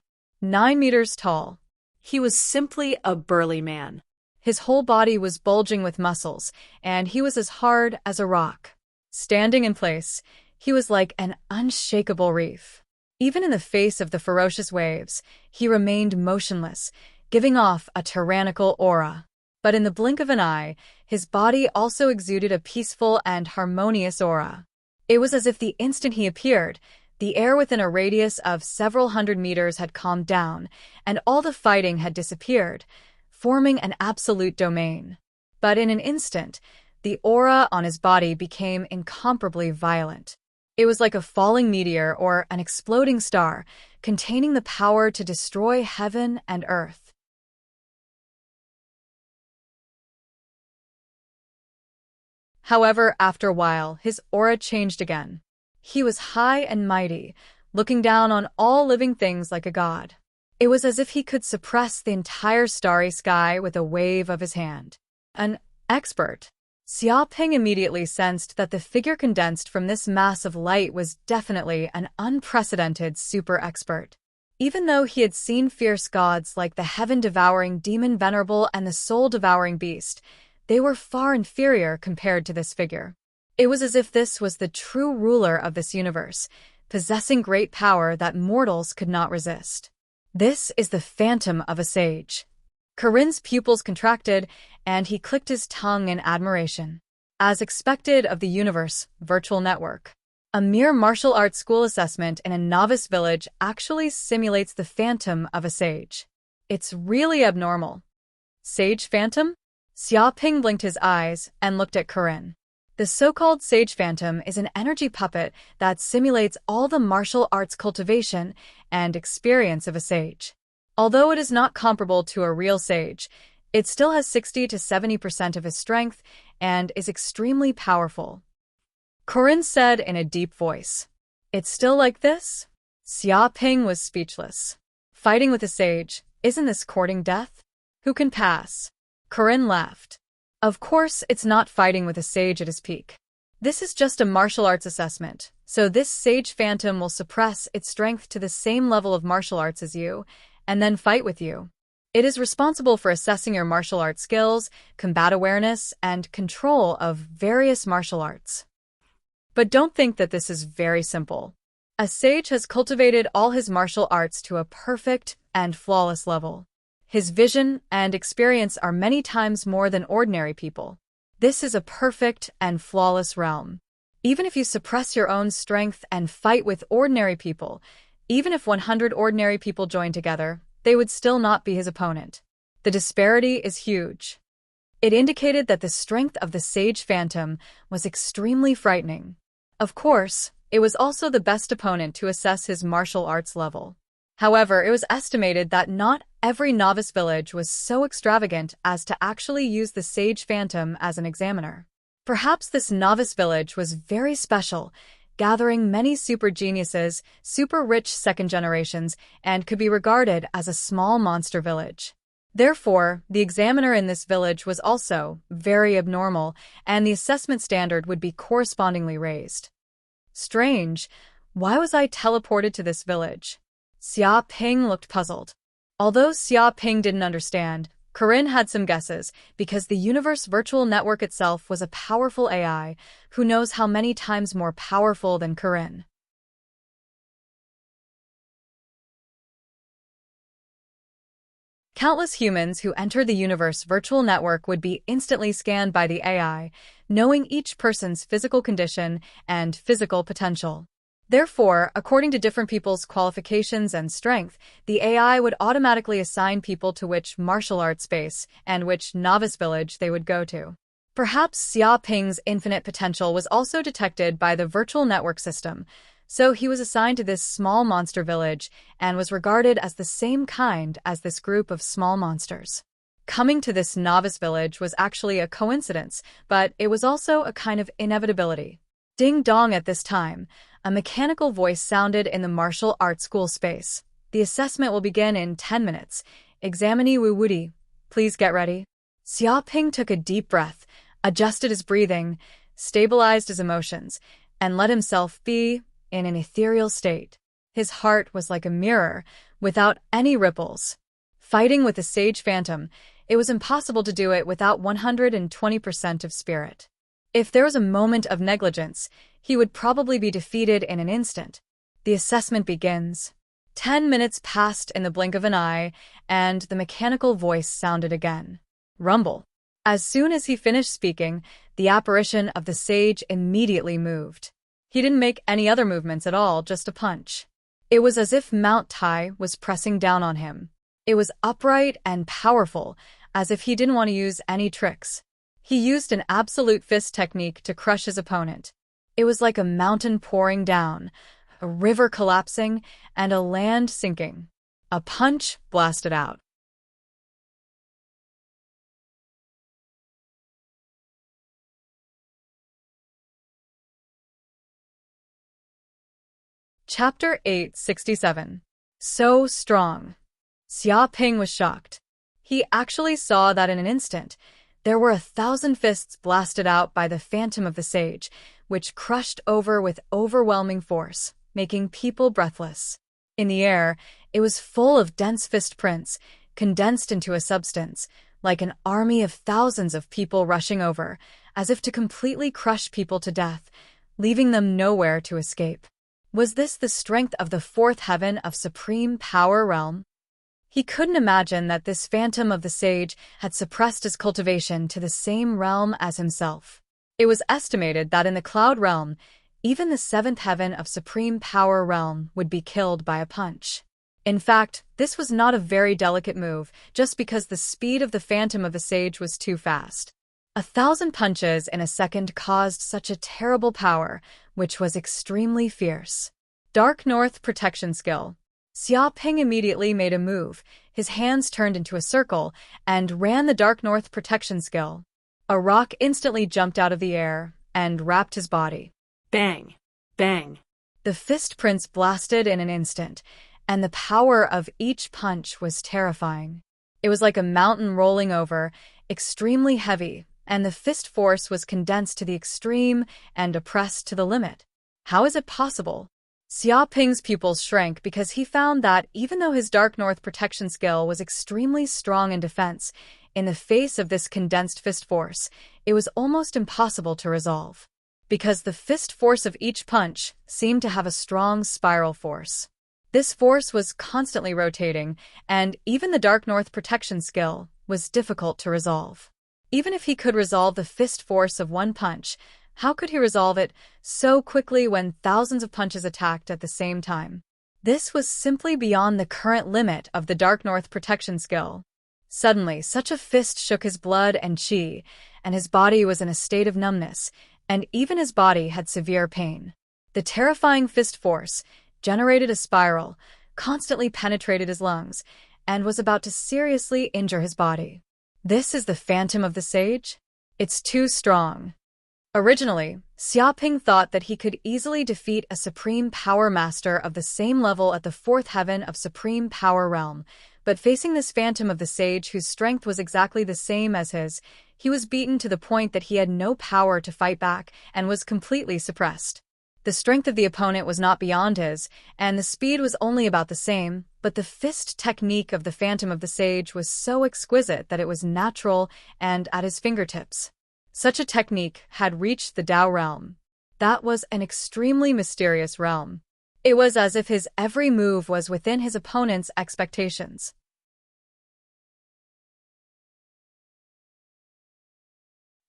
Speaker 1: meters tall.
Speaker 2: He was simply a burly man.
Speaker 1: His whole body was bulging with muscles, and he was as hard as a rock. Standing in place, he was like an unshakable reef. Even in the face of the ferocious waves, he remained motionless, giving off a tyrannical aura. But in the blink of an eye, his body also exuded a peaceful and harmonious aura. It was as if the instant he appeared, the air within a radius of several hundred meters had calmed down, and all the fighting had disappeared, forming an absolute domain. But in an instant, the aura on his body became incomparably violent. It was like a falling meteor or an exploding star, containing the power to destroy heaven and earth. However, after a while, his aura changed again. He was high and mighty, looking down on all living things like a god. It was as if he could suppress the entire starry sky with a wave of his hand. An expert. Xia Ping immediately sensed that the figure condensed from this mass of light was definitely an unprecedented super expert. Even though he had seen fierce gods like the heaven-devouring demon Venerable and the soul-devouring beast, they were far inferior compared to this figure. It was as if this was the true ruler of this universe, possessing great power that mortals could not resist. This is the phantom of a sage. Corinne's pupils contracted, and he clicked his tongue in admiration. As expected of the universe virtual network, a mere martial arts school assessment in a novice village actually simulates the phantom of a sage. It's really abnormal. Sage phantom? Xia Ping blinked his eyes and looked at Corinne. The so-called sage phantom is an energy puppet that simulates all the martial arts cultivation and experience of a sage. Although it is not comparable to a real sage, it still has 60 to 70% of his strength and is extremely powerful. Corinne said in a deep voice. It's still like this? Xia Ping was speechless. Fighting with a sage, isn't this courting death? Who can pass? Corinne laughed. Of course, it's not fighting with a sage at his peak. This is just a martial arts assessment, so this sage phantom will suppress its strength to the same level of martial arts as you, and then fight with you. It is responsible for assessing your martial arts skills, combat awareness, and control of various martial arts. But don't think that this is very simple. A sage has cultivated all his martial arts to a perfect and flawless level. His vision and experience are many times more than ordinary people. This is a perfect and flawless realm. Even if you suppress your own strength and fight with ordinary people, even if 100 ordinary people join together, they would still not be his opponent. The disparity is huge. It indicated that the strength of the sage phantom was extremely frightening. Of course, it was also the best opponent to assess his martial arts level. However, it was estimated that not every novice village was so extravagant as to actually use the sage phantom as an examiner. Perhaps this novice village was very special, gathering many super geniuses, super rich second generations, and could be regarded as a small monster village. Therefore, the examiner in this village was also very abnormal, and the assessment standard would be correspondingly raised. Strange, why was I teleported to this village? Xia Ping looked puzzled. Although Xia Ping didn't understand, Corinne had some guesses, because the universe virtual network itself was a powerful AI, who knows how many times more powerful than Corinne. Countless humans who entered the universe virtual network would be instantly scanned by the AI, knowing each person's physical condition and physical potential. Therefore, according to different people's qualifications and strength, the AI would automatically assign people to which martial arts base and which novice village they would go to. Perhaps Xia Ping's infinite potential was also detected by the virtual network system, So he was assigned to this small monster village and was regarded as the same kind as this group of small monsters. Coming to this novice village was actually a coincidence, but it was also a kind of inevitability. Ding dong at this time, a mechanical voice sounded in the martial arts school space. The assessment will begin in 10 minutes. Examinee Wu Woody, please get ready. Xiaoping took a deep breath, adjusted his breathing, stabilized his emotions, and let himself be in an ethereal state. His heart was like a mirror, without any ripples. Fighting with the sage phantom, it was impossible to do it without 120% of spirit. If there was a moment of negligence, he would probably be defeated in an instant. The assessment begins. 10 minutes passed in the blink of an eye, and the mechanical voice sounded again. Rumble. As soon as he finished speaking, the apparition of the sage immediately moved. He didn't make any other movements at all, just a punch. It was as if Mount Tai was pressing down on him. It was upright and powerful, as if he didn't want to use any tricks. He used an absolute fist technique to crush his opponent. It was like a mountain pouring down, a river collapsing, and a land sinking. A punch blasted out. Chapter 867. So strong. Xiaoping was shocked. He actually saw that in an instant. There were 1,000 fists blasted out by the phantom of the sage, which crushed over with overwhelming force, making people breathless. In the air, it was full of dense fist prints, condensed into a substance, like an army of thousands of people rushing over, as if to completely crush people to death, leaving them nowhere to escape. Was this the strength of the fourth heaven of supreme power realm? He couldn't imagine that this phantom of the sage had suppressed his cultivation to the same realm as himself. It was estimated that in the cloud realm, even the seventh heaven of supreme power realm would be killed by a punch. In fact, this was not a very delicate move, just because the speed of the phantom of the sage was too fast. 1,000 punches in a second caused such a terrible power, which was extremely fierce. Dark North Protection Skill. Xiaoping immediately made a move. His hands turned into a circle and ran the Dark North Protection Skill. A rock instantly jumped out of the air and wrapped his body.
Speaker 2: Bang! Bang!
Speaker 1: The fist prints blasted in an instant, and the power of each punch was terrifying. It was like a mountain rolling over, extremely heavy, and the fist force was condensed to the extreme and oppressed to the limit. How is it possible? Xiaoping's pupils shrank because he found that even though his Dark North Protection Skill was extremely strong in defense, in the face of this condensed fist force, it was almost impossible to resolve. Because the fist force of each punch seemed to have a strong spiral force. This force was constantly rotating, and even the Dark North Protection Skill was difficult to resolve. Even if he could resolve the fist force of one punch, how could he resolve it so quickly when thousands of punches attacked at the same time? This was simply beyond the current limit of the Dark North Protection Skill. Suddenly, such a fist shook his blood and qi, and his body was in a state of numbness, and even his body had severe pain. The terrifying fist force generated a spiral, constantly penetrated his lungs, and was about to seriously injure his body. This is the phantom of the sage? It's too strong. Originally, Xiaoping thought that he could easily defeat a supreme power master of the same level at the fourth heaven of supreme power realm, but facing this phantom of the sage whose strength was exactly the same as his, he was beaten to the point that he had no power to fight back and was completely suppressed. The strength of the opponent was not beyond his, and the speed was only about the same, but the fist technique of the phantom of the sage was so exquisite that it was natural and at his fingertips. Such a technique had reached the Tao realm. That was an extremely mysterious realm. It was as if his every move was within his opponent's expectations.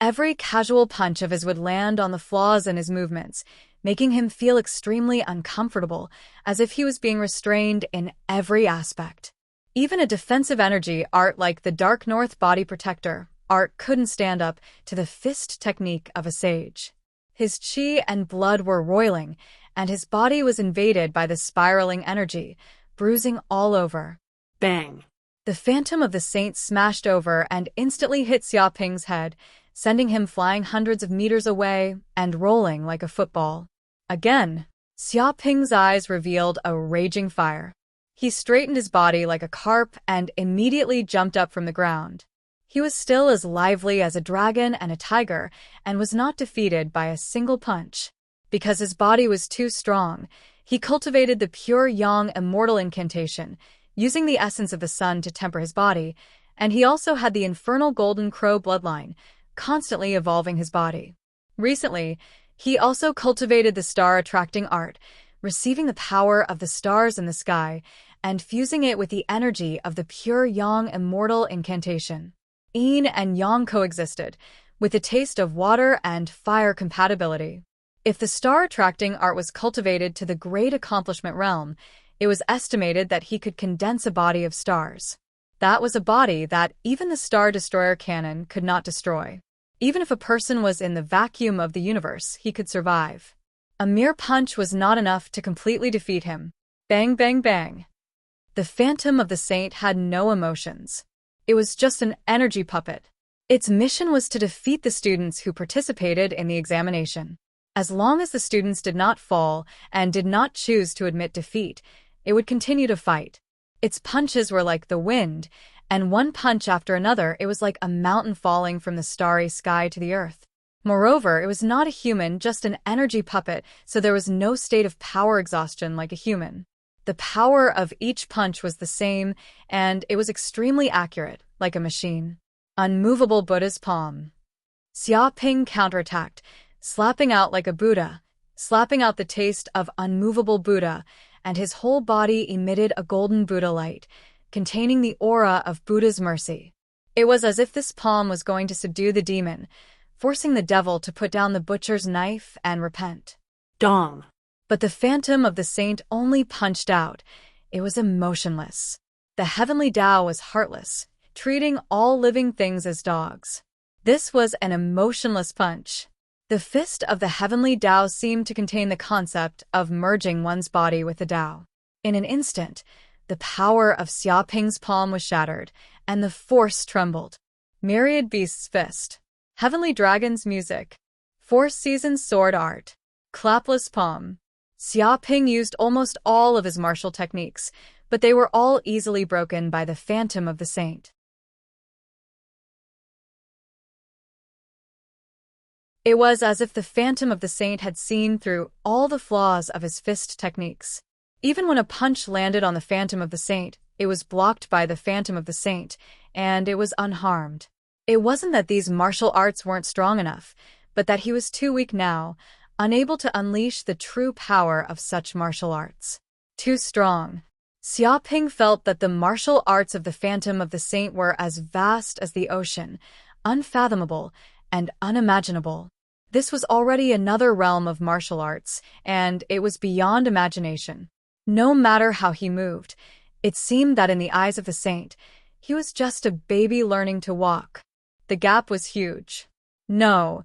Speaker 1: Every casual punch of his would land on the flaws in his movements, making him feel extremely uncomfortable, as if he was being restrained in every aspect. Even a defensive energy art like the Dark North Body Protector art couldn't stand up to the fist technique of a sage. His qi and blood were roiling, and his body was invaded by the spiraling energy, bruising all over.
Speaker 2: Bang.
Speaker 1: The phantom of the saint smashed over and instantly hit Xiaoping's head, sending him flying hundreds of meters away and rolling like a football. Again, Xiaoping's eyes revealed a raging fire. He straightened his body like a carp and immediately jumped up from the ground. He was still as lively as a dragon and a tiger and was not defeated by a single punch. Because his body was too strong, he cultivated the pure yang immortal incantation, using the essence of the sun to temper his body, and he also had the infernal golden crow bloodline, constantly evolving his body. Recently, he also cultivated the star-attracting art, receiving the power of the stars in the sky and fusing it with the energy of the pure yang immortal incantation. Yin and yang coexisted, with a taste of water and fire compatibility. If the star-attracting art was cultivated to the great accomplishment realm, it was estimated that he could condense a body of stars. That was a body that even the Star Destroyer cannon could not destroy. Even if a person was in the vacuum of the universe, he could survive. A mere punch was not enough to completely defeat him. Bang, bang, bang. The phantom of the saint had no emotions. It was just an energy puppet. Its mission was to defeat the students who participated in the examination. As long as the students did not fall and did not choose to admit defeat, it would continue to fight. Its punches were like the wind, and one punch after another it was like a mountain falling from the starry sky to the earth. Moreover, it was not a human, just an energy puppet, so there was no state of power exhaustion like a human. The power of each punch was the same, and it was extremely accurate, like a machine. Unmovable Buddha's palm. Xiaoping counterattacked, slapping out like a Buddha, slapping out the taste of unmovable Buddha, and his whole body emitted a golden Buddha light, containing the aura of Buddha's mercy. It was as if this palm was going to subdue the demon, forcing the devil to put down the butcher's knife and repent.
Speaker 2: Dong.
Speaker 1: But the phantom of the saint only punched out. It was emotionless. The heavenly Tao was heartless, treating all living things as dogs. This was an emotionless punch. The fist of the heavenly Tao seemed to contain the concept of merging one's body with the Tao. In an instant, the power of Xiaoping's palm was shattered, and the force trembled. Myriad Beast's fist. Heavenly Dragon's music. Four Seasons sword art. Clapless palm. Xiaoping used almost all of his martial techniques, but they were all easily broken by the phantom of the saint. It was as if the phantom of the saint had seen through all the flaws of his fist techniques. Even when a punch landed on the phantom of the saint, it was blocked by the phantom of the saint, and it was unharmed. It wasn't that these martial arts weren't strong enough, but that he was too weak now, unable to unleash the true power of such martial arts. Too strong. Xiaoping felt that the martial arts of the phantom of the saint were as vast as the ocean, unfathomable and unimaginable. This was already another realm of martial arts, and it was beyond imagination. No matter how he moved, it seemed that in the eyes of the saint, he was just a baby learning to walk. The gap was huge. No,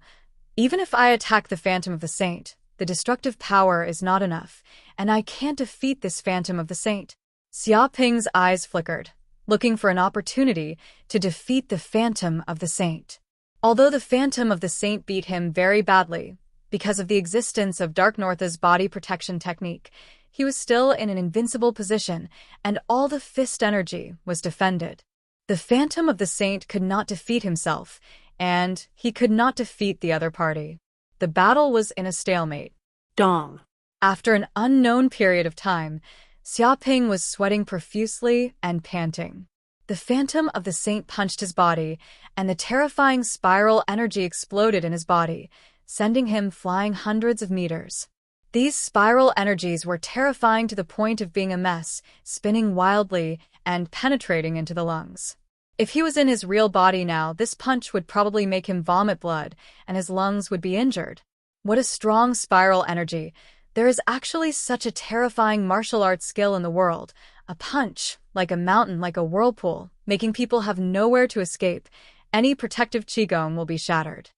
Speaker 1: even if I attack the phantom of the saint, the destructive power is not enough, and I can't defeat this phantom of the saint. Xiaoping's eyes flickered, looking for an opportunity to defeat the phantom of the saint. Although the phantom of the saint beat him very badly, because of the existence of Dark Northa's body protection technique, he was still in an invincible position, and all the fist energy was defended. The phantom of the saint could not defeat himself, and he could not defeat the other party. The battle was in a stalemate.
Speaker 2: Dong.
Speaker 1: After an unknown period of time, Xiaoping was sweating profusely and panting. The phantom of the saint punched his body, and the terrifying spiral energy exploded in his body, sending him flying hundreds of meters. These spiral energies were terrifying to the point of being a mess, spinning wildly and penetrating into the lungs. If he was in his real body now, this punch would probably make him vomit blood, and his lungs would be injured. What a strong spiral energy! There is actually such a terrifying martial arts skill in the world. A punch, like a mountain, like a whirlpool, making people have nowhere to escape. Any protective qigong will be shattered.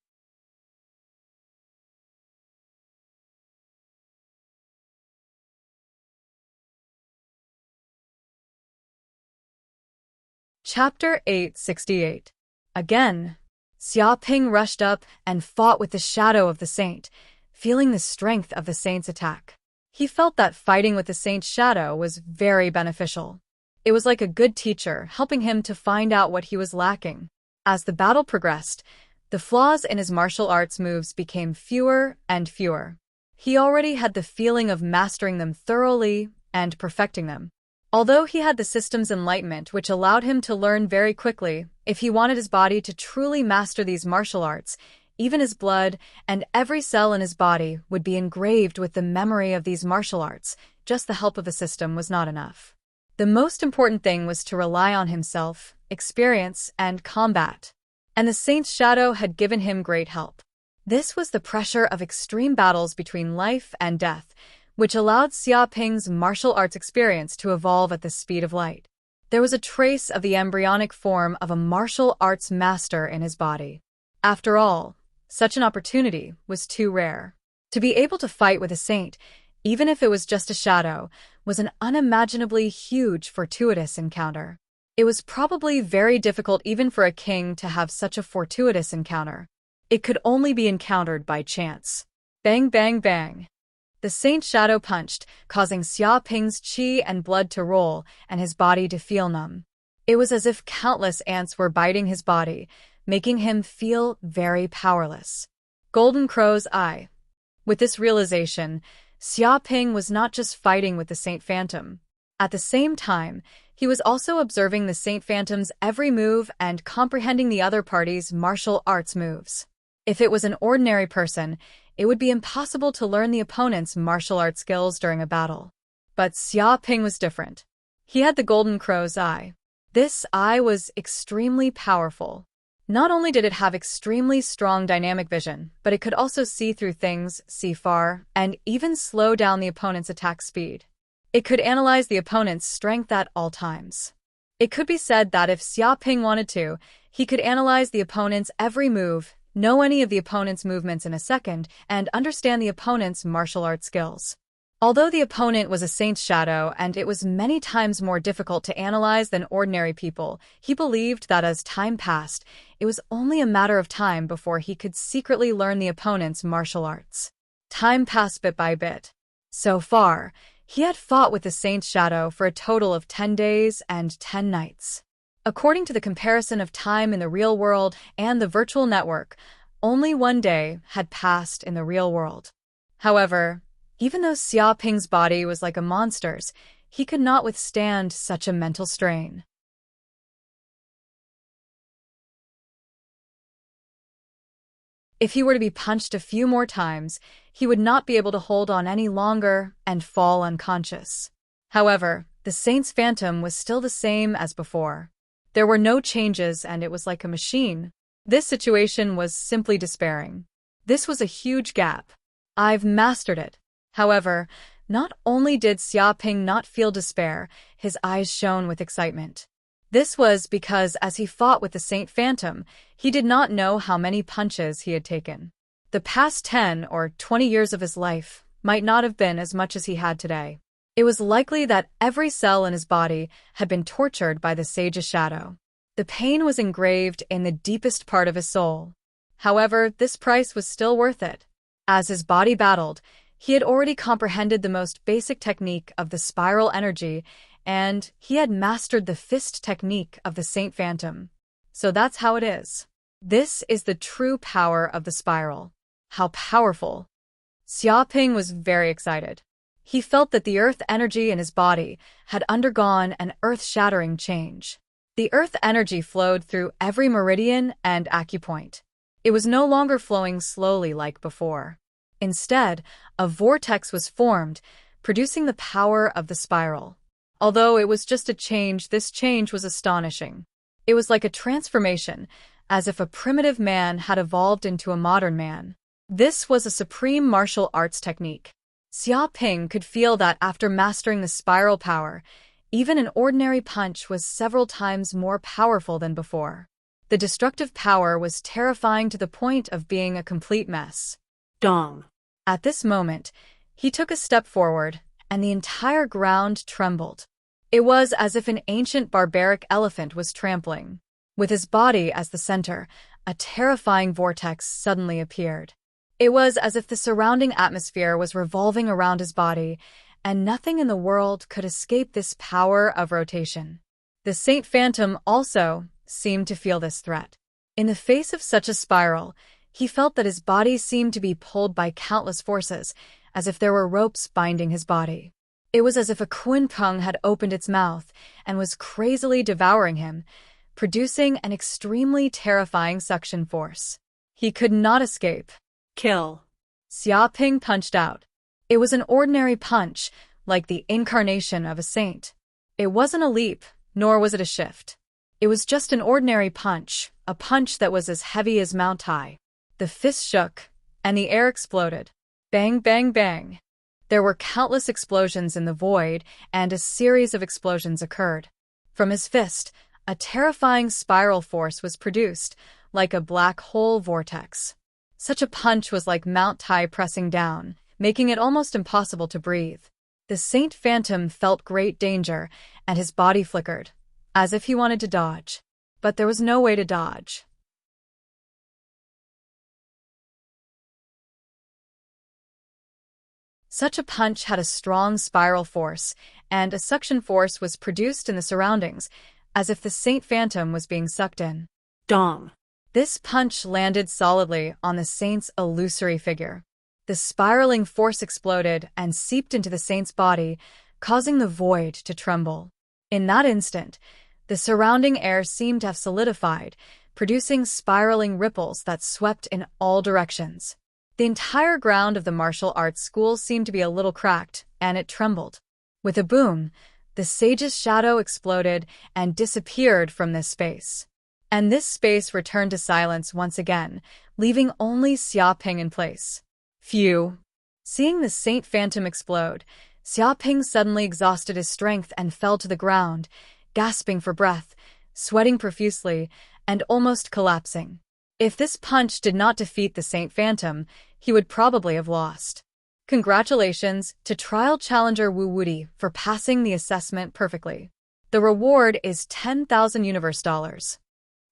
Speaker 1: Chapter 868. Again, Xiaoping rushed up and fought with the shadow of the saint, feeling the strength of the saint's attack. He felt that fighting with the saint's shadow was very beneficial. It was like a good teacher helping him to find out what he was lacking. As the battle progressed, the flaws in his martial arts moves became fewer and fewer. He already had the feeling of mastering them thoroughly and perfecting them. Although he had the system's enlightenment which allowed him to learn very quickly, if he wanted his body to truly master these martial arts, even his blood and every cell in his body would be engraved with the memory of these martial arts. Just the help of the system was not enough. The most important thing was to rely on himself, experience, and combat. And the saint's shadow had given him great help. This was the pressure of extreme battles between life and death, which allowed Xiaoping's martial arts experience to evolve at the speed of light. There was a trace of the embryonic form of a martial arts master in his body. After all, such an opportunity was too rare. To be able to fight with a saint, even if it was just a shadow, was an unimaginably huge, fortuitous encounter. It was probably very difficult even for a king to have such a fortuitous encounter. It could only be encountered by chance. Bang, bang, bang. The saint shadow punched, causing Xiaoping's qi and blood to roll and his body to feel numb. It was as if countless ants were biting his body, making him feel very powerless. Golden Crow's eye. With this realization, Xiaoping was not just fighting with the Saint Phantom. At the same time, he was also observing the Saint Phantom's every move and comprehending the other party's martial arts moves. If it was an ordinary person, it would be impossible to learn the opponent's martial arts skills during a battle. But Xiaoping was different. He had the Golden Crow's eye. This eye was extremely powerful. Not only did it have extremely strong dynamic vision, but it could also see through things, see far, and even slow down the opponent's attack speed. It could analyze the opponent's strength at all times. It could be said that if Xiaoping wanted to, he could analyze the opponent's every move, know any of the opponent's movements in a second, and understand the opponent's martial arts skills. Although the opponent was a saint's shadow and it was many times more difficult to analyze than ordinary people, he believed that as time passed, it was only a matter of time before he could secretly learn the opponent's martial arts. Time passed bit by bit. So far, he had fought with the saint's shadow for a total of 10 days and 10 nights. According to the comparison of time in the real world and the virtual network, only 1 day had passed in the real world. However, even though Xiaoping's body was like a monster's, he could not withstand such a mental strain. If he were to be punched a few more times, he would not be able to hold on any longer and fall unconscious. However, the Saint's Phantom was still the same as before. There were no changes and it was like a machine. This situation was simply despairing. This was a huge gap. I've mastered it. However, not only did Xiaoping not feel despair, his eyes shone with excitement. This was because as he fought with the Saint Phantom, he did not know how many punches he had taken. The past 10 or 20 years of his life might not have been as much as he had today. It was likely that every cell in his body had been tortured by the Sage's shadow. The pain was engraved in the deepest part of his soul. However, this price was still worth it. As his body battled, he had already comprehended the most basic technique of the spiral energy, and he had mastered the fist technique of the Saint Phantom. So that's how it is. This is the true power of the spiral. How powerful! Xiaoping was very excited. He felt that the earth energy in his body had undergone an earth-shattering change. The earth energy flowed through every meridian and acupoint. It was no longer flowing slowly like before. Instead, a vortex was formed, producing the power of the spiral. Although it was just a change, this change was astonishing. It was like a transformation, as if a primitive man had evolved into a modern man. This was a supreme martial arts technique. Xiaoping could feel that after mastering the spiral power, even an ordinary punch was several times more powerful than before. The destructive power was terrifying to the point of being a complete mess.
Speaker 2: Dong.
Speaker 1: At this moment, he took a step forward, and the entire ground trembled. It was as if an ancient barbaric elephant was trampling. With his body as the center, a terrifying vortex suddenly appeared. It was as if the surrounding atmosphere was revolving around his body, and nothing in the world could escape this power of rotation. The Saint Phantom also seemed to feel this threat. In the face of such a spiral, he felt that his body seemed to be pulled by countless forces, as if there were ropes binding his body. It was as if a Kunpeng had opened its mouth and was crazily devouring him, producing an extremely terrifying suction force. He could not escape.
Speaker 2: Kill.
Speaker 1: Xiaoping punched out. It was an ordinary punch, like the incarnation of a saint. It wasn't a leap, nor was it a shift. It was just an ordinary punch, a punch that was as heavy as Mount Tai. The fist shook, and the air exploded. Bang, bang, bang. There were countless explosions in the void, and a series of explosions occurred. From his fist, a terrifying spiral force was produced, like a black hole vortex. Such a punch was like Mount Tai pressing down, making it almost impossible to breathe. The Saint Phantom felt great danger, and his body flickered, as if he wanted to dodge. But there was no way to dodge. Such a punch had a strong spiral force, and a suction force was produced in the surroundings, as if the Saint Phantom was being sucked in.
Speaker 2: Dong.
Speaker 1: This punch landed solidly on the saint's illusory figure. The spiraling force exploded and seeped into the saint's body, causing the void to tremble. In that instant, the surrounding air seemed to have solidified, producing spiraling ripples that swept in all directions. The entire ground of the martial arts school seemed to be a little cracked, and it trembled. With a boom, the sage's shadow exploded and disappeared from this space. And this space returned to silence once again, leaving only Xiaoping in place. Phew! Seeing the Saint Phantom explode, Xiaoping suddenly exhausted his strength and fell to the ground, gasping for breath, sweating profusely, and almost collapsing. If this punch did not defeat the Saint Phantom, he would probably have lost. Congratulations to trial challenger Wu Wudi for passing the assessment perfectly. The reward is 10,000 universe dollars.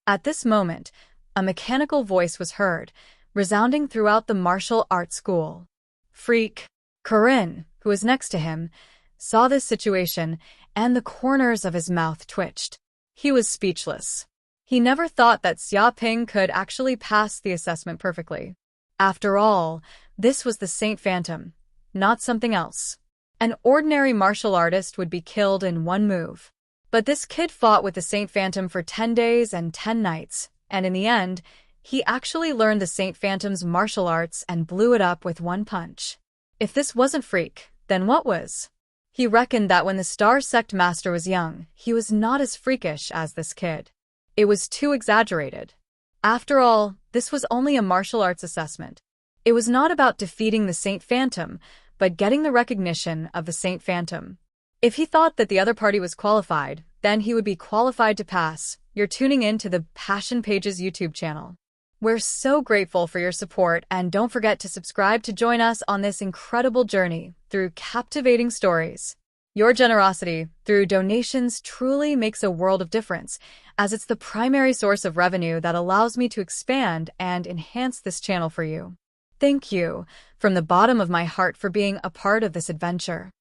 Speaker 1: At this moment, a mechanical voice was heard, resounding throughout the martial arts school. Freak! Corinne, who was next to him, saw this situation, and the corners of his mouth twitched. He was speechless. He never thought that Xiaoping could actually pass the assessment perfectly. After all, this was the Saint Phantom, not something else. An ordinary martial artist would be killed in one move. But this kid fought with the Saint Phantom for 10 days and 10 nights, and in the end, he actually learned the Saint Phantom's martial arts and blew it up with one punch. If this wasn't freak, then what was? He reckoned that when the Star Sect Master was young, he was not as freakish as this kid. It was too exaggerated. After all, this was only a martial arts assessment. It was not about defeating the Saint Phantom, but getting the recognition of the Saint Phantom. If he thought that the other party was qualified, then he would be qualified to pass. You're tuning in to the Passion Pages YouTube channel. We're so grateful for your support, and don't forget to subscribe to join us on this incredible journey through captivating stories. Your generosity through donations truly makes a world of difference, as it's the primary source of revenue that allows me to expand and enhance this channel for you. Thank you from the bottom of my heart for being a part of this adventure.